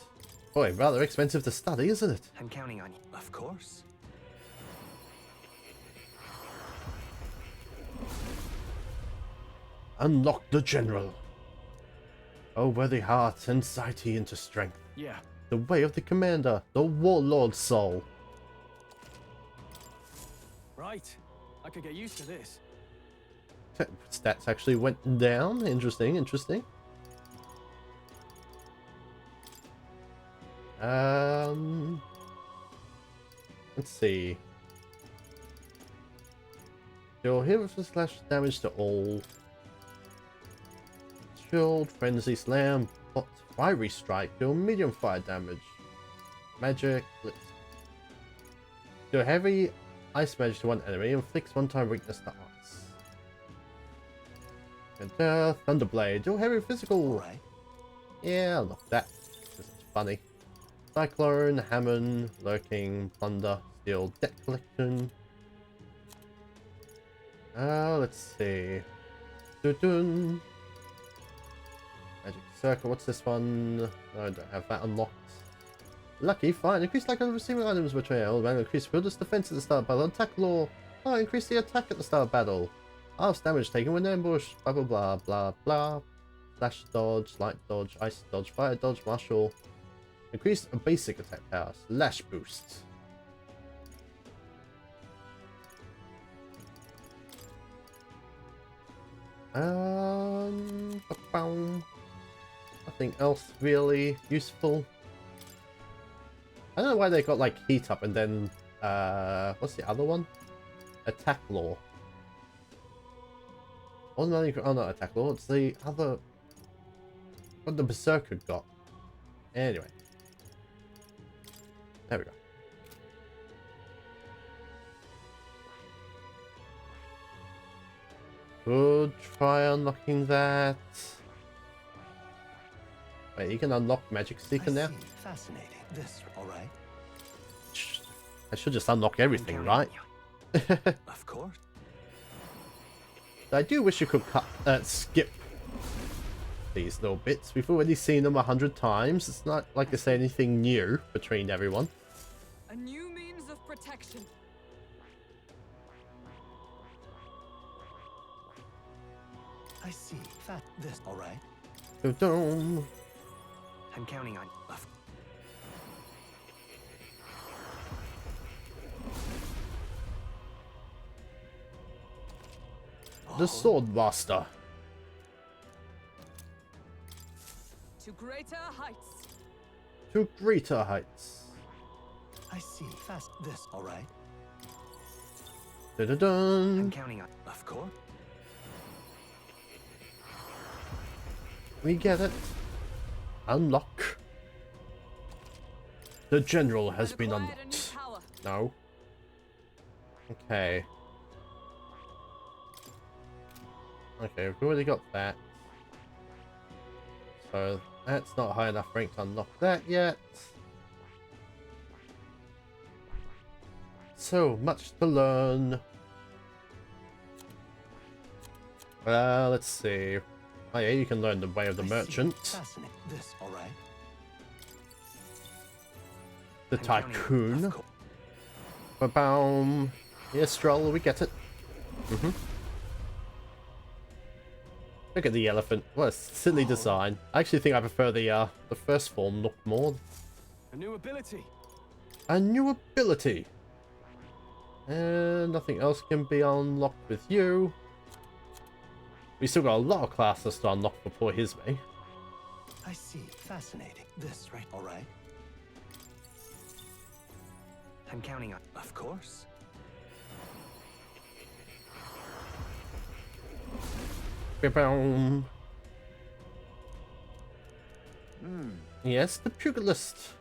Boy, rather expensive to study, isn't it? I'm counting on you. Of course. Unlock the General. Oh, worthy heart and sighty into strength. Yeah. The way of the commander, the warlord soul. Right. I could get used to this. Stats actually went down. Interesting, interesting. Let's see. Deal hit with a slash damage to all. Shield, frenzy slam, hot fiery strike, deal medium fire damage. Magic, blitz. Deal heavy ice magic to one enemy, inflicts one-time weakness to ice. And Thunderblade, deal heavy physical. Right. Yeah, I'll lock that. This is funny. Cyclone, Hammond, Lurking, Plunder, Steel, Debt Collection. Let's see. Dun-dun. Magic Circle, what's this one? No, I don't have that unlocked. Lucky, fine. Increase likelihood of receiving items betrayal. Increase wielders defense at the start of battle. Attack law. Oh, increase the attack at the start of battle. Half damage taken when ambush. Blah blah blah blah blah. Slash dodge, light dodge, ice dodge, fire dodge, martial. Increase a basic attack power. Slash boost. Nothing else really useful. I don't know why they got like heat up and then what's the other one? Attack law. Ordinary, oh not attack law, it's the other what the Berserker got. Anyway. There we go. Good, try unlocking that. Wait, you can unlock Magic Seeker now? Fascinating. This, alright? I should just unlock everything, right? Of course. I do wish you could skip these little bits. We've already seen them 100 times. It's not like they say anything new between everyone. A new means of protection. I see. This, alright? Dun-dun. I'm counting on you. The Swordmaster. To greater heights. To greater heights. I see. This, alright? Dun-dun-dun. I'm counting on. Of course. We get it. Unlock. The General has been unlocked. No. Okay. Okay, we've already got that. So that's not high enough rank to unlock that yet. So much to learn. Let's see. Oh yeah, you can learn the way of the merchant. This, alright? The tycoon. Ba-boom. Yeah, Stroll, we get it. Look at the elephant. What a silly design. I actually think I prefer the first form look more. A new ability. A new ability. And nothing else can be unlocked with you. We still got a lot of classes to unlock before his way. I see. Fascinating. This, right? All right. I'm counting on. Of course. Ba-boom. Yes, the pugilist.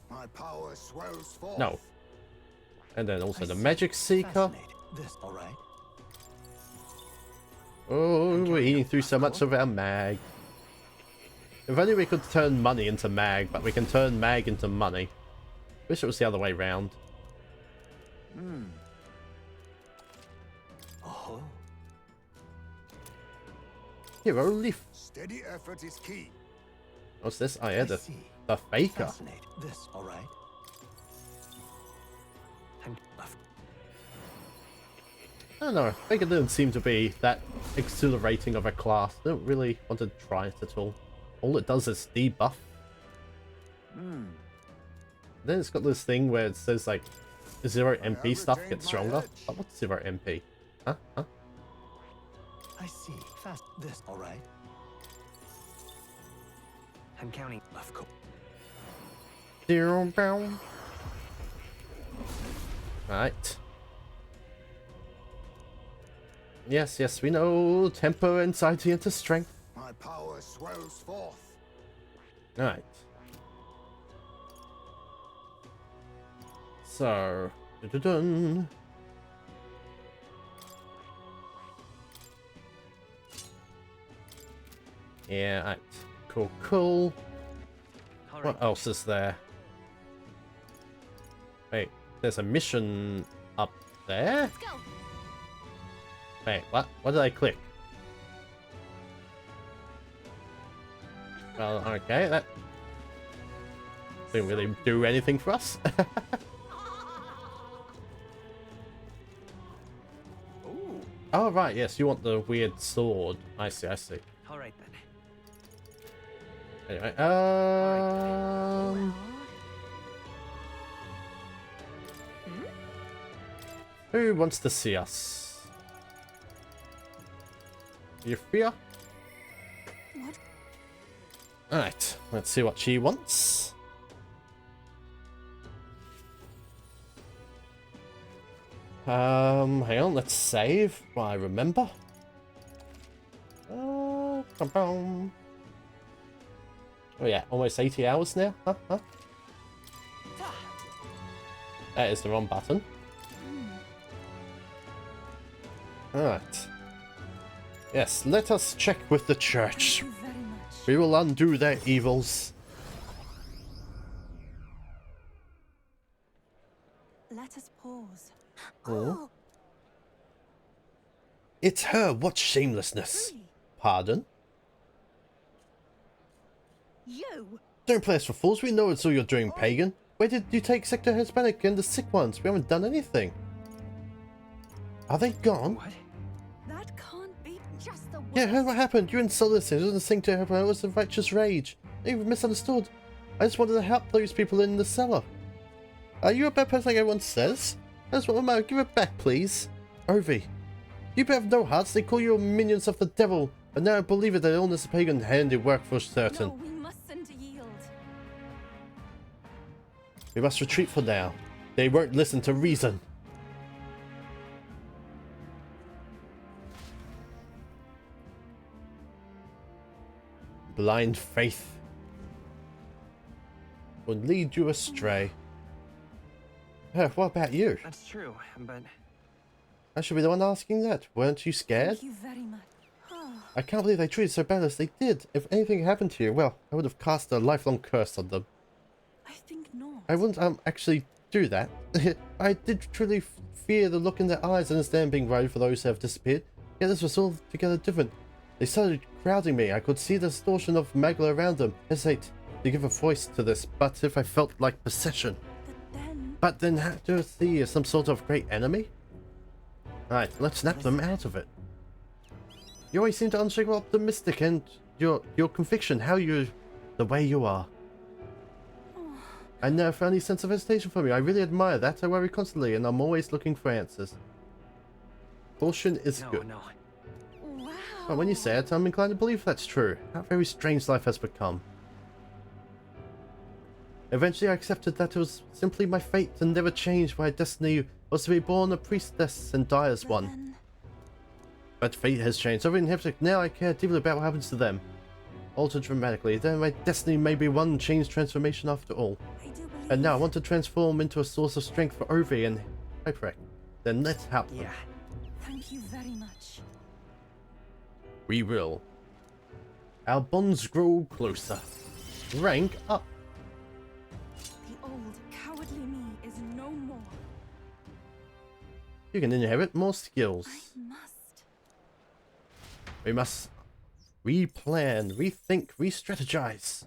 My power swells forth. No. And then also the magic seeker. This, all right. Oh, we're eating through so much of our mag. If only we could turn money into mag, but we can turn mag into money. Wish it was the other way round. Oh. Hero leaf. Steady effort is key. What's this? Oh yeah, the faker. Fascinating. This, all right. I don't know. Faker didn't seem to be that exhilarating of a class. I don't really want to try it at all. All it does is debuff. Then it's got this thing where it says like 0 MP stuff gets stronger. But what's 0 MP? Huh? I see. Fast. This, all right. I'm counting. Of course. 0 pound. Right. Yes, yes, we know. Tempo, anxiety into strength. My power swells forth. Alright. So, dun-dun-dun. Yeah, alright. Cool, cool. What else is there? Wait, there's a mission up there? Let's go. Wait, what? What did I click? Well, okay, that didn't really do anything for us. Oh, right, yes, you want the weird sword. I see, I see. Alright then. Anyway, who wants to see us? Euphria? What? Alright, let's see what she wants. Hang on, let's save what I remember. Oh yeah, almost 80 hours now. Huh? That is the wrong button. Alright. Yes, let us check with the church. We will undo their evils. Let us pause. Oh. It's her. What shamelessness. Pardon? You! Don't play us for fools. We know it's all you're doing, pagan. Where did you take Sector Hispanic and the sick ones? We haven't done anything. Are they gone? What? That can't be just the Yeah, heard what happened. You insulted us. It doesn't sing to her, but it was a righteous rage. You misunderstood. I just wanted to help those people in the cellar. Are you a bad person like everyone says? That's what I'm out. Give it back, please. Ovi. You have no hearts. They call you minions of the devil. But now I believe it, that illness is pagan handiwork for certain. No, we mustn't yield. We must retreat for now. They won't listen to reason. Blind faith would lead you astray. What about you? That's true, but I should be the one asking that. Weren't you scared? Thank you very much. I can't believe they treated so bad as they did. If anything happened to you, well, I would have cast a lifelong curse on them. I think not. I wouldn't actually do that. I did truly fear the look in their eyes and understand being worried for those who have disappeared. Yet this was altogether different. They started crowding me. I could see the distortion of magla around them. Hesitate to give a voice to this, but if I felt like possession. But then... But then have to see some sort of great enemy? Alright, let's snap them out of it. You always seem to unshakable optimistic and your conviction, how you... the way you are. I never felt any sense of hesitation from you. I really admire that. I worry constantly and I'm always looking for answers. Caution is good. No. Wow. But when you say it, I'm inclined to believe that's true. How very strange life has become. Eventually I accepted that it was simply my fate and never changed. My destiny was to be born a priestess and die as one. But fate has changed. Over in Heptic, now I care deeply about what happens to them. Altered dramatically. Then my destiny may be one changed transformation after all. And now I want to transform into a source of strength for Ovi and Hyperec. Then let's help them. Yeah. Thank you very much. We will. Our bonds grow closer. Rank up. The old, cowardly me is no more. You can inherit more skills. We must replan, rethink, re-strategize.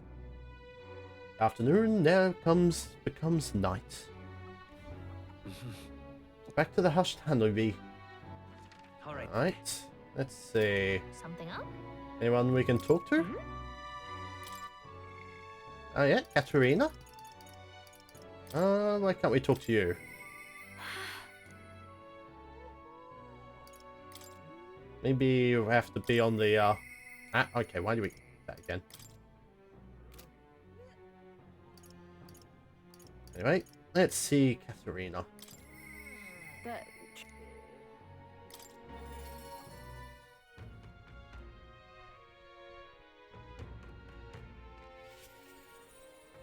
Afternoon now becomes night. Back to the hushed Hanover. Alright. Let's see. Something up? Anyone we can talk to? Oh yeah, Katerina? Why can't we talk to you? Maybe you have to be on the, okay, why do we... that again? Anyway, let's see Katerina.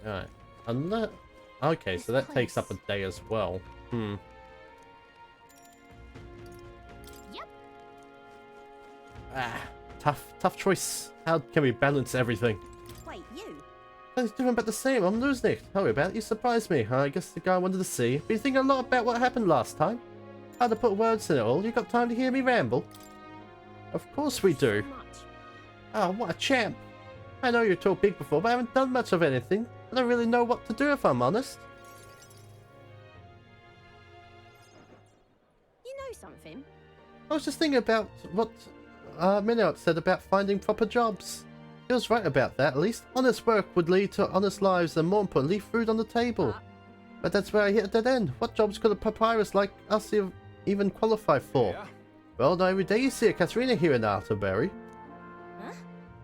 Alright. Unless... okay, so that takes up a day as well. Tough choice. How can we balance everything? Wait, you? It's doing about the same. I'm losing it. Tell me about it. You surprised me. I guess the guy I wanted to see. Been thinking a lot about what happened last time. How to put words in it all. You got time to hear me ramble? Of course we do. Oh, what a champ. I know you talked big before, but I haven't done much of anything. I don't really know what to do if I'm honest. You know something? I was just thinking about what Minot said about finding proper jobs. He was right about that, at least. Honest work would lead to honest lives and, more importantly, food on the table. But that's where I hit a dead end. What jobs could a papyrus like us even qualify for? Yeah. Well, not every day you see a Katerina here in Arterbury.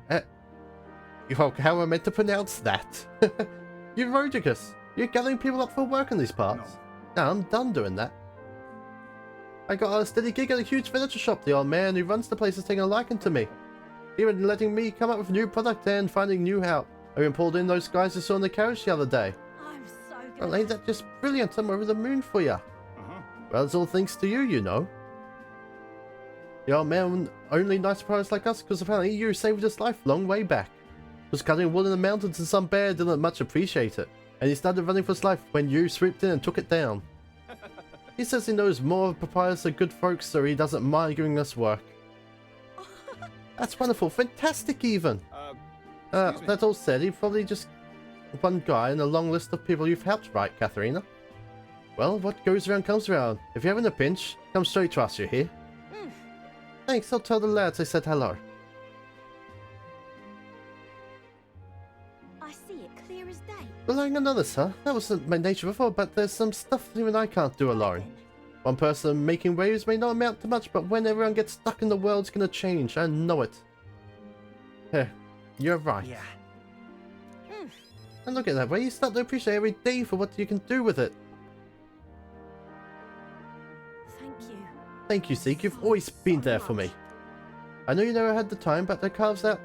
Huh? How am I meant to pronounce that? You're Rodicus. You're gathering people up for work in these parts. No, I'm done doing that. I got a steady gig at a huge furniture shop. The old man who runs the place is taking a liking to me. Even letting me come up with new product and finding new help. I even pulled in those guys I saw in the carriage the other day. I'm so good. Well, ain't that just brilliant? I'm over the moon for ya. Well, it's all thanks to you, you know. The old man only nice surprise like us because apparently you saved his life long way back. Was cutting wood in the mountains and some bear didn't much appreciate it. And he started running for his life when you swooped in and took it down. He says he knows more of papyrus are good folks, so he doesn't mind giving us work. That's wonderful. Fantastic, even. That all said, he's probably just one guy in a long list of people you've helped, right, Katerina? Well, what goes around comes around. If you're having a pinch, come straight to us, you hear? Thanks, I'll tell the lads I said hello. I see it clear as day. Relying on others, huh? That wasn't my nature before, but there's some stuff even I can't do alone. One person making waves may not amount to much, but when everyone gets stuck in the world's gonna change. I know it. Here, you're right. Yeah. And look at that way, you start to appreciate every day for what you can do with it. Thank you. Thank you, Zeke. You've always been there for me. I know you never had the time, but that carves out...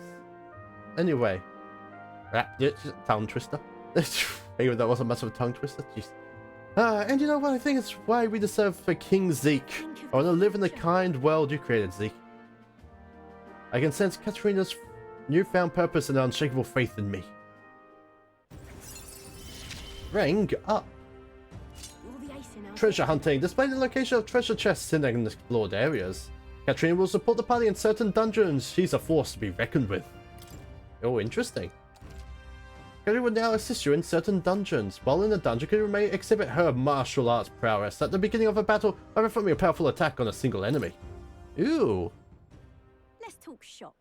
Anyway. Tongue twister. Even that wasn't much of a tongue twister. Jeez. And you know what? I think it's why we deserve for King Zeke. I want to live in the kind world you created, Zeke. I can sense Katerina's newfound purpose and unshakable faith in me. Rank up. Treasure hunting. Display the location of treasure chests in unexplored areas. Katerina will support the party in certain dungeons. She's a force to be reckoned with. Oh, interesting. Cody will now assist you in certain dungeons. While in the dungeon, Cody may exhibit her martial arts prowess at the beginning of a battle by performing a powerful attack on a single enemy. Ooh. Let's talk shop.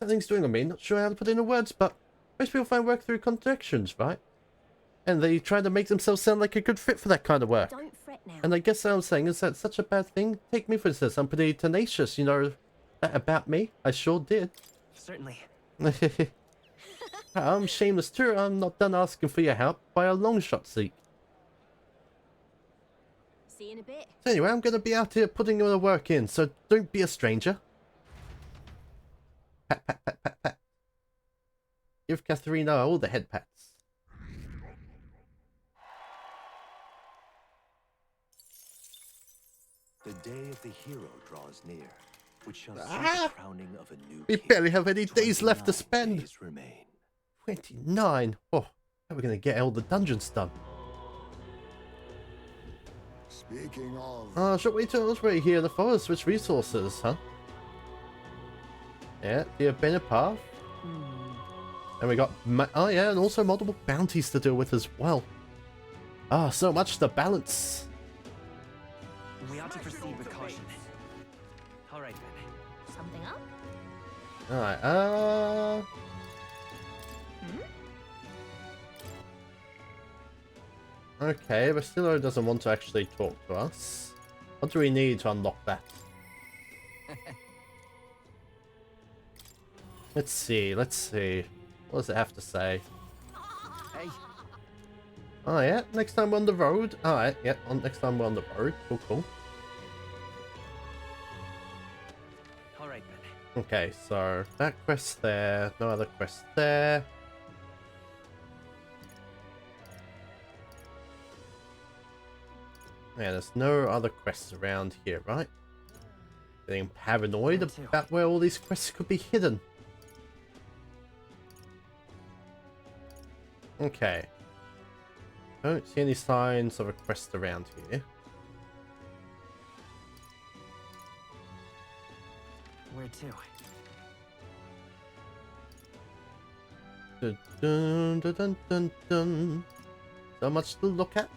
Something's doing on me, not sure how to put it into words, but most people find work through contradictions, right? And they try to make themselves sound like a good fit for that kind of work. Don't fret now. And I guess what I'm saying is that such a bad thing. Take me for instance, I'm pretty tenacious, you know that about me? I sure did. Certainly. I'm shameless too. I'm not done asking for your help by a long shot, Zeke. See you in a bit. So anyway, I'm going to be out here putting all the work in, so don't be a stranger. Pat, pat, pat, pat, pat. Give Katharina all the head pats. The day of the hero draws near, which shall see the crowning of a new We king. barely have any days left to spend. Days remain. 29. Oh, how are we going to get all the dungeons done? Speaking of... Shall we tell us we're here in the forest? Which resources, huh? Yeah, the abandoned path. And we got... oh yeah, and also multiple bounties to deal with as well. Ah, so much to balance. We ought to proceed with caution. All right, then. Something up? Alright, okay, Bastillo doesn't want to actually talk to us. What do we need to unlock that? Let's see. What does it have to say? Hey. Oh yeah, next time we're on the road. Alright, yeah, next time we're on the road. Cool, cool. Alright then. Okay, so that quest there, no other quest there. Yeah, there's no other quests around here, right? Getting paranoid about where all these quests could be hidden. Okay. Don't see any signs of a quest around here. Where to? Dun, dun, dun, dun, dun, dun. So much to look at.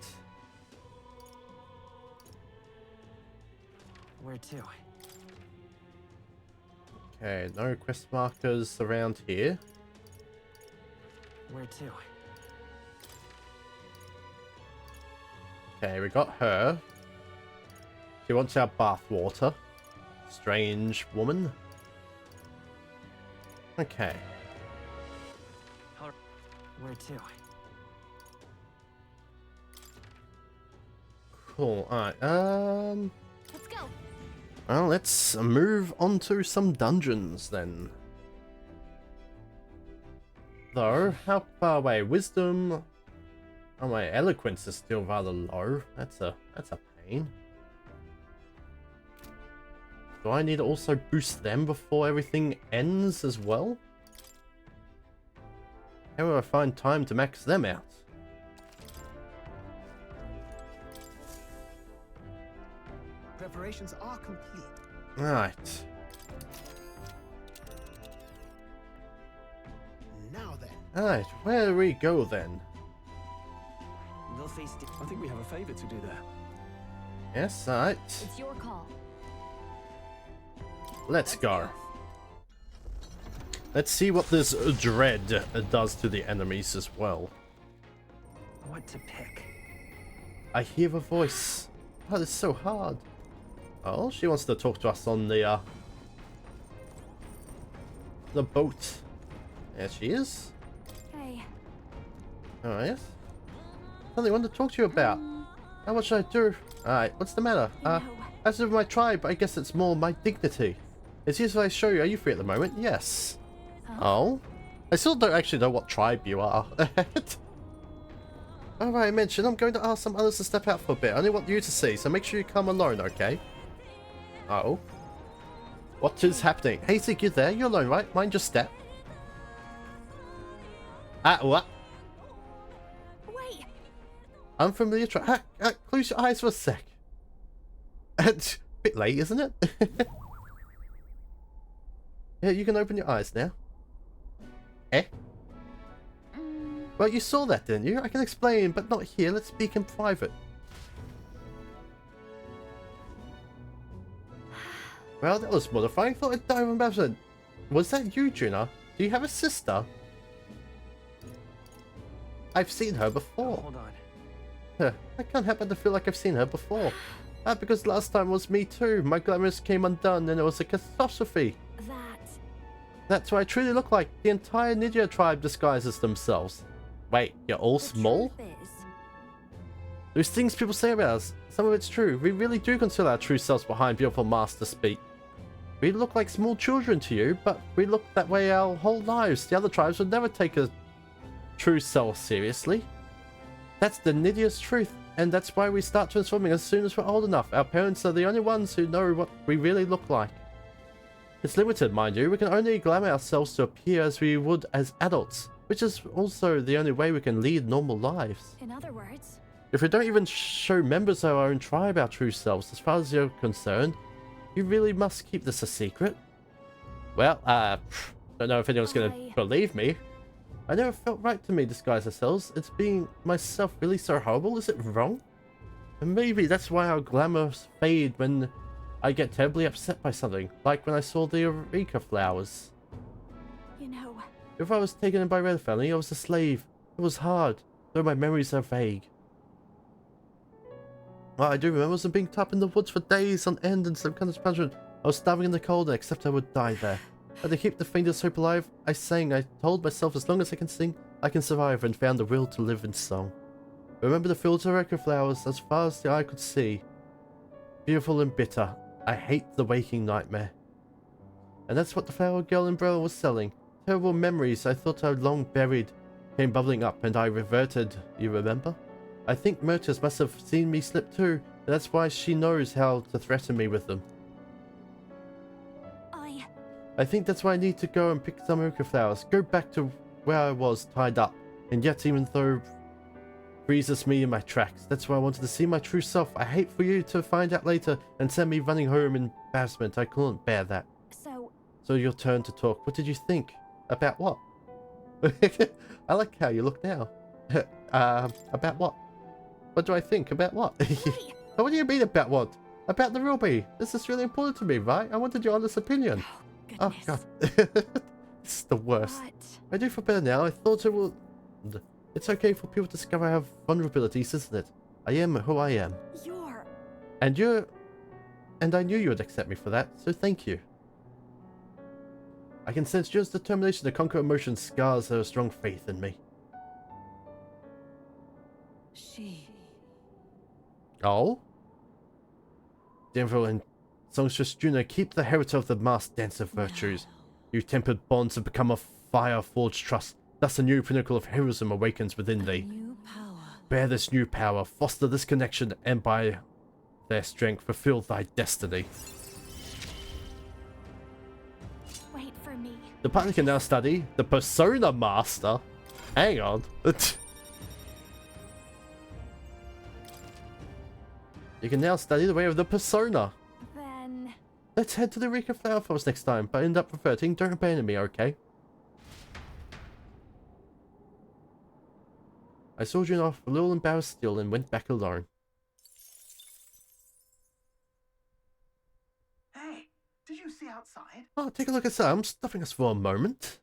Where to? Okay, no quest markers around here. Where to? Okay, we got her. She wants our bath water. Strange woman. Okay. Where to? Cool. Alright, Let's go. well, let's move on to some dungeons then. Though, how far away? Wisdom. Oh, my eloquence is still rather low. That's a pain. Do I need to also boost them before everything ends as well? How will I find time to max them out? Preparations are complete. Right. Now then. Alright, where do we go then? We'll face it. I think we have a favor to do there. Yes, alright. It's your call. Let's go. Let's see what this dread does to the enemies as well. What to pick? I hear a voice. Oh, this is so hard. Oh, she wants to talk to us on the boat. There she is. Hey. Oh, yes? Something I want to talk to you about. Oh, what should I do? Alright, what's the matter? As with my tribe, I guess it's more my dignity. It's useful I show you. Are you free at the moment? Yes. Oh? I still don't actually know what tribe you are. Alright, I mentioned I'm going to ask some others to step out for a bit. I only want you to see, so make sure you come alone, okay? Oh. What is happening? Hey, Zeke, you there? You're alone, right? Mind your step. What? Wait. Unfamiliar tribe. Close your eyes for a sec. Bit late, isn't it? Yeah, you can open your eyes now. Eh? Well, you saw that, didn't you? I can explain, but not here. Let's speak in private. Well, that was mortifying. I thought I'd die of embarrassment. Was that you, Juna? Do you have a sister? I've seen her before. Hold on. I can't help but to feel like I've seen her before. Because last time was me too. My glamours came undone and it was a catastrophe. That's what I truly look like. The entire Nidia tribe disguises themselves. Wait, you're all small? There's things people say about us. Some of it's true. We really do conceal our true selves behind beautiful master speak. We look like small children to you, but we look that way our whole lives. The other tribes would never take a true self seriously. That's the Nidia's truth, and that's why we start transforming as soon as we're old enough. Our parents are the only ones who know what we really look like. It's limited, mind you. We can only glamour ourselves to appear as we would as adults, which is also the only way we can lead normal lives. In other words, if we don't even show members of our own tribe our true selves, as far as you're concerned, you really must keep this a secret. Well, don't know if anyone's gonna believe me. I never felt right to me disguise ourselves. It's being myself really so horrible. Is it wrong? And maybe that's why our glamours fade when I get terribly upset by something, like when I saw the Eureka flowers. you know, If I was taken in by Red family, I was a slave. It was hard, though my memories are vague. Well, I do remember I was being trapped in the woods for days on end in some kind of punishment. I was starving in the cold and except I would die there. But to keep the faintest hope alive, I sang. I told myself as long as I can sing, I can survive, and found the will to live in song. I remember the fields of Eureka flowers as far as the eye could see. Beautiful and bitter. I hate the waking nightmare. And that's what the flower girl umbrella was selling. Terrible memories I thought I'd long buried came bubbling up and I reverted, you remember? I think Mertis must have seen me slip too, and that's why she knows how to threaten me with them. I think that's why I need to go and pick some Eureka flowers. Go back to where I was tied up, and yet even though freezes me in my tracks. That's why I wanted to see my true self. I hate for you to find out later and send me running home in embarrassment. I couldn't bear that. So your turn to talk. What did you think? About what? I like how you look now. About what? What do I think? About what? What do you mean about what? About the ruby. This is really important to me, right? I wanted your honest opinion. Oh, God. This is the worst. I do feel better now. I thought it would... It's okay for people to discover I have vulnerabilities, isn't it? I am who I am. And I knew you would accept me for that, so thank you. I can sense June's determination to conquer emotion scars her strong faith in me. Oh? Denver and songstress Juno, keep the heritage of the masked dance of virtues. You tempered bonds have become a fire-forged trust. Thus a new pinnacle of heroism awakens within thee. Bear this new power, foster this connection, and by their strength fulfill thy destiny. wait for me. The party can now study the Persona Master. Hang on. You can now study the way of the Persona. Then... Let's head to the Eureka Flower Forest next time, but end up reverting. Don't abandon me, okay? I saw June off a little embarrassed still and went back alone. Hey, did you see outside? Oh, take a look at Sam, stuffing us for a moment.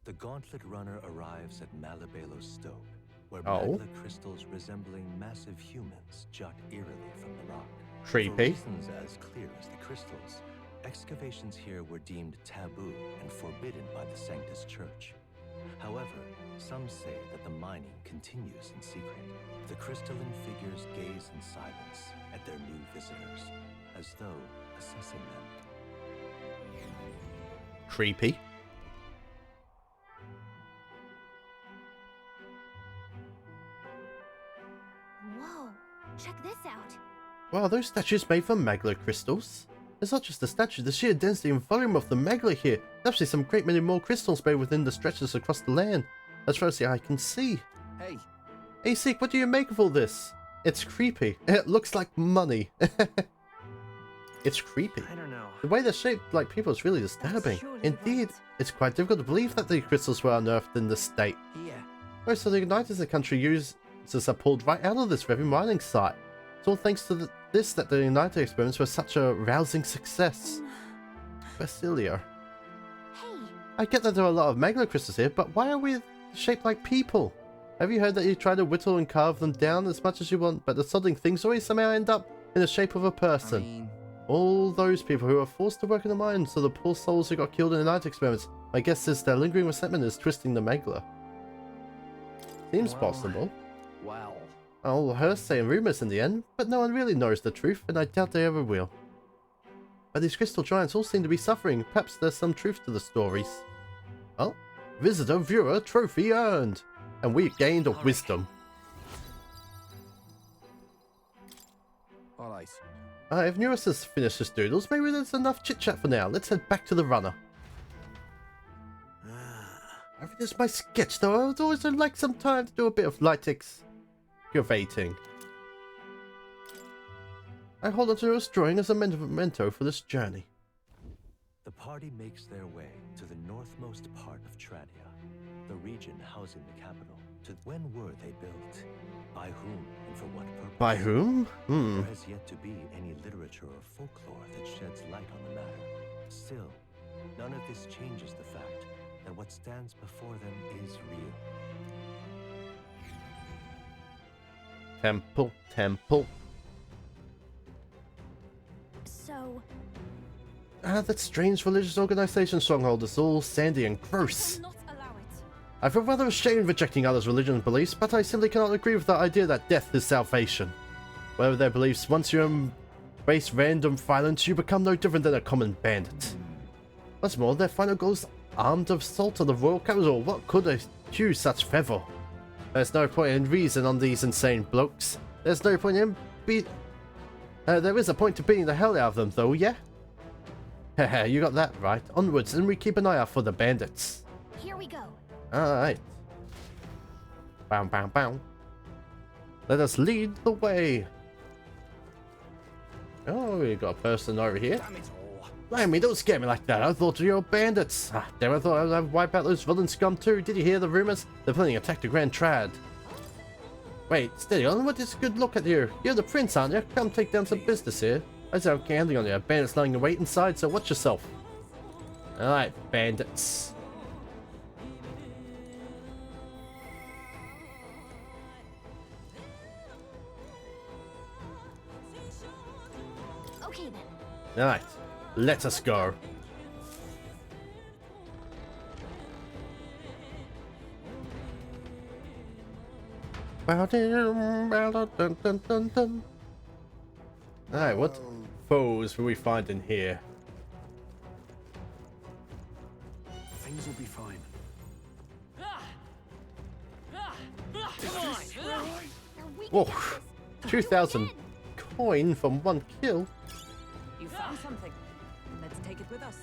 The Gauntlet Runner arrives at Malabelo's Stoke, where Oh. magma crystals resembling massive humans jut eerily from the rock. Creepy. For reasons as clear as the crystals, excavations here were deemed taboo and forbidden by the Sanctus Church. However, some say that the mining continues in secret. The crystalline figures gaze in silence at their new visitors, as though assessing them. Creepy. Whoa, check this out. Wow, those statues made from magma crystals. It's not just the statue, the sheer density and volume of the magma here. There's actually some great many more crystals made within the stretches across the land, as far as the eye can see. Hey. Hey, Seek, what do you make of all this? It's creepy. It looks like money. It's creepy. I don't know. The way they're shaped like people is really disturbing. Indeed, it's quite difficult to believe that the crystals were unearthed in this state. Yeah, Most of the igniters the country uses are pulled right out of this very mining site. It's all thanks to this that the igniter experiments were such a rousing success. Basilia. Hey. I get that there are a lot of magma crystals here, but why are we shaped like people? Have you heard that you try to whittle and carve them down as much as you want, but the sodding things always somehow end up in the shape of a person? All those people who are forced to work in the mines, so the poor souls who got killed in the night experiments. My guess is their lingering resentment is twisting the magma. Seems possible. Wow. All hearsay and rumors in the end, but no one really knows the truth, and I doubt they ever will. But these crystal giants all seem to be suffering. Perhaps there's some truth to the stories. Oh, visitor viewer trophy earned, and we gained a wisdom. Alright. If Neurus has finished his doodles, maybe there's enough chit chat for now. Let's head back to the runner. I've finished my sketch though. I would always like some time to do a bit of light excavating. I hold on to Neurus' drawing as a memento for this journey. The party makes their way to the northmost part of Tradia, the region housing the capital. When were they built? By whom and for what purpose? By whom? There has yet to be any literature or folklore that sheds light on the matter. Still, none of this changes the fact that what stands before them is real. Temple, temple. So... that strange religious organization stronghold is all sandy and gross. I feel rather ashamed rejecting others' religion and beliefs, but I simply cannot agree with the idea that death is salvation. Whatever their beliefs, once you embrace random violence, you become no different than a common bandit. What's more, their final goal is armed assault on the royal capital. What could accuse such fervor? There's no point in reason on these insane blokes. There's no point in there is a point to beating the hell out of them, though, yeah? Haha, you got that right. Onwards, and we keep an eye out for the bandits. Here we go. Alright. Bow, bow, bow. Let us lead the way. Oh, we got a person over here. Blimey, don't scare me like that. I thought you were bandits. Ah, damn, I thought I'd wipe out those villain scum too. Did you hear the rumors? They're planning to attack the Grand Trad. Wait, steady on. What is a good look at you? You're the prince, aren't you? Come take down some business here. I just have gambling on you. Bandits lying to wait inside, so watch yourself. Alright, bandits. Okay then. Alright, let us go. Alright, what foes will we find in here? Things will be fine. Whoa, 2,000 coin from one kill. You found something. Let's take it with us.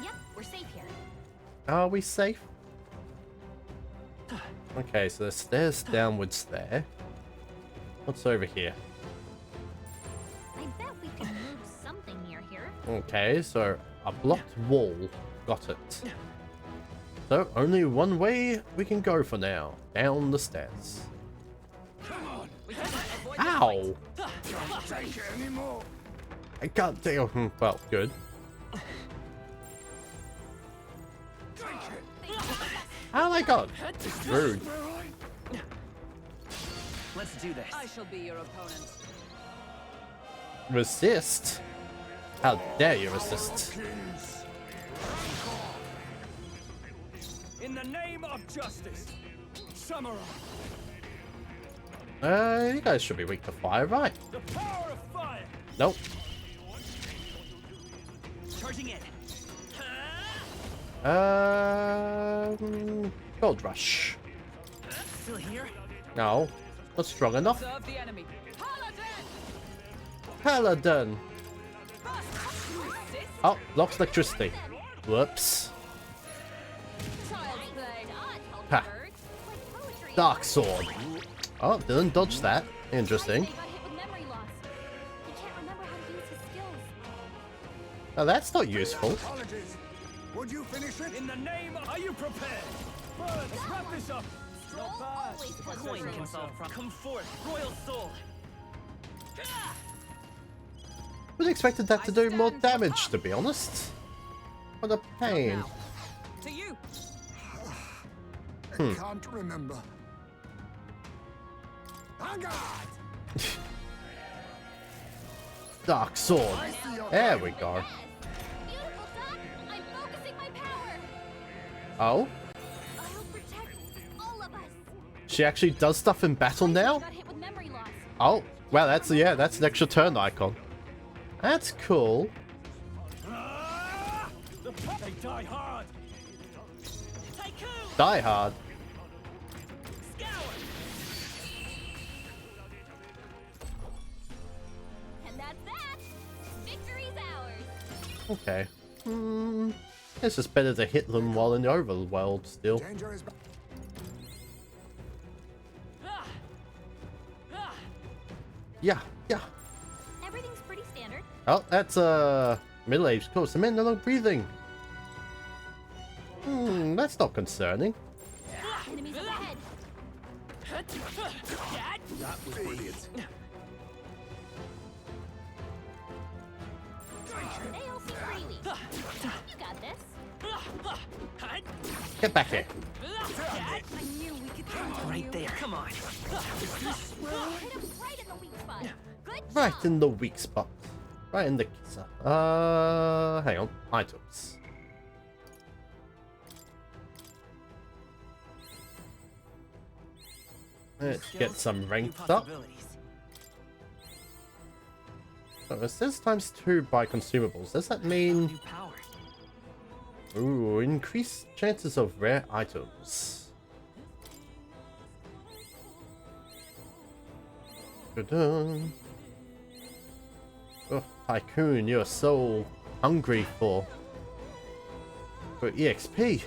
Yep, we're safe here. Are we safe? Okay, so there's stairs downwards there. What's over here? I bet we can move something near here. Okay, so a blocked wall. Got it. So only one way we can go for now. Down the stairs. Ow! Can't take it anymore. I can't deal. Well, good. Oh my god! Rude. Let's do this. I shall be your opponent. Resist? How dare you resist? In the name of justice, samurai. You guys should be weak to fire, right? The power of fire. Nope. Charging in. Gold Rush. Still here? No, not strong enough. Serve the enemy. Paladin. Oh, blocks electricity. Whoops. Ha. Dark Sword. Oh, didn't dodge that. Interesting. Oh, that's not useful. Would you finish it? In the name, are you prepared? Let's wrap this up. Not bad. If a coin can solve problems. Come forth, royal soul. Was expected that to do more damage, to be honest. What a pain. To you. I can't remember. Dark sword. There we go. Oh? She actually does stuff in battle now? Oh, well, that's an extra turn icon. That's cool. They die hard. Die hard. And that's that. Victory's ours. Okay. It's just better to hit them while in the overworld still. Yeah. Everything's pretty standard. Oh, that's middle-aged close. The men no longer breathing. That's not concerning. Enemies up ahead. That was brilliant. They all see freely. You got this. Get back here. I knew we could count on Right you. there. Come on. Hit him right in the weak spot. Good Right job. in the weak spot. Right in the kisser. Hang on. Items. Let's get some ranked up. So it says ×2 by consumables. Does that mean... Ooh, increased chances of rare items. Ta-dun. Oh, Tycoon, you're so hungry for EXP.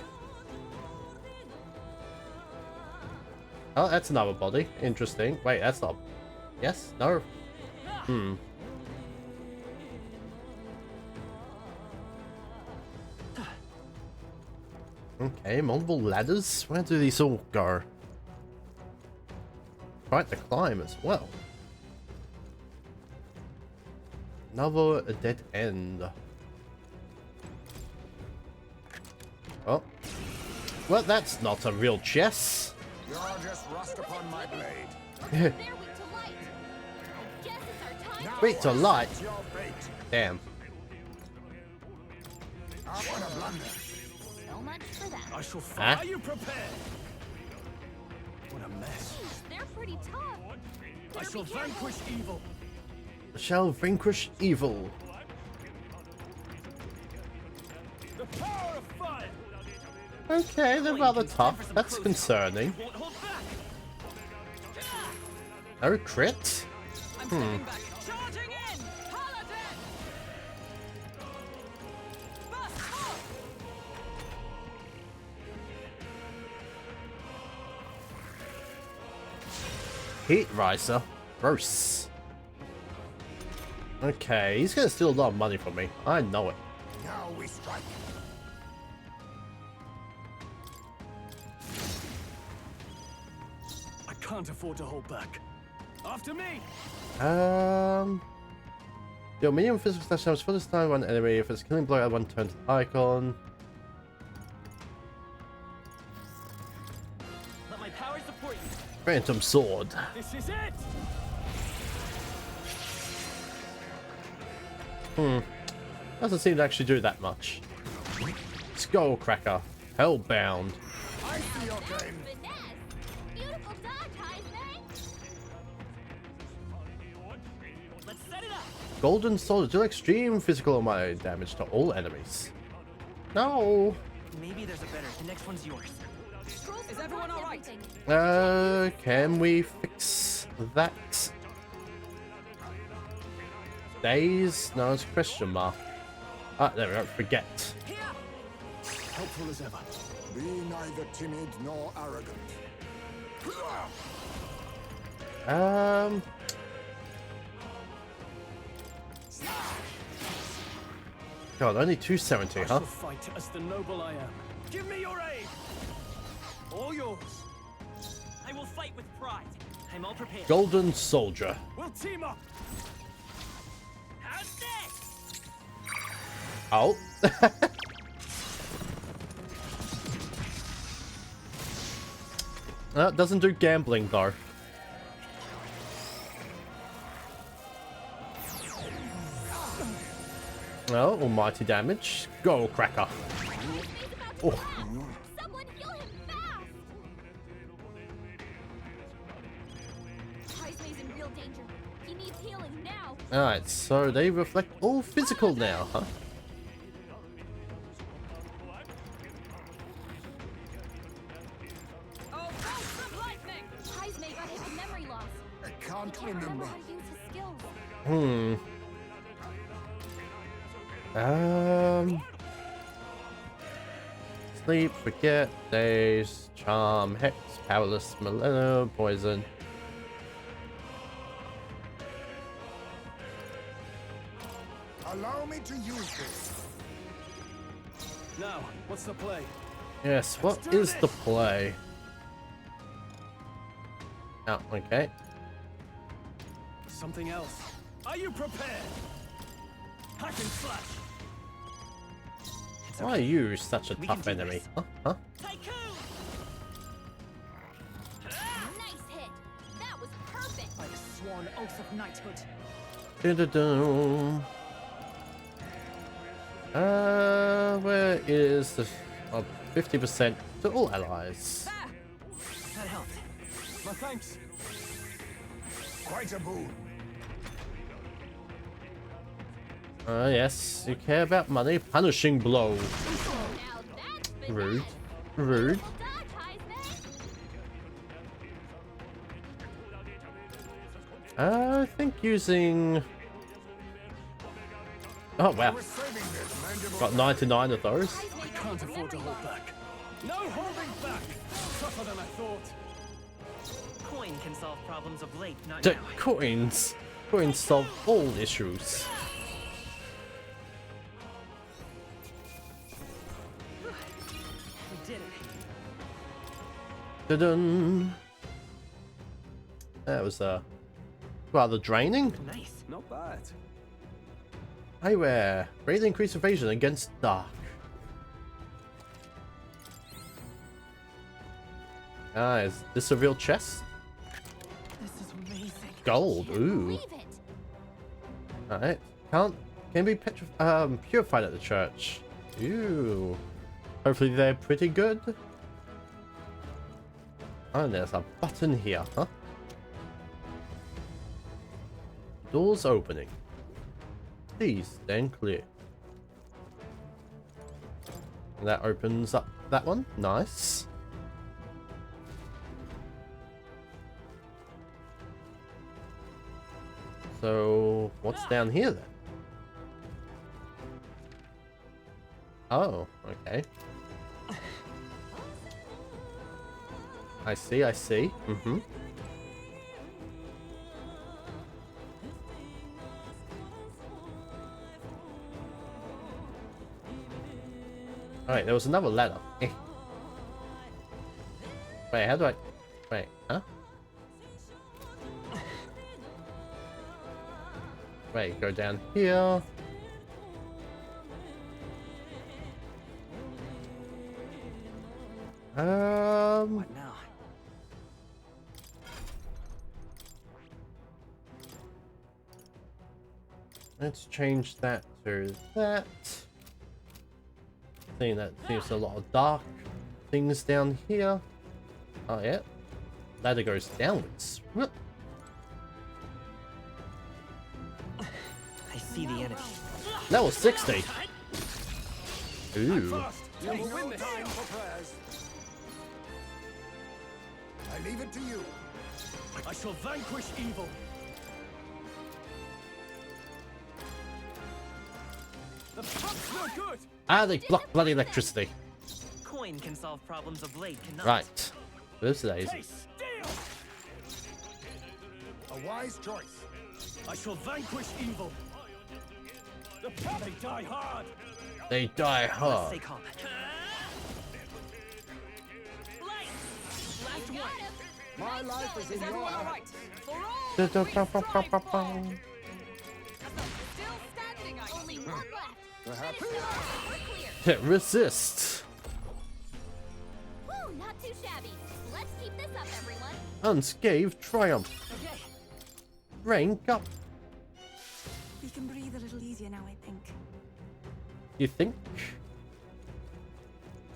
Oh, that's another body. Interesting. Wait, that's not... Yes? No? Okay, multiple ladders. Where do these all go? Quite the climb as well. Another dead end. Oh. Well, that's not a real chess. You're just rust upon my blade. They're weak to light. I guess it's our time. Weak to light. Your fate. Damn. What a blunder. So much for that. I shall fire you prepared. What a mess. They're pretty tough. I shall vanquish evil. Shall vanquish evil. The power of fire. Okay, they're rather tough. That's concerning. No crit? Charging in. Paladin. Heat Riser. Gross. Okay, he's gonna steal a lot of money from me. I know it. Now we strike. I can't afford to hold back. After me. Your medium physical slash damage for this time one enemy. If it's killing blow, add one turn to the icon. Let my power support you. Phantom Sword. This is it. Doesn't seem to actually do that much. Skullcracker. Hellbound. I see your game. Beautiful dodge, Heisman. Let's set it up. Golden Sword. Do extreme physical or my damage to all enemies. No. Maybe there's a better. The next one's yours. Is everyone all right? Can we fix that? Days? No, it's a question mark. Ah, there we go. Forget. Helpful as ever. Be neither timid nor arrogant. God, only 270, I huh? shall fight as the noble I am. Give me your aid. yours. I will fight with pride. I'm all prepared. Golden Soldier. We'll team up. How's this? Oh. That doesn't do gambling though. Well, almighty damage. Go, Cracker. Oh. Someone heal him fast! Heismay's in real danger. He needs healing now. Alright, so they reflect all physical now, huh? Oh, bolts of lightning! Heismay got hit with memory loss. I can't remember. How to use his skills. Sleep, forget, daze, charm, hex, powerless, millennium, poison. Allow me to use this. Now, what's the play? Yes, what is the play? Oh, okay. Something else. Are you prepared? Hack and slash. Why are you such a tough enemy? Huh? Huh? Nice hit. That was perfect. By the sworn oath of knighthood. Dun-dun-dun. Where is the 50% to all allies? That helped. My thanks. Quite a boon. Yes, you care about money. Punishing blow. Rude. Rude. I think using... Oh, wow. Got 99 of those. I can't afford to hold back. No holding back. Tougher than I thought. Coin can solve problems of late, not The now. coins. Coins solve all issues. We did it. Dun-dun. That was rather draining. Nice. Not bad. Highware. Greatly increased evasion against dark. Ah, is this a real chest? This is amazing. Gold. Ooh. Alright. Can be purified at the church. Ooh. Hopefully they're pretty good. Oh, there's a button here, huh? Doors opening. Please stand clear. And that opens up that one. Nice. So, what's down here then? Oh, okay. I see, I see. Mm-hmm. Alright, there was another ladder. Eh. Wait, how do I... Wait, huh? Wait, go down here. What now? Let's change that to that. Seeing that seems a lot of dark things down here. Oh yeah. Ladder goes downwards. Whoop. I see the enemy. Level 60. Ooh. Take no time for prayers. I leave it to you. I shall vanquish evil. The pump's no good. Ah, they block bloody electricity. Coin can solve problems of late, cannot. Right. This is easy. A wise choice. I shall vanquish evil. The pump, they die hard. They die Let's hard. stay calm. Just wait. My life is in your Everyone all hands. right? For all that we strive for. Still standing, I Only see. one left. Perhaps. We're clear. Resist. Woo, not too shabby. Let's keep this up, everyone. Unscathed triumph. Okay. Rank up. We can breathe a little easier now, I think. You think?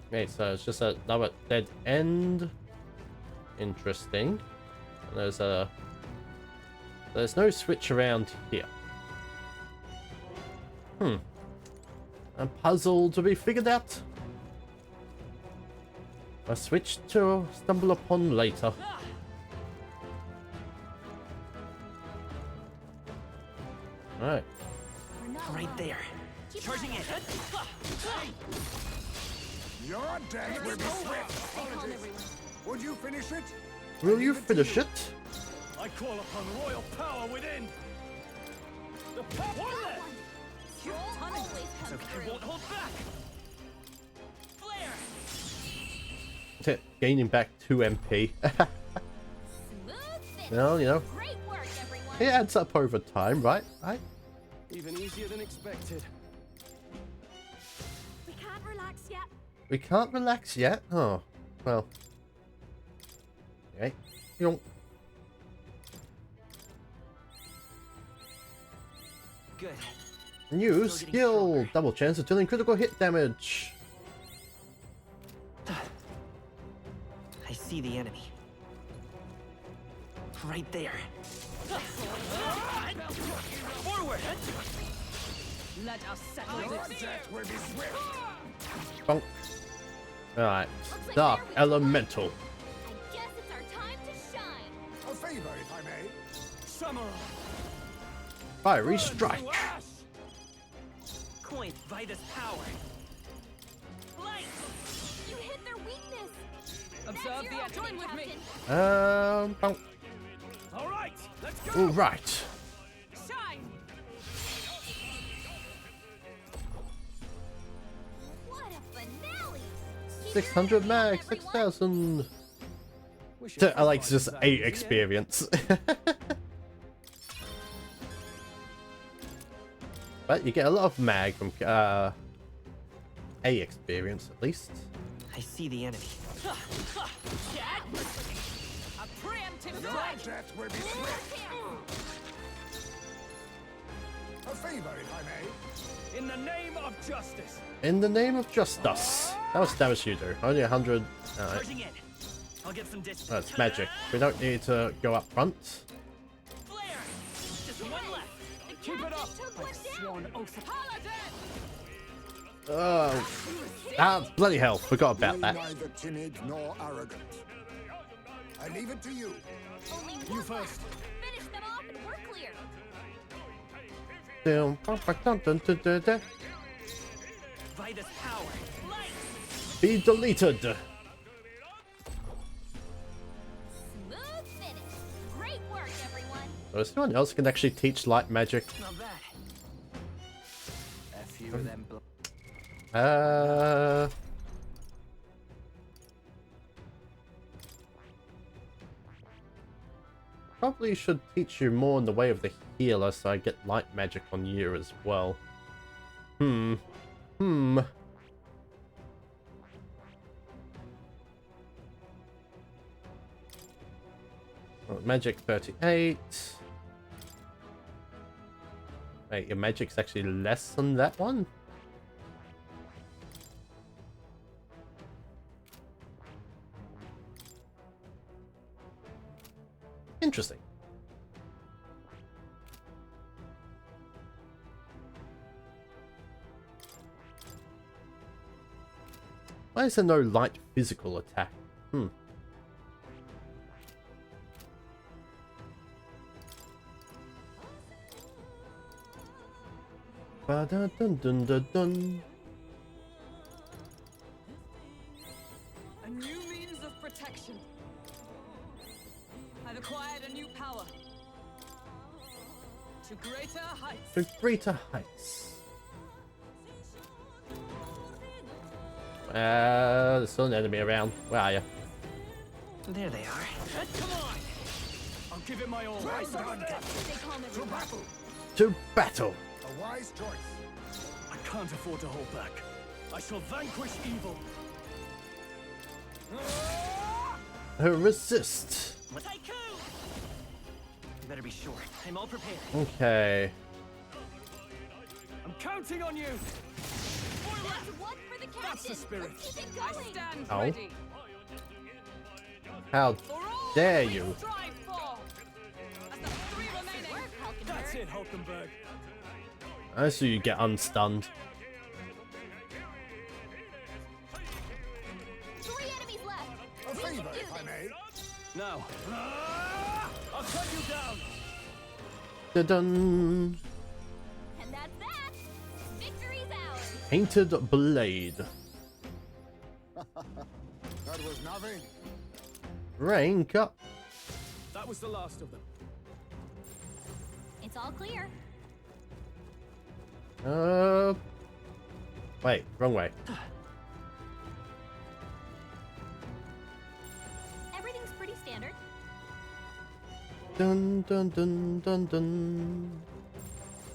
Okay, so it's just another dead end. Interesting. And there's no switch around here. A puzzle to be figured out. A switch to stumble upon later. Alright. Right there. Charging it. Your death will be swift. Would you finish it? Will you finish it? I call upon royal power within. The power Your always So you won't hold back. Flare. Gaining back 2 MP. Well, you know, Great work, everyone. it adds up over time, right? Even easier than expected. We can't relax yet. We can't relax yet? Oh, well. Okay. You Good. New skill! Double chance of dealing critical hit damage. I see the enemy. Right there. Forward. Let us settle Your this. death will be swift. Bonk. Alright. Dark Elemental. I guess it's our time to shine. A favor, if I may. Samurai. Fiery Strike. Coin Vitus power. Light. You hit their weakness. Observe the edge. Join with me. Bonk. All right, let's go. Alright. Shine. What a finale. 600 mag, 6,000. I like just 8 experience. But you get a lot of mag from A experience at least. I see the enemy. A preemptive Your strike. death will be swift. A favor, if I may. In the name of justice. In the name of justice. How much damage do you do? Only 100. Alright. Charging in. I'll get some distance. That's magic. We don't need to go up front. Flare. Just one left. Keep it up. I've sworn oath of Oh. Ah, bloody hell. Forgot about Be that. neither timid nor arrogant. I leave it to you. Only one You first. Finish them off and we're clear. Vitus power. Light. Be deleted. Smooth finish. Great work, everyone. So is anyone else can actually teach light magic? Not bad. A few of them. Probably should teach you more in the way of the healer so I get light magic on you as well. Well, magic 38. Wait, your magic's actually less than that one? Interesting. Why is there no light physical attack? Ba-da-dun-dun-dun-dun. A new means of protection. I've acquired a new power. To greater heights. To greater heights. There's still an enemy around. Where are you? There they are. Come on! I'll give it my all. Well done, Captain. To battle. To battle. A wise choice. I can't afford to hold back. I shall vanquish evil. Resist. You better be sure. I'm all prepared. Okay. I'm counting on you. That's one for the captain. That's the spirit. Let's keep it I going. stand Ow. ready. How dare you? Strive for. As the three remaining. Work, Hulkenberg. That's it, Hulkenberg. I see you get unstunned. 3 enemies left. A We can favor, do if I this. may. Now. I'll cut you down. Dun-dun. And that's that. Victory's ours. Painted blade. That was nothing. Rank up. That was the last of them. It's all clear. Wait, wrong way. Everything's pretty standard. Dun dun dun dun dun.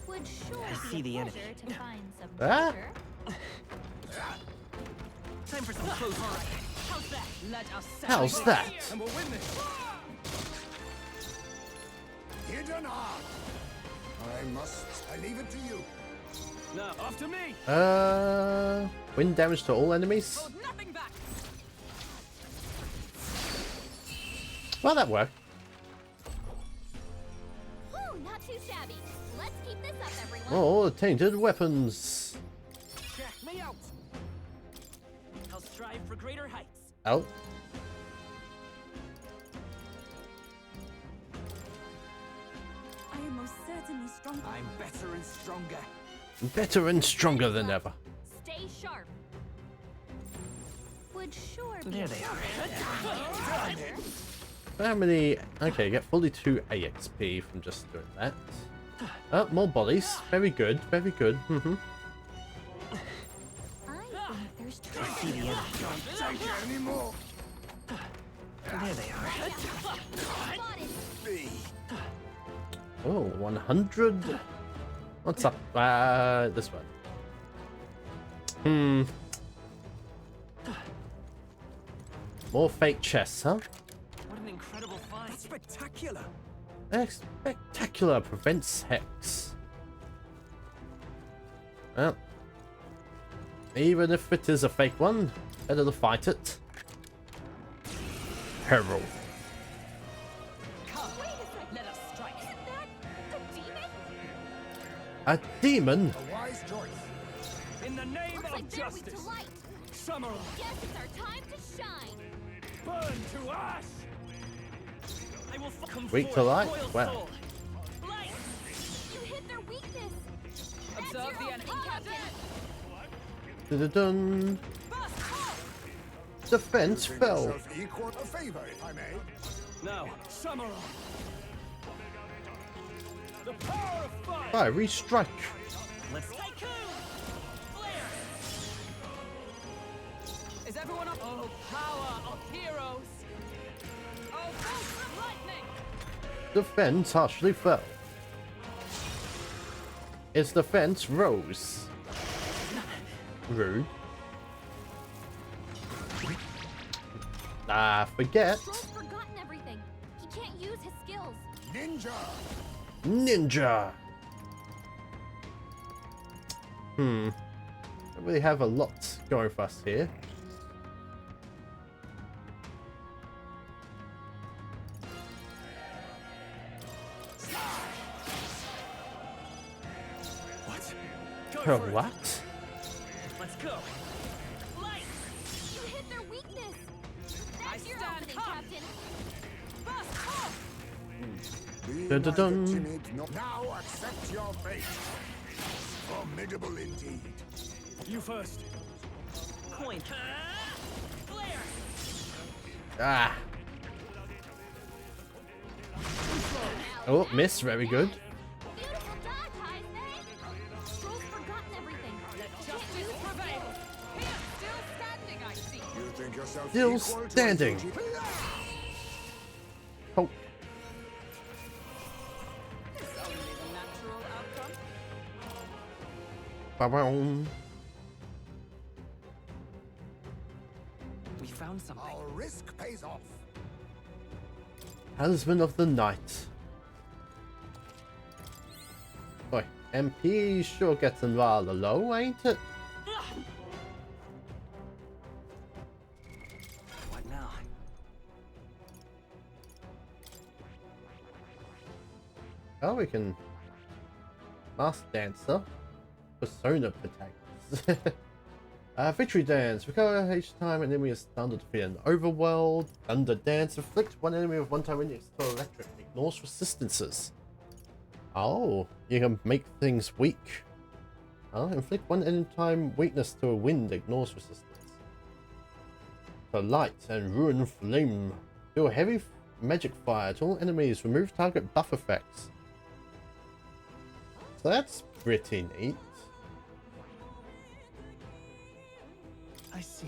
Would sure I be see the a enemy. pleasure to find some Ah? treasure. Time for some close fire. How's that? Let us How's celebrate. that? And we'll win this. Hidden art. I leave it to you. Now, after me. Wind damage to all enemies. Hold nothing back. Well, that worked. Whew, not too shabby. Let's keep this up, everyone. Oh, tainted weapons. Check me out. I'll strive for greater heights. Oh. I am most certainly strong. I'm better and stronger. Better and stronger than ever. Stay sharp. Would sure be There a they pleasure. How many? Okay, get 42 AXP from just doing that. Oh, more bodies. Very good, very good. Mm-hmm. I think there's I see the enemy. Don't take it anymore. There they are. Spotted. Oh, 100. What's up? This one. More fake chests, huh? What an incredible find. That's spectacular. Spectacular prevents hex. Well, even if it is a fake one, better to fight it. Herald. Come, let us strike. Isn't that the demon? A demon? A wise choice. In the name Looks of like they're weak justice. to light. Samurai, Guess it's our time to shine. burn to ash. I will come Weak to forth, light? royal Wow. soul. Light. You hit their weakness. That's Observe your the enemy. opening, Captain. Dun-dun-dun. Defense Think fell. yourself equal. A favor, if I may. Now, Samurai. The power of fire. Fiery strike. Let's Haiku! Flare! Is everyone up? Oh, power of heroes. Oh, bolts of lightning. Defense harshly fell. Its defense rose. Rude. Forget. Stroll's forgotten everything. He can't use his skills. Ninja. Ninja. Don't really have a lot going for us here. What? Oh, what? Let's go! Light. You hit their weakness. That's your stand opening, up. Captain. Burst off. Be Dun, dun, like dun. a timid now accept your fate. Formidable indeed. You first. Coin. Flare! Ah. Oh, miss. Very good. Beautiful dodge, Heisman. Stroll's forgotten everything. Let He can't justice use his prevail. skills. Here, still standing, I see. You think yourself Still equal to a standing. duty? Poke. It's only the natural outcome. Ba-boom. We found something. Our risk pays off. Talisman of the Night. Boy, MP sure getting rather low, ain't it? What now? Oh, we can Mask Dancer, Persona Protagonist. Victory Dance. Recover each time an enemy is stunned or defeated in the overworld. Thunder Dance. Inflict one enemy with one-time index to electric. Ignores resistances. Oh, you can make things weak. Inflict one anytime weakness to a wind. Ignores resistance. To light and ruin flame. Do a heavy magic fire to all enemies. Remove target buff effects. So that's pretty neat. I see.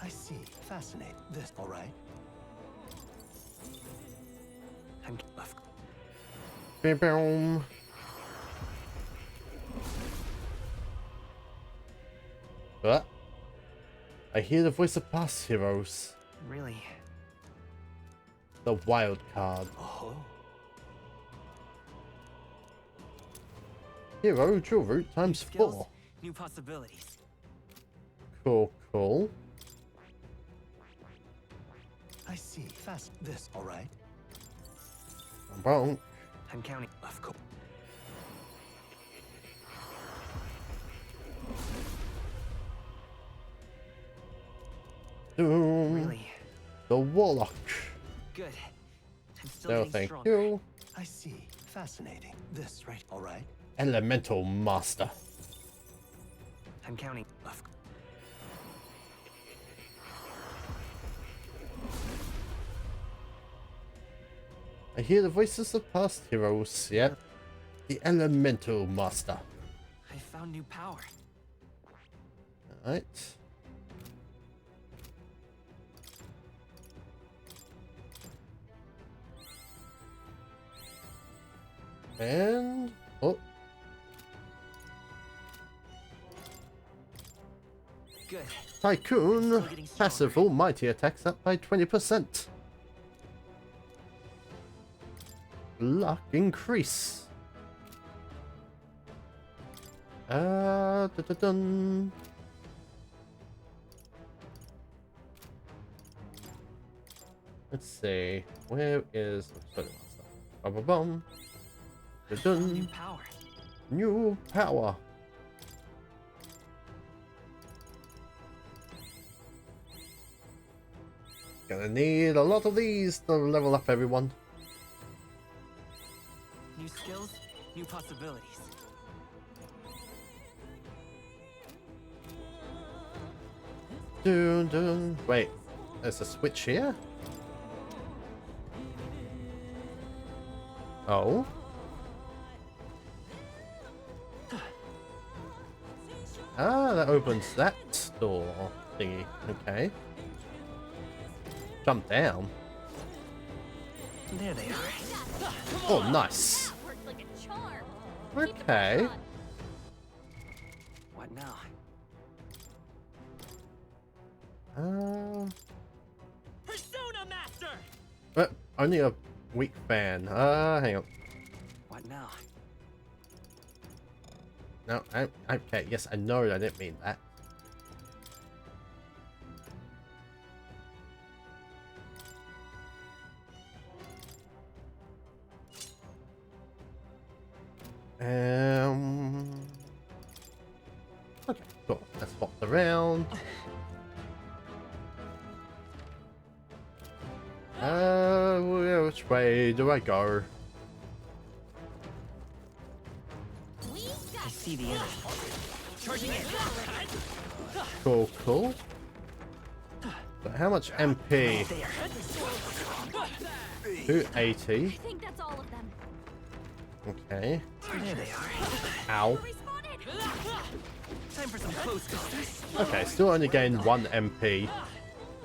I see. Fascinating. This, all right? And left. Boom. What? I hear the voice of past heroes. Really? The wild card. Oh. Hero drill route times 4. New possibilities. Cool, cool. I see. Fast. This, all right? Wrong. I'm counting. Of course. Doom. Really? The Warlock. Good. I'm still No, getting thank stronger. you. I see. Fascinating. This, right? All right? Elemental Master. I'm counting. Of I hear the voices of past heroes. Yep. The Elemental Master. I found new power. Alright. And... oh. Good. Tycoon. Passive almighty attacks up by 20%. Luck increase. Dun. Let's see. Where is Bum. Dun. New power. New power. Gonna need a lot of these to level up everyone. New skills, new possibilities. Dun dun. Wait, there's a switch here? Oh. Ah, that opens that door thingy. Okay. Jump down. There they are. Oh, nice. Okay. What now? Persona Master. But only a weak fan. Hang on. What now? No, okay. Yes, I know. I didn't mean that. Okay, cool. Let's swap around. Which way do I go? I see the enemy. Charging in. Cool, cool. But how much MP? 280. I think that's all of them. Okay. There they are. Ow. Time for some close quarters. Okay, still only gain 1 MP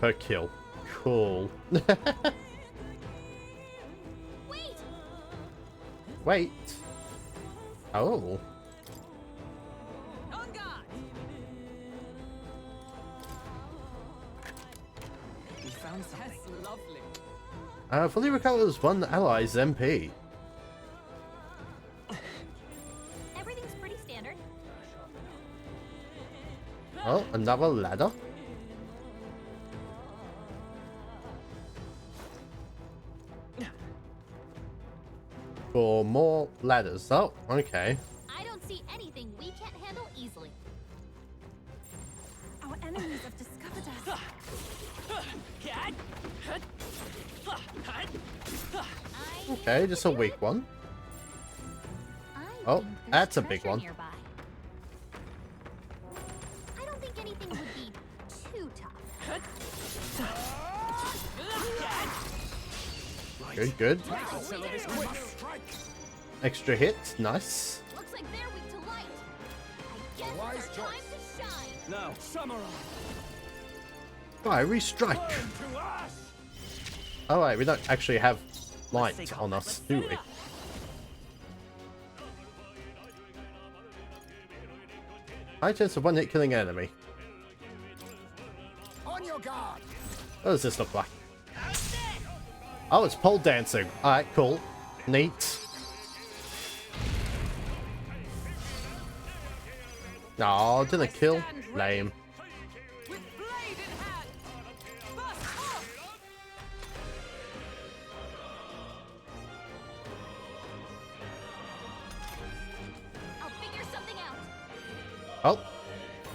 per kill. Cool. Wait! Wait. Oh. On guard! We found something. That's lovely. Fully recovers one ally's MP. Everything's pretty standard. Oh, another ladder. For more ladders. Oh, okay. I don't see anything we can't handle easily. Our enemies have discovered us. Okay, just a weak one. Oh, that's a big one. Nearby. I don't think anything would be too tough. Good, good. Extra hits, nice. Looks like they're weak to light. I guess it's our time to shine. Now, samurai. Fiery strike. Oh wait, we don't actually have light on us, do we? High chance of one-hit killing enemy. On your guard. What does this look like? Oh, it's pole dancing. Alright, cool. Neat. No, didn't kill. Lame. I'll figure something out. Oh,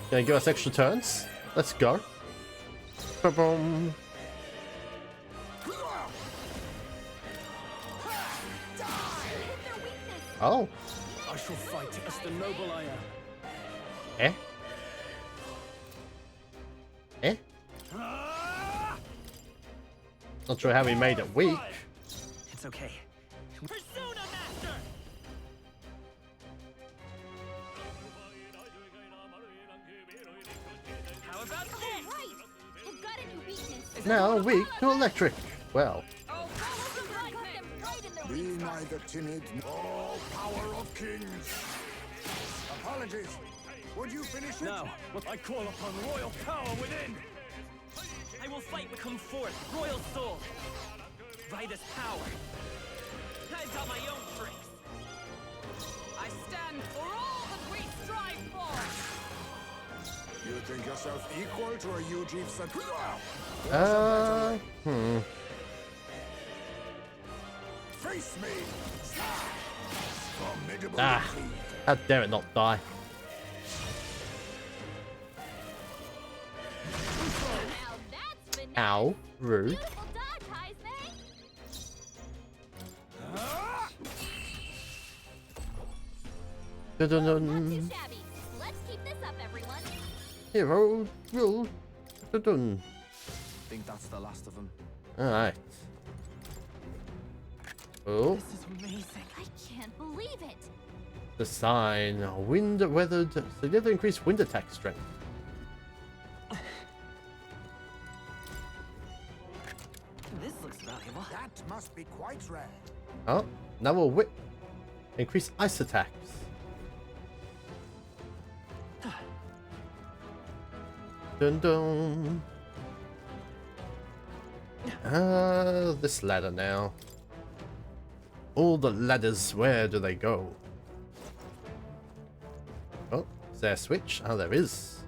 gonna give us extra turns. Let's go. Ba-boom. Oh. I shall fight as the noble I am. Eh? Eh? Not sure how he made it weak. It's okay. Persona Master! How about this? Right. You've got a new weakness. Now weak to electric. Well. Be neither timid nor power of kings. Apologies. Would you finish it? Now, I call upon royal power within. I will fight and come forth, royal soul. By this power. I've got my own tricks. I stand for all that we strive for. You think yourself equal to a Yuji Sakura? Face me! Formidable indeed. How dare it not die? Ow, rude. Dun-dun-dun. Let's keep this up, everyone. Hero rule. Dun-dun. Think that's the last of them. Alright. Oh. This is amazing. I can't believe it. The sign. Wind weathered. Significantly increased wind attack strength. This looks valuable. That must be quite rare. Oh, now we'll whip. Increase ice attacks. Dun dun. This ladder now. All the ladders, where do they go? Oh, is there a switch? Oh, there is.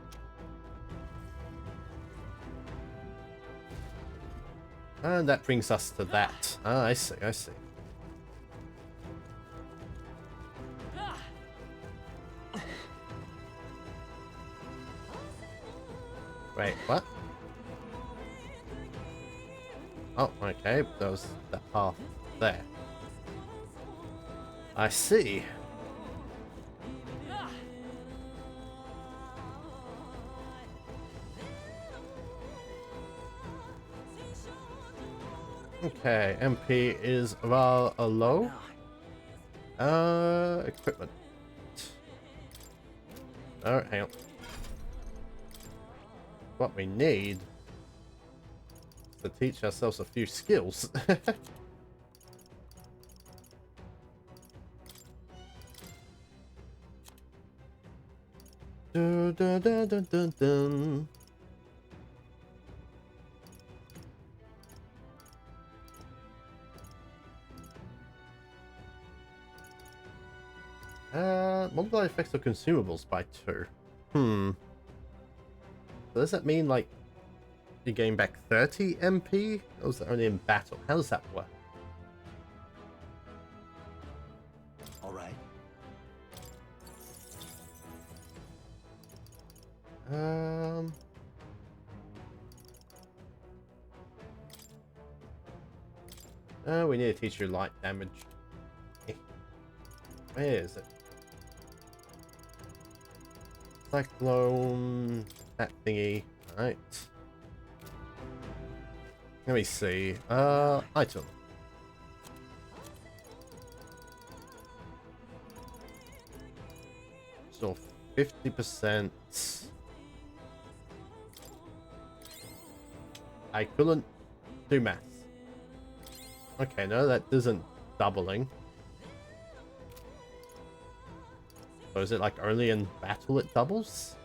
And that brings us to that. Ah, I see, I see. Wait, what? Oh, okay, that was the path there. I see. Okay, MP is rather low. Equipment. Oh, hang on. What we need. to teach ourselves a few skills. Dun, dun, dun, dun, dun, dun. Multiply effects of consumables by 2. So does that mean, like, you gain back 30 MP? Or is that only in battle? How does that work? Alright. We need to teach you light damage. Where is it? Cyclone, that thingy. Alright. Let me see. Item. So 50%. I couldn't do math. Okay, no, that isn't doubling. So is it like only in battle it doubles?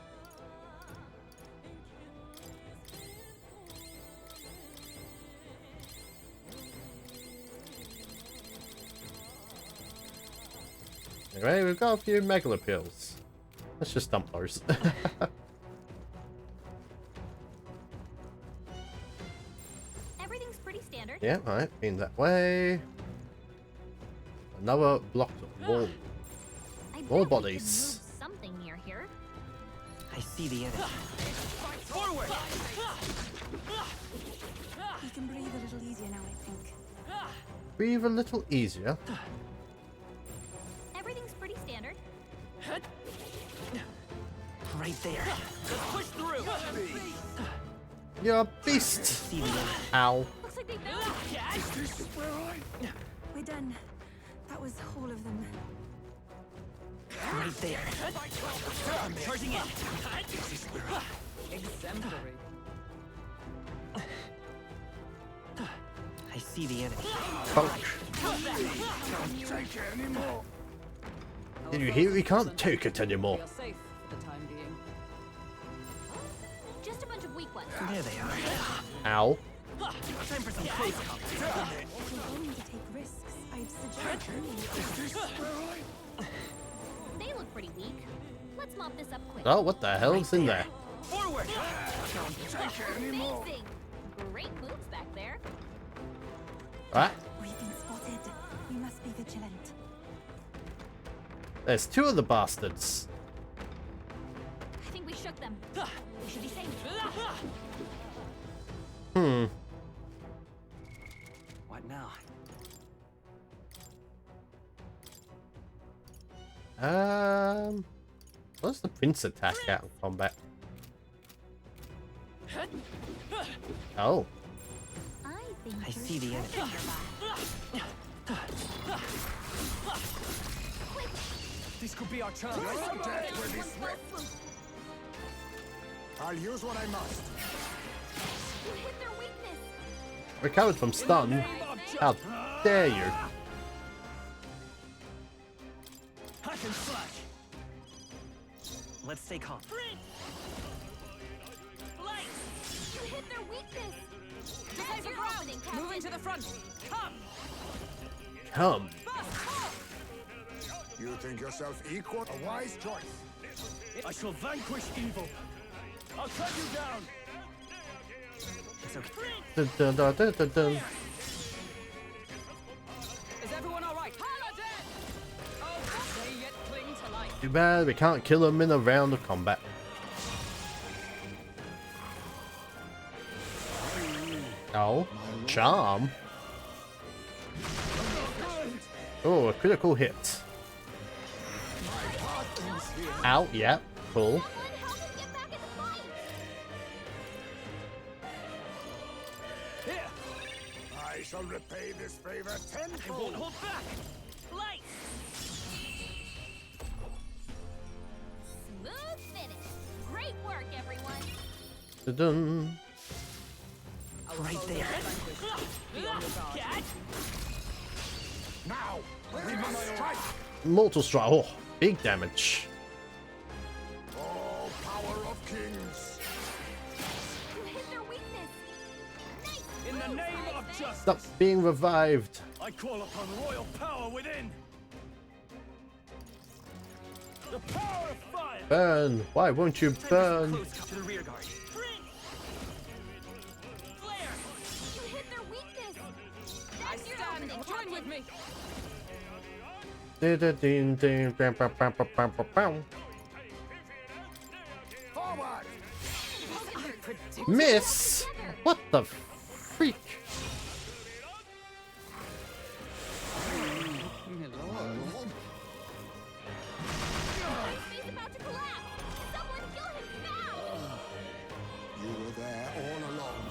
Anyway, we've got a few megala pills. Let's just dump those. Everything's pretty standard. Yeah, alright, been that way. Another blocked wall. More bodies. Something near here. I see the enemy. Forward! You can breathe a little easier now, I think. Breathe a little easier. Everything's pretty standard. Right there. Push through. You're a beast. Ow. Looks like they We're done. That was all of them. Right there. Charging in. Exemplary. I see the enemy. Can't take it anymore. Did you hear? We can't take it anymore. You're safe for the time being. Just a bunch of weak ones. There they are. Ow. Time for some close combat. If you're willing to take risks, I'd suggest They look pretty weak. Let's mop this up quick. Oh, what the hell's in there? Forward. Amazing. Great moves back there. What? We've been spotted. We must be vigilant. There's 2 of the bastards. I think we shook them. We should be safe. What now? What's the prince attack out of combat? Oh. I see the enemy. This could be our chance. Death will be swift. I'll use what I must. You hit their weakness. Recovered from stun. How dare you? Hack and slash. Let's stay calm. You hit their weakness. Decipher your ground. opening, Captain. Moving to the front. Come. Come. You think yourself equal? A wise choice. I shall vanquish evil. I'll cut you down. It's okay. Dun, dun, dun, dun, dun, dun. Is everyone all right? Paladin! Oh, they yet cling to life. Too bad we can't kill him in a round of combat. Oh, charm. Oh, a critical hit. Ow, yeah, cool. I shall repay this favor I won't tenfold. hold back. Light. Smooth finish. Great work, everyone. Dun-dun. Right right there. Now, we must strike. Mortal strike. Oh, big damage. Oh, power of kings. You hit their weakness. Nice. In the name of justice, Stop being revived. I call upon royal power within. The power of fire. Burn. Why won't you burn? Close to the rear guard. You hit their weakness. I stand. Join with me. Forward. Miss? What the freak? He's about to collapse. Someone kill him now. You were there all along.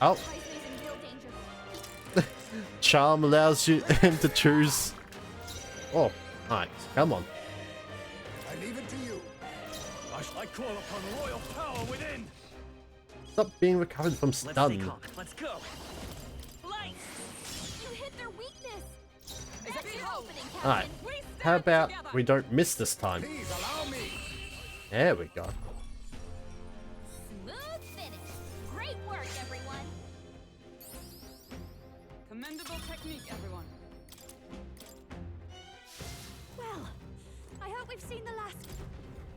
Oh. He's in real danger. Charm allows you him to choose. Oh, alright, come on. I leave it to you. I call upon royal power within. Stop being recovered from Let's stay stun. calm. Let's go. Light. You hit their weakness. That's your opening, Alright, how about we don't miss this time? Please allow me. There we go. Smooth finish. Great work, everyone. Commendable technique, everyone. Well, I hope we've seen the last.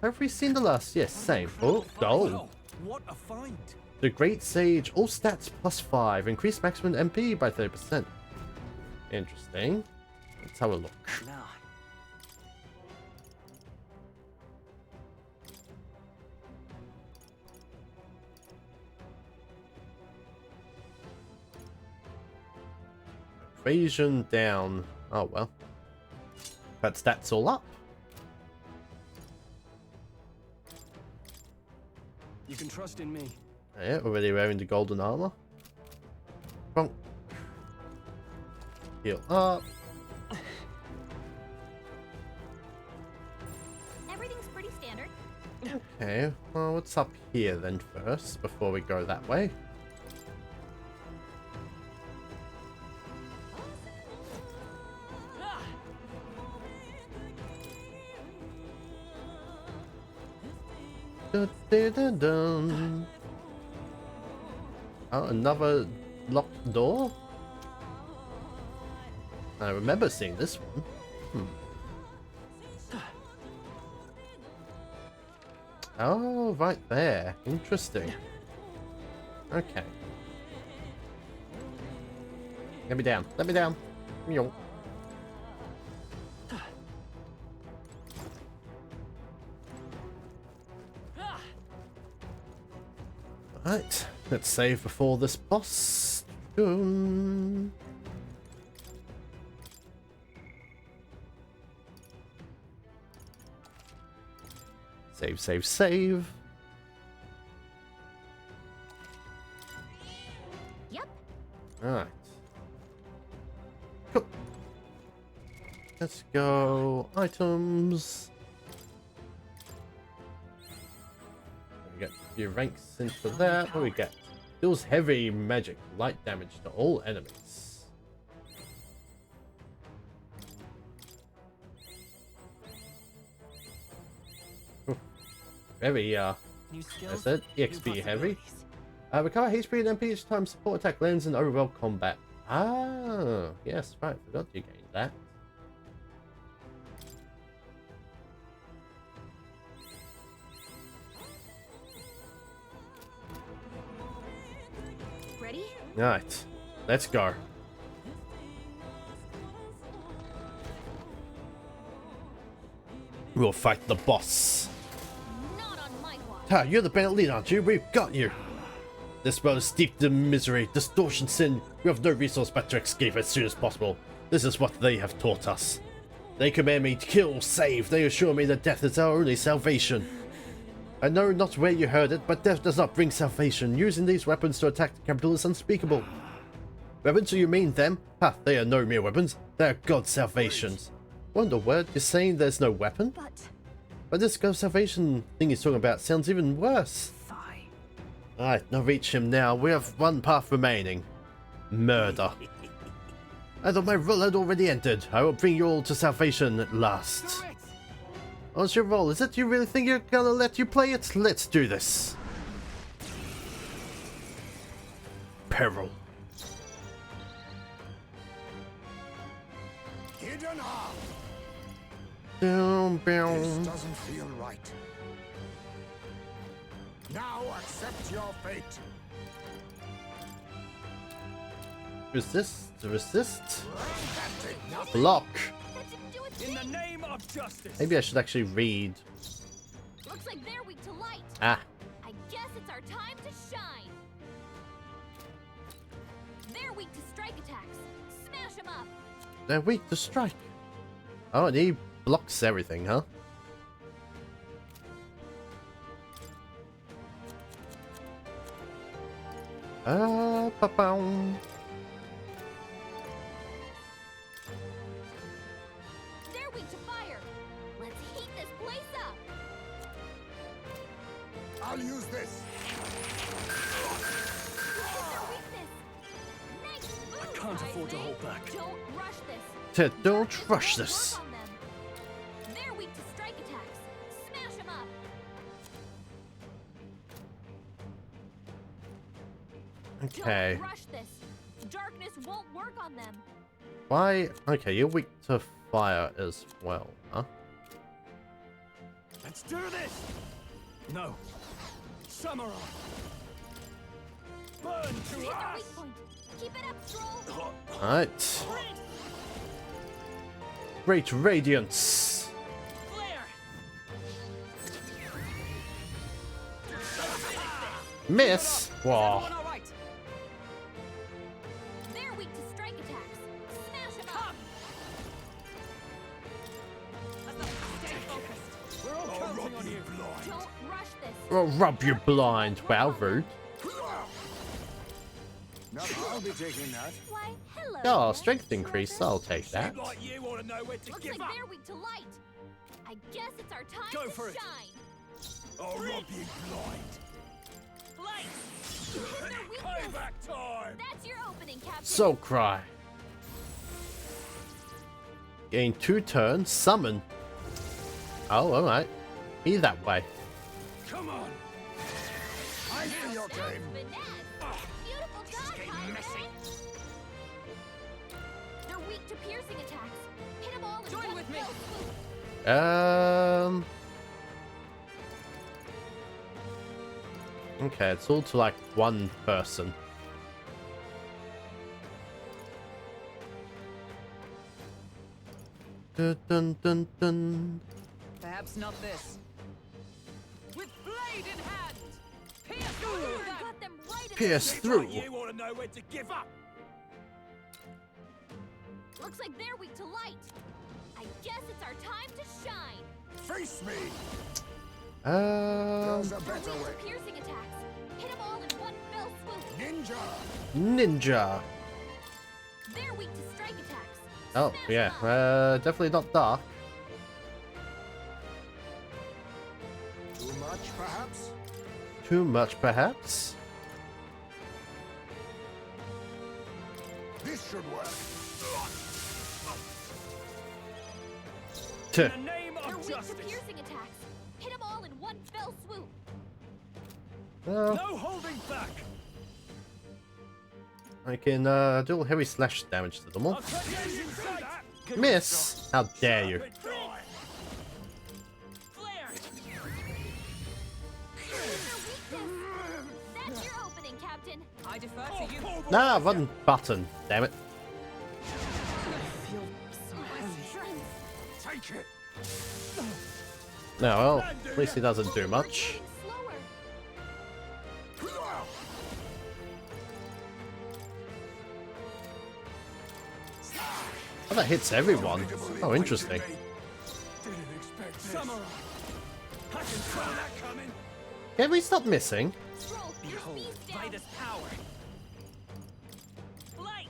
Have we seen the last? Yes, same. Oh, gold. Wow, what a find. The Great Sage, all stats +5. Increase maximum MP by 30%. Interesting. Let's have a look. Now. Evasion down. Oh well. That stats all up. You can trust in me. Yeah, already wearing the golden armor. Bonk. Heal up. Everything's pretty standard. Okay, well, what's up here then first, before we go that way? Dun, dun, dun, dun. Oh, another locked door? I remember seeing this one. Oh, right there. Interesting. Okay. Let me down. Let me down. Yo. Right. Let's save before this boss. Boom. Save, save, save. Yep. Alright. Cool. Let's go. Items. We get a few ranks into that. What do we get? Deals heavy magic, light damage to all enemies. Very, I said, EXP heavy. Recover HP and MP each time support attack lands in overwhelmed combat. Ah, yes, right, forgot you gained that. Ready? Right, let's go. We'll fight the boss. Not on my watch. Ha, you're the bandit leader, aren't you? We've got you. This world is steeped in misery, distortion, sin. We have no resource but to escape as soon as possible. This is what they have taught us. They command me to kill, save. They assure me that death is our only salvation. I know not where you heard it, but death does not bring salvation. Using these weapons to attack the capital is unspeakable. Weapons, do you mean them? Ha, they are no mere weapons. They are God's salvations. Wonder word, you're saying there's no weapon? But this God's salvation thing he's talking about sounds even worse. Alright, now reach him now. We have one path remaining. Murder. I thought my role had already ended. I will bring you all to salvation at last. What's your role? Is it you really think you're gonna let you play it? Let's do this. Peril. Hidden arm. Down, This doesn't feel right. Now accept your fate. Resist, resist. Block. In the name of justice. Maybe I should actually read. Looks like they're weak to light. Ah. I guess it's our time to shine. They're weak to strike attacks. Smash them up. They're weak to strike. Oh, and he blocks everything, huh? Ba-boom. They're weak to fire. Let's heat this place up. I'll use this. I can't afford to hold back. Don't rush this. Don't rush this. Work on them. They're weak to strike attacks. Smash them up. Okay. Don't rush this. Darkness won't work on them. Why? Okay, you're weak to fire as well, huh? Let's do this. No. Samurai. Burn Hit to their us. weak point. Keep it up, Stroll. Alright. Great Radiance. Flare. Miss? Wow. Everyone all right? They're weak to strike attacks. Smash them up. Stay focused. We're all counting on you. Don't rush this. Well, rub you blind. Wow, rude. Now I'll be taking that. Why, hello. Oh, there, strength increase. I'll take that. Like you want to know where to Looks give like up. they're weak to light. I guess it's our time Go to for it. shine. I'll rub you blind. Light. Hit their weakness. Payback time. That's your opening, Captain. So cry. Gain 2 turns. Summon. Oh, alright. Be that way. Come on. I see your game. Beautiful job, Captain. They're weak to piercing attacks. Hit them all in Join one with me. fell swoop. Okay, it's all to like one person. Dun dun dun dun. Perhaps not this. With blade in hand. Pierce through them. Got them right in Pierce the through. You want to know where to give up. Looks like they're weak to light. I guess it's our time to shine. Face me. There's a They're better weak way. to piercing attacks. Hit them all in one fell swoop. Ninja. Ninja. They're weak to strike attacks. Oh, Smash yeah. them up. Definitely not dark. Too much, perhaps? Too much, perhaps? This should work. Tuh. In the name They're of weak to justice. piercing attacks. Hit them all in one fell swoop. Well, No holding back. I can do heavy slash damage to them all. I'll cut you in sight. Miss! How dare you? Flare. That's your opening, Captain. I defer to you. Nah, run button. Damn it. Take it. No, well, at least he doesn't do much. Oh, that hits everyone. Oh, interesting. Didn't expect this. Samurai. I can feel that coming. Can we stop missing? Behold, by this power. Light.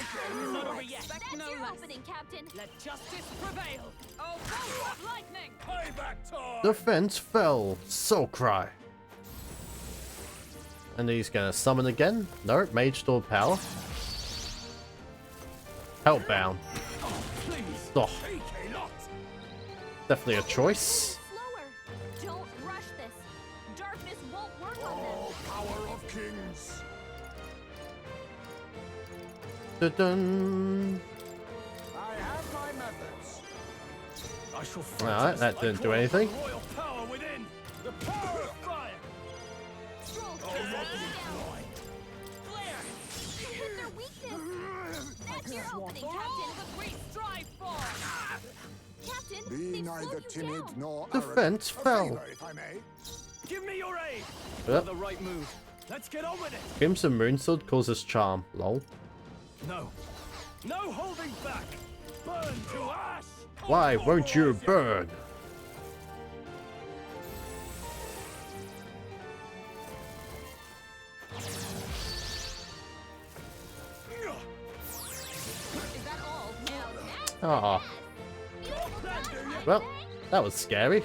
It's not over yet. That's no your less. opening, Captain. Let justice prevail. Oh, bolt of lightning! Payback time! Defense fell. Soul Cry. And he's gonna summon again. No, Mage Store Power. Hellbound. Oh, definitely a choice. Slower. Don't rush this. Darkness won't work on them. Oh, power of kings! Dun-dun. I have my methods. I shall fight. Alright, that didn't do anything. Royal power within. The power of fire. Stroll, Oh, down. Flare! Hit their weakness. That's your opening, Captain. That we strive for! Captain, Be they've neither slowed you timid down. nor Defense arrogant. A fell. favor, if I may. Give me your aid. Yep. The right move. Let's get on with it. Crimson Moonsword causes charm. Lol. No. No holding back. Burn to ash. Why won't you burn? Is that all? Ah. Well, that was scary.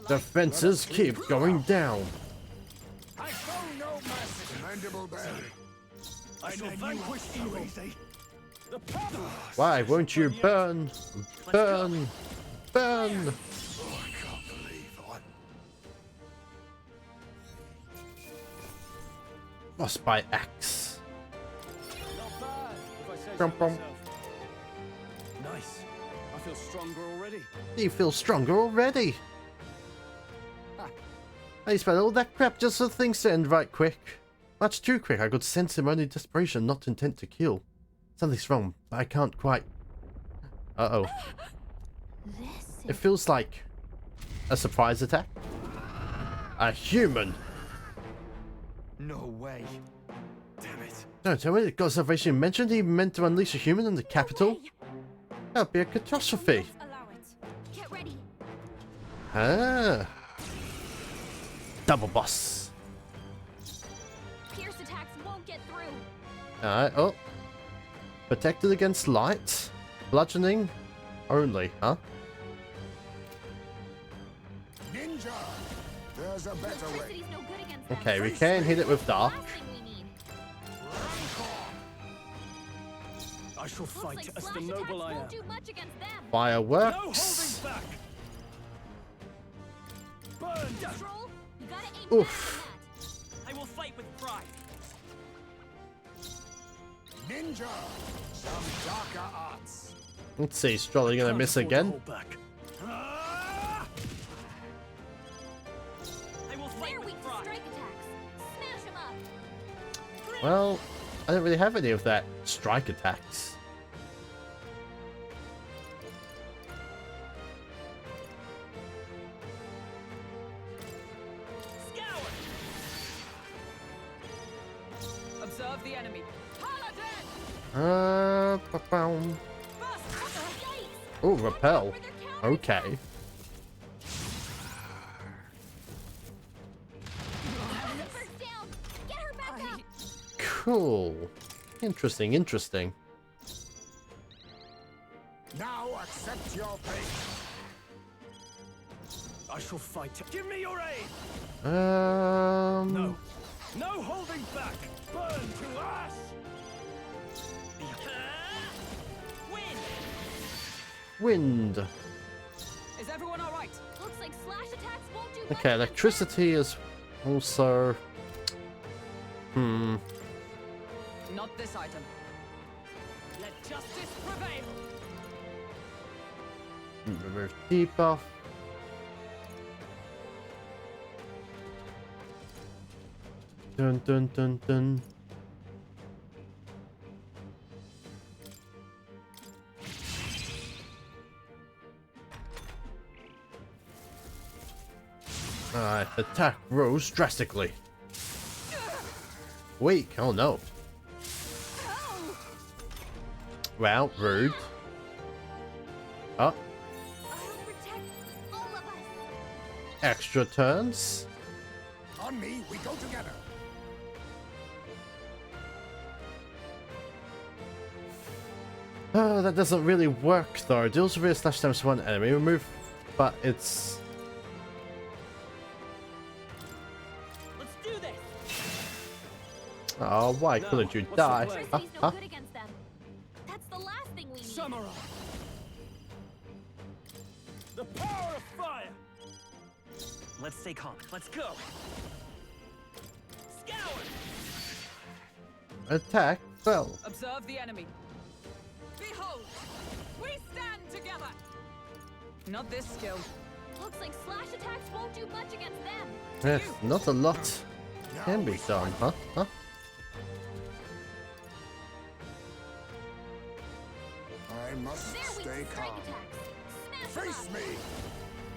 Defenses keep going down. I show no mercy. Commendable bearing. I shall vanquish evil. The power. Why won't you burn? Burn! Burn! Oh, I can't believe Lost by axe. Not bad, if I say so Brum, brum. myself. Nice. I feel stronger already. You feel stronger already. I spent all that crap just for things to end right quick. Much too quick. I could sense him only desperation, not intent to kill. Something's wrong, but I can't quite. Uh-oh. It feels like a surprise attack. A human. No way. Damn it. Don't tell me the God Salvation mentioned he meant to unleash a human in the capital. That'd be a catastrophe. Allow it. Get ready. Ah. Double boss. Pierce attacks won't get through. Alright, oh. Protected against light. Bludgeoning only, huh? Ninja! There's a better way. Electricity's no good against them. Okay, we can hit it with dark. Last thing we need. I shall Looks fight like as slash the noble attacks I am. won't do much against them. No Fireworks. holding back. Burn. Troll, you gotta aim Oof. I will fight with pride. Ninja! Some darker arts. Let's see, Stroller gonna miss again. Hold back. Ah! I will They're fight weak with to pride. strike attacks. Smash them up. Well, I don't really have any of that strike attacks. Scour! Observe the enemy. Paladin! Ba-boom. Oh, repel. Okay. First down. Get her back up. Cool. Interesting, interesting. Now accept your fate. I shall fight. Give me your aid. No. No holding back. Burn to ash. Win! Wind. Is everyone all right? Looks like slash attacks won't do much. Okay, electricity is also... Not this item. Let justice prevail. Remove debuff. Dun dun dun dun. Alright, attack rose drastically. Weak, oh no. Well, rude. Oh, extra turns. On me, we go together. Oh, that doesn't really work though. Deals severe slash damage to one enemy. Remove, but it's. Let's do this. Oh, why couldn't you die? Electricity's no good against them. That's the last thing we need. Samurai. The power of fire. Let's stay calm. Let's go. Scour. Attack fell. Observe the enemy. Behold, we stand together. Not this skill. Looks like slash attacks won't do much against them. Yes, not a lot can be done, huh? I must stay calm. Face me!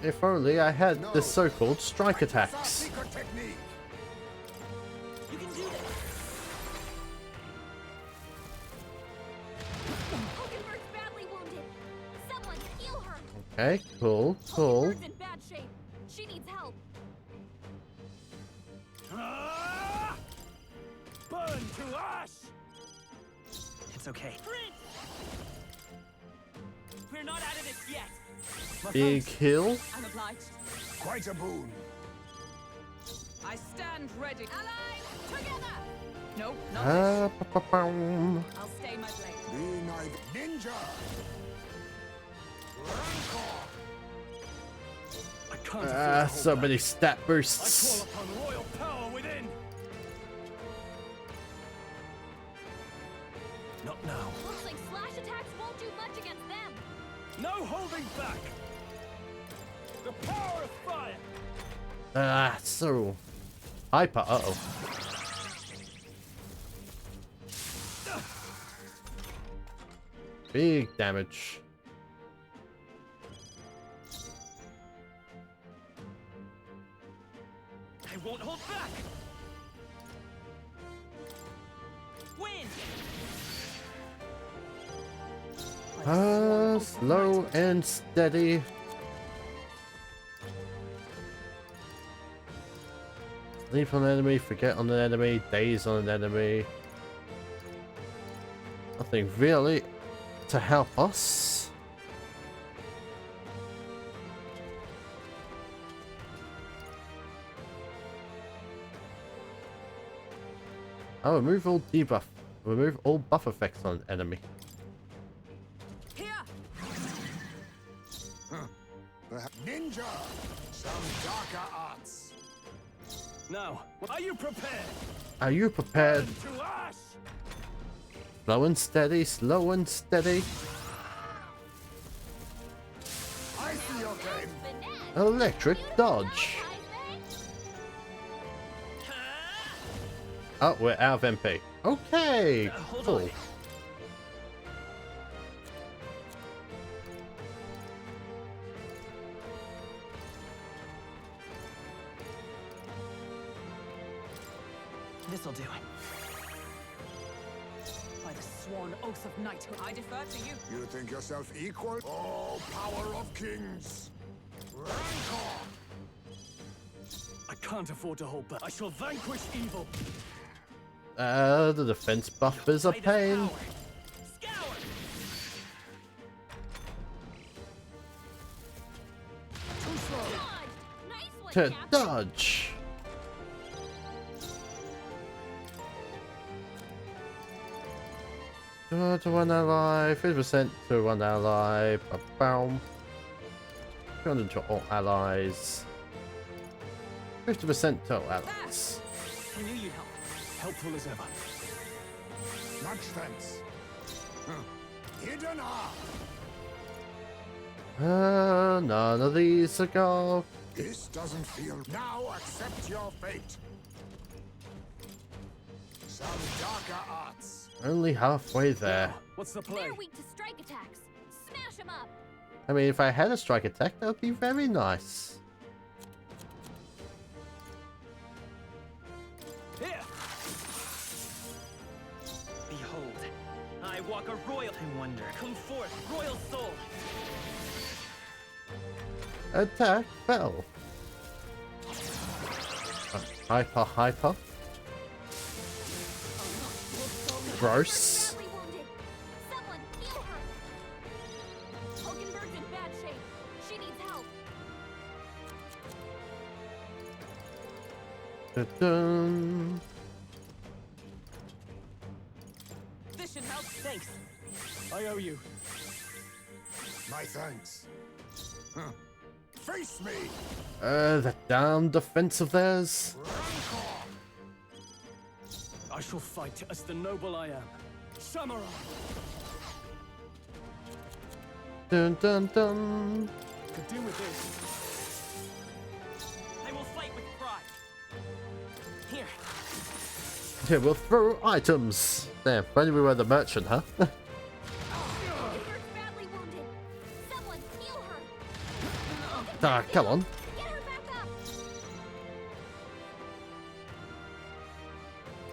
If only I had the so-called strike Our attacks. secret technique. You can do this. Hulkenberg's badly wounded. Someone heal her. Okay, cool, cool. Hulkenberg's in bad shape. She needs help. Burn to ash. It's okay. We're not out of this yet. Big hill. I'm obliged. Quite a boon. I stand ready. Allies, together. No, not Pa-pa-pum. this. I'll stay my blade. Be neither ninja. Rancor. I can't afford to hold So back. many stat I boosts. call upon royal power within. Not now. Looks like slash attacks won't do much against them. No holding back. The power of fire. So hyper. Uh-oh. Big damage. I won't hold back. Win. Slow and steady. Sleep on an enemy, forget on an enemy, daze on an enemy. Nothing really to help us. Oh, remove all debuff. Remove all buff effects on an enemy. Ninja. Some darker arts. Now, are you prepared? Are you prepared? Burn to ash. Slow and steady, slow and steady. I see your game. Electric dodge. Oh, we're out of MP. Okay, cool. on. This'll do. By the sworn oath of knighthood, I defer to you. You think yourself equal? Oh, power of kings. Rancor. I can't afford to hold back. I shall vanquish evil. The defense buff is a pain. To dodge. To one ally, 50% to one ally. Ba-boom. 200 to all allies. 50% to all allies. I knew you'd help. Helpful as ever. Much thanks. Hidden arm. None of these are go. This doesn't feel. Now accept your fate. Some darker arts. Only halfway there. What's the play? They're weak to strike attacks. Smash them up. I mean, if I had a strike attack, that would be very nice. Here. Behold, I walk a royal. I wonder. Come forth, royal soul. Attack fell. Hyper. Gross. Someone heal her. Hulkenberg's in bad shape. She needs help. Dun-dun. This should help. Thanks. I owe you. My thanks. Huh. Face me! That damn defense of theirs. I shall fight as the noble I am. Samurai! Dun dun dun. Could do with this. I will fight with pride. Here. Here, we'll throw items. Damn, if only we were the merchant, huh? Badly wounded. Someone heal her. Ah, come on. Get her back up.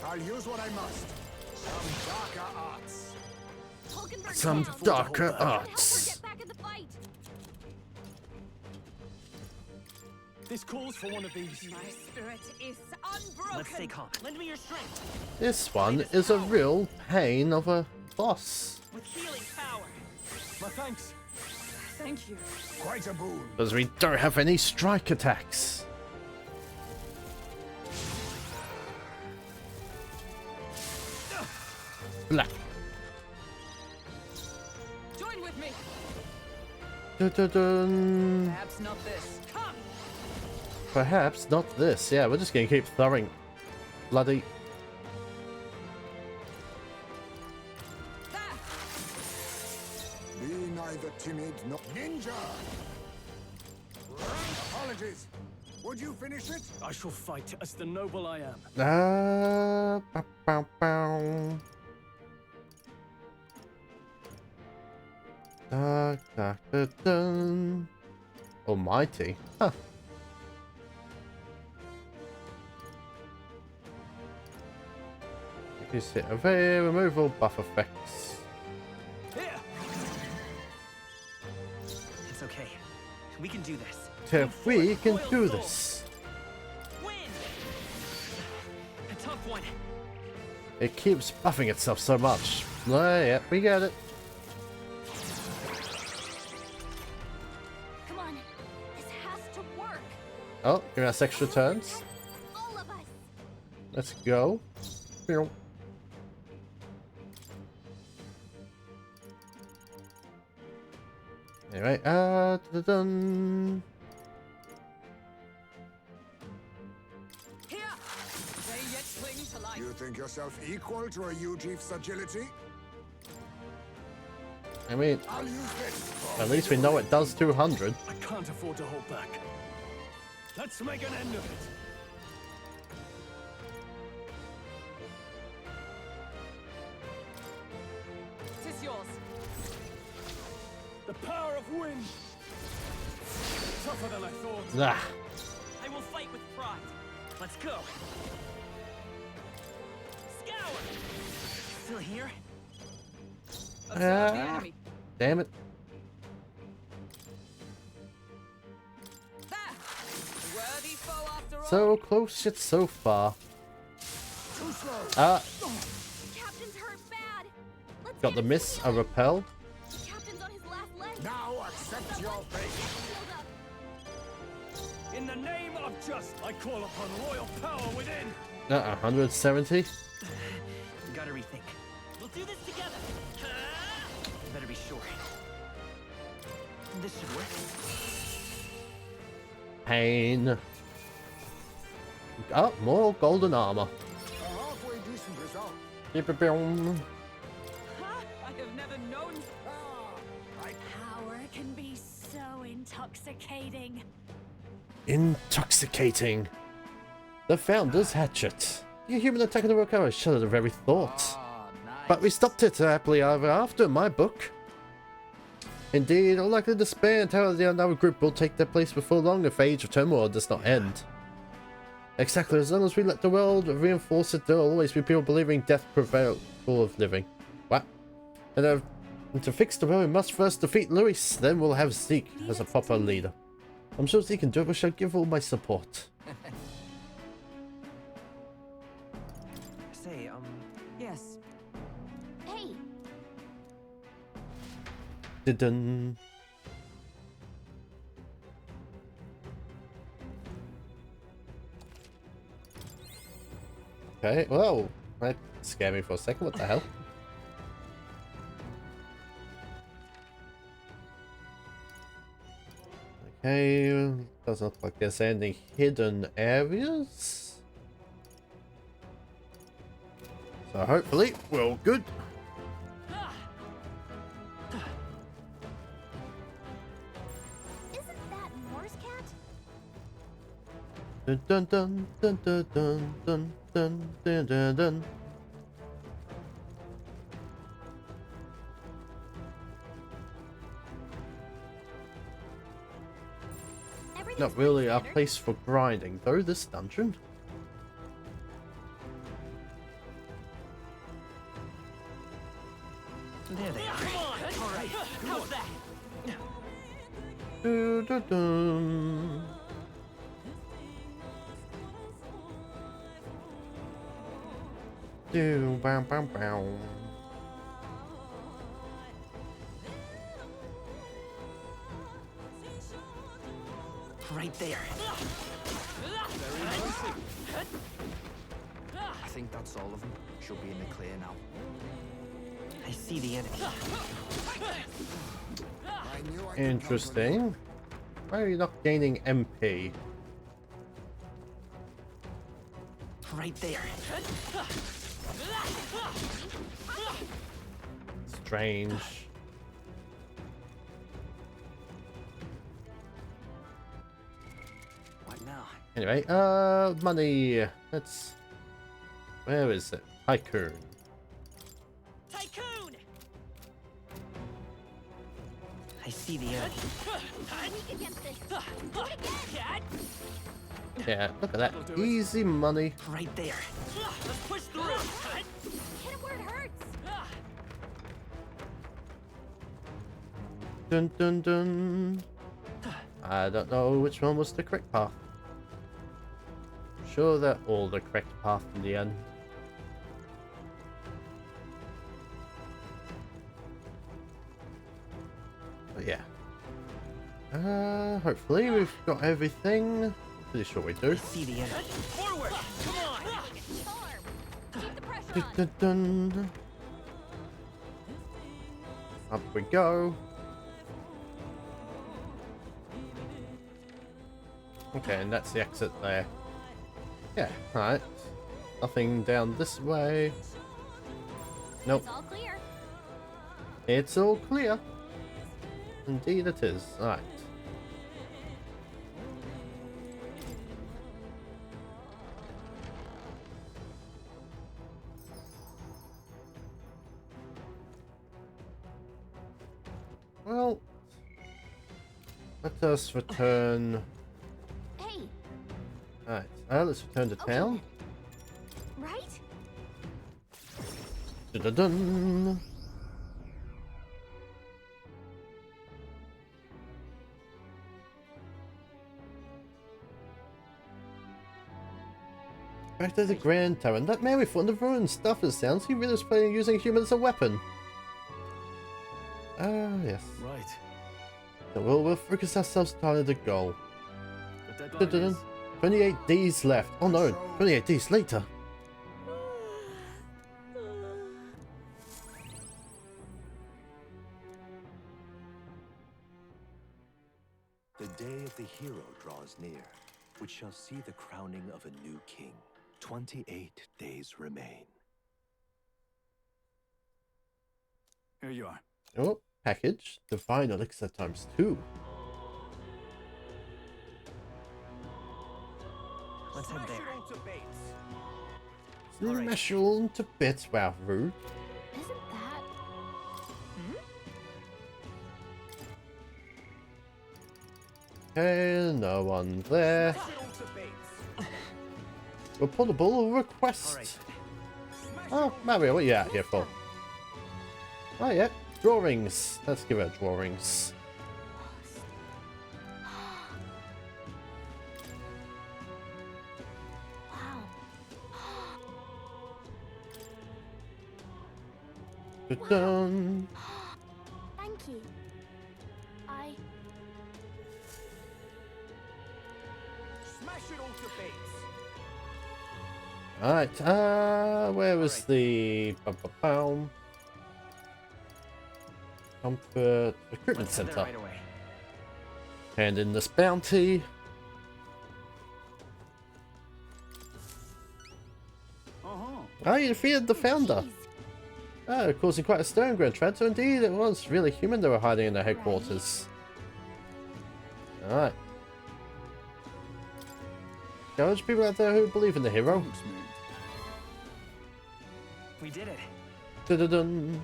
I'll use what I must. Some darker arts. Hulkenberg Some down. darker Help her arts. get back in the fight. This calls for one of these. My spirit is unbroken. Let's stay calm. Lend me your strength. This one is a real pain of a boss. With healing power. My thanks. Thank you. Quite a boon. Because we don't have any strike attacks. Blah. Join with me. Dun, dun, dun. Perhaps not this. Come. Perhaps not this. Yeah, we're just gonna keep throwing bloody. Be neither timid nor ninja. Apologies. Would you finish it? I shall fight as the noble I am. Bow, bow, bow. Da, da, da, dun. Almighty. Huh. You sit over here, remove all buff effects. Here. It's okay. We can do this. If we can do this. Win. A tough one. It keeps buffing itself so much. Oh, yeah, we get it. Come on. This has to work. Oh, give us extra turns. All of us. Let's go. Pew. Anyway, dun. Here. They yet cling to life. You think yourself equal to a Ujief's agility? I mean, I'll use this. at least we know it does 200. I can't afford to hold back. Let's make an end of it. Tis yours. The power of wind. Tougher than I thought. Ah. I will fight with pride. Let's go. Scour. Still here? Observe the enemy. Damn it. There. A worthy foe after all. So close yet so far. Too slow. Captain's hurt bad. Let's Got get the him miss, healed. a repel. Captain's on his last leg. Now accept your Someone fate. get healed up. In the name of justice, I call upon royal power within. 170. You gotta rethink. We'll do this together. You better be sure. This should work. Pain. Oh, more golden armor. A halfway decent result. Yip-a-boom. Huh? I have never known. Power can be so intoxicating. Intoxicating. The Founder's Hatchet. The human attack of the Rokawa shuddered at the very thought. But we stopped it happily ever after in my book. Indeed, unlikely to despair and terror of the another group will take their place before long if Age of Turmoil does not end. Exactly, as long as we let the world reinforce it, there will always be people believing death prevails of living. What? And to fix the world, we must first defeat Luis, then we'll have Zeke as a proper leader. I'm sure Zeke can do it, but shall give all my support. Dun. Okay, whoa, that scared me for a second, what the hell? Okay, doesn't look like there's any hidden areas. So hopefully we're all good. Isn't that Morse cat? Dun dun dun dun dun dun dun dun dun dun dun. Not really a place for grinding, though, this dungeon. There they are. All right. How's that? Dun, dun, dun. Do bam bam bam. Right there. I think that's all of them. Should be in the clear now. I see the enemy. Interesting. Why are you not gaining MP? Right there. Strange. What now? Anyway, money. Let's. Where is it? Tycoon. Tycoon! I see the enemy. Weak against this. Do it again. Yeah, look at that. Easy money. Right there. Let's push through. Hit it where it hurts. Dun dun dun. I don't know which one was the correct path. I'm sure they're all the correct path in the end. But yeah. Hopefully we've got everything. Pretty sure we do. See the enemy. Forward! Come on! Keep the pressure Dun, on. dun, dun. Up we go. Okay, and that's the exit there. Yeah, alright. Nothing down this way. Nope. It's all clear. It's all clear. Indeed it is. Alright. Well, let us return. Hey, Alright, let's return to town. right? Dun-dun-dun. Back to the Grand Tavern. That man with one of the ruined stuff, it sounds. He really was planning on using humans as a weapon. Ah, yes. Right. So we'll focus ourselves on the goal. The deadline is 28 days left. Oh no, 28 days later. The day of the hero draws near, which shall see the crowning of a new king. 28 days remain. Here you are. Oh, package. Divine Elixir ×2. Let's head there. Smash it all into bits. Wow, rude. Isn't that... Okay, no one there. Reportable request. Oh, Mario, what are you out here for? Oh yeah, drawings. Let's give it drawings. Wow. Dun. Thank you. Smash it all to bits. Alright, where was the Comfort Recruitment Let's head there Center? right away. Hand in this bounty. Oh, you defeated the founder. Oh, causing quite a stir in Grand Trad, so indeed it was really human they were hiding in their headquarters. Alright. There's people out there who believe in the hero. We did it. Dun-dun-dun.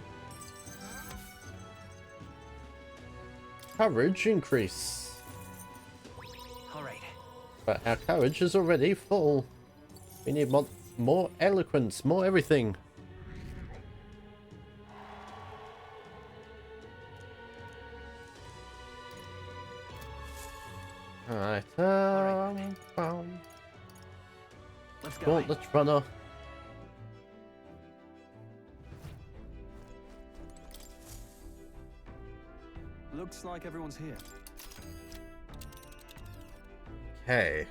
Courage increase. All right. But our courage is already full. We need more eloquence, more everything. Alright, Let's go. Gauntlet runner. Looks like everyone's here. Okay.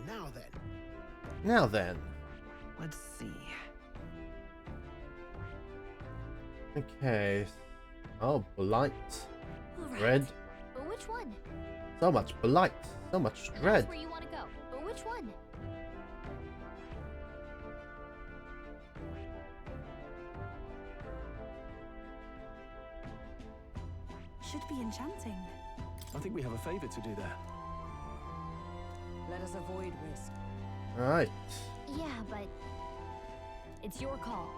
Now then. Now then. Let's see. Okay. Oh, blight. All Dread. right. But which one? So much blight. So much dread. That's where you want to go. But which one? Should be enchanting. I think we have a favor to do there. Let us avoid risk. Alright. Yeah, but it's your call.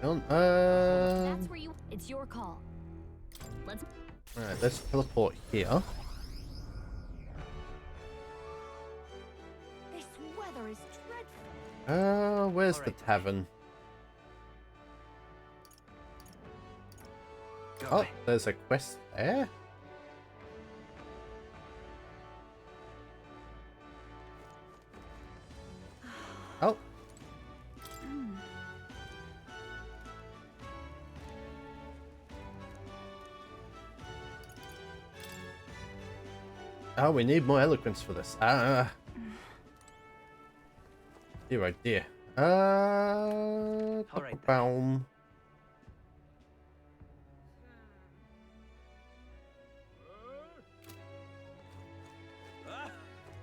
Alright, That's where you. It's your call. Let's. let's teleport here. This weather is dreadful. Where's the tavern? Oh, there's a quest there. Oh. Oh, we need more eloquence for this. Dear, oh dear. Boom.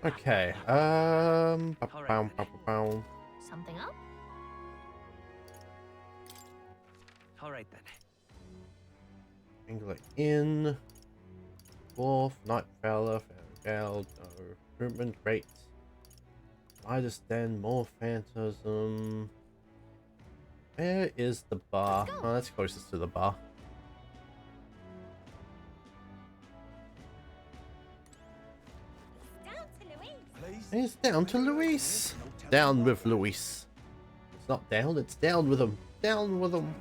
Okay. Something up? All right then. Angler Inn. Wolf, Night Fowler, no. Recruitment rate. Midas Den, more Phantasm. Where is the bar? Oh, that's closest to the bar. It's down to Luis. Down with Luis. It's not down, it's down with him. Down with him.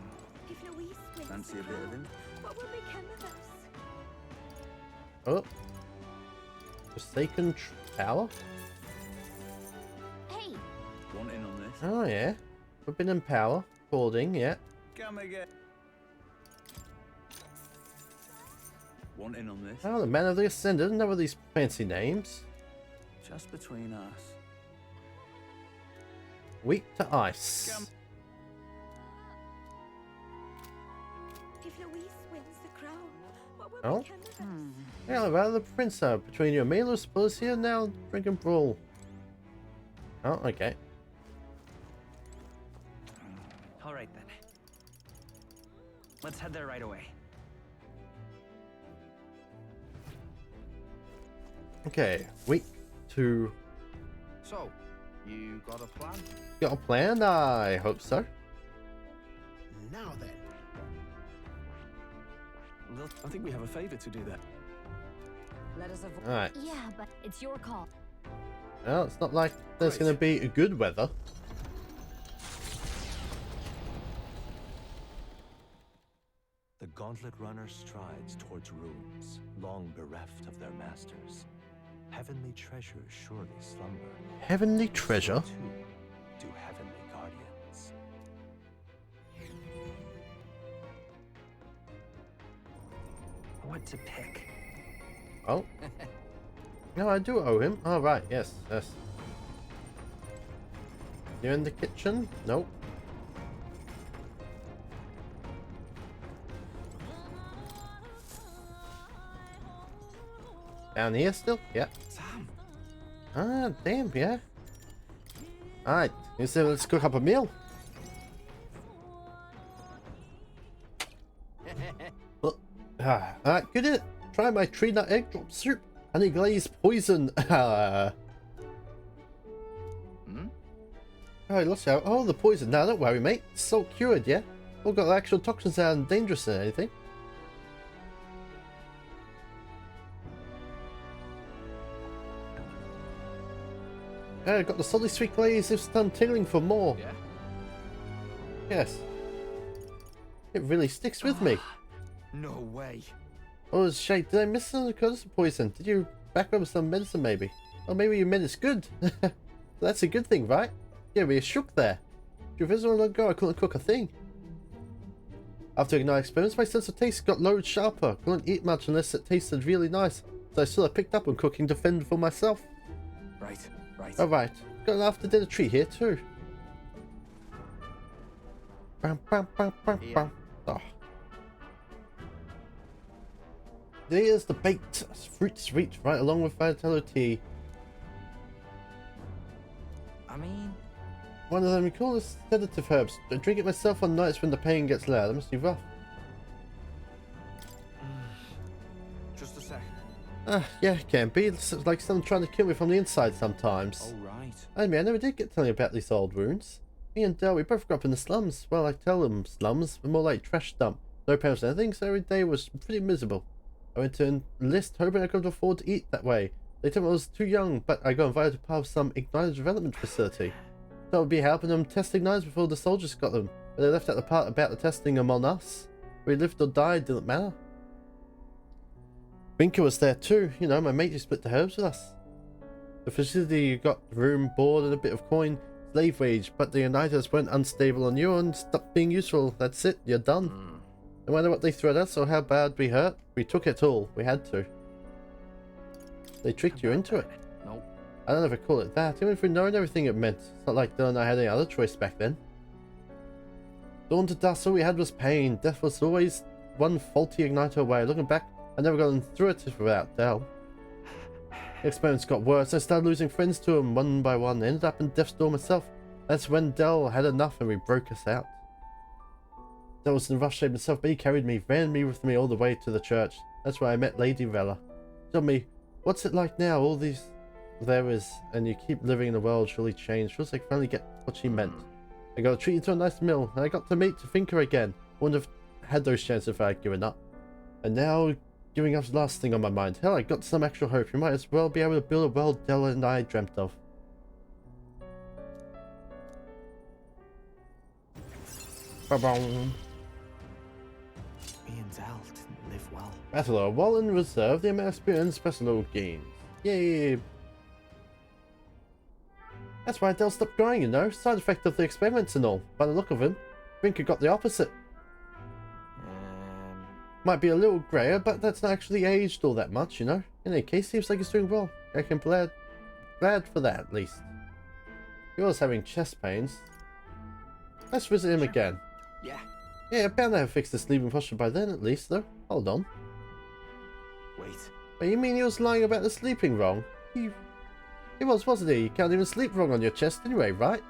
If Luis wins Fancy the a bit of crown, him? what will become of us? Oh. Forsaken Tower? Hey. Want in on this? Oh yeah. Forbidden Power. Hoarding, yeah. Come again. Want in on this? Oh, the Man of the Ascendant. None of these fancy names. Just between us. Weak to ice. If Luis wins the crown, what will Oh. become of us? Yeah, rather the prince between you and me, let's suppose here now drinking brawl. Oh, okay. All right then. Let's head there right away. Okay, week 2. So, you got a plan? Got a plan? I hope so. Now then. Look, I think we have a favor to do there. Let us avoid. Alright. Yeah, but it's your call. Well, it's not like there's going to be good weather. The gauntlet runner strides towards ruins, long bereft of their masters. Heavenly treasures surely slumber. Heavenly treasure? So too do heavenly guardians. What to pick? Oh. No, I do owe him. Oh, right. Yes, yes. You in the kitchen? Nope. Down here still? Yeah. Sam. Ah, damn, yeah. Alright, so let's cook up a meal. Alright, good. Try my tree nut egg drop soup. Honey glazed poison. Oh, lost out. Oh, the poison. Now, don't worry, mate. It's so cured, yeah? All got actual toxins that aren't dangerous or anything. Yeah, got the solid sweet glaze if stunned tingling for more. Yeah. Yes. It really sticks with me. No way. Oh, shit, did I miss some because of poison? Did you back up with some medicine maybe? Or maybe you meant it's good. That's a good thing, right? Yeah, we were shook there. If it long ago, I couldn't cook a thing. After ignite experiments, my sense of taste got lowered sharper. Couldn't eat much unless it tasted really nice. So I still have picked up on cooking to fend for myself. Right. Alright, got an after dinner treat here too. Bam, bam, bam, bam, bam. Oh. There's the baked fruit sweet right along with vitality. I mean, one of them we call this sedative herbs. I drink it myself on nights when the pain gets loud. That must be rough. Just a sec. Yeah, it can be. It's like someone trying to kill me from the inside sometimes. Oh, right. I mean, I never did get telling you about these old wounds. Me and Del, we both grew up in the slums. Well, I tell them slums, but more like trash dump. No parents or anything, so every day was pretty miserable. I went to enlist hoping I could afford to eat that way. They told me I was too young, but I got invited to part of some ignited development facility. So I would be helping them test igniters before the soldiers got them. But they left out the part about the testing among us. We lived or died, didn't matter. Winker was there too, you know, my mate who split the herbs with us. The facility got room, board, and a bit of coin, slave wage, but the igniters went unstable on you and stopped being useful. That's it, you're done. No matter what they threw at us or how bad we hurt, we took it all. We had to. They tricked you into it. Nope. I don't ever call it that, even if we known everything it meant. It's not like Dylan and I had any other choice back then. Dawn to dust, all we had was pain. Death was always one faulty igniter away. Looking back, I never gotten through it without Del. The experiments got worse. I started losing friends to him one by one. I ended up in death's door myself. That's when Del had enough and we broke us out. Del was in rough shape himself, but he carried me, ran me with me all the way to the church. That's where I met Lady Rella. She told me, what's it like now? All these there is, and you keep living in a world surely changed. Feels like I finally get what she meant. I got treated to a nice meal, and I got to meet Finker again. Wouldn't have had those chances if I had given up. And now, giving up's the last thing on my mind. Hell, I got some extra hope. You might as well be able to build a world Della and I dreamt of. Ba-boom. Me and Del didn't live well. Battle of Wallen Reserve, the amount of experience personal gains. Yay! That's why Del stopped growing, you know. Side effect of the experiments and all. By the look of him, Finker got the opposite. Might be a little grayer, but that's not actually aged all that much, you know. In any case, seems like he's doing well. I can glad for that, at least. He was having chest pains. Let's visit him again. Yeah, bound to have fixed the sleeping posture by then, at least, though. Hold on. Wait, you mean he was lying about the sleeping wrong? He was, wasn't he? You can't even sleep wrong on your chest anyway, right?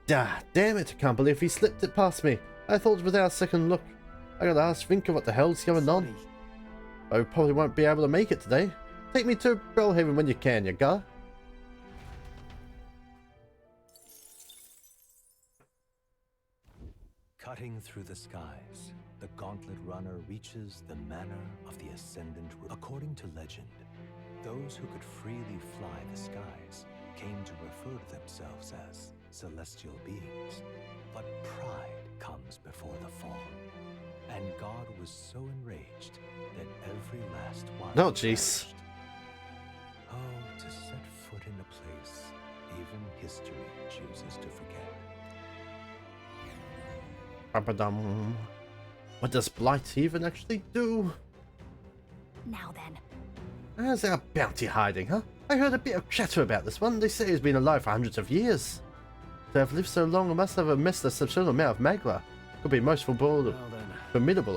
Damn it, I can't believe he slipped it past me. I thought without a second look. I gotta ask Finker what the hell's going on. I probably won't be able to make it today. Take me to Bellhaven when you can, you gar. Cutting through the skies, the gauntlet runner reaches the manor of the Ascendant. According to legend, those who could freely fly the skies came to refer to themselves as celestial beings. But pride comes before the fall. And God was so enraged that every last one... Oh, jeez. Oh, to set foot in a place even history chooses to forget. What does Blight even actually do? Now then. How's our bounty hiding, huh? I heard a bit of chatter about this one. They say it's been alive for hundreds of years. To have lived so long, it must have amassed a substantial amount of magma. Could be most formidable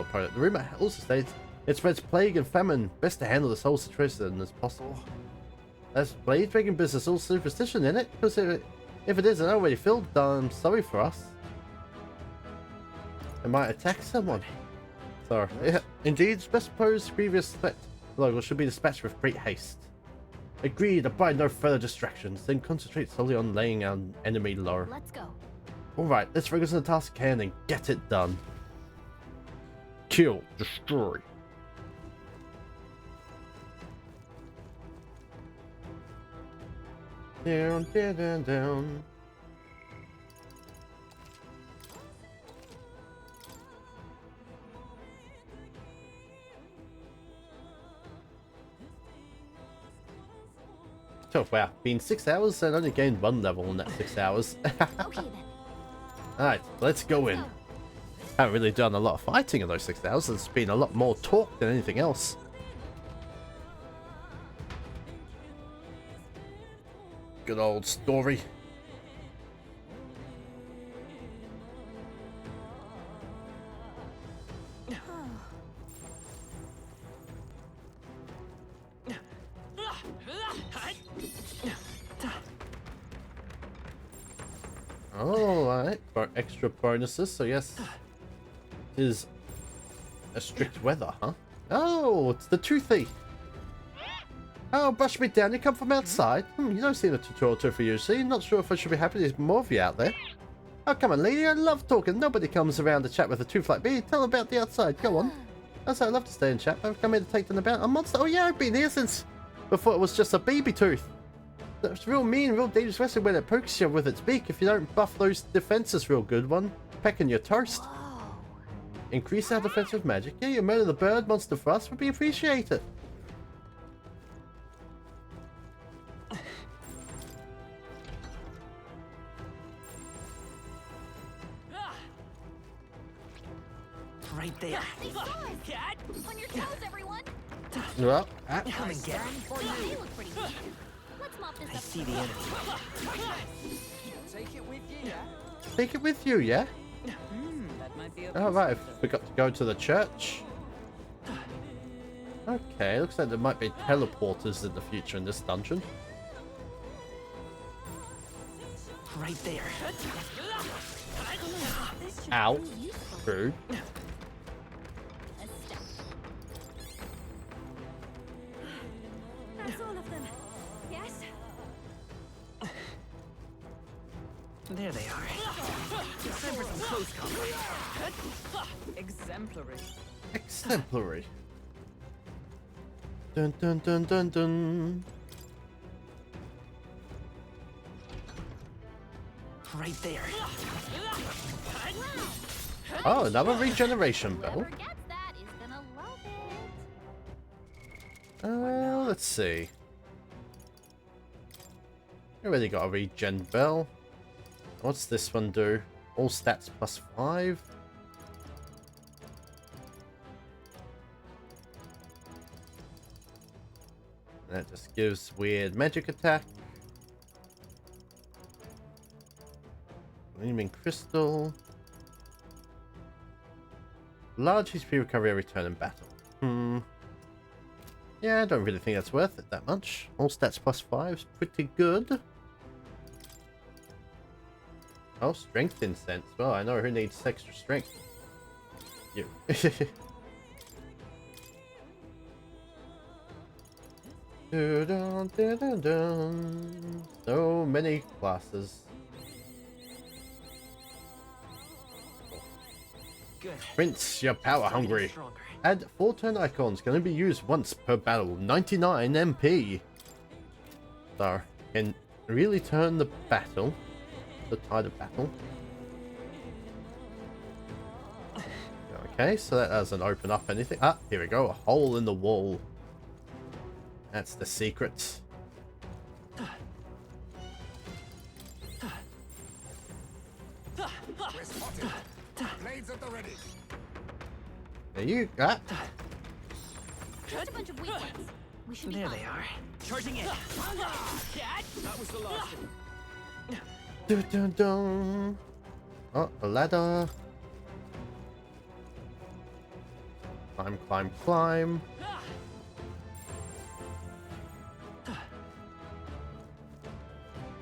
opponent. The rumor also states it spreads plague and famine. Best to handle this whole situation as possible. That's blade dragon business all superstition in it? Because if it isn't already filled, I'm sorry for us. It might attack someone. So, yeah, indeed, best supposed previous threat logo should be dispatched with great haste. Agreed, abide no further distractions, then concentrate solely on laying our enemy low. Let's go. Alright, let's focus on the task at hand and get it done. Kill, destroy. Down, down, down, down. Oh wow, been 6 hours and only gained 1 level in that 6 hours. Okay then. Alright, let's go in. Haven't really done a lot of fighting in those 6 hours. There's been a lot more talk than anything else. Good old story. Alright, for extra bonuses, so yes. It is a strict weather, huh? Oh, it's the toothy. Oh, brush me down, you come from outside? You don't seem a tutorial for you, see? Not sure if I should be happy there's more of you out there. Oh, come on, lady, I love talking. Nobody comes around to chat with a tooth like me. Tell them about the outside, go on. Also, I'd love to stay and chat, but I've come here to take them about a monster. Oh yeah, I've been here since before it was just a baby tooth. It's real mean, real dangerous wrestling when it pokes you with its beak. If you don't buff those defenses real good, one pecking your toast. Increase our defense with magic. Yeah, you murder the bird monster for us would be appreciated. Right there. Cat! On your toes, everyone! Well, come and get it. They look pretty mean. Let's mop this I up. see the enemy. Take it with you, yeah? Take it with you, yeah? That might be a Alright, I forgot to go to the church. Okay, looks like there might be teleporters in the future in this dungeon. Right there. Ow. Rude. That's all of them. Yes? There they are. Time for some close combat. Exemplary. Exemplary. Dun dun dun dun dun. Right there. Oh, another regeneration bell. Whoever gets that is gonna love it. Let's see. Already got a regen bell. What's this one do? All stats plus 5. That just gives weird magic attack. Gleaming crystal. Large HP recovery every turn in battle. Yeah, I don't really think that's worth it that much. All stats plus 5 is pretty good. Oh, strength incense. Well, I know who needs extra strength. You. So many classes. Good. Prince, you're power hungry. Add 4 turn icons. Can only be used once per battle. 99 MP. So, can really turn the battle. The tide of battle. Okay, so that doesn't open up anything. Ah, here we go. A hole in the wall. That's the secret. We're spotted. Blades at the ready. There you go. Just a bunch of weak ones. We should be There fine. they are. Charging in. That was the last one. Dun, dun, dun. Oh, a ladder. Climb, climb, climb.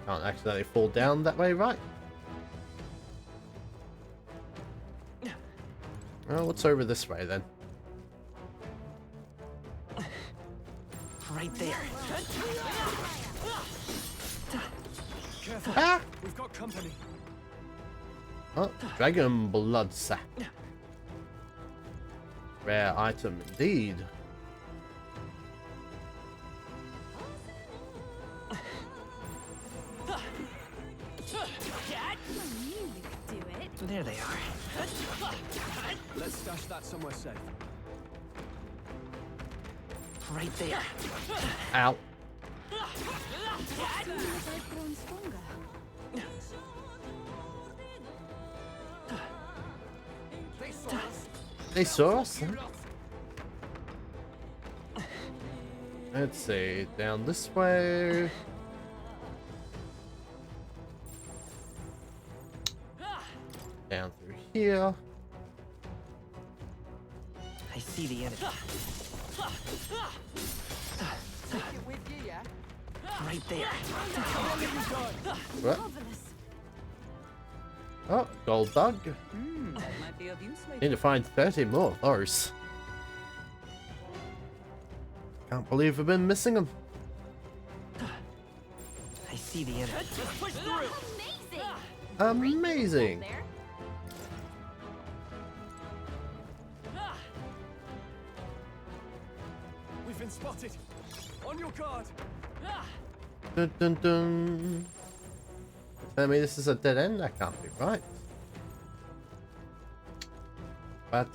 Can't accidentally fall down that way, right? Oh, what's over this way then? Right there. Careful. Ah! We've got company. Oh, dragon blood sap. Rare item indeed. There they are. Let's stash that somewhere safe. Right there. Ow. I've grown stronger. They saw us. They saw us? Let's see, down this way. Down through here. I see the enemy. Take it with you, yeah? Right there. What? Oh, gold bug. That might be of use later. Need to find 30 more of those. Can't believe we've been missing them. I see the enemy. Push through. Amazing. There. We've been spotted. On your guard. Dun, dun, dun. Tell me this is a dead end? That can't be right. But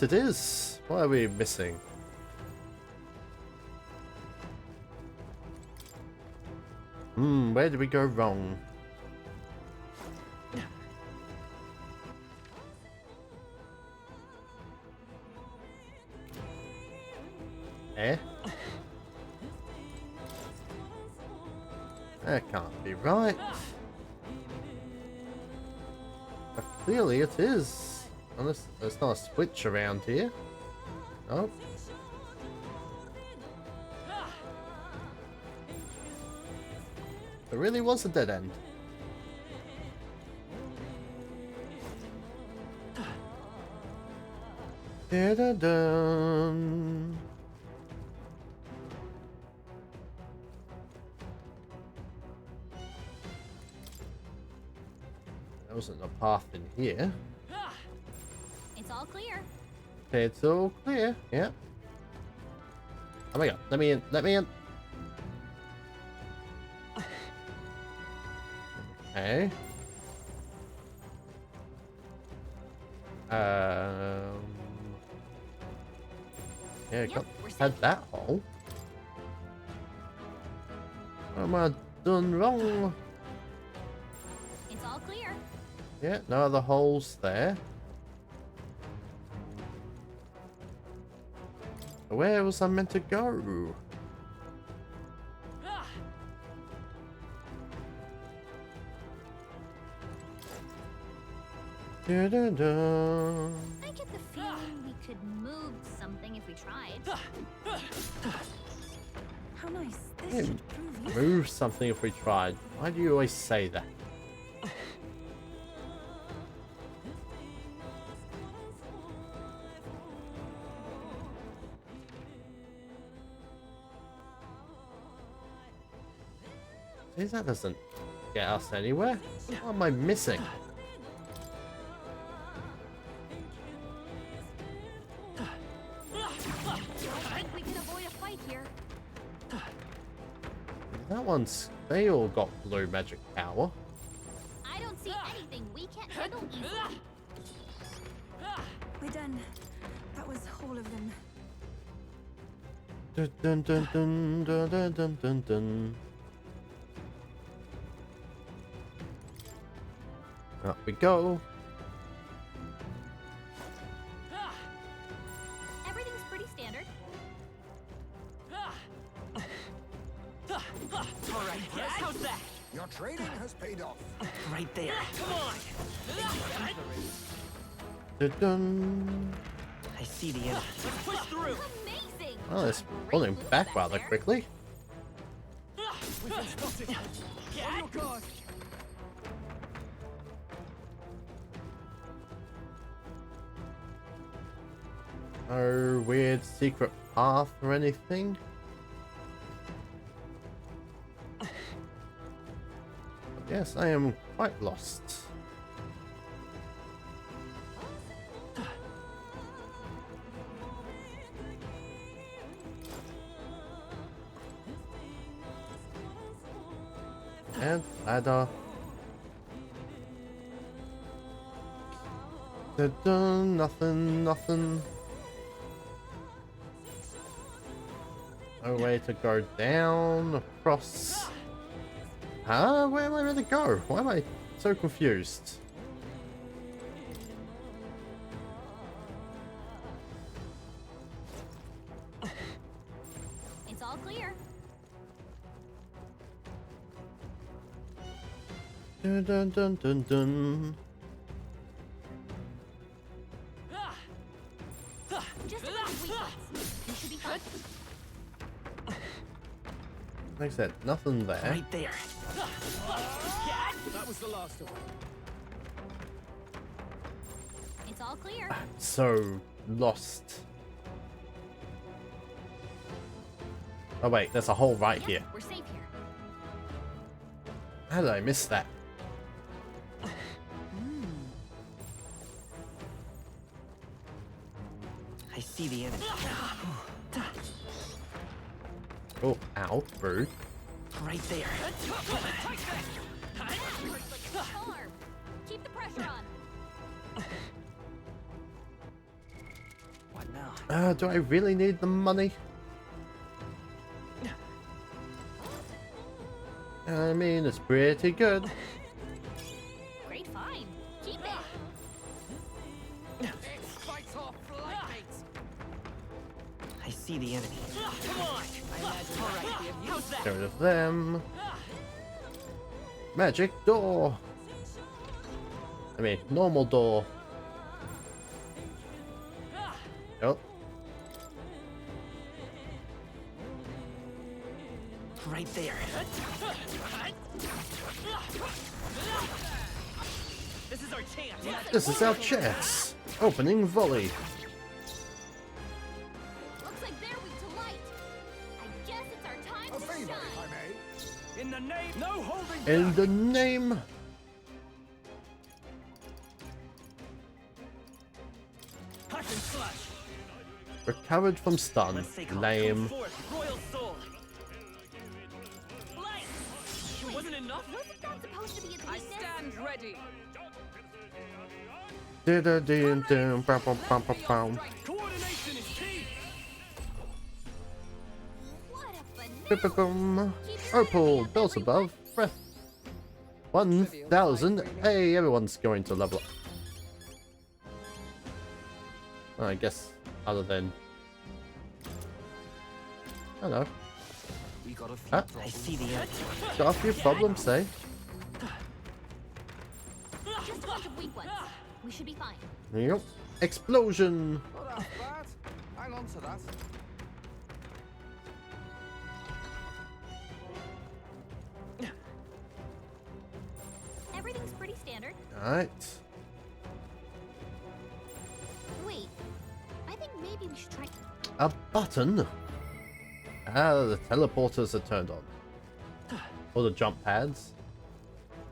it is. What are we missing? Where did we go wrong? Eh? That can't be right. But clearly it is. Unless there's not a switch around here. Oh. There really was a dead end. Da-da-dun. There wasn't a path in here. It's all clear. It's all clear. Yeah. Oh my god. Let me in. Let me in. Okay. Yeah, got had that hole. What am I done wrong? It's all clear. Yeah, no other holes there. Where was I meant to go? Da-da-da. I get the feeling we could move something if we tried. How nice. This Yeah, should prove useful. move something if we tried. Why do you always say that? See, that doesn't get us anywhere. What am I missing? I think we can avoid a fight here. That one's... They all got blue magic power. I don't see anything we can't handle easily. We're done. That was all of them. Dun dun dun dun dun dun dun dun dun. Up we go. Everything's pretty standard. How's that? Your training has paid off. Right there. Come on! Dun-dun. I see the enemy. Let's push through! Amazing! Oh, it's pulling back rather quickly. We've been spotted. On your guard. No weird secret path or anything. Yes, I am quite lost. And ladder. Dun, nothing, nothing. No way to go down, across. Huh? Where am I meant to go? Why am I so confused? It's all clear. Dun dun dun dun dun. Just a few weak ones. You should be fine. Like I said, nothing there. Right there. That was the last of them. It's all clear. So lost. Oh wait, there's a hole right here. We're safe here. How did I miss that? I see the enemy. Oh, ow, rude. Right there. Arm. Keep the pressure on. What now? Do I really need the money? I mean, it's pretty good. Great find. Keep it. Fight off like mates. I see the enemy. Come on! How's that? Get rid of them. Magic door. I mean, normal door. Oh. Right there. This is our chance. This is our chance. Opening volley. Looks like they're weak to light. I guess it's our time A to favor, shine. if I may. In the name, no holding back. In the name. Hack and slash. Recovered from stun. Let's take off. Lame. Forth, royal soul. Blast! It wasn't enough. Wasn't that supposed to be a I weakness? stand ready. Coordination is key. What a finesse. Boom. Opal, bells above, breath. 1,000. Hey, everyone's going to level up. Well, I guess, other than. Hello. We got a few Huh? I see the enemy. Got a few problems, eh? Just a bunch of weak ones. We should be fine. Yep. Explosion. Not half bad. Hang on to that. Everything's pretty standard. Alright. Wait, I think maybe we should try. A button. Ah, the teleporters are turned on. Or the jump pads.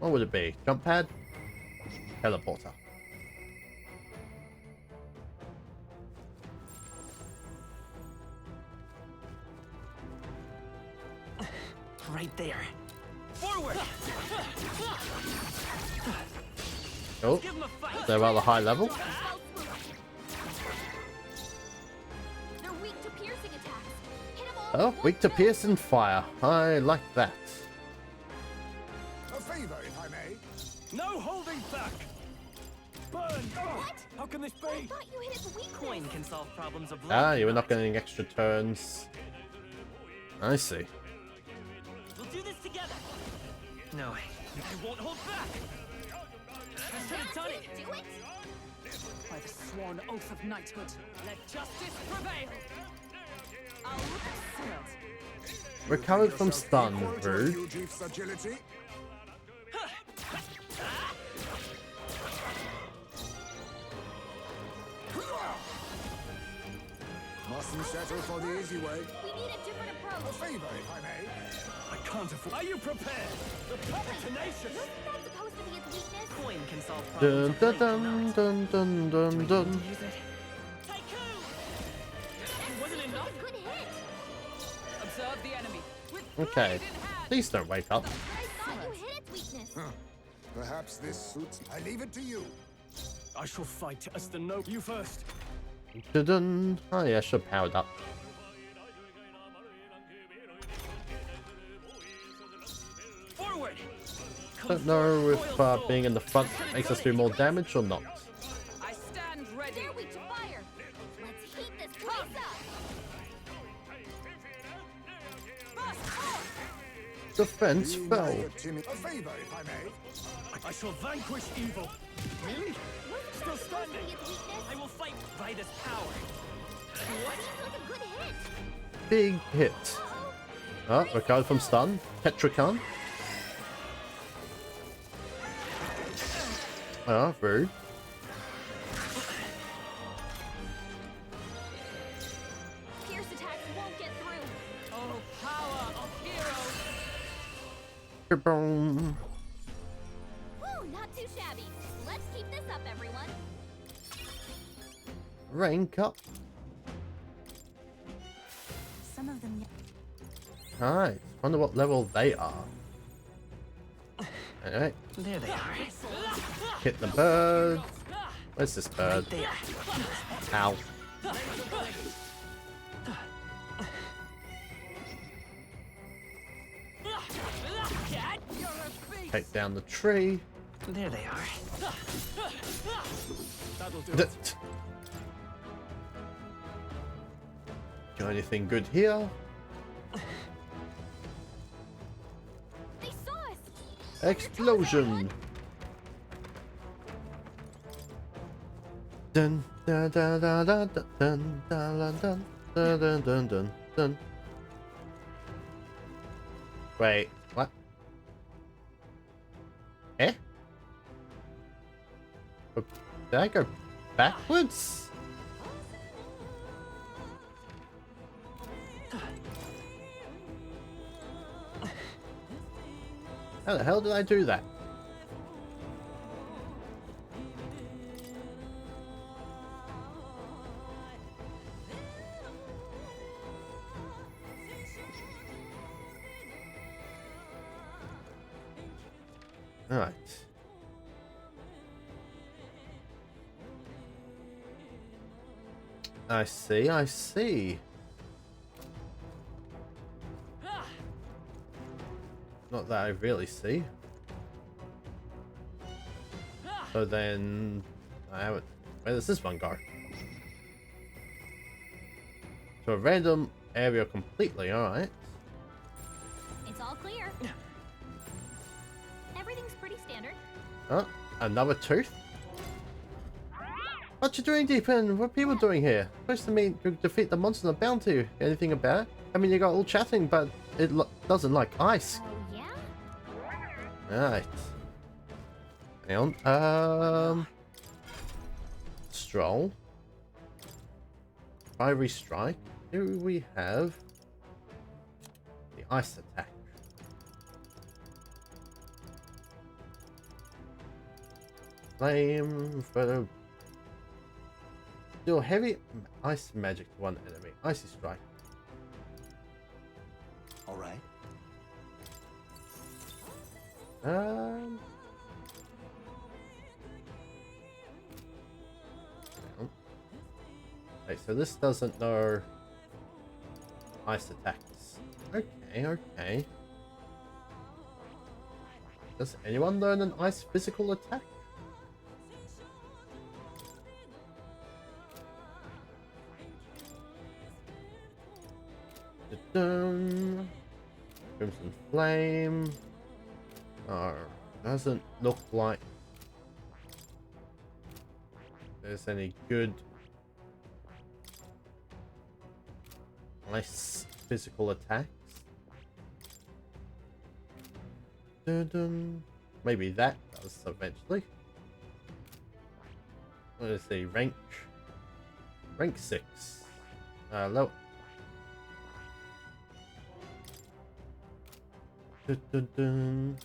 What would it be? Jump pad? Teleporter. Right there. Forward! Oh, Give him a fight. they're rather high level. They're weak to piercing attacks. Hit 'em all Oh, with weak one to blow. piercing fire. I like that. A favor, if I may. No holding back. Burn. What? How can this I be? thought you hit its weakness. Coin can solve problems of Ah, life. you were not getting extra turns. I see. We'll do this together. No, I won't hold back. I should have done it. Do it! By the sworn oath of knighthood, let justice prevail. I'll serve. Recovered from stun, rude. Mustn't settle for the easy way. We need a different approach. A favor, if I may. I can't afford. Are you prepared? The puppet tenacious. Wasn't that supposed to be its weakness? Coin can solve Dun problems. dun dun dun dun dun dun. Wasn't enough? Good hit. Observe the enemy. With Okay, please don't wake up. I thought you hit its weakness. Perhaps this suits. I leave it to you. I shall fight as the noble. You first. Dun dun. Oh yeah, I should have powered up. Forward. Don't know if being in the front makes us do more damage or not. I stand ready. They're weak to fire. Let's heat this place up. Defense fell. A favor, if I may. I shall vanquish evil. Really? Still standing. Its weakness? I will fight by this power. What? Seems like a good hit. Big hit. Oh, recovered from stun. Petrican. Oh, rude. Pierce attacks won't get through. Oh, power of heroes. Boom. Whew, not too shabby. Let's keep this up, everyone. Rank up. Some of them. Alright, wonder what level they are. Alright, There they are. hit the bird. Where's this bird? There. Ow. Take down the tree. There they are. That'll do it. Got anything good here? They saw us. Explosion. Dun dun dun dun dun dun dun dun dun dun dun dun dun. Wait, what? Eh? Oh, did I go backwards? How the hell did I do that? All right. I see, I see. Not that I really see. So then, I haven't. Where does this one go? To a random area completely, alright. It's all clear. Everything's pretty standard. Oh, another tooth? What you doing deep in? What are people doing here? Supposed to mean to defeat the monster on the bounty. Anything about it? I mean, you got all chatting, but it doesn't like ice. Oh, yeah? Alright. Hang on. Stroll. Fiery strike. Do we have the ice attack? Flame photo. Deal heavy ice magic to one enemy. Icy strike. All right. Hang on. Okay, so this doesn't know ice attacks. Okay, okay. Does anyone learn an ice physical attack? Crimson Flame. Doesn't look like there's any good nice physical attacks. Dun-dun. Maybe that does eventually. Let's see, rank 6. Low. Dun, dun, dun.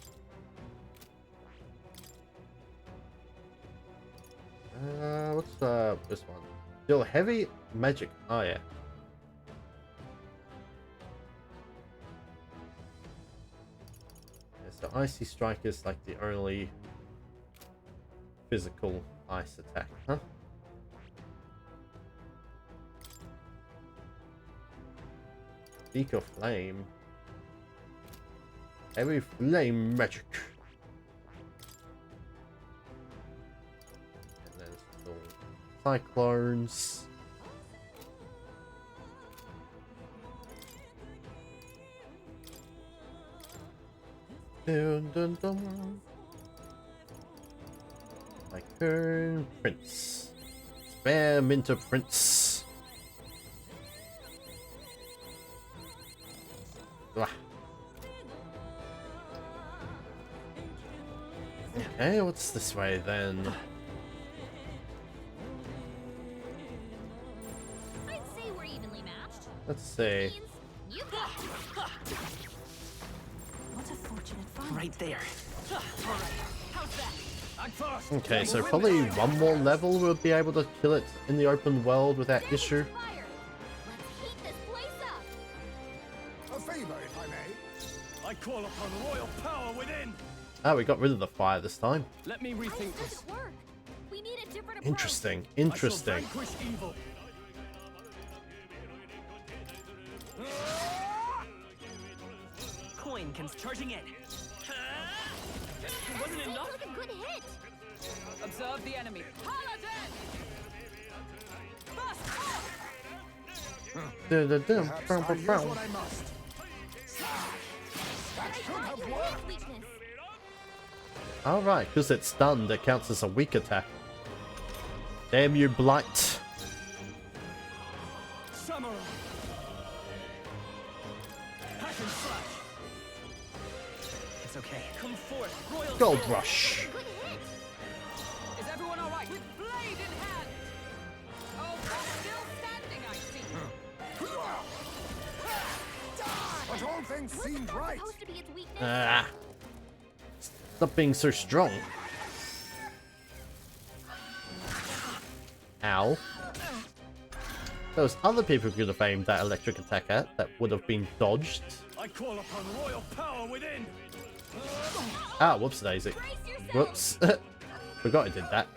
What's this one? Still heavy magic. Oh yeah. So Icy Strike is like the only physical ice attack, huh? Beak of Flame. Heavy flame magic. And then still cyclones. Dun, dun, dun. My turn, Prince. Spare Minter Prince. Blah. Okay, what's this way then? I'd say we're evenly matched. Let's see. You got it. What a fortunate find. Right there. Alright, how's that? I'm first. Okay, so probably one more level we'll be able to kill it in the open world without issue. A favor, if I may. I call upon royal power within. Ah, we got rid of the fire this time. Let me rethink this. We need a different approach. Interesting, I interesting. shall vanquish evil. Coin comes charging in. It wasn't enough. Like a good hit. Observe the enemy. Paladin! Perhaps I'll use what I must. That should have worked. Weakness. Alright, because it's stunned, it counts as a weak attack. Damn you, Blight. Samurai. Hack and slash. It's okay. Come forth, royal. Gold Rush. Is everyone alright? With blade in hand! Oh, they're still standing, I see. But all things seemed right. Supposed to be its weakness. Ah. Stop being so strong. Ow. Those other people could have aimed that electric attack at that would have been dodged. I call upon royal power within. Ah, whoops daisy. Whoops. Forgot I did that.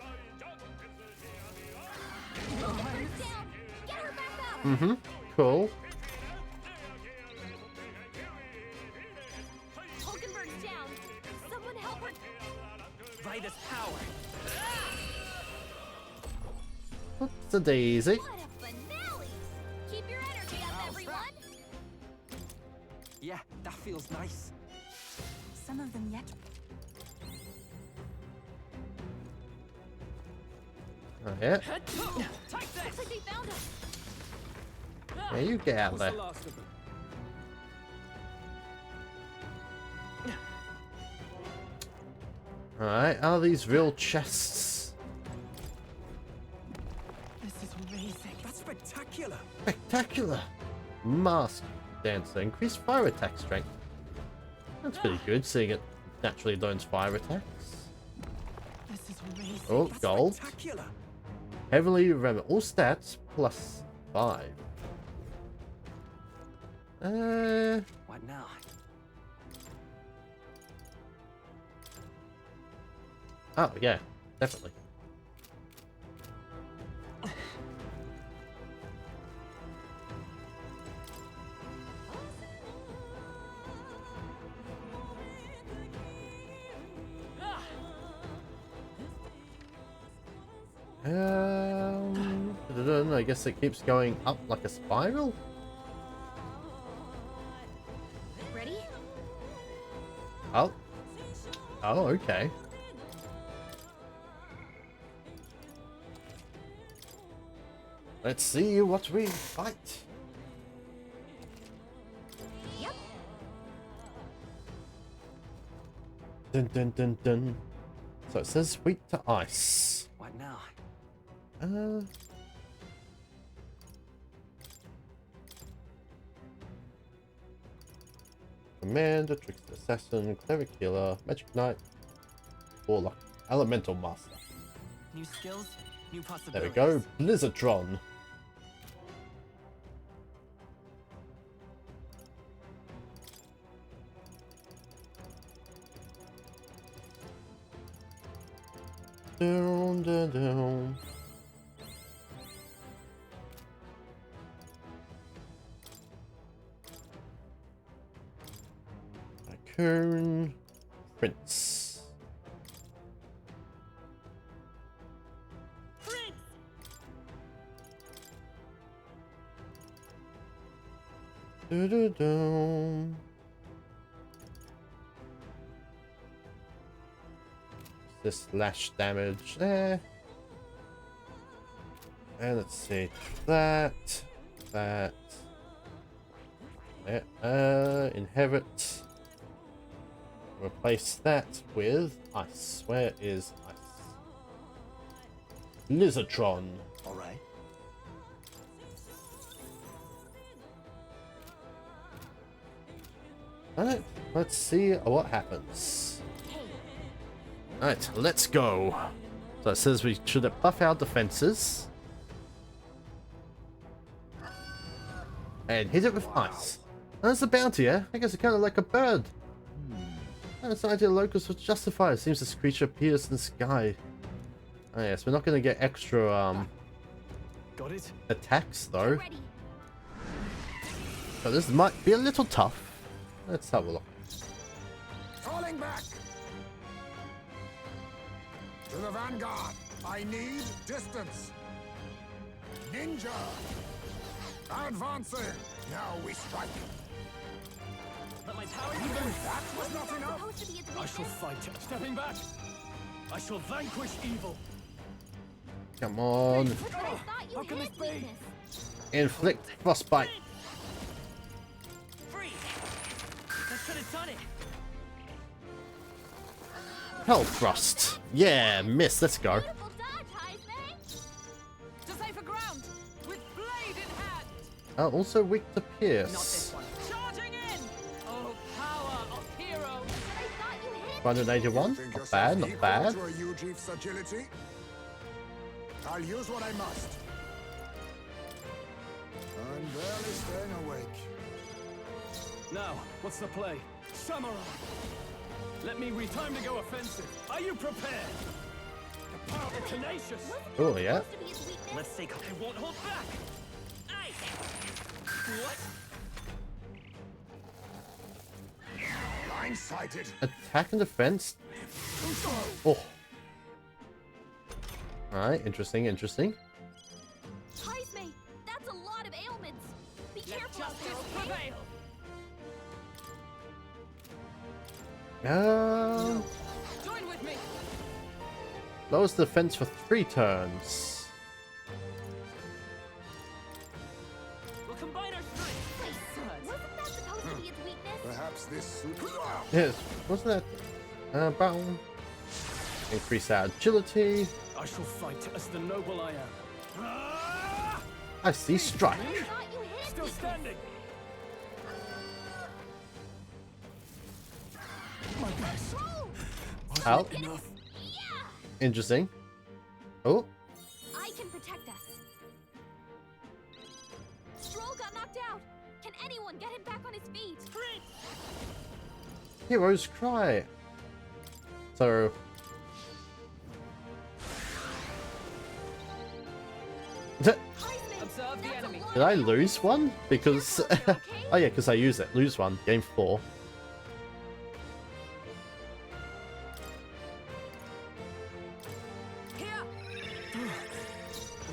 Mm-hmm. Cool. Hulkenberg's down. Someone help her. Vitus power. Whoops a daisy. What a finale! Keep your energy up, everyone. Yeah, that feels nice. Some of them yet. Oh, yeah. Take this! Looks like they found us. Yeah, you get out What's there. the last of them? Alright, are these real chests? This is amazing. That's spectacular. Spectacular! Mask Dancer. Increased fire attack strength. That's pretty good, seeing it naturally learns fire attacks. This is amazing. Oh, That's gold. spectacular. Heavily remember all stats plus 5. What now? Oh yeah, definitely. I guess it keeps going up like a spiral. Ready? Oh, Oh, okay. Let's see what we fight. Yep. Dun dun dun dun. So it says sweet to ice. What now? Commander, Trickster Assassin, Cleric Healer, Magic Knight, Warlock, Elemental Master. New skills, new There possibilities. we go, Blizzardtron. Down, down, down. Raccoon, Prince. Do-do-do. This slash damage there. And let's see. That. Inherit. Replace that with ice. Where is ice? Blizzardtron. Alright. Alright, let's see what happens. Alright, let's go. So it says we should buff our defenses. And hit it with ice. That's a bounty, eh? I guess it's kind of like a bird. That's the idea locals would justify. It seems this creature appears in the sky. Oh yes, we're not going to get extra Got it? attacks though. But this might be a little tough. Let's have a look. Falling back! To the vanguard! I need distance! Ninja! Advancing! Now we strike! Let my power Even that was not enough! I shall fight. Stepping back. I shall vanquish evil. Come on. How can this be? Inflict frostbite. Freeze! That should have done it. Hell thrust. Yeah, miss. Let's go. To safer ground, with blade in hand. Also weak to Not pierce. this one. Charging in! Oh, power of heroes! 181. Not bad. Not bad. To a Ujief's agility? I'll use what I must. I'm barely staying awake. Now, what's the play? Samurai! Let me time to go offensive. Are you prepared? The power of tenacious! Oh, yeah. Let's take. I won't hold back. Ice. What? Blindsided. Attack and defense. Oh. Alright, interesting, interesting. Heise me! That's a lot of ailments! Be careful out there, okay? Join with me. Lowers defense for 3 turns. We'll combine our strength. Wasn't that supposed to be its weakness? Perhaps this suit. Yes, wasn't that battle? Increase our agility. I shall fight as the noble I am. I see strike. Still standing. My best. Out. Enough. Interesting. Oh, I can protect us. Stroll got knocked out. Can anyone get him back on his feet? heroes cry. So Observe the enemy. did I lose one? Because oh yeah, because I use it. Lose one. Game 4.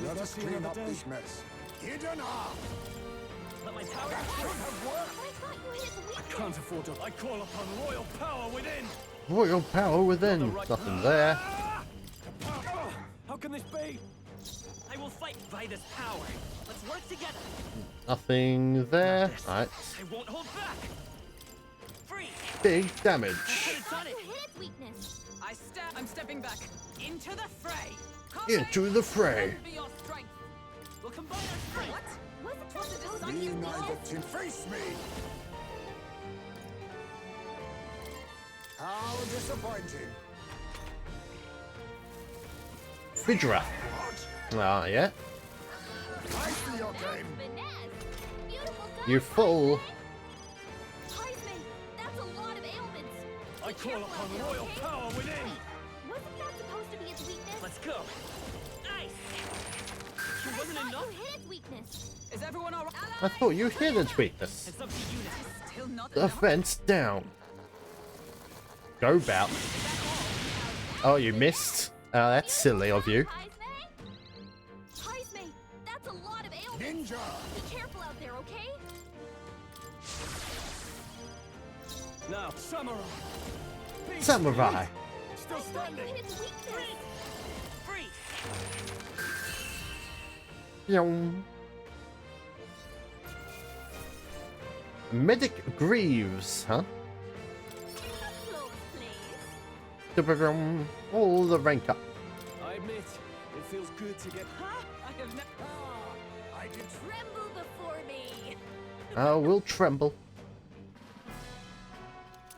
Let us clean up this mess. Hidden arm! Let my power I can't afford to. I call upon royal power within. Royal power within. Nothing there. How can this be? I will fight by this power. Let's work together. Nothing there. Alright. I won't hold back. Free. Big damage. I'm stepping back into the fray. Into the fray. We'll combine our strength. What? Be neither to face me. How disappointing. Fidra. Ah, yeah. I see your game. You fool. I call upon royal power within. Wasn't that supposed to be its weakness? Let's go. Nice. It wasn't enough. You hit its weakness. Is everyone all right? I thought you hit its weakness. It's up to you now. Still not Defense down. Go bout. Oh, you missed. Oh, that's silly of you. Heisme, that's a lot of ailments. Ninja. Be careful out there, okay? Now, samurai. Samurai. Still standing. Free. Yum. Medic Greaves, huh? All the rank up. I admit, it feels good to get. Huh? I have never. I did. Tremble before me. We'll tremble.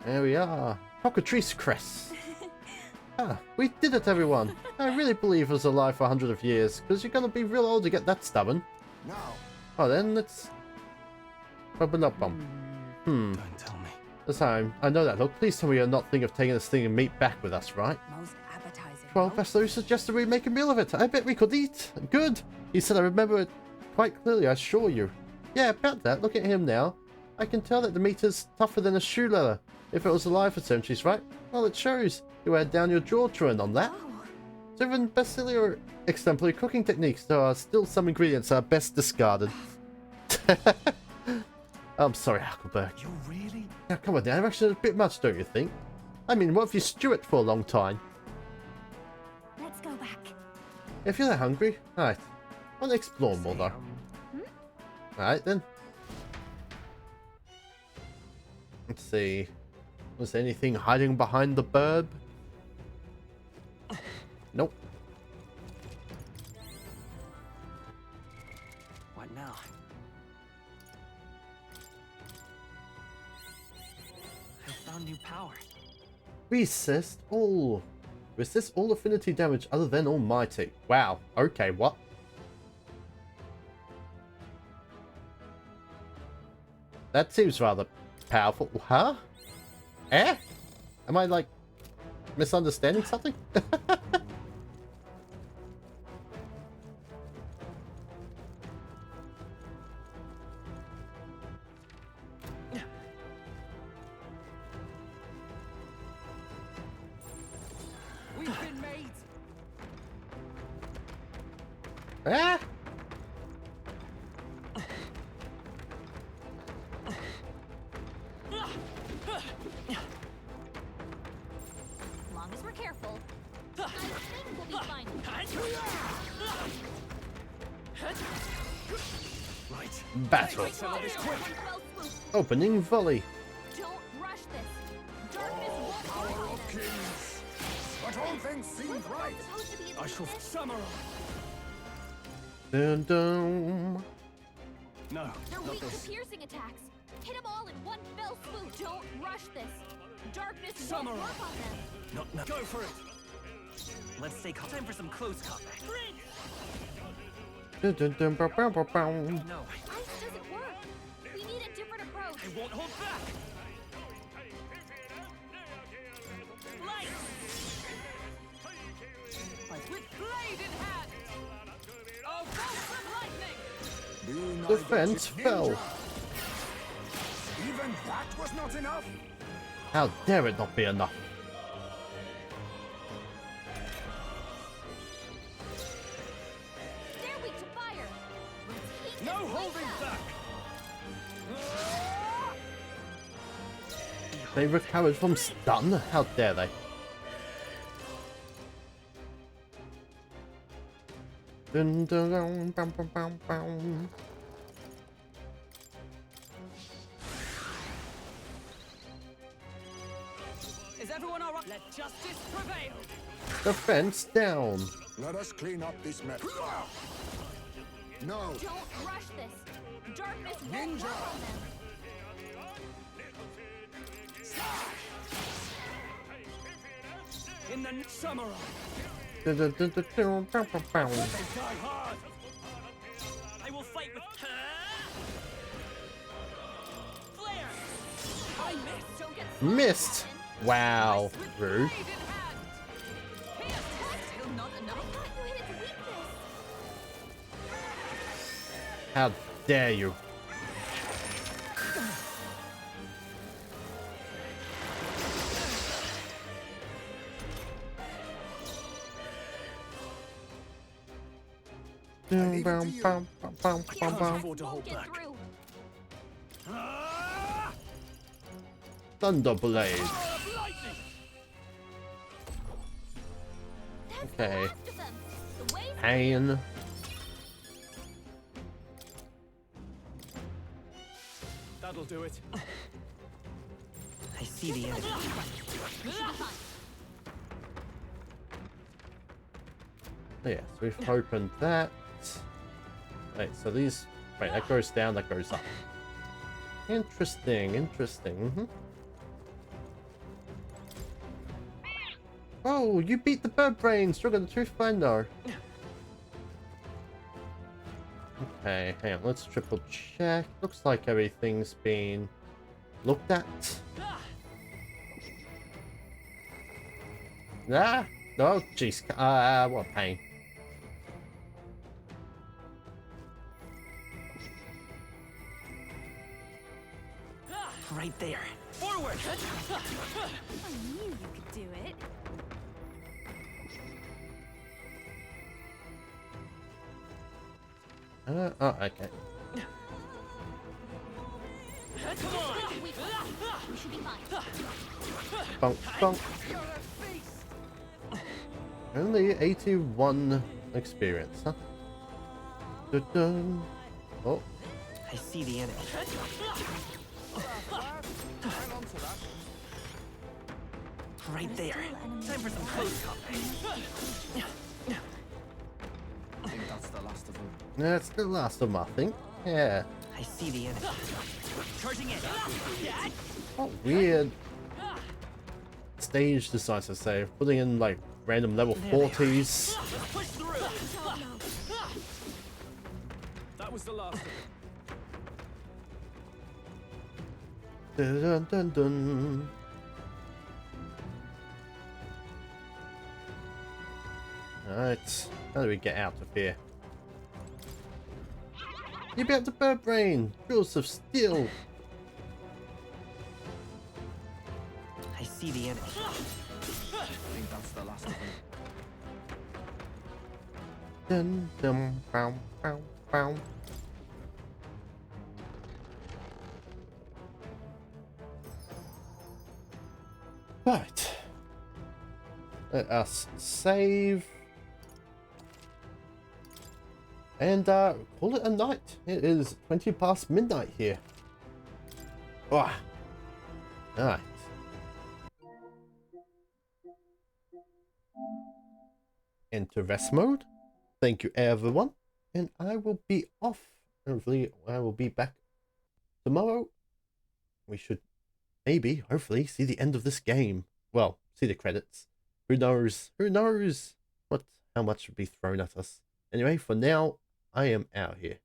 There we are. Cockatrice Crest. Ah, we did it, everyone. I really believe us alive for 100 of years, because you're going to be real old to get that stubborn. Now. Oh, then let's... Open up, Don't tell me. This time, I know that look. Please tell me you're not thinking of taking this thing and meat back with us, right? Most appetizing. Well, Pastor suggested we make a meal of it. I bet we could eat. Good. He said I remember it quite clearly, I assure you. Yeah, about that. Look at him now. I can tell that the meat is tougher than a shoe leather. If it was alive for centuries, right? Well, it shows. You had down your jaw chewing on that. So even Basilia exemplary cooking techniques, there are still some ingredients that are best discarded. I'm sorry, Huckleberg. You really? Now, come on, Dan. Actually, a bit much, don't you think? I mean, what if you stew it for a long time? Let's go back. If you're that hungry, alright. I want to explore more, though. Alright, then. Let's see. Was there anything hiding behind the burb? Nope. What now? I found new power. Resist all affinity damage other than almighty. Wow. Okay, what? That seems rather powerful. Huh? Eh? Am I, like, misunderstanding something? We've been made. Ah! As long as we're careful, I think we'll be fine. Right. Battle. Opening volley. Don't rush this. Darkness won't Power work on of them. kings. But all things seem right. Supposed to be its I shall weakness. samurai. Dun dun. No, They're not weak this. to piercing attacks. Hit them all in one fell swoop. Don't rush this. Darkness Samurai. won't work on them. No. Go for it. Let's stay calm. Time for some close combat. Dun dun dun bow, bow, bow, bow. No, Ice doesn't work. We need a different approach. I won't hold back. Light. With blade in hand. A bolt of lightning. Be neither Defense to fell. ninja. Even that was not enough. How dare it not be enough? They're weak to fire. Let's heat No this place holding up. back. They recovered from stun? How dare they? Dun, dun, dun, bum, bum, bum, bum. Is everyone all right? Let justice prevail. Defense down. Let us clean up this mess. No. Don't rush this. Darkness won't Ninja. work on them. In the samurai. Dun, dun, dun, dun, dun, bum, bum, bum. They die hard. I will fight with. Flare. I missed. Don't get. Missed. Wow. Rude. Still not enough. I thought you hit its weakness. How dare you? Bum, bum, bum, bum, bum, bum, bum. Afford to hold back. Thunderblade. Okay. Pain. That'll do it. I see the enemy. Yes, we've opened that. Wait, so these... Wait, that goes down, that goes up. Interesting, interesting. Oh, you beat the bird brain! Stronger than the truth finder. Okay, hang on, let's triple check. Looks like everything's been looked at. Ah! Oh, jeez. What a pain. Right there. Forward! I knew you could do it. Oh, okay. Come on! We should be fine. Bonk, bonk. Only 81 experience, huh? Dun, dun. Oh. I see the enemy. Hang on to that. Right there. Time for some close combat. I think that's the last of them. That's the last of them, I think. Yeah. I see the enemy. Charging in. What weird stage decisive save. Putting in like random level 40s. Let's push through. That was the last of it. Dun, dun, dun, dun. Alright, how do we get out of here? You beat the bird brain! Jewels of steel! I see the enemy. I think that's the last of them. Dun dum bow bow bow. Right. Let us save. And call it a night. It is 20 past midnight here. Ah. Alright. Enter rest mode. Thank you everyone. And I will be off. Hopefully I will be back tomorrow. We should maybe, hopefully, see the end of this game. Well, see the credits. Who knows? Who knows how much will be thrown at us. Anyway, for now, I am out here.